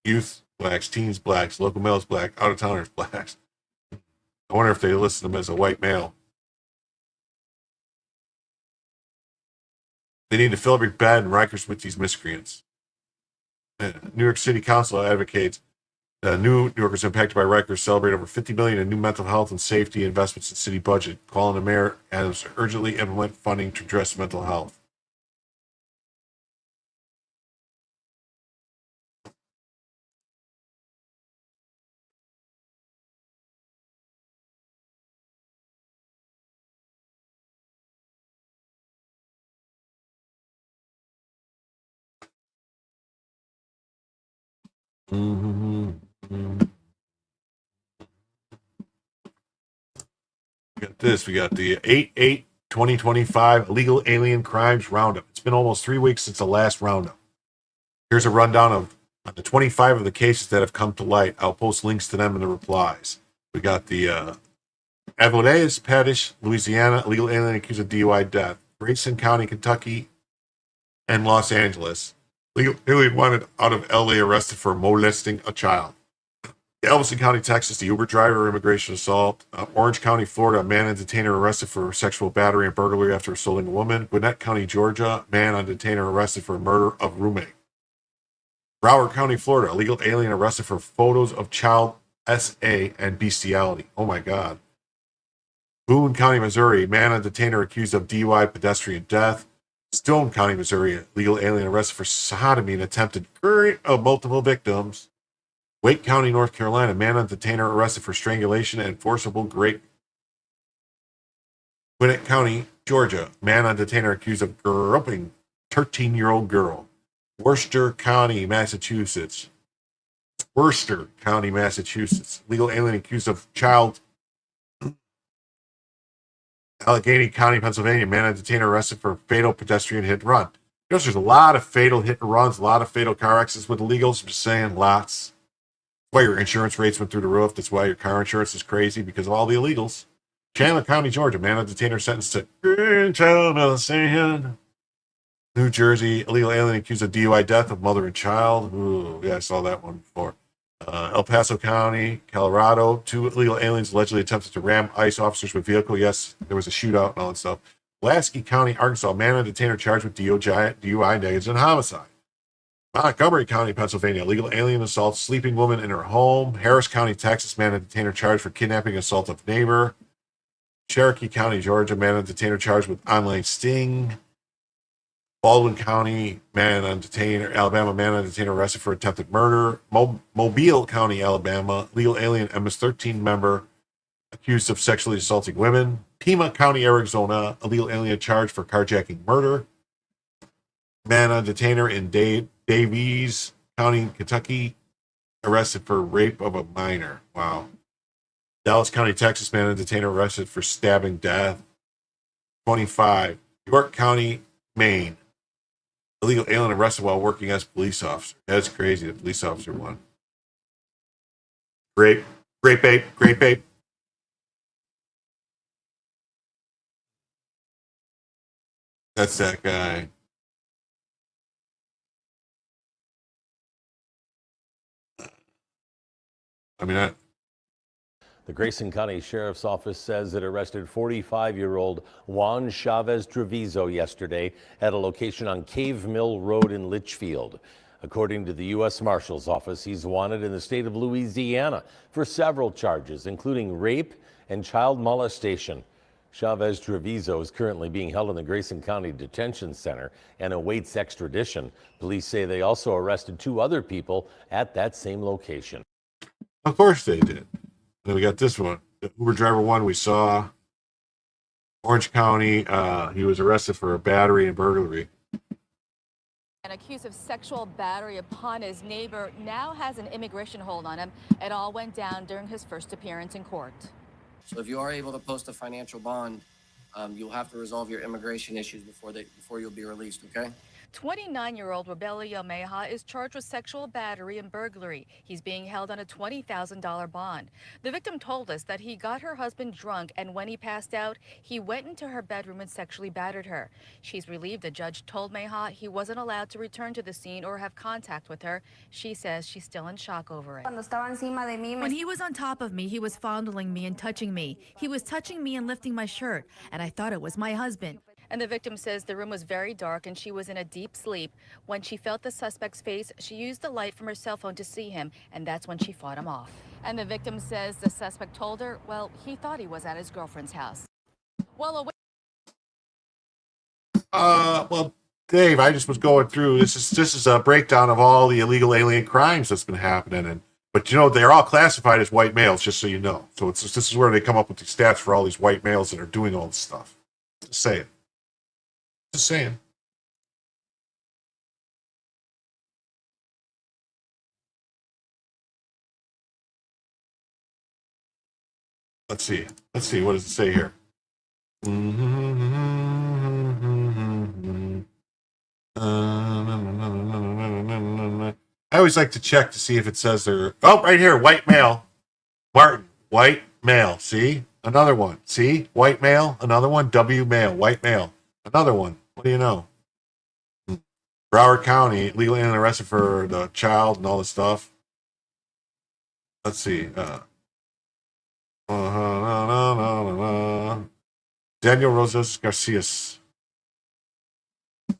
Youth blacks, teens blacks, local males black, out of towners blacks. I wonder if they list him as a white male. They need to fill every bed in Rikers with these miscreants. New York City Council advocates New Yorkers impacted by Rikers celebrate over $50 million in new mental health and safety investments in city budget, calling the mayor Adams to urgently implement funding to address mental health. We got this. We got the 8/8/2025 illegal alien crimes roundup. It's been almost 3 weeks since the last roundup. Here's a rundown of the 25 of the cases that have come to light. I'll post links to them in the replies. We got the Avilés, Padish, Louisiana, illegal alien accused of DUI death. Grayson County, Kentucky, and Los Angeles. Legal alien wanted out of LA arrested for molesting a child. Galveston County, Texas, the Uber driver immigration assault. Orange County, Florida, a man and detainer arrested for sexual battery and burglary after assaulting a woman. Gwinnett County, Georgia, man on detainer arrested for murder of roommate. Broward County, Florida, illegal alien arrested for photos of child SA and bestiality. Oh my God. Boone County, Missouri, man on detainer accused of DUI pedestrian death. Stone County, Missouri, legal alien arrested for sodomy and attempted murder of multiple victims. Wake County, North Carolina, man on detainer arrested for strangulation and forcible rape. Gwinnett County, Georgia, man on detainer accused of groping 13-year-old girl. Worcester County, Massachusetts, legal alien accused of child. Allegheny County, Pennsylvania, man on detainer arrested for fatal pedestrian hit and run. There's a lot of fatal hit and runs, a lot of fatal car accidents with illegals. I'm just saying, lots. That's why your insurance rates went through the roof. That's why your car insurance is crazy, because of all the illegals. Chandler County, Georgia, man on detainer sentenced to New Jersey, illegal alien accused of DUI death of mother and child. Ooh, yeah, I saw that one before. El Paso County, Colorado, 2 illegal aliens allegedly attempted to ram ICE officers with vehicle. Yes, there was a shootout and all that stuff. Pulaski County, Arkansas, man on detainer charged with DUI, negligent homicide. Montgomery County, Pennsylvania, illegal alien assault, sleeping woman in her home. Harris County, Texas, man on detainer charged for kidnapping, assault of neighbor. Cherokee County, Georgia, man on detainer charged with online sting. Baldwin County, man on detainer, Alabama, man on detainer arrested for attempted murder. Mobile County, Alabama, legal alien MS-13 member accused of sexually assaulting women. Pima County, Arizona, a legal alien charged for carjacking murder. Man on detainer in Davies County, Kentucky, arrested for rape of a minor. Wow. Dallas County, Texas, man on detainer arrested for stabbing death. 25. York County, Maine. Illegal alien arrested while working as police officer. That's crazy. The police officer won. Great babe. That's that guy. The Grayson County Sheriff's Office says it arrested 45-year-old Juan Chavez Treviso yesterday at a location on Cave Mill Road in Litchfield. According to the U.S. Marshal's Office, he's wanted in the state of Louisiana for several charges, including rape and child molestation. Chavez Treviso is currently being held in the Grayson County Detention Center and awaits extradition. Police say they also arrested 2 other people at that same location. Of course they did. Then we got this one. The Uber driver one we saw. Orange County, he was arrested for a battery and burglary. And accused of sexual battery upon his neighbor now has an immigration hold on him. It all went down during his first appearance in court. So if you are able to post a financial bond, you'll have to resolve your immigration issues before you'll be released, okay? 29-year-old Rebelio Meja is charged with sexual battery and burglary. He's being held on a $20,000 bond. The victim told us that he got her husband drunk, and when he passed out, he went into her bedroom and sexually battered her. She's relieved the judge told Meja he wasn't allowed to return to the scene or have contact with her. She says she's still in shock over it. When he was on top of me, he was fondling me and touching me. He was touching me and lifting my shirt, and I thought it was my husband. And the victim says the room was very dark and she was in a deep sleep. When she felt the suspect's face, she used the light from her cell phone to see him, and that's when she fought him off. And the victim says the suspect told her, well, he thought he was at his girlfriend's house. Well, Well, Dave, I just was going through. This is a breakdown of all the illegal alien crimes that's been happening, but they're all classified as white males, just so you know. So this is where they come up with the stats for all these white males that are doing all this stuff. Just saying. Just saying. Let's see. What does it say here? I always like to check to see if it says they're. Oh, right here, white male. Martin, white male. See? Another one. See? White male. Another one. W male. White male. Another one. What do you know? Broward County, legal alien arrested for the child and all this stuff. Let's see. Daniel Rosas Garcias.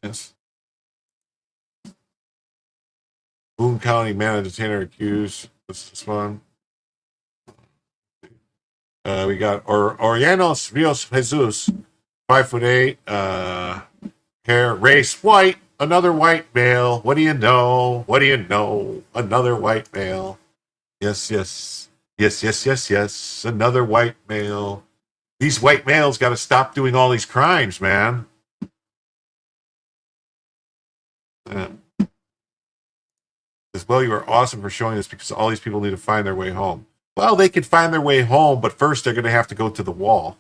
Yes. Boone County man detainer accused. This one. We got Orianos Rios Jesus, 5'8", hair, race white, another white male. What do you know? What do you know? Another white male. Yes. Another white male. These white males got to stop doing all these crimes, man. As well, you are awesome for showing this because all these people need to find their way home. Well, they could find their way home, but first they're going to have to go to the wall.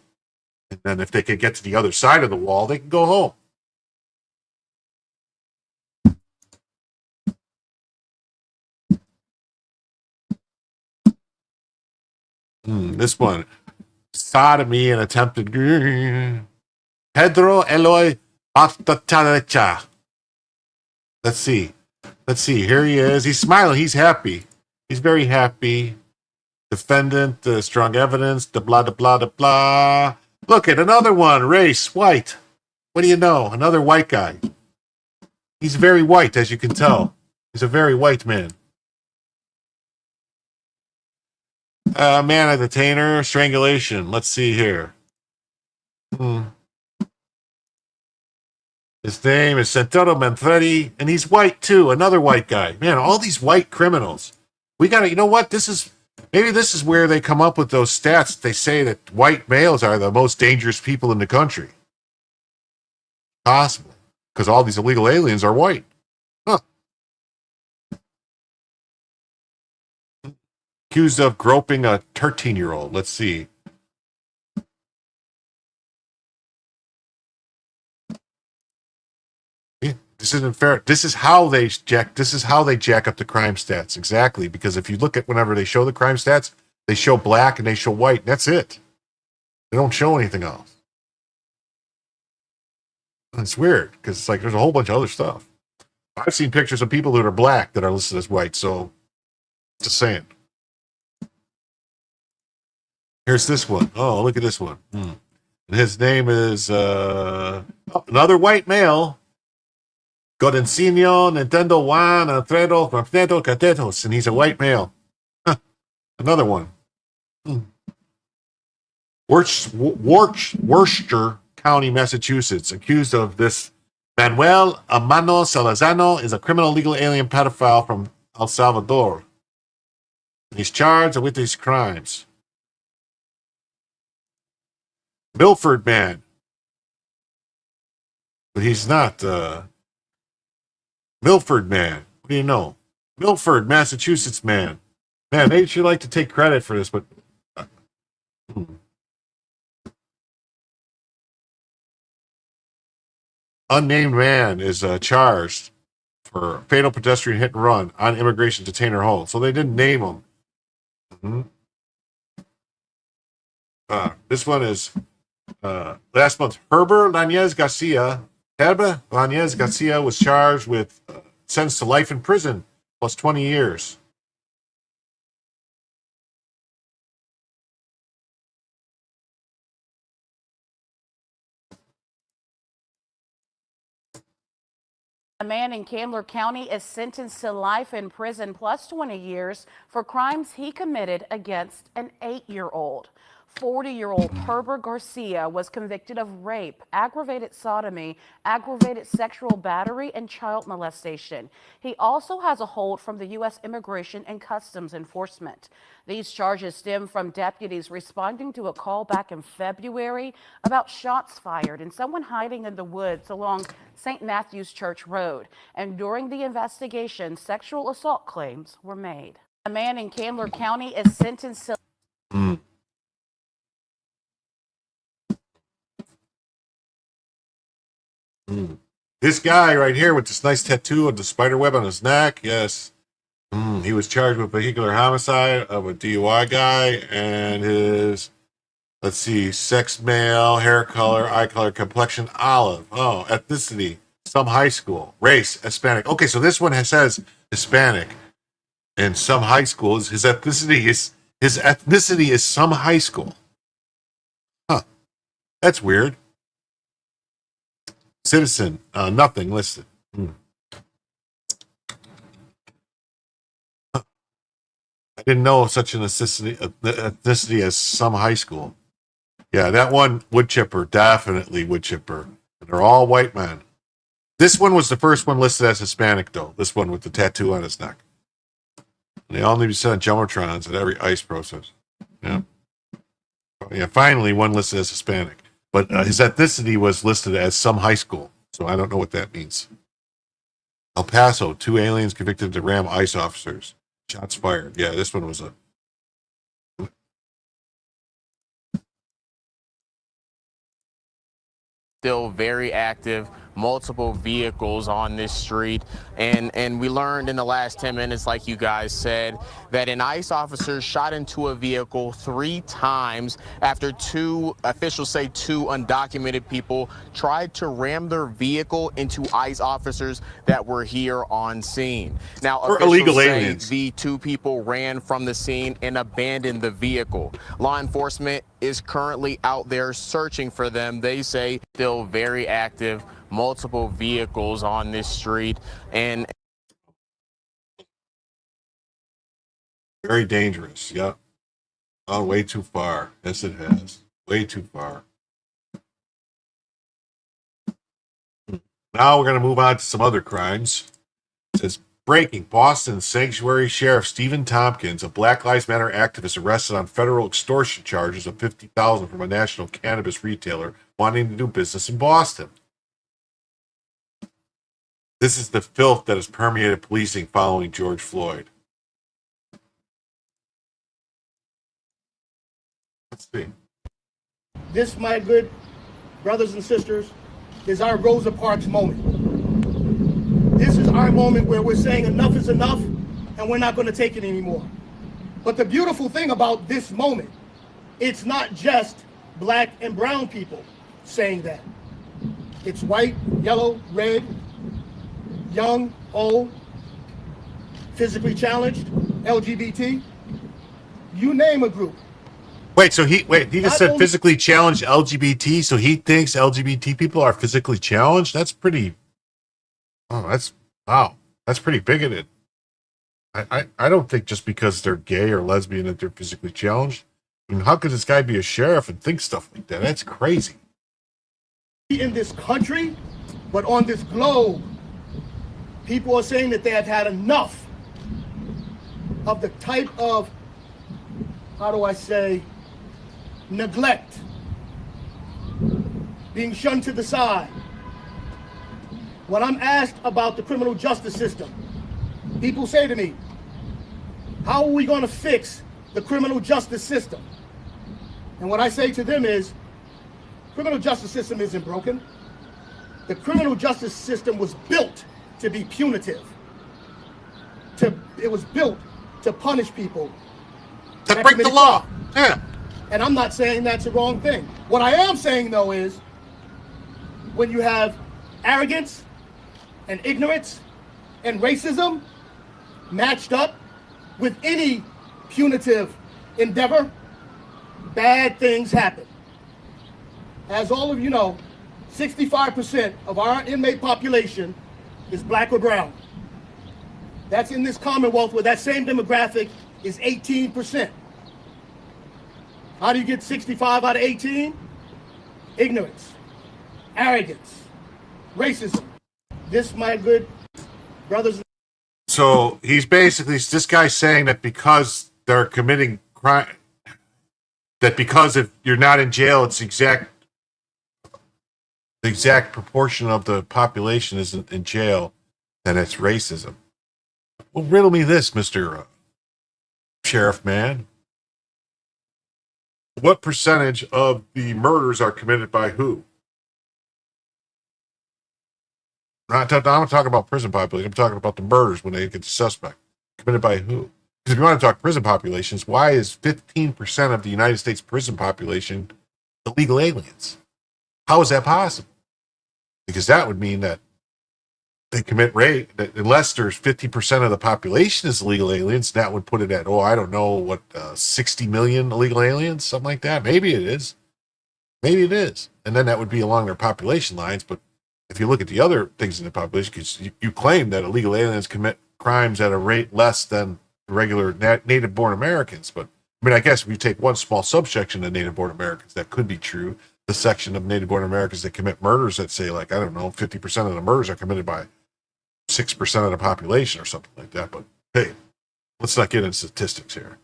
And then if they could get to the other side of the wall, they can go home. This one. Sodomy and attempted. Pedro Eloy Bastatarecha. Let's see. Here he is. He's smiling. He's happy. He's very happy. Defendant, strong evidence, blah, blah, blah, blah. Look at another one. Race, white. What do you know? Another white guy. He's very white, as you can tell. He's a very white man. Man at detainer, strangulation. Let's see here. His name is Santoro Manfredi, and he's white too. Another white guy. Man, all these white criminals. We got to, you know what? Maybe this is where they come up with those stats. They say that white males are the most dangerous people in the country. Possible. Because all these illegal aliens are white. Huh. Accused of groping a 13-year-old. Let's see. This isn't fair. This is how they jack up the crime stats. Exactly. Because if you look at whenever they show the crime stats, they show black and they show white. That's it. They don't show anything else. And it's weird because it's like there's a whole bunch of other stuff. I've seen pictures of people that are black that are listed as white. So just saying. Here's this one. Oh, look at this one. And his name is another white male. Godensinho, Nintendo Juan, Alfredo, Franfredo, Catetos, and he's a white male. Huh. Another one. Worcester County, Massachusetts, accused of this. Manuel Amano Salazano is a criminal legal alien pedophile from El Salvador. He's charged with these crimes. Milford man. But he's not... Milford man. What do you know? Milford, Massachusetts man. Man, maybe she'd like to take credit for this, but... Unnamed man is charged for fatal pedestrian hit and run on immigration detainer hold. So they didn't name him. This one is last month. Herbert Lanez Garcia was charged with sentenced to life in prison plus 20 years. A man in Candler County is sentenced to life in prison plus 20 years for crimes he committed against an 8-year-old. 40-year-old Herbert Garcia was convicted of rape, aggravated sodomy, aggravated sexual battery, and child molestation. He also has a hold from the U.S. Immigration and Customs Enforcement. These charges stem from deputies responding to a call back in February about shots fired and someone hiding in the woods along St. Matthew's Church Road. And during the investigation, sexual assault claims were made. A man in Candler County is sentenced to... This guy right here with this nice tattoo of the spider web on his neck, yes. He was charged with vehicular homicide of a DUI guy and his, let's see, sex male, hair color, eye color, complexion olive. Oh, ethnicity, some high school. Race, Hispanic. Okay, so this one says Hispanic. And some high school, his ethnicity is some high school. Huh. That's weird. Citizen, nothing listed. I didn't know of such an ethnicity as some high school. Yeah, that one, wood chipper, definitely wood chipper. They're all white men. This one was the first one listed as Hispanic, though. This one with the tattoo on his neck. And they all need to be sent on jumbotrons at every ICE process. Yeah. Yeah, finally, one listed as Hispanic. But his ethnicity was listed as some high school, so I don't know what that means. El Paso, 2 aliens convicted to ram ICE officers. Shots fired. Yeah, this one was a... Still very active, multiple vehicles on this street, and we learned in the last 10 minutes, like you guys said, that an ICE officer shot into a vehicle 3 times after officials say 2 undocumented people tried to ram their vehicle into ICE officers that were here on scene. Now, officials say the 2 people ran from the scene and abandoned the vehicle. Law enforcement is currently out there searching for them. They say still very active, multiple vehicles on this street, and very dangerous. Yeah. Oh, way too far. Yes, it has. Way too far. Now we're going to move on to some other crimes. It says, breaking. Boston Sanctuary Sheriff Stephen Tompkins, a Black Lives Matter activist, arrested on federal extortion charges of $50,000 from a national cannabis retailer wanting to do business in Boston. This is the filth that has permeated policing following George Floyd. Let's see. This, my good brothers and sisters, is our Rosa Parks moment. This is our moment where we're saying enough is enough and we're not going to take it anymore. But the beautiful thing about this moment, it's not just black and brown people saying that. It's white, yellow, red, young, old, physically challenged, LGBT, you name a group. Wait, so he just said physically challenged LGBT, so he thinks LGBT people are physically challenged? That's pretty, wow, that's pretty bigoted. I don't think just because they're gay or lesbian that they're physically challenged. I mean, how could this guy be a sheriff and think stuff like that? That's crazy. In this country, but on this globe, people are saying that they have had enough of the type of, how do I say, neglect, being shunned to the side. When I'm asked about the criminal justice system, people say to me, how are we going to fix the criminal justice system? And what I say to them is, criminal justice system isn't broken. The criminal justice system was built to be punitive. It was built to punish people. To break the law. Yeah. And I'm not saying that's a wrong thing. What I am saying, though, is when you have arrogance and ignorance and racism matched up with any punitive endeavor, bad things happen. As all of you know, 65% of our inmate population is black or brown. That's in this Commonwealth where that same demographic is 18%. How do you get 65 out of 18? Ignorance, arrogance, racism. This, my good brothers. So he's basically, this guy's saying that because they're committing crime, that because if you're not in jail, it's the exact proportion of the population isn't in jail, then it's racism. Well, riddle me this, Mr. Sheriff man. What percentage of the murders are committed by who? I'm not talking about prison population. I'm talking about the murders when they get the suspect. Committed by who? Because if you want to talk prison populations, why is 15% of the United States prison population illegal aliens? How is that possible? Because that would mean that they commit rape, that unless there's 50% of the population is illegal aliens, that would put it at, 60 million illegal aliens, something like that. Maybe it is. Maybe it is. And then that would be along their population lines. But if you look at the other things in the population, because you claim that illegal aliens commit crimes at a rate less than regular native-born Americans. But, I mean, I guess if you take one small subsection of native-born Americans, that could be true. The section of native-born Americans that commit murders that say, 50% of the murders are committed by 6% of the population or something like that. But hey, let's not get into statistics here.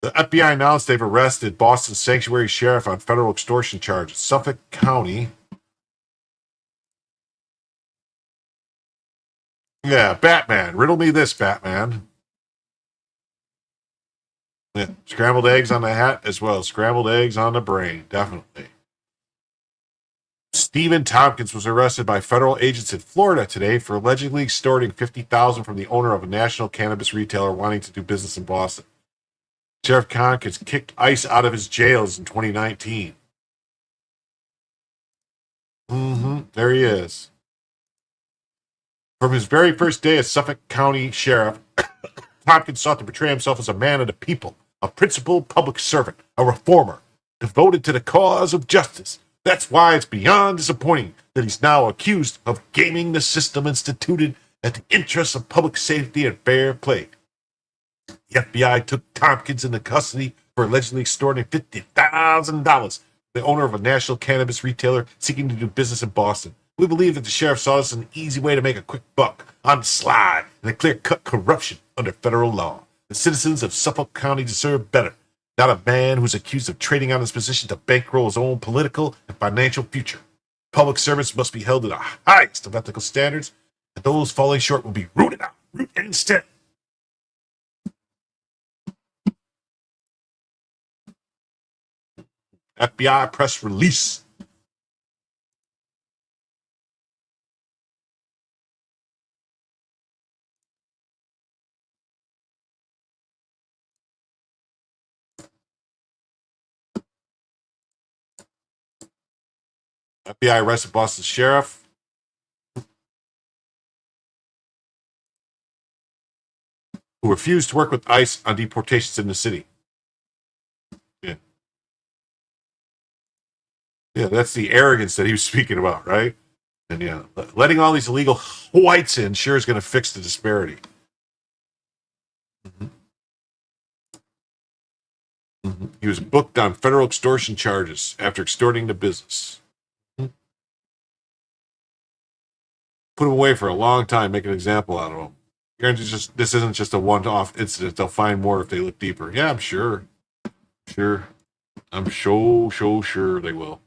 The FBI announced they've arrested Boston's sanctuary sheriff on federal extortion charges. Suffolk County. Yeah, Batman. Riddle me this, Batman. Yeah, scrambled eggs on the hat as well as scrambled eggs on the brain. Definitely. Stephen Tompkins was arrested by federal agents in Florida today for allegedly extorting $50,000 from the owner of a national cannabis retailer wanting to do business in Boston. Sheriff Tompkins kicked ICE out of his jails in 2019. There he is. From his very first day as Suffolk County Sheriff, Tompkins sought to portray himself as a man of the people, a principled public servant, a reformer, devoted to the cause of justice. That's why it's beyond disappointing that he's now accused of gaming the system instituted at the interests of public safety and fair play. The FBI took Tompkins into custody for allegedly extorting $50,000, the owner of a national cannabis retailer seeking to do business in Boston. We believe that the sheriff saw this as an easy way to make a quick buck on the slide and a clear-cut corruption under federal law. The citizens of Suffolk County deserve better. Not a man who's accused of trading on his position to bankroll his own political and financial future. Public servants must be held to the highest of ethical standards, and those falling short will be rooted out, root and stem. FBI press release. FBI arrested Boston sheriff who refused to work with ICE on deportations in the city. Yeah, that's the arrogance that he was speaking about, right? And yeah, letting all these illegal whites in sure is going to fix the disparity. He was booked on federal extortion charges after extorting the business. Put him away for a long time, make an example out of him. This isn't just a one-off incident. They'll find more if they look deeper. Yeah, I'm sure. I'm so sure they will.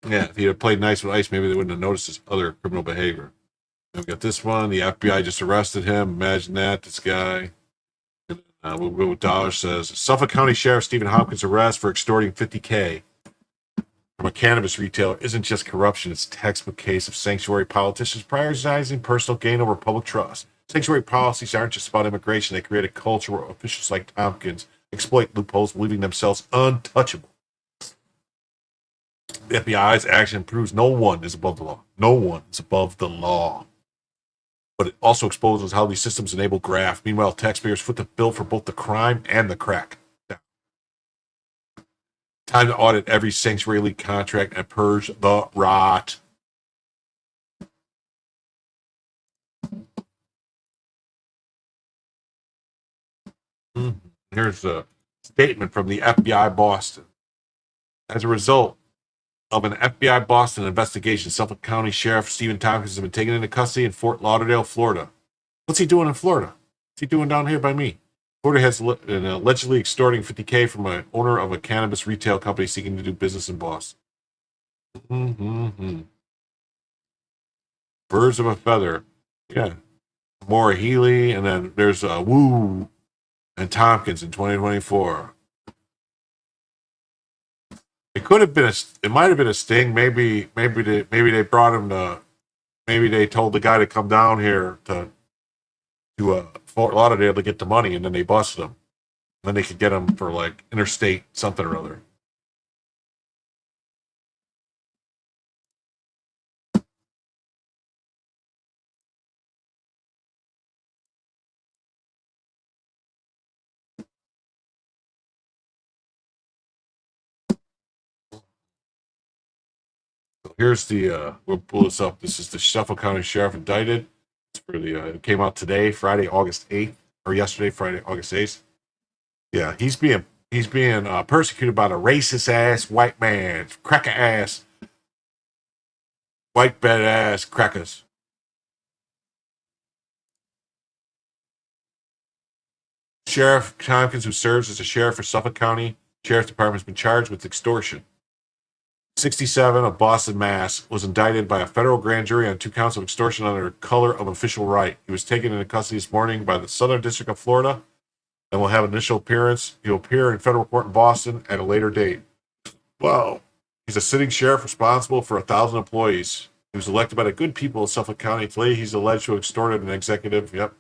Yeah, if he had played nice with ICE, maybe they wouldn't have noticed his other criminal behavior. We got this one. The FBI just arrested him. Imagine that, this guy. We'll go with Dollar says. Suffolk County Sheriff Stephen Hopkins' arrest for extorting $50K from a cannabis retailer isn't just corruption. It's a textbook case of sanctuary politicians prioritizing personal gain over public trust. Sanctuary policies aren't just about immigration. They create a culture where officials like Tompkins exploit loopholes, believing themselves untouchable. The FBI's action proves no one is above the law. No one is above the law. But it also exposes how these systems enable graft. Meanwhile, taxpayers foot the bill for both the crime and the crack. Time to audit every sanctuary league contract and purge the rot. Here's a statement from the FBI Boston. As a result of an FBI Boston investigation, Suffolk County Sheriff Stephen Tompkins has been taken into custody in Fort Lauderdale, Florida. What's he doing in Florida? What's he doing down here by me? Florida has been allegedly extorting $50K from an owner of a cannabis retail company seeking to do business in Boston. Birds of a feather. Yeah. Maura Healey, and then there's Wu and Tompkins in 2024. It could have been it might have been a sting. Maybe they brought him to, maybe they told the guy to come down here to Fort Lauderdale to get the money, and then they busted him. And then they could get him for like interstate something or other. Here's the, we'll pull this up. This is the Suffolk County Sheriff indicted. It's for the, it came out today, Friday, August 8th, or yesterday, Friday, August 8th. Yeah, he's being persecuted by the racist ass white man, cracker ass, white bed ass crackers. Sheriff Tompkins, who serves as a sheriff for Suffolk County Sheriff's Department, has been charged with extortion. 67 of Boston, Mass. was indicted by a federal grand jury on 2 counts of extortion under color of official right. He was taken into custody this morning by the Southern District of Florida and will have an initial appearance. He'll appear in federal court in Boston at a later date. Wow. He's a sitting sheriff responsible for 1,000 employees. He was elected by the good people of Suffolk County. Today, he's alleged to have extorted an executive. Yep.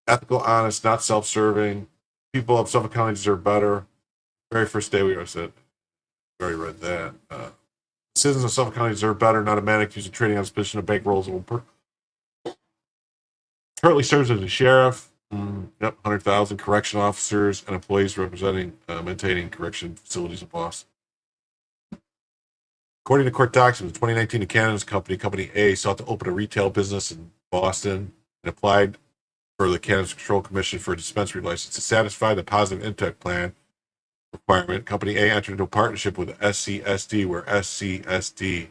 Ethical, honest, not self-serving. People of Suffolk County deserve better. Very first day we were said. Already read that. Citizens of Suffolk County deserve better, not a man accused of trading on suspicion of bank rolls. Currently serves as a sheriff. Yep, 100,000 correction officers and employees representing, maintaining correction facilities in Boston. According to court documents, in 2019, the cannabis company A sought to open a retail business in Boston and applied for the Cannabis Control Commission for a dispensary license. To satisfy the positive impact plan requirement, Company A entered into a partnership with SCSD, where SCSD,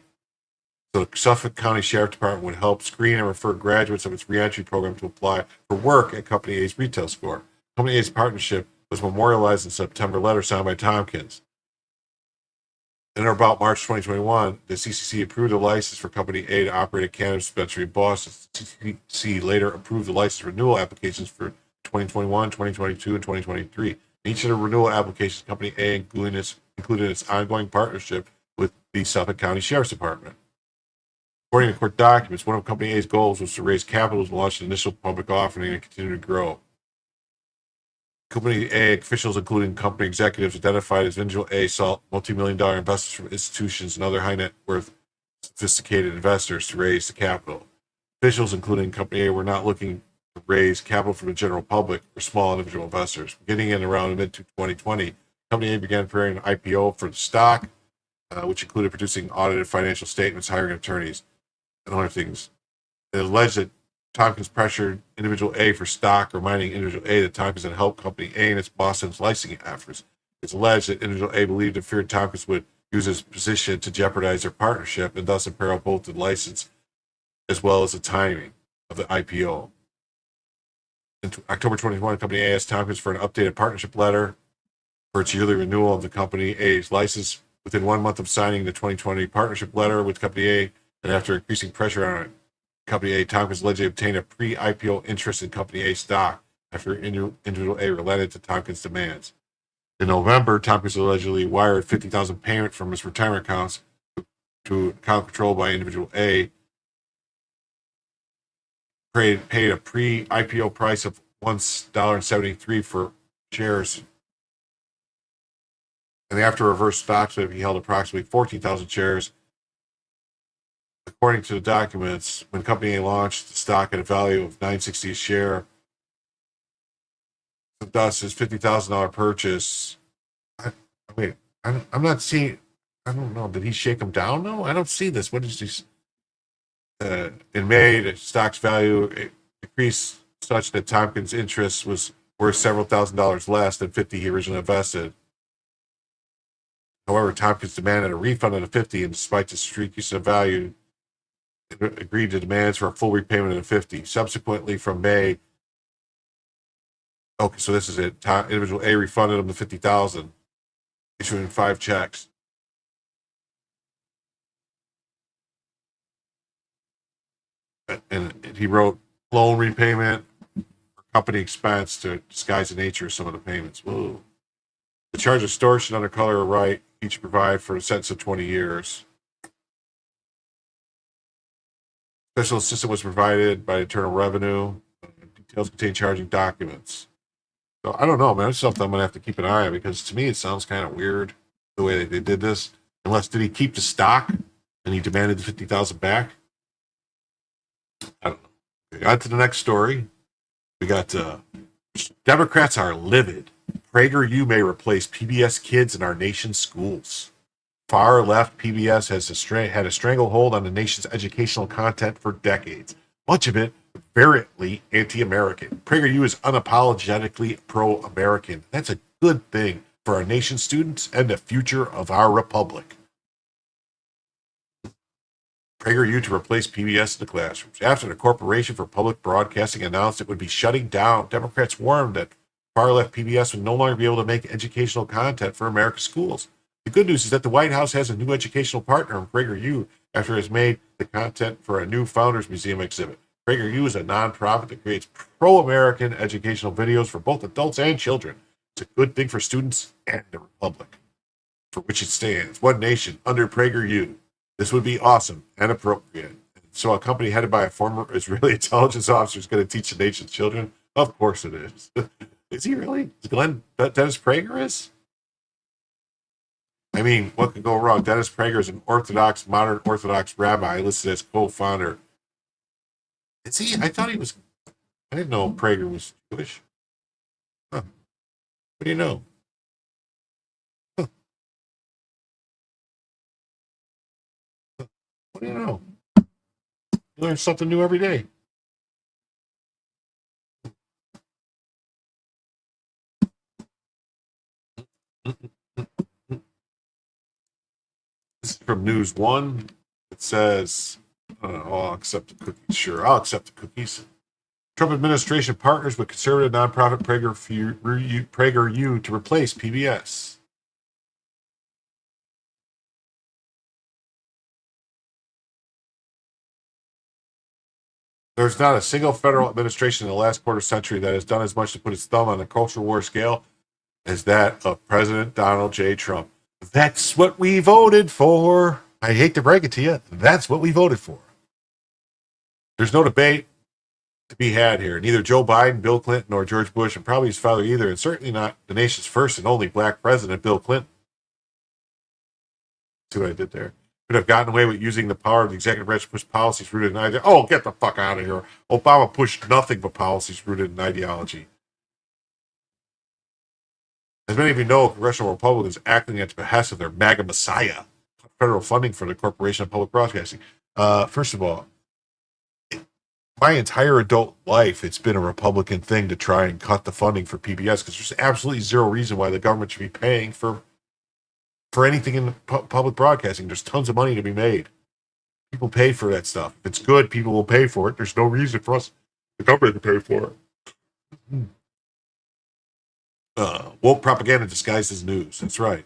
so the Suffolk County Sheriff Department, would help screen and refer graduates of its reentry program to apply for work at Company A's retail store. Company A's partnership was memorialized in September letter signed by Tompkins. In or about March 2021, the CCC approved a license for Company A to operate a cannabis dispensary in Boston. The CCC later approved the license renewal applications for 2021, 2022, and 2023. Each of the renewal applications, Company A included its ongoing partnership with the Suffolk County Sheriff's Department. According to court documents, one of Company A's goals was to raise capital to launch an initial public offering and continue to grow. Company A officials, including company executives, identified as individual A, sought multi-million-dollar investors from institutions and other high-net-worth sophisticated investors to raise the capital. Officials, including Company A, were not looking to raise capital from the general public or small individual investors. Beginning in around mid-2020, Company A began preparing an IPO for the stock, which included producing audited financial statements, hiring attorneys, and other things. It alleged that Tompkins pressured individual A for stock, reminding individual A that Tompkins had helped Company A in its Boston's licensing efforts. It's alleged that individual A believed and feared Tompkins would use his position to jeopardize their partnership and thus imperil both the license as well as the timing of the IPO. In October 2021, Company A asked Tompkins for an updated partnership letter for its yearly renewal of the Company A's license. Within 1 month of signing the 2020 partnership letter with Company A, and after increasing pressure on Company A, Tompkins allegedly obtained a pre-IPO interest in Company A stock after individual A relented to Tompkins' demands. In November, Tompkins allegedly wired $50,000 payment from his retirement accounts to account controlled by individual A, paid a pre-IPO price of $1.73 for shares. And after reverse stock split, he held approximately 14,000 shares. According to the documents, when Company A launched the stock at a value of $9.60 a share, thus his $50,000 purchase. I'm not seeing. I don't know. Did he shake him down? No, I don't see this. What is he? In May, the stock's value increased such that Tompkins' interest was worth several $1,000s less than $50 he originally invested. However, Tompkins demanded a refund of the $50, and despite the decrease in value, agreed to demands for a full repayment of the $50. Subsequently, from May, okay, so this is it. Individual A refunded him the $50,000, issuing 5 checks. And he wrote loan repayment or company expense to disguise the nature of some of the payments. Whoa. The charge of extortion under color of right, each provide for a sentence of 20 years. Special assistance was provided by Internal Revenue. Details contain charging documents. So I don't know, man. It's something I'm going to have to keep an eye on because to me it sounds kind of weird the way they did this. Unless, did he keep the stock and he demanded the $50,000 back? I don't know. On to the next story. We got Democrats are livid. PragerU may replace PBS kids in our nation's schools. Far left PBS has had a stranglehold on the nation's educational content for decades. Much of it virulently anti-American. PragerU is unapologetically pro-American. That's a good thing for our nation's students and the future of our republic. PragerU to replace PBS in the classrooms. After the Corporation for Public Broadcasting announced it would be shutting down, Democrats warned that far-left PBS would no longer be able to make educational content for America's schools. The good news is that the White House has a new educational partner in PragerU after it has made the content for a new Founders Museum exhibit. PragerU is a nonprofit that creates pro-American educational videos for both adults and children. It's a good thing for students and the republic for which it stands. One nation under PragerU. This would be awesome and appropriate. So a company headed by a former Israeli intelligence officer is going to teach the nation's children? Of course it is. Is he really? Is Dennis Prager is? I mean, what could go wrong? Dennis Prager is an Orthodox, modern Orthodox rabbi listed as co-founder. Is he? I thought he was. I didn't know Prager was Jewish. Huh. What do you know? Huh. What do you know? You learn something new every day. This is from News One. It says, I'll accept the cookies. Sure, I'll accept the cookies. Trump administration partners with conservative nonprofit PragerU to replace PBS. There's not a single federal administration in the last quarter century that has done as much to put its thumb on the culture war scale as that of President Donald J. Trump. That's what we voted for. I hate to break it to you. That's what we voted for. There's no debate to be had here. Neither Joe Biden, Bill Clinton, nor George Bush, and probably his father either, and certainly not the nation's first and only black president, Bill Clinton. See what I did there? Could have gotten away with using the power of the executive branch to push policies rooted in ideology. Oh, get the fuck out of here. Obama pushed nothing but policies rooted in ideology. As many of you know, congressional Republicans acting at the behest of their MAGA messiah, federal funding for the Corporation of Public Broadcasting. First of all, my entire adult life, it's been a Republican thing to try and cut the funding for PBS because there's absolutely zero reason why the government should be paying for anything in public broadcasting. There's tons of money to be made. People pay for that stuff. If it's good, people will pay for it. There's no reason for us, the government, to pay for it. Woke propaganda disguised as news. That's right.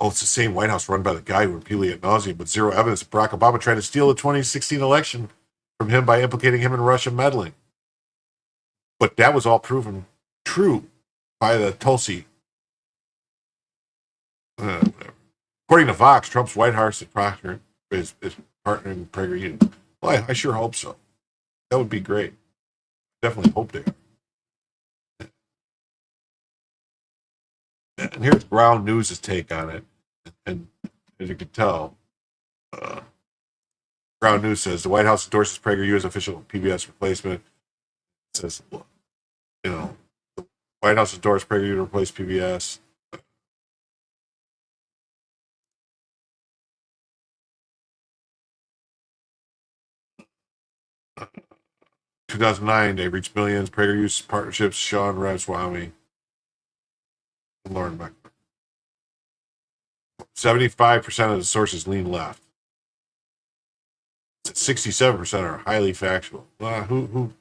It's the same White House run by the guy who repeatedly ad nauseum with zero evidence that Barack Obama tried to steal the 2016 election from him by implicating him in Russian meddling. But that was all proven true by the Tulsi. According to Vox, Trump's White House is partnering with PragerU. Well, Well, I sure hope so. That would be great. Definitely hope they are. And here's Ground News' take on it. And as you can tell, Ground News says the White House endorses PragerU as official PBS replacement. It says, the White House endorsed PragerU to replace PBS. 2009, they reached millions. PragerU's partnerships, Sean Ramaswamy and Lauren Beckler. 75% of the sources lean left. 67% are highly factual. Who?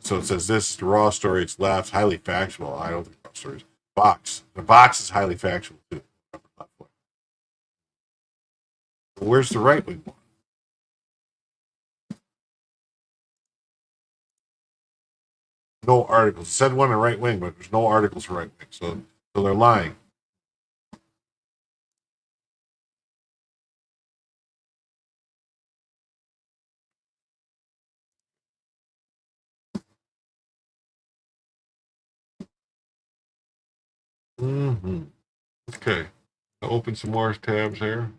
So it says this, the raw story, it's left, highly factual. I don't think raw stories. The Vox is highly factual too. Where's the right wing one? No articles. It said one in right wing, but there's no articles for right wing. So they're lying. Okay. I'll open some more tabs here.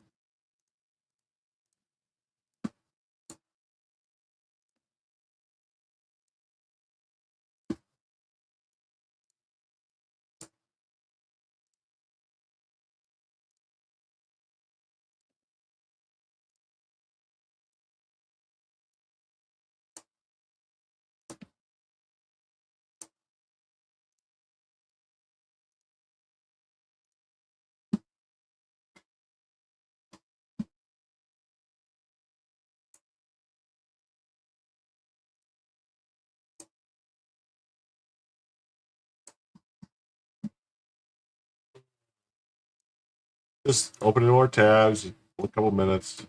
Just opening more tabs. A couple minutes.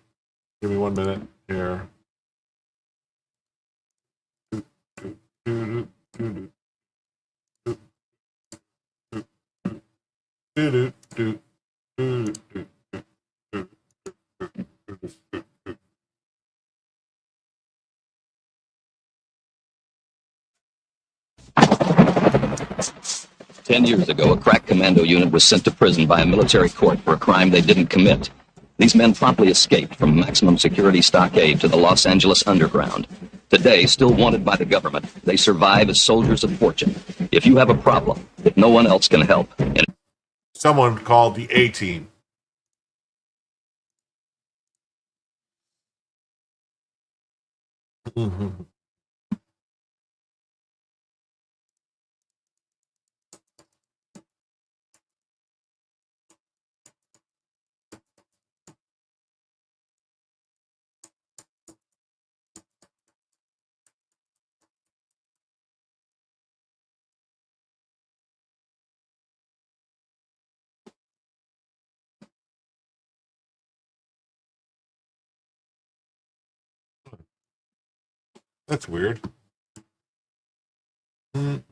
Give me 1 minute here. Ten years ago, a crack commando unit was sent to prison by a military court for a crime they didn't commit. These men promptly escaped from maximum security stockade to the Los Angeles underground. Today, still wanted by the government, they survive as soldiers of fortune. If you have a problem, if no one else can help. Someone called the A-Team. That's weird. There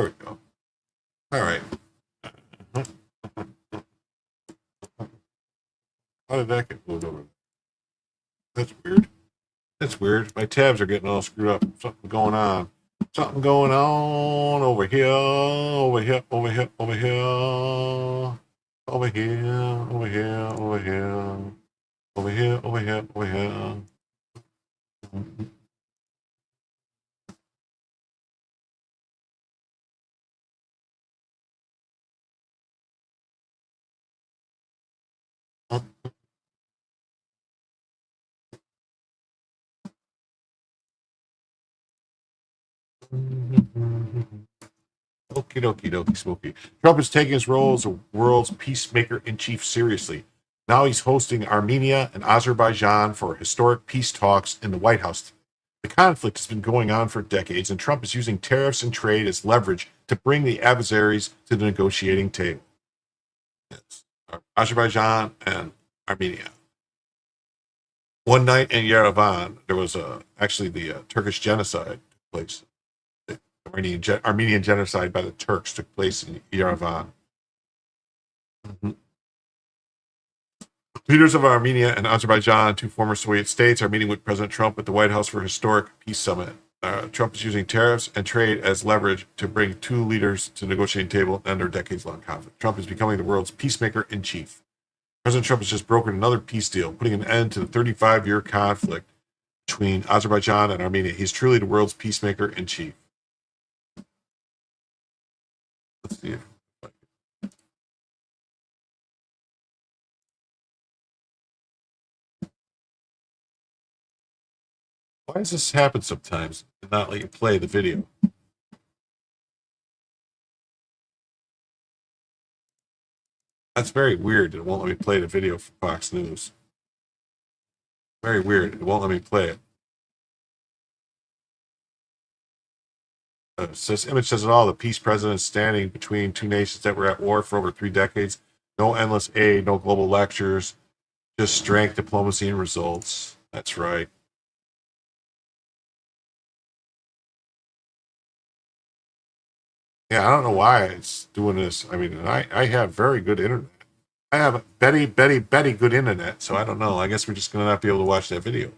we go. All right. How did that get moved over? That's weird. That's weird. My tabs are getting all screwed up. Something going on. Something going on over here, over here, over here, over here, over here, over here, over here, over here, over here, over here. Okie dokie smoky. Trump is taking his role as the world's peacemaker in chief seriously. Now he's hosting Armenia and Azerbaijan for historic peace talks in the White House. The conflict has been going on for decades, and Trump is using tariffs and trade as leverage to bring the adversaries to the negotiating table. Yes. Azerbaijan and Armenia. One night in Yerevan, there was actually the Turkish genocide took place. The Armenian genocide by the Turks took place in Yerevan. Mm-hmm. Leaders of Armenia and Azerbaijan, two former Soviet states, are meeting with President Trump at the White House for a historic peace summit. Trump is using tariffs and trade as leverage to bring two leaders to the negotiating table and end their decades-long conflict. Trump is becoming the world's peacemaker in chief. President Trump has just brokered another peace deal, putting an end to the 35-year conflict between Azerbaijan and Armenia. He's truly the world's peacemaker in chief. Let's see. Why does this happen sometimes and not let you play the video? That's very weird. It won't let me play the video for Fox News. Very weird. It won't let me play it. This image says it all. The peace president standing between two nations that were at war for over 3 decades. No endless aid, no global lectures, just strength, diplomacy, and results. That's right. Yeah, I don't know why it's doing this. I mean, I have very good internet. I have Betty good internet, so I don't know. I guess we're just going to not be able to watch that video.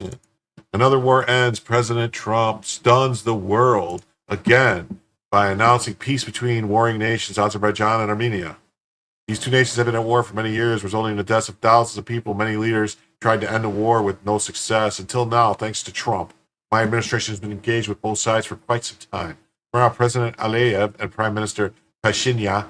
Yeah. Another war ends. President Trump stuns the world again by announcing peace between warring nations, Azerbaijan and Armenia. These two nations have been at war for many years, resulting in the deaths of thousands of people. Many leaders tried to end the war with no success. Until now, thanks to Trump, my administration has been engaged with both sides for quite some time. Tomorrow, President Aliyev and Prime Minister Pashinyan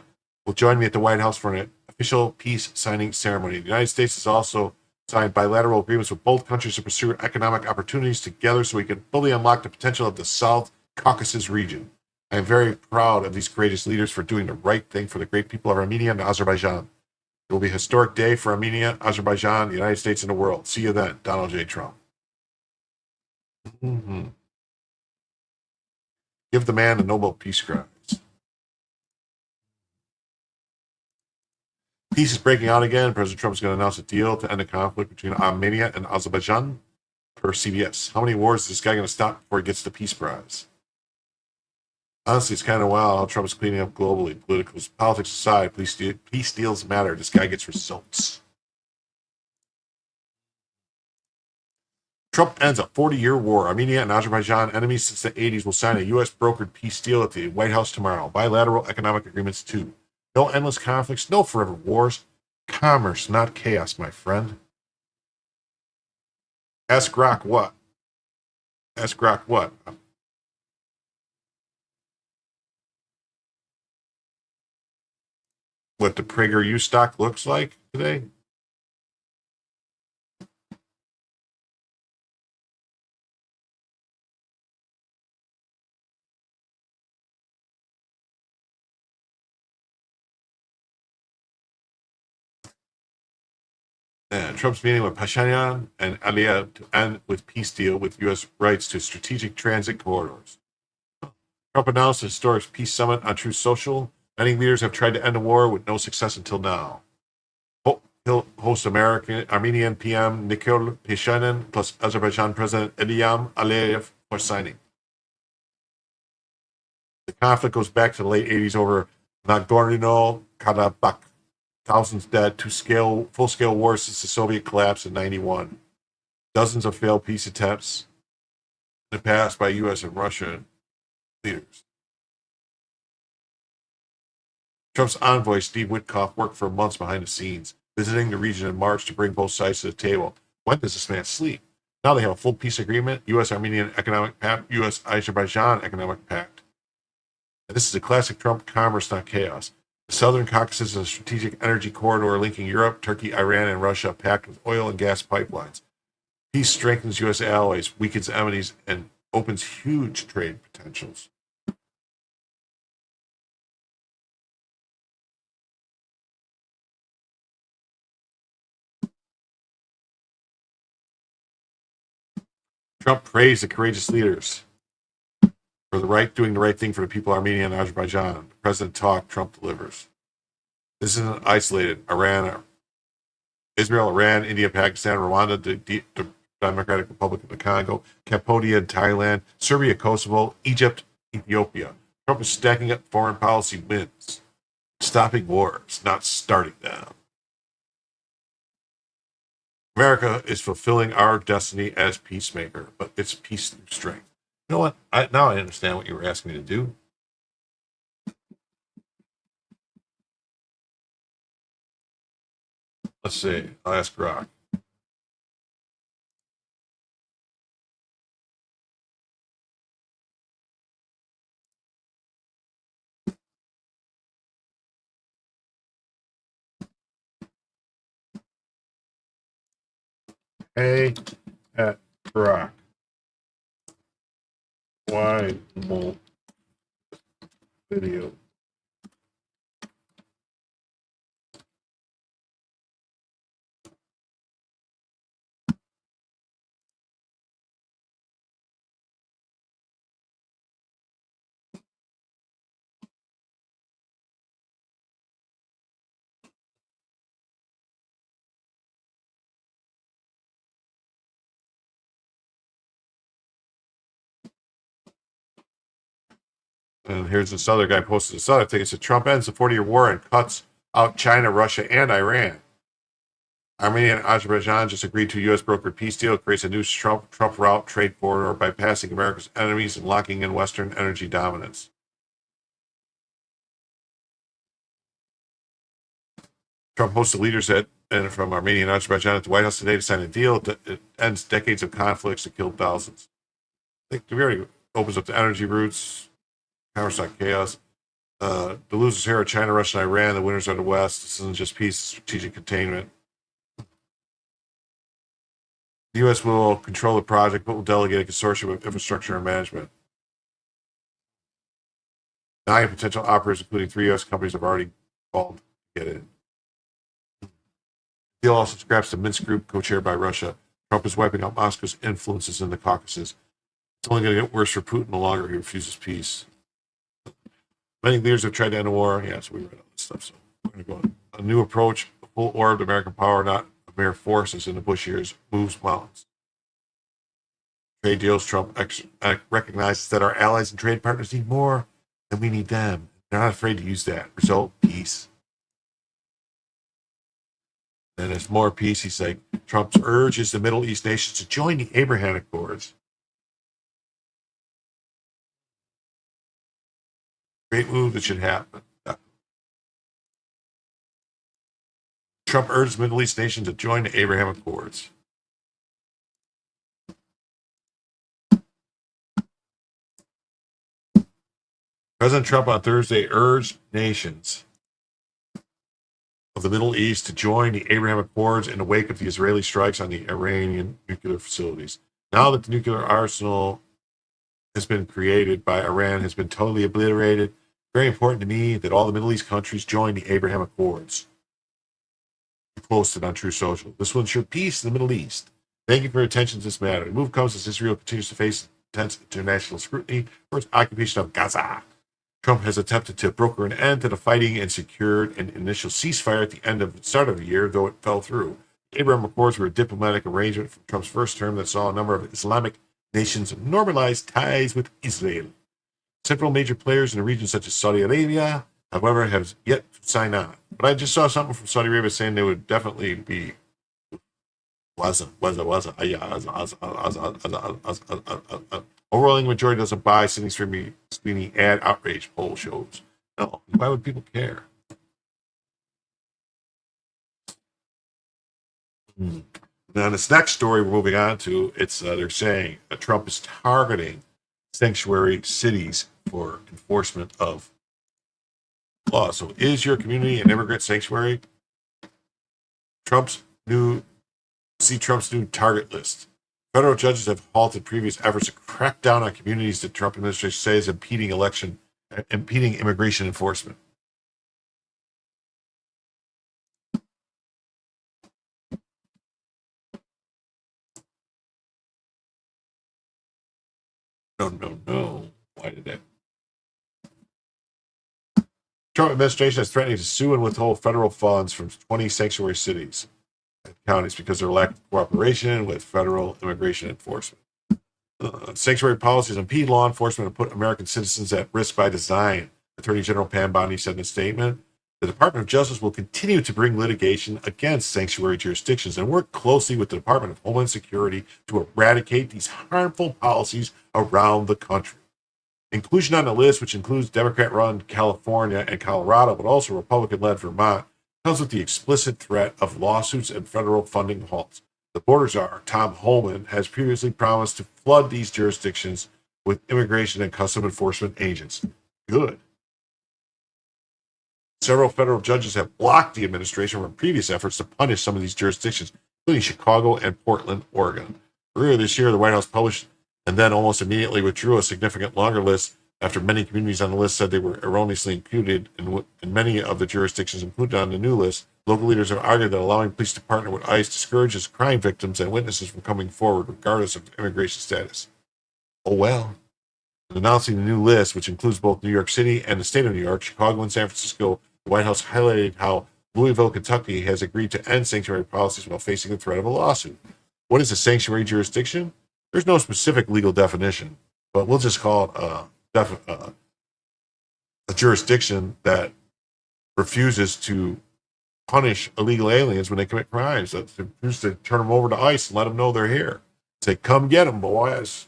will join me at the White House for an official peace signing ceremony. The United States has also signed bilateral agreements with both countries to pursue economic opportunities together so we can fully unlock the potential of the South Caucasus region. I am very proud of these courageous leaders for doing the right thing for the great people of Armenia and Azerbaijan. It will be a historic day for Armenia, Azerbaijan, the United States, and the world. See you then, Donald J. Trump. Mm-hmm. Give the man a Nobel Peace Prize. Peace is breaking out again. President Trump is going to announce a deal to end the conflict between Armenia and Azerbaijan per CBS. How many wars is this guy going to stop before he gets the Peace Prize? Honestly, it's kind of wild how Trump is cleaning up globally. Politics aside, peace deals matter. This guy gets results. Trump ends a 40-year war. Armenia and Azerbaijan, enemies since the 80s, will sign a U.S. brokered peace deal at the White House tomorrow. Bilateral economic agreements, too. No endless conflicts, no forever wars. Commerce, not chaos, my friend. Ask Grok what? Ask Grok what? What the PragerU stock looks like today? Trump's meeting with Pashinyan and Aliyev to end with peace deal with U.S. rights to strategic transit corridors. Trump announced a historic peace summit on Truth Social. Many leaders have tried to end the war with no success until now. He'll host Armenian PM Nikol Pashinyan plus Azerbaijan President Ilham Aliyev for signing. The conflict goes back to the late 80s over Nagorno-Karabakh. Thousands dead, full-scale wars since the Soviet collapse in 91. Dozens of failed peace attempts in the past by U.S. and Russian leaders. Trump's envoy, Steve Witkoff, worked for months behind the scenes, visiting the region in March to bring both sides to the table. When does this man sleep? Now they have a full peace agreement, U.S.-Armenian Economic Pact, U.S.-Azerbaijan Economic Pact. And this is a classic Trump commerce, not chaos. The Southern Caucasus is a strategic energy corridor linking Europe, Turkey, Iran, and Russia, packed with oil and gas pipelines. Peace strengthens U.S. allies, weakens enemies, and opens huge trade potentials. Trump praised the courageous leaders. For the right, doing the right thing for the people of Armenia and Azerbaijan. The president talked, Trump delivers. This isn't isolated. Israel, Iran, India, Pakistan, Rwanda, the Democratic Republic of the Congo, Cambodia, Thailand, Serbia, Kosovo, Egypt, Ethiopia. Trump is stacking up foreign policy wins, stopping wars, not starting them. America is fulfilling our destiny as peacemaker, but it's peace through strength. You know what? Now I understand what you were asking me to do. Let's see. I'll ask Rock. Hey, at Rock. Why won't video? And here's this other guy posted this other thing. It said Trump ends the 40-year war and cuts out China, Russia, and Iran. Armenia and Azerbaijan just agreed to a U.S. brokered peace deal. It creates a new Trump route trade corridor bypassing America's enemies and locking in Western energy dominance. Trump hosted leaders from Armenia and Azerbaijan at the White House today to sign a deal that ends decades of conflicts that killed thousands. I think the very opens up the energy routes. Not chaos. The losers here are China, Russia, and Iran. The winners are the West. This isn't just peace, it's strategic containment. The U.S. will control the project, but will delegate a consortium of infrastructure and management. 9 potential operators, including 3 U.S. companies, have already called to get in. The deal also scraps the Minsk group, co-chaired by Russia. Trump is wiping out Moscow's influences in the Caucasus. It's only going to get worse for Putin the longer he refuses peace. Many leaders have tried to end the war. Yeah, so we read all this stuff. So we're going to go on. A new approach, a full orbed American power, not mere forces in the Bush years, moves mountains. Trade deals, Trump recognizes that our allies and trade partners need more than we need them. They're not afraid to use that. Result, peace. And as more peace, he's like, Trump urges the Middle East nations to join the Abraham Accords. Great move that should happen. Trump urges Middle East nations to join the Abraham Accords. President Trump on Thursday urged nations of the Middle East to join the Abraham Accords in the wake of the Israeli strikes on the Iranian nuclear facilities. Now that the nuclear arsenal has been created by Iran has been totally obliterated, very important to me that all the Middle East countries join the Abraham Accords. He posted on True Social. This will ensure peace in the Middle East. Thank you for your attention to this matter. The move comes as Israel continues to face intense international scrutiny for its occupation of Gaza. Trump has attempted to broker an end to the fighting and secured an initial ceasefire at the start of the year, though it fell through. The Abraham Accords were a diplomatic arrangement from Trump's first term that saw a number of Islamic nations normalize ties with Israel. Several major players in the region, such as Saudi Arabia, however, have yet to sign on. But I just saw something from Saudi Arabia saying they would definitely be overwhelming majority doesn't buy sitting screening ad outrage poll shows. No, why would people care? Now, this next story we're moving on to, it's they're saying that Trump is targeting sanctuary cities for enforcement of law. So, is your community an immigrant sanctuary? Trump's new target list. Federal judges have halted previous efforts to crack down on communities that Trump administration says impeding immigration enforcement. No. Why by today. Trump administration is threatening to sue and withhold federal funds from 20 sanctuary cities and counties because of their lack of cooperation with federal immigration enforcement. Sanctuary policies impede law enforcement and put American citizens at risk by design, Attorney General Pam Bondi said in a statement. The Department of Justice will continue to bring litigation against sanctuary jurisdictions and work closely with the Department of Homeland Security to eradicate these harmful policies around the country. Inclusion on the list, which includes Democrat-run California and Colorado, but also Republican-led Vermont, comes with the explicit threat of lawsuits and federal funding halts. The border czar, Tom Homan, has previously promised to flood these jurisdictions with immigration and customs enforcement agents. Good. Several federal judges have blocked the administration from previous efforts to punish some of these jurisdictions, including Chicago and Portland, Oregon. Earlier this year, the White House published and then almost immediately withdrew a significant longer list after many communities on the list said they were erroneously included in many of the jurisdictions included on the new list. Local leaders have argued that allowing police to partner with ICE discourages crime victims and witnesses from coming forward, regardless of immigration status. Oh well. In announcing the new list, which includes both New York City and the state of New York, Chicago, and San Francisco, the White House highlighted how Louisville, Kentucky has agreed to end sanctuary policies while facing the threat of a lawsuit. What is a sanctuary jurisdiction? There's no specific legal definition, but we'll just call it a jurisdiction that refuses to punish illegal aliens when they commit crimes. That refuses to turn them over to ICE and let them know they're here. Say, come get them, boys.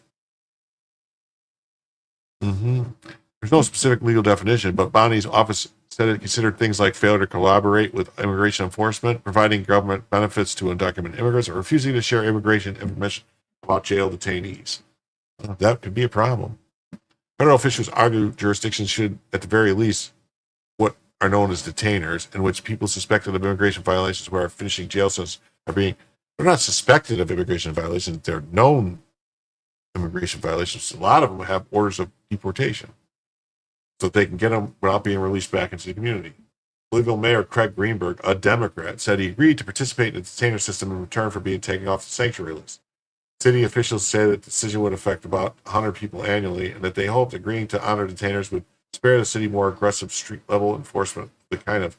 There's no specific legal definition, but Bonnie's office said it considered things like failure to collaborate with immigration enforcement, providing government benefits to undocumented immigrants, or refusing to share immigration information about jail detainees. That could be a problem. Federal officials argue jurisdictions should, at the very least, what are known as detainers, in which people suspected of immigration violations who are finishing jail sentences they're not suspected of immigration violations, they're known immigration violations. A lot of them have orders of deportation, so that they can get them without being released back into the community. Louisville Mayor Craig Greenberg, a Democrat, said he agreed to participate in the detainer system in return for being taken off the sanctuary list. City officials say that the decision would affect about 100 people annually, and that they hoped agreeing to honor detainers would spare the city more aggressive street-level enforcement, the kind of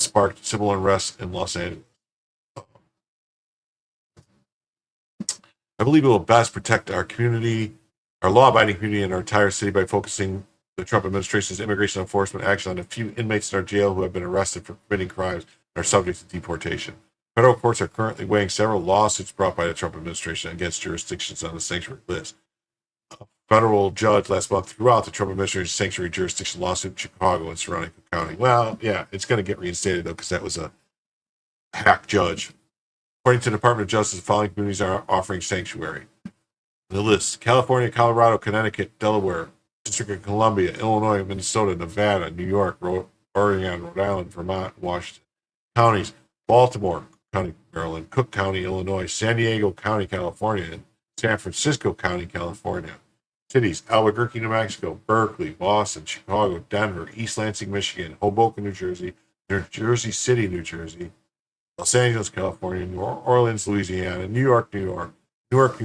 sparked civil unrest in Los Angeles. I believe it will best protect our community, our law-abiding community, and our entire city by focusing the Trump administration's immigration enforcement action on a few inmates in our jail who have been arrested for committing crimes and are subject to deportation. Federal courts are currently weighing several lawsuits brought by the Trump administration against jurisdictions on the sanctuary list. A federal judge last month threw out the Trump administration's sanctuary jurisdiction lawsuit in Chicago and surrounding Cook County. Well, yeah, it's going to get reinstated, though, because that was a hack judge. According to the Department of Justice, the following communities are offering sanctuary. The list: California, Colorado, Connecticut, Delaware, District of Columbia, Illinois, Minnesota, Nevada, New York, Oregon, Rhode Island, Vermont, Washington. Counties: Baltimore County, Maryland, Cook County, Illinois, San Diego County, California, and San Francisco County, California. Cities: Albuquerque, New Mexico, Berkeley, Boston, Chicago, Denver, East Lansing, Michigan, Hoboken, New Jersey, New Jersey City, New Jersey, Los Angeles, California, New Orleans, Louisiana, New York, New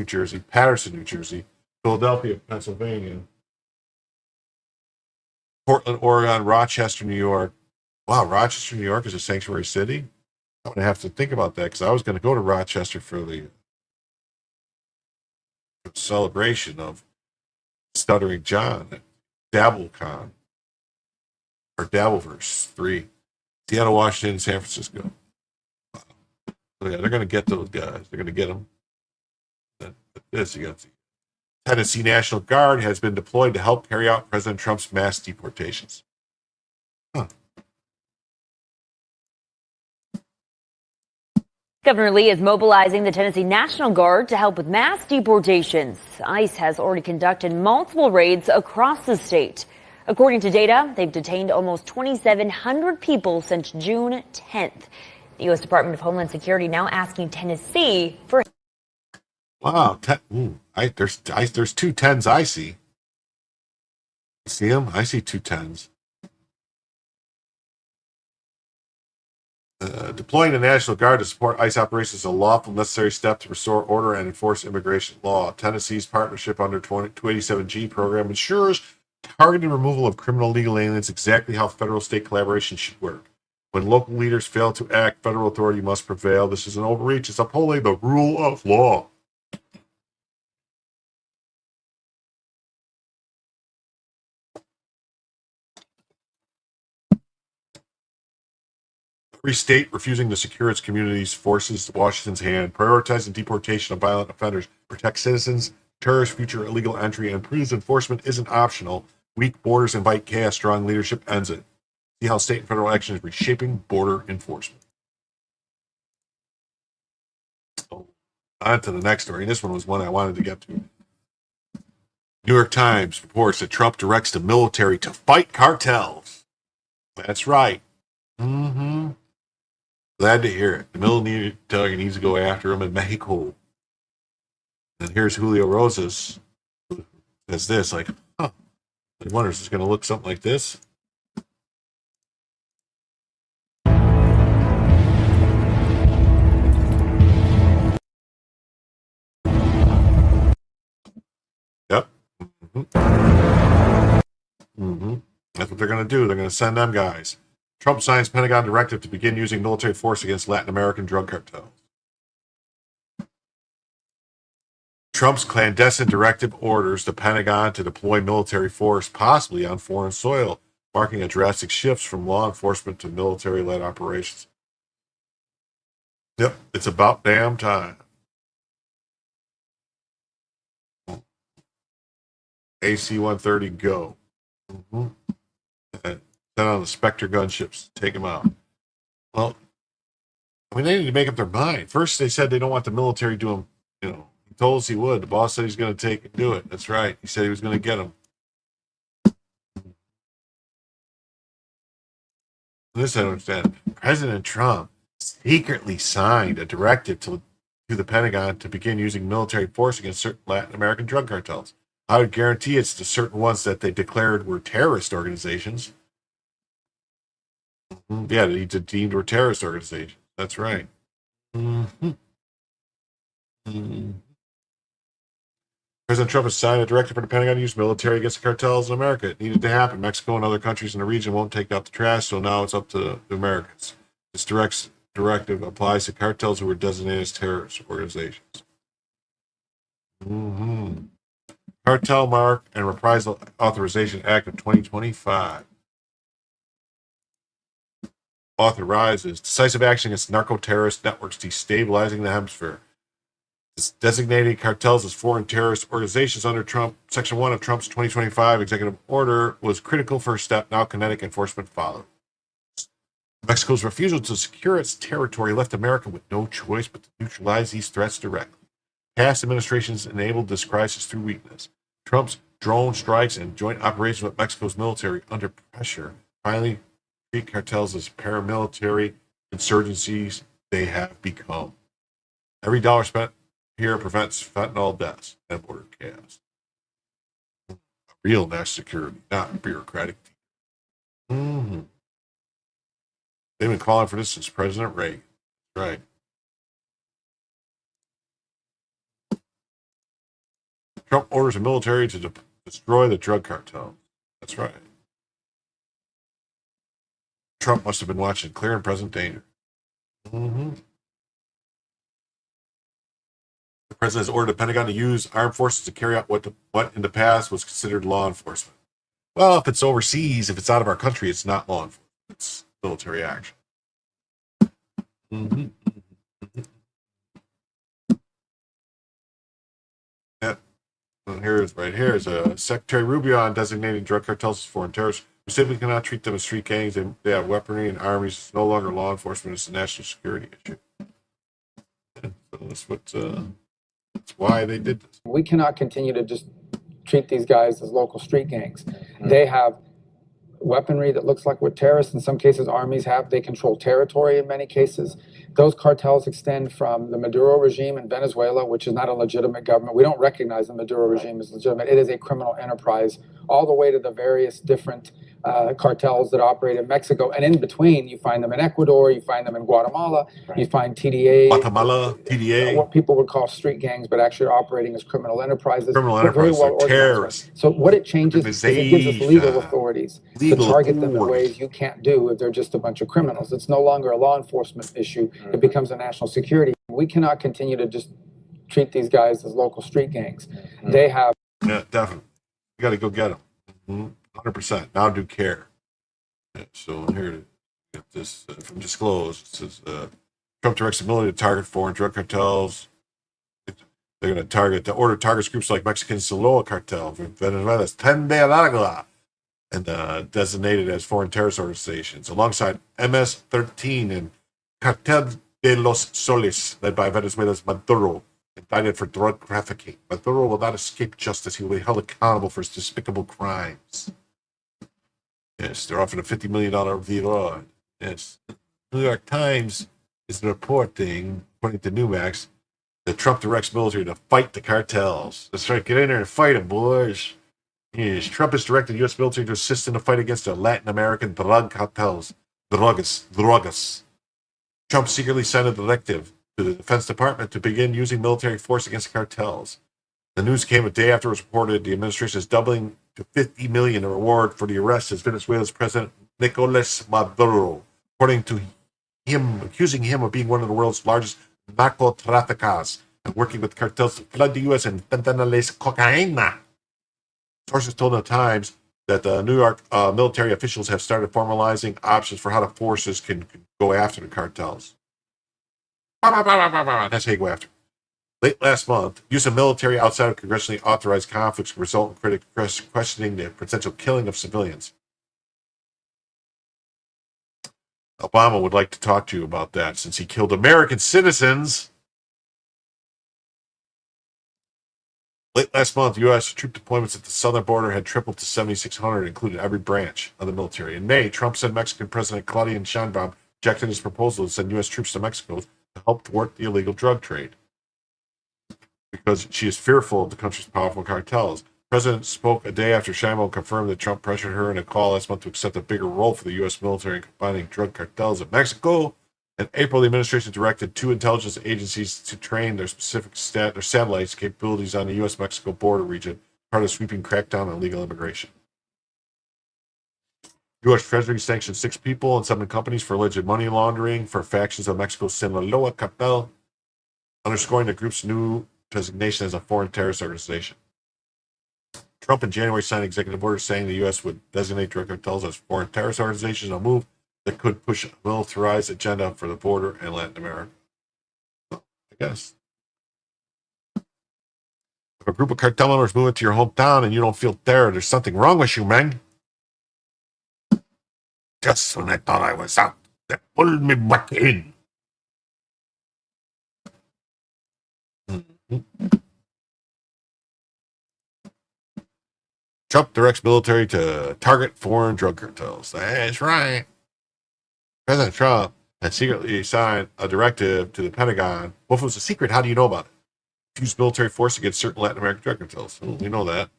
Jersey, Patterson, New Jersey, Philadelphia, Pennsylvania, Portland, Oregon, Rochester, New York. Wow, Rochester, New York is a sanctuary city? I'm going to have to think about that, because I was going to go to Rochester for the celebration of Stuttering John at DabbleCon, or Dabbleverse 3. Seattle, Washington, and San Francisco. So yeah, they're going to get those guys. They're going to get them. This, you got the Tennessee National Guard has been deployed to help carry out President Trump's mass deportations. Governor Lee is mobilizing the Tennessee National Guard to help with mass deportations. ICE has already conducted multiple raids across the state. According to data, they've detained almost 2,700 people since June 10th. The U.S. Department of Homeland Security now asking Tennessee for... Wow, there's two tens I see. You see them? I see two tens. Deploying the National Guard to support ICE operations is a lawful, necessary step to restore order and enforce immigration law. Tennessee's partnership under 287G program ensures Targeted removal of criminal legal aliens, exactly how federal-state collaboration should work. When local leaders fail to act, federal authority must prevail. This is an overreach. It's upholding the rule of law. Every state refusing to secure its communities forces Washington's hand. Prioritizing deportation of violent offenders, protect citizens, terrorist future illegal entry, and police enforcement isn't optional. Weak borders invite chaos. Strong leadership ends it. See how state and federal action is reshaping border enforcement. So, on to the next story. This one was one I wanted to get to. New York Times reports that Trump directs the military to fight cartels. That's right. Mm-hmm. Glad to hear it. The military needs to go after him in Mexico. And here's Julio Rosas. Says this, like, I wonder if it's going to look something like this. Yep. That's what they're going to do. They're going to send them guys. Trump signs Pentagon directive to begin using military force against Latin American drug cartels. Trump's clandestine directive orders the Pentagon to deploy military force, possibly on foreign soil, marking a drastic shift from law enforcement to military-led operations. Yep, it's about damn time. AC-130, go. Send on the Spectre gunships, take them out. Well, I mean, they need to make up their mind. First, they said they don't want the military doing, he told us he would. The boss said he's going to take and do it. That's right. He said he was going to get them. This I don't understand. President Trump secretly signed a directive to the Pentagon to begin using military force against certain Latin American drug cartels. I would guarantee it's the certain ones that they declared were terrorist organizations. Yeah, they deemed were terrorist organizations. That's right. President Trump has signed a directive for the Pentagon to use military against the cartels in America. It needed to happen. Mexico and other countries in the region won't take out the trash, so now it's up to the Americans. This directive applies to cartels who were designated as terrorist organizations. Cartel Mark and Reprisal Authorization Act of 2025 authorizes decisive action against narco-terrorist networks destabilizing the hemisphere. Designated cartels as foreign terrorist organizations under Trump, Section 1 of Trump's 2025 executive order was critical first step. Now kinetic enforcement followed. Mexico's refusal to secure its territory left America with no choice but to neutralize these threats directly. Past administrations enabled this crisis through weakness. Trump's drone strikes and joint operations with Mexico's military under pressure finally treat cartels as paramilitary insurgencies they have become. Every dollar spent here prevents fentanyl deaths and border chaos. Real national security, not bureaucratic. They've been calling for this since President Reagan. Right. Trump orders the military to destroy the drug cartel. That's right. Trump must have been watching clear and present danger. The president has ordered the Pentagon to use armed forces to carry out what in the past was considered law enforcement. Well, if it's overseas, if it's out of our country, it's not law enforcement. It's military action. Yep. Here's Secretary Rubio on designating drug cartels as foreign terrorists. We simply cannot treat them as street gangs. They have weaponry and armies. It's no longer law enforcement. It's a national security issue. And so that's why they did this. We cannot continue to just treat these guys as local street gangs. They have weaponry that looks like what terrorists, in some cases, armies have. They control territory in many cases. Those cartels extend from the Maduro regime in Venezuela, which is not a legitimate government. We don't recognize the Maduro regime as legitimate. It is a criminal enterprise all the way to the various different cartels that operate in Mexico. And in between, you find them in Ecuador, you find them in Guatemala, you find TDA, what people would call street gangs, but actually operating as criminal enterprises. They're very well organized. Terrorists. So what it changes is it gives us legal authorities to target them in ways you can't do if they're just a bunch of criminals. It's no longer a law enforcement issue. It becomes a national security. We cannot continue to just treat these guys as local street gangs. They have... Yeah, definitely. You got to go get them. 100%. Now do care. Yeah, so here to get this from Disclosed. It says Trump directs the military to target foreign drug cartels. They're going to order targets groups like Mexican Sinaloa cartel, Venezuela's Tren de Aragua, and designated as foreign terrorist organizations, alongside MS-13 and Cartel de los Soles, led by Venezuela's Maduro, indicted for drug trafficking. Maduro will not escape justice. He will be held accountable for his despicable crimes. Yes, they're offering a $50 million reward. Yes. New York Times is reporting, according to Newmax, that Trump directs military to fight the cartels. That's right, get in there and fight them, boys. Yes, Trump has directed U.S. military to assist in the fight against the Latin American drug cartels. Drogas. Trump secretly signed a directive to the Defense Department to begin using military force against cartels. The news came a day after it was reported the administration is doubling to $50 million a reward for the arrest of Venezuela's President Nicolas Maduro, according to him, accusing him of being one of the world's largest narco-traffickers and working with cartels to flood the U.S. and fentanylase cocaine. Sources told the Times that the New York military officials have started formalizing options for how the forces can go after the cartels. That's how you go after. Late last month, use of military outside of congressionally authorized conflicts could result in critics questioning the potential killing of civilians. Obama would like to talk to you about that since he killed American citizens. Late last month, U.S. troop deployments at the southern border had tripled to 7,600, including every branch of the military. In May, Trump said Mexican President Claudia Sheinbaum rejected his proposal to send U.S. troops to Mexico to help thwart the illegal drug trade because she is fearful of the country's powerful cartels. The president spoke a day after Sheinbaum confirmed that Trump pressured her in a call last month to accept a bigger role for the U.S. military in combating drug cartels in Mexico. In April, the administration directed 2 intelligence agencies to train their specific their satellites capabilities on the U.S.-Mexico border region, part of a sweeping crackdown on illegal immigration. U.S. Treasury sanctioned 6 people and 7 companies for alleged money laundering for factions of Mexico's Sinaloa cartel, underscoring the group's new designation as a foreign terrorist organization. Trump in January signed executive orders saying the U.S. would designate drug cartels as foreign terrorist organizations, a move that could push a militarized agenda for the border and Latin America. Well, I guess. If a group of cartel members move into your hometown and you don't feel terror, there's something wrong with you, man. Just when I thought I was out, they pulled me back in. Trump directs military to target foreign drug cartels. That's right. President Trump had secretly signed a directive to the Pentagon. Well, if it was a secret, how do you know about it? To use military force against certain Latin American drug cartels. Well, we know that.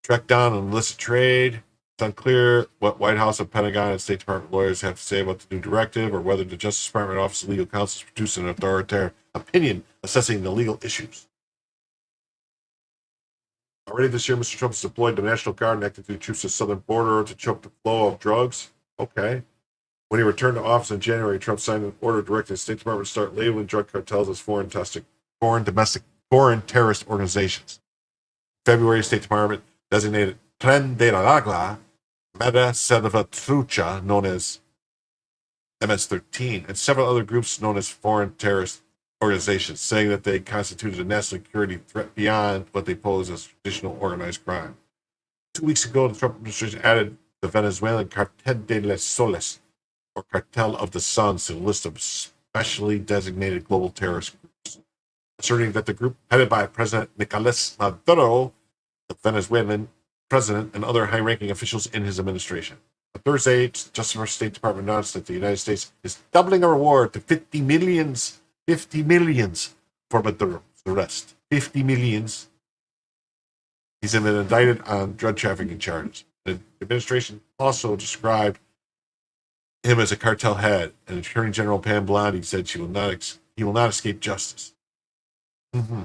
Track down on illicit trade. It's unclear what White House and Pentagon and State Department lawyers have to say about the new directive or whether the Justice Department Office of Legal Counsel has produced an authoritative opinion assessing the legal issues. Already this year, Mr. Trump has deployed the National Guard and active duty troops to the southern border to choke the flow of drugs. Okay. When he returned to office in January, Trump signed an order directing the State Department to start labeling drug cartels as foreign terrorist organizations. In February, State Department designated Tren de Aragua, Meta Salvatrucha, known as MS-13, and several other groups known as foreign terrorist organizations, saying that they constituted a national security threat beyond what they pose as traditional organized crime. 2 weeks ago, the Trump administration added the Venezuelan Cartel de los Soles, or Cartel of the Suns, to the list of specially designated global terrorist groups, asserting that the group headed by President Nicolas Maduro, the Venezuelan president, and other high-ranking officials in his administration. On Thursday, Justice State Department announced that the United States is doubling a reward to $50 millions for Maduro's arrest. $50 millions. He's been indicted on drug trafficking charges. The administration also described him as a cartel head, and Attorney General Pam Bondi said he will not escape justice. Mm-hmm.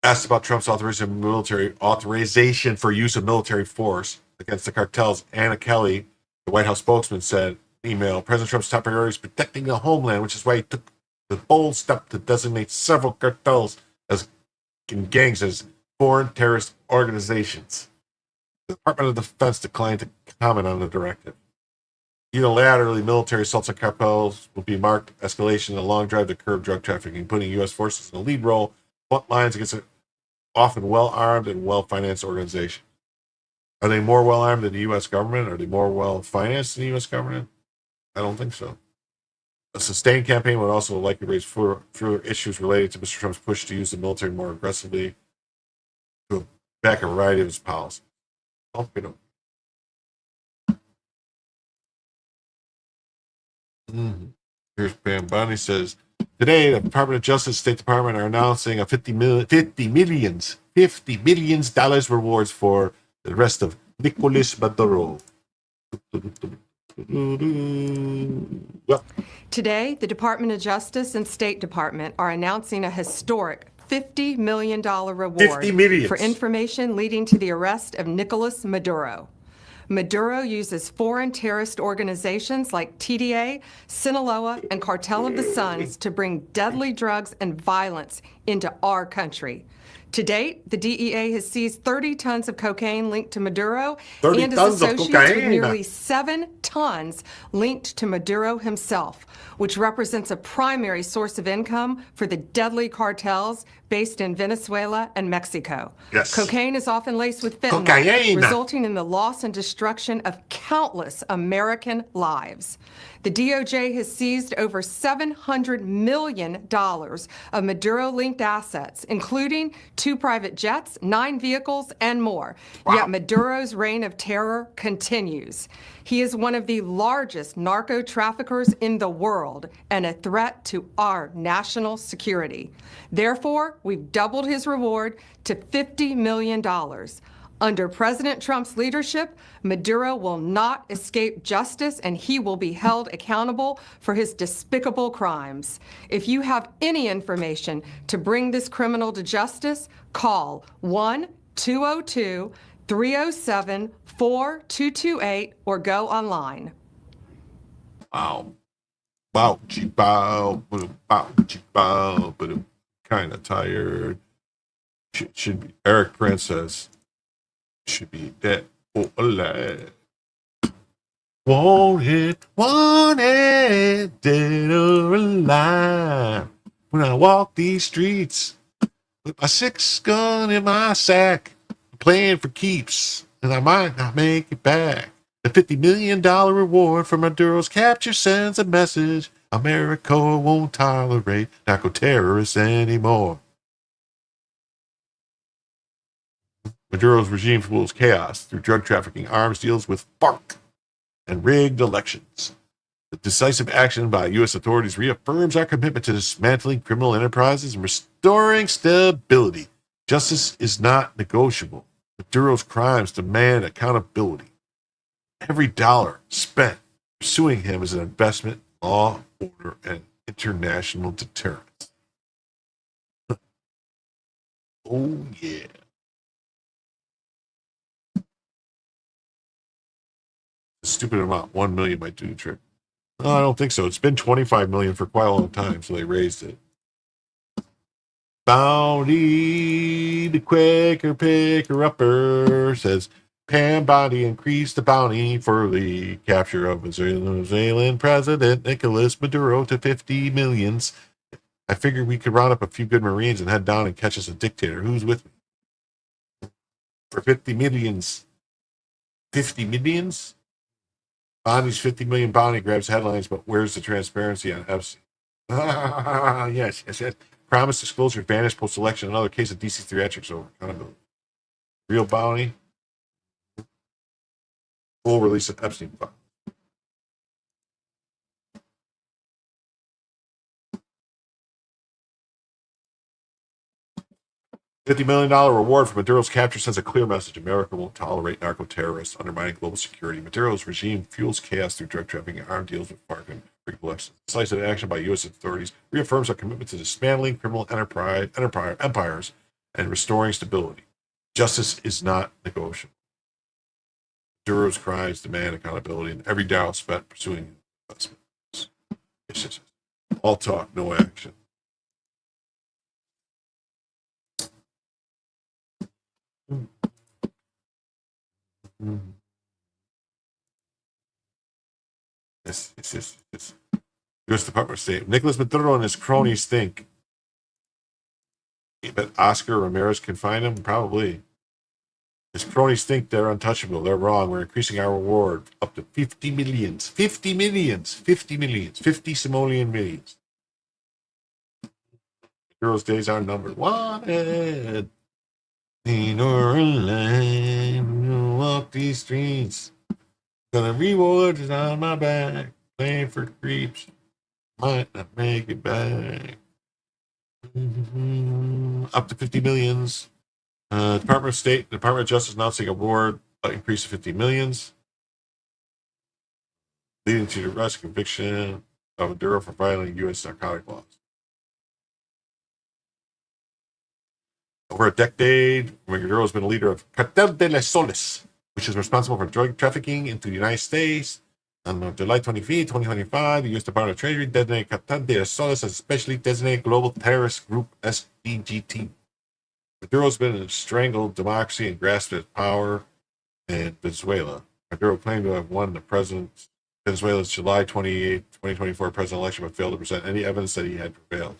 Asked about Trump's authorization for use of military force against the cartels, Anna Kelly, the White House spokesman, said, email, President Trump's top priority is protecting the homeland, which is why he took the bold step to designate several cartels as gangs as foreign terrorist organizations. The Department of Defense declined to comment on the directive. Unilaterally, military assaults on cartels will be marked escalation in a long drive to curb drug trafficking, putting U.S. forces in a lead role, front lines against an often well-armed and well-financed organization. Are they more well-armed than the U.S. government? Are they more well-financed than the U.S. government? I don't think so. A sustained campaign would also likely raise further issues related to Mr. Trump's push to use the military more aggressively to back a variety of his policies. Here's Pam Bondi says, today, the Department of Justice, State Department are announcing a $50 million rewards for the arrest of Nicolas Maduro. Well, today, the Department of Justice and State Department are announcing a historic $50 million reward for information leading to the arrest of Nicolas Maduro. Maduro uses foreign terrorist organizations like TDA, Sinaloa, and Cartel of the Suns to bring deadly drugs and violence into our country. To date, the DEA has seized 30 tons of cocaine linked to Maduro and his associates with nearly 7 tons linked to Maduro himself, which represents a primary source of income for the deadly cartels based in Venezuela and Mexico. Yes. Cocaine is often laced with fentanyl, resulting in the loss and destruction of countless American lives. The DOJ has seized over $700 million of Maduro-linked assets, including 2 private jets, 9 vehicles, and more. Wow. Yet Maduro's reign of terror continues. He is one of the largest narco-traffickers in the world and a threat to our national security. Therefore, we've doubled his reward to $50 million. Under President Trump's leadership, Maduro will not escape justice and he will be held accountable for his despicable crimes. If you have any information to bring this criminal to justice, call 1-202-307-4228 or go online. Wow. Kind of tired. Should be Eric Princess. Should be dead or alive. Wanted, dead or alive. When I walk these streets with my 6-gun in my sack, I'm playing for keeps, and I might not make it back. The $50 million reward for Maduro's capture sends a message. America won't tolerate narco terrorists anymore. Maduro's regime fuels chaos through drug trafficking, arms deals with FARC, and rigged elections. The decisive action by U.S. authorities reaffirms our commitment to dismantling criminal enterprises and restoring stability. Justice is not negotiable. Maduro's crimes demand accountability. Every dollar spent pursuing him is an investment in law, order, and international deterrence. Oh, yeah. A stupid amount. 1 million might do the trick. No, I don't think so. It's been 25 million for quite a long time, so they raised it. Bounty, the Quaker picker-upper, says Pam Bondi increased the bounty for the capture of Venezuelan President Nicolas Maduro to 50 millions. I figured we could round up a few good Marines and head down and catch us a dictator. Who's with me? For 50 millions. 50 millions? Bondi's 50 million bounty grabs headlines, but where's the transparency on Epstein? Yes. Promise disclosure advantage post-election. Another case of DC theatrics over accountability. Real bounty. Full release of Epstein file. $50 million reward for Maduro's capture sends a clear message. America won't tolerate narco-terrorists undermining global security. Maduro's regime fuels chaos through drug trafficking and armed deals with FARC and decisive action by U.S. authorities reaffirms our commitment to dismantling criminal empires and restoring stability. Justice is not negotiable. Maduro's crimes demand accountability, and every dollar spent pursuing investments. It's just all talk, no action. It's U.S. Department of State. Nicolas Maduro and his cronies think that Oscar Ramirez can find him? Probably. His cronies think they're untouchable. They're wrong. We're increasing our reward up to 50 millions. 50 millions. 50 millions. 50 simoleon millions. Maduro's days are numbered. Wanted. In or alive, we'll walk these streets. The reward is on my back. Playing for creeps. Might not make it back. Up to 50 millions. Department of State, Department of Justice announcing award increase of 50 millions. Leading to the arrest and conviction of Maduro for violating U.S. narcotic laws. Over a decade, Maduro has been a leader of Cartel de las Soles, which is responsible for drug trafficking into the United States. On July 25, 2025, the U.S. Department of Treasury designated Cartel de las Soles as a specially designated global terrorist group, SDGT. Maduro has been strangled democracy and grasped at power in Venezuela. Maduro claimed to have won the Venezuela's July 28, 2024 presidential election, but failed to present any evidence that he had prevailed.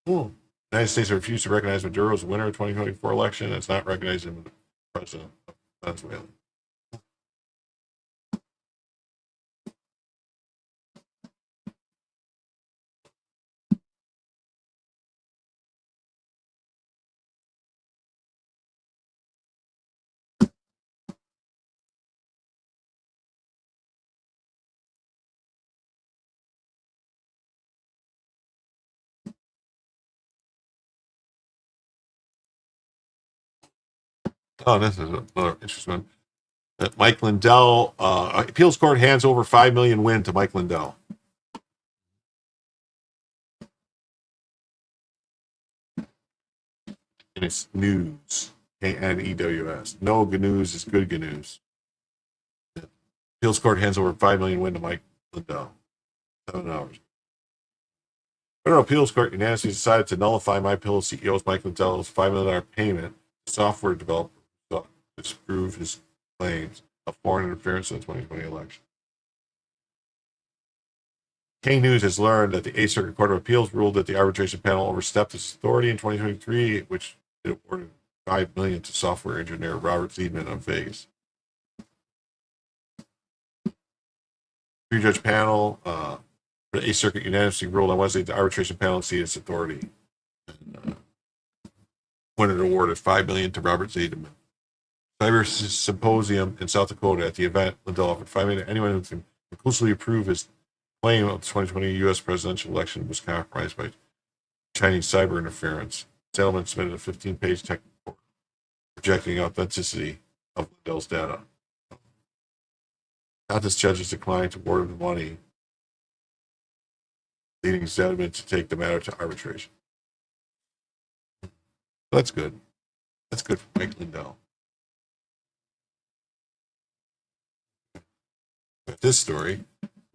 The United States refused to recognize Maduro as the winner of the 2024 election and has not recognized him as the president of Venezuela. Oh, this is another interesting one. Mike Lindell, appeals court hands over $5 million win to Mike Lindell. And it's news, K-N-E-W-S. No good news is good news. Appeals court hands over $5 million win to Mike Lindell. 7 hours. Federal Appeals Court unanimously decided to nullify MyPillow CEO's Mike Lindell's $5 million payment to software developer to disprove his claims of foreign interference in the 2020 election. K News has learned that the 8th Circuit Court of Appeals ruled that the arbitration panel overstepped its authority in 2023, which it awarded $5 million to software engineer Robert Zeidman of Vegas. Three-judge panel for the 8th Circuit unanimously ruled on Wednesday the arbitration panel exceeded its authority. And, when it awarded $5 million to Robert Zeidman. Cyber Symposium in South Dakota. At the event, Lindell offered $5 million to anyone who can conclusively prove his claim of the 2020 U.S. presidential election was compromised by Chinese cyber interference. Settlement submitted a 15-page technical report projecting authenticity of Lindell's data. Now this judge has declined to award him the money, leading Zeidman to take the matter to arbitration. That's good. That's good for Mike Lindell. With this story,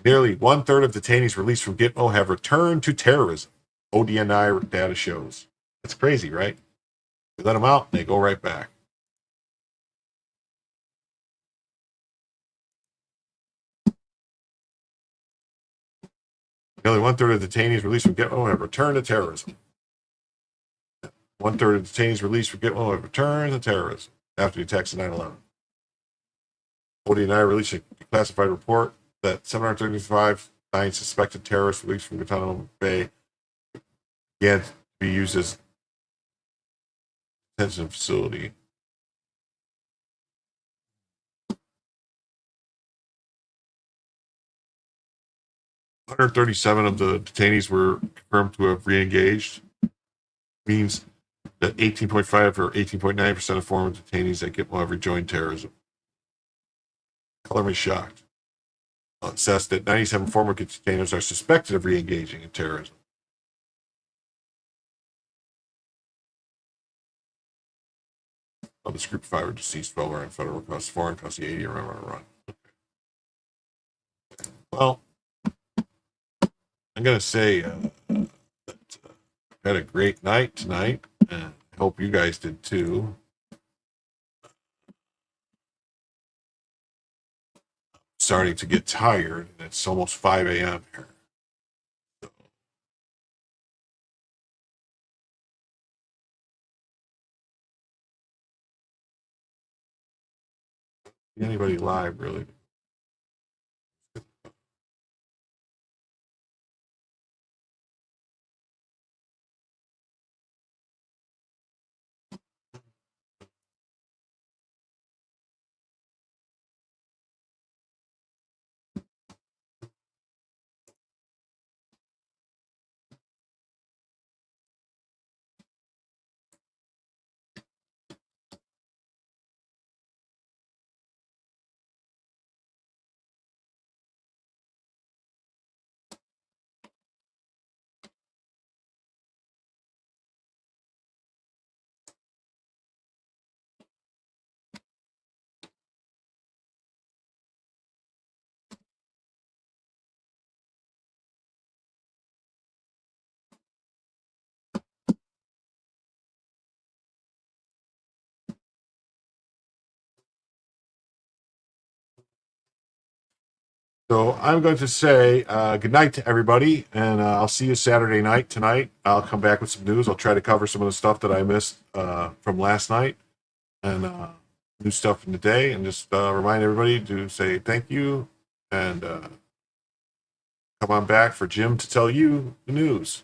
nearly 1/3 of detainees released from Gitmo have returned to terrorism. ODNI data shows. That's crazy, right? We let them out, and they go right back. Nearly 1/3 of detainees released from Gitmo have returned to terrorism. 1/3 of detainees released from Gitmo have returned to terrorism after the attacks of 9/11. ODNI released a classified report that 735 suspected terrorists released from Guantanamo Bay began to be used as a detention facility. $137 of the detainees were confirmed to have re-engaged. Means that 18.5 or 18.9% of former detainees that will ever join terrorism. Color me shocked. Assessed that 97 former detainers are suspected of re-engaging in terrorism. Of this group, 5 are deceased, 12 are in federal custody, 4 in custody, 80 are run. Well, I'm going to say that had a great night tonight, and I hope you guys did too. Starting to get tired, and it's almost 5 a.m. here. So. Anybody live, really? So I'm going to say good night to everybody, and I'll see you Saturday night tonight. I'll come back with some news. I'll try to cover some of the stuff that I missed from last night and new stuff from the day, and just remind everybody to say thank you and come on back for Jim to tell you the news.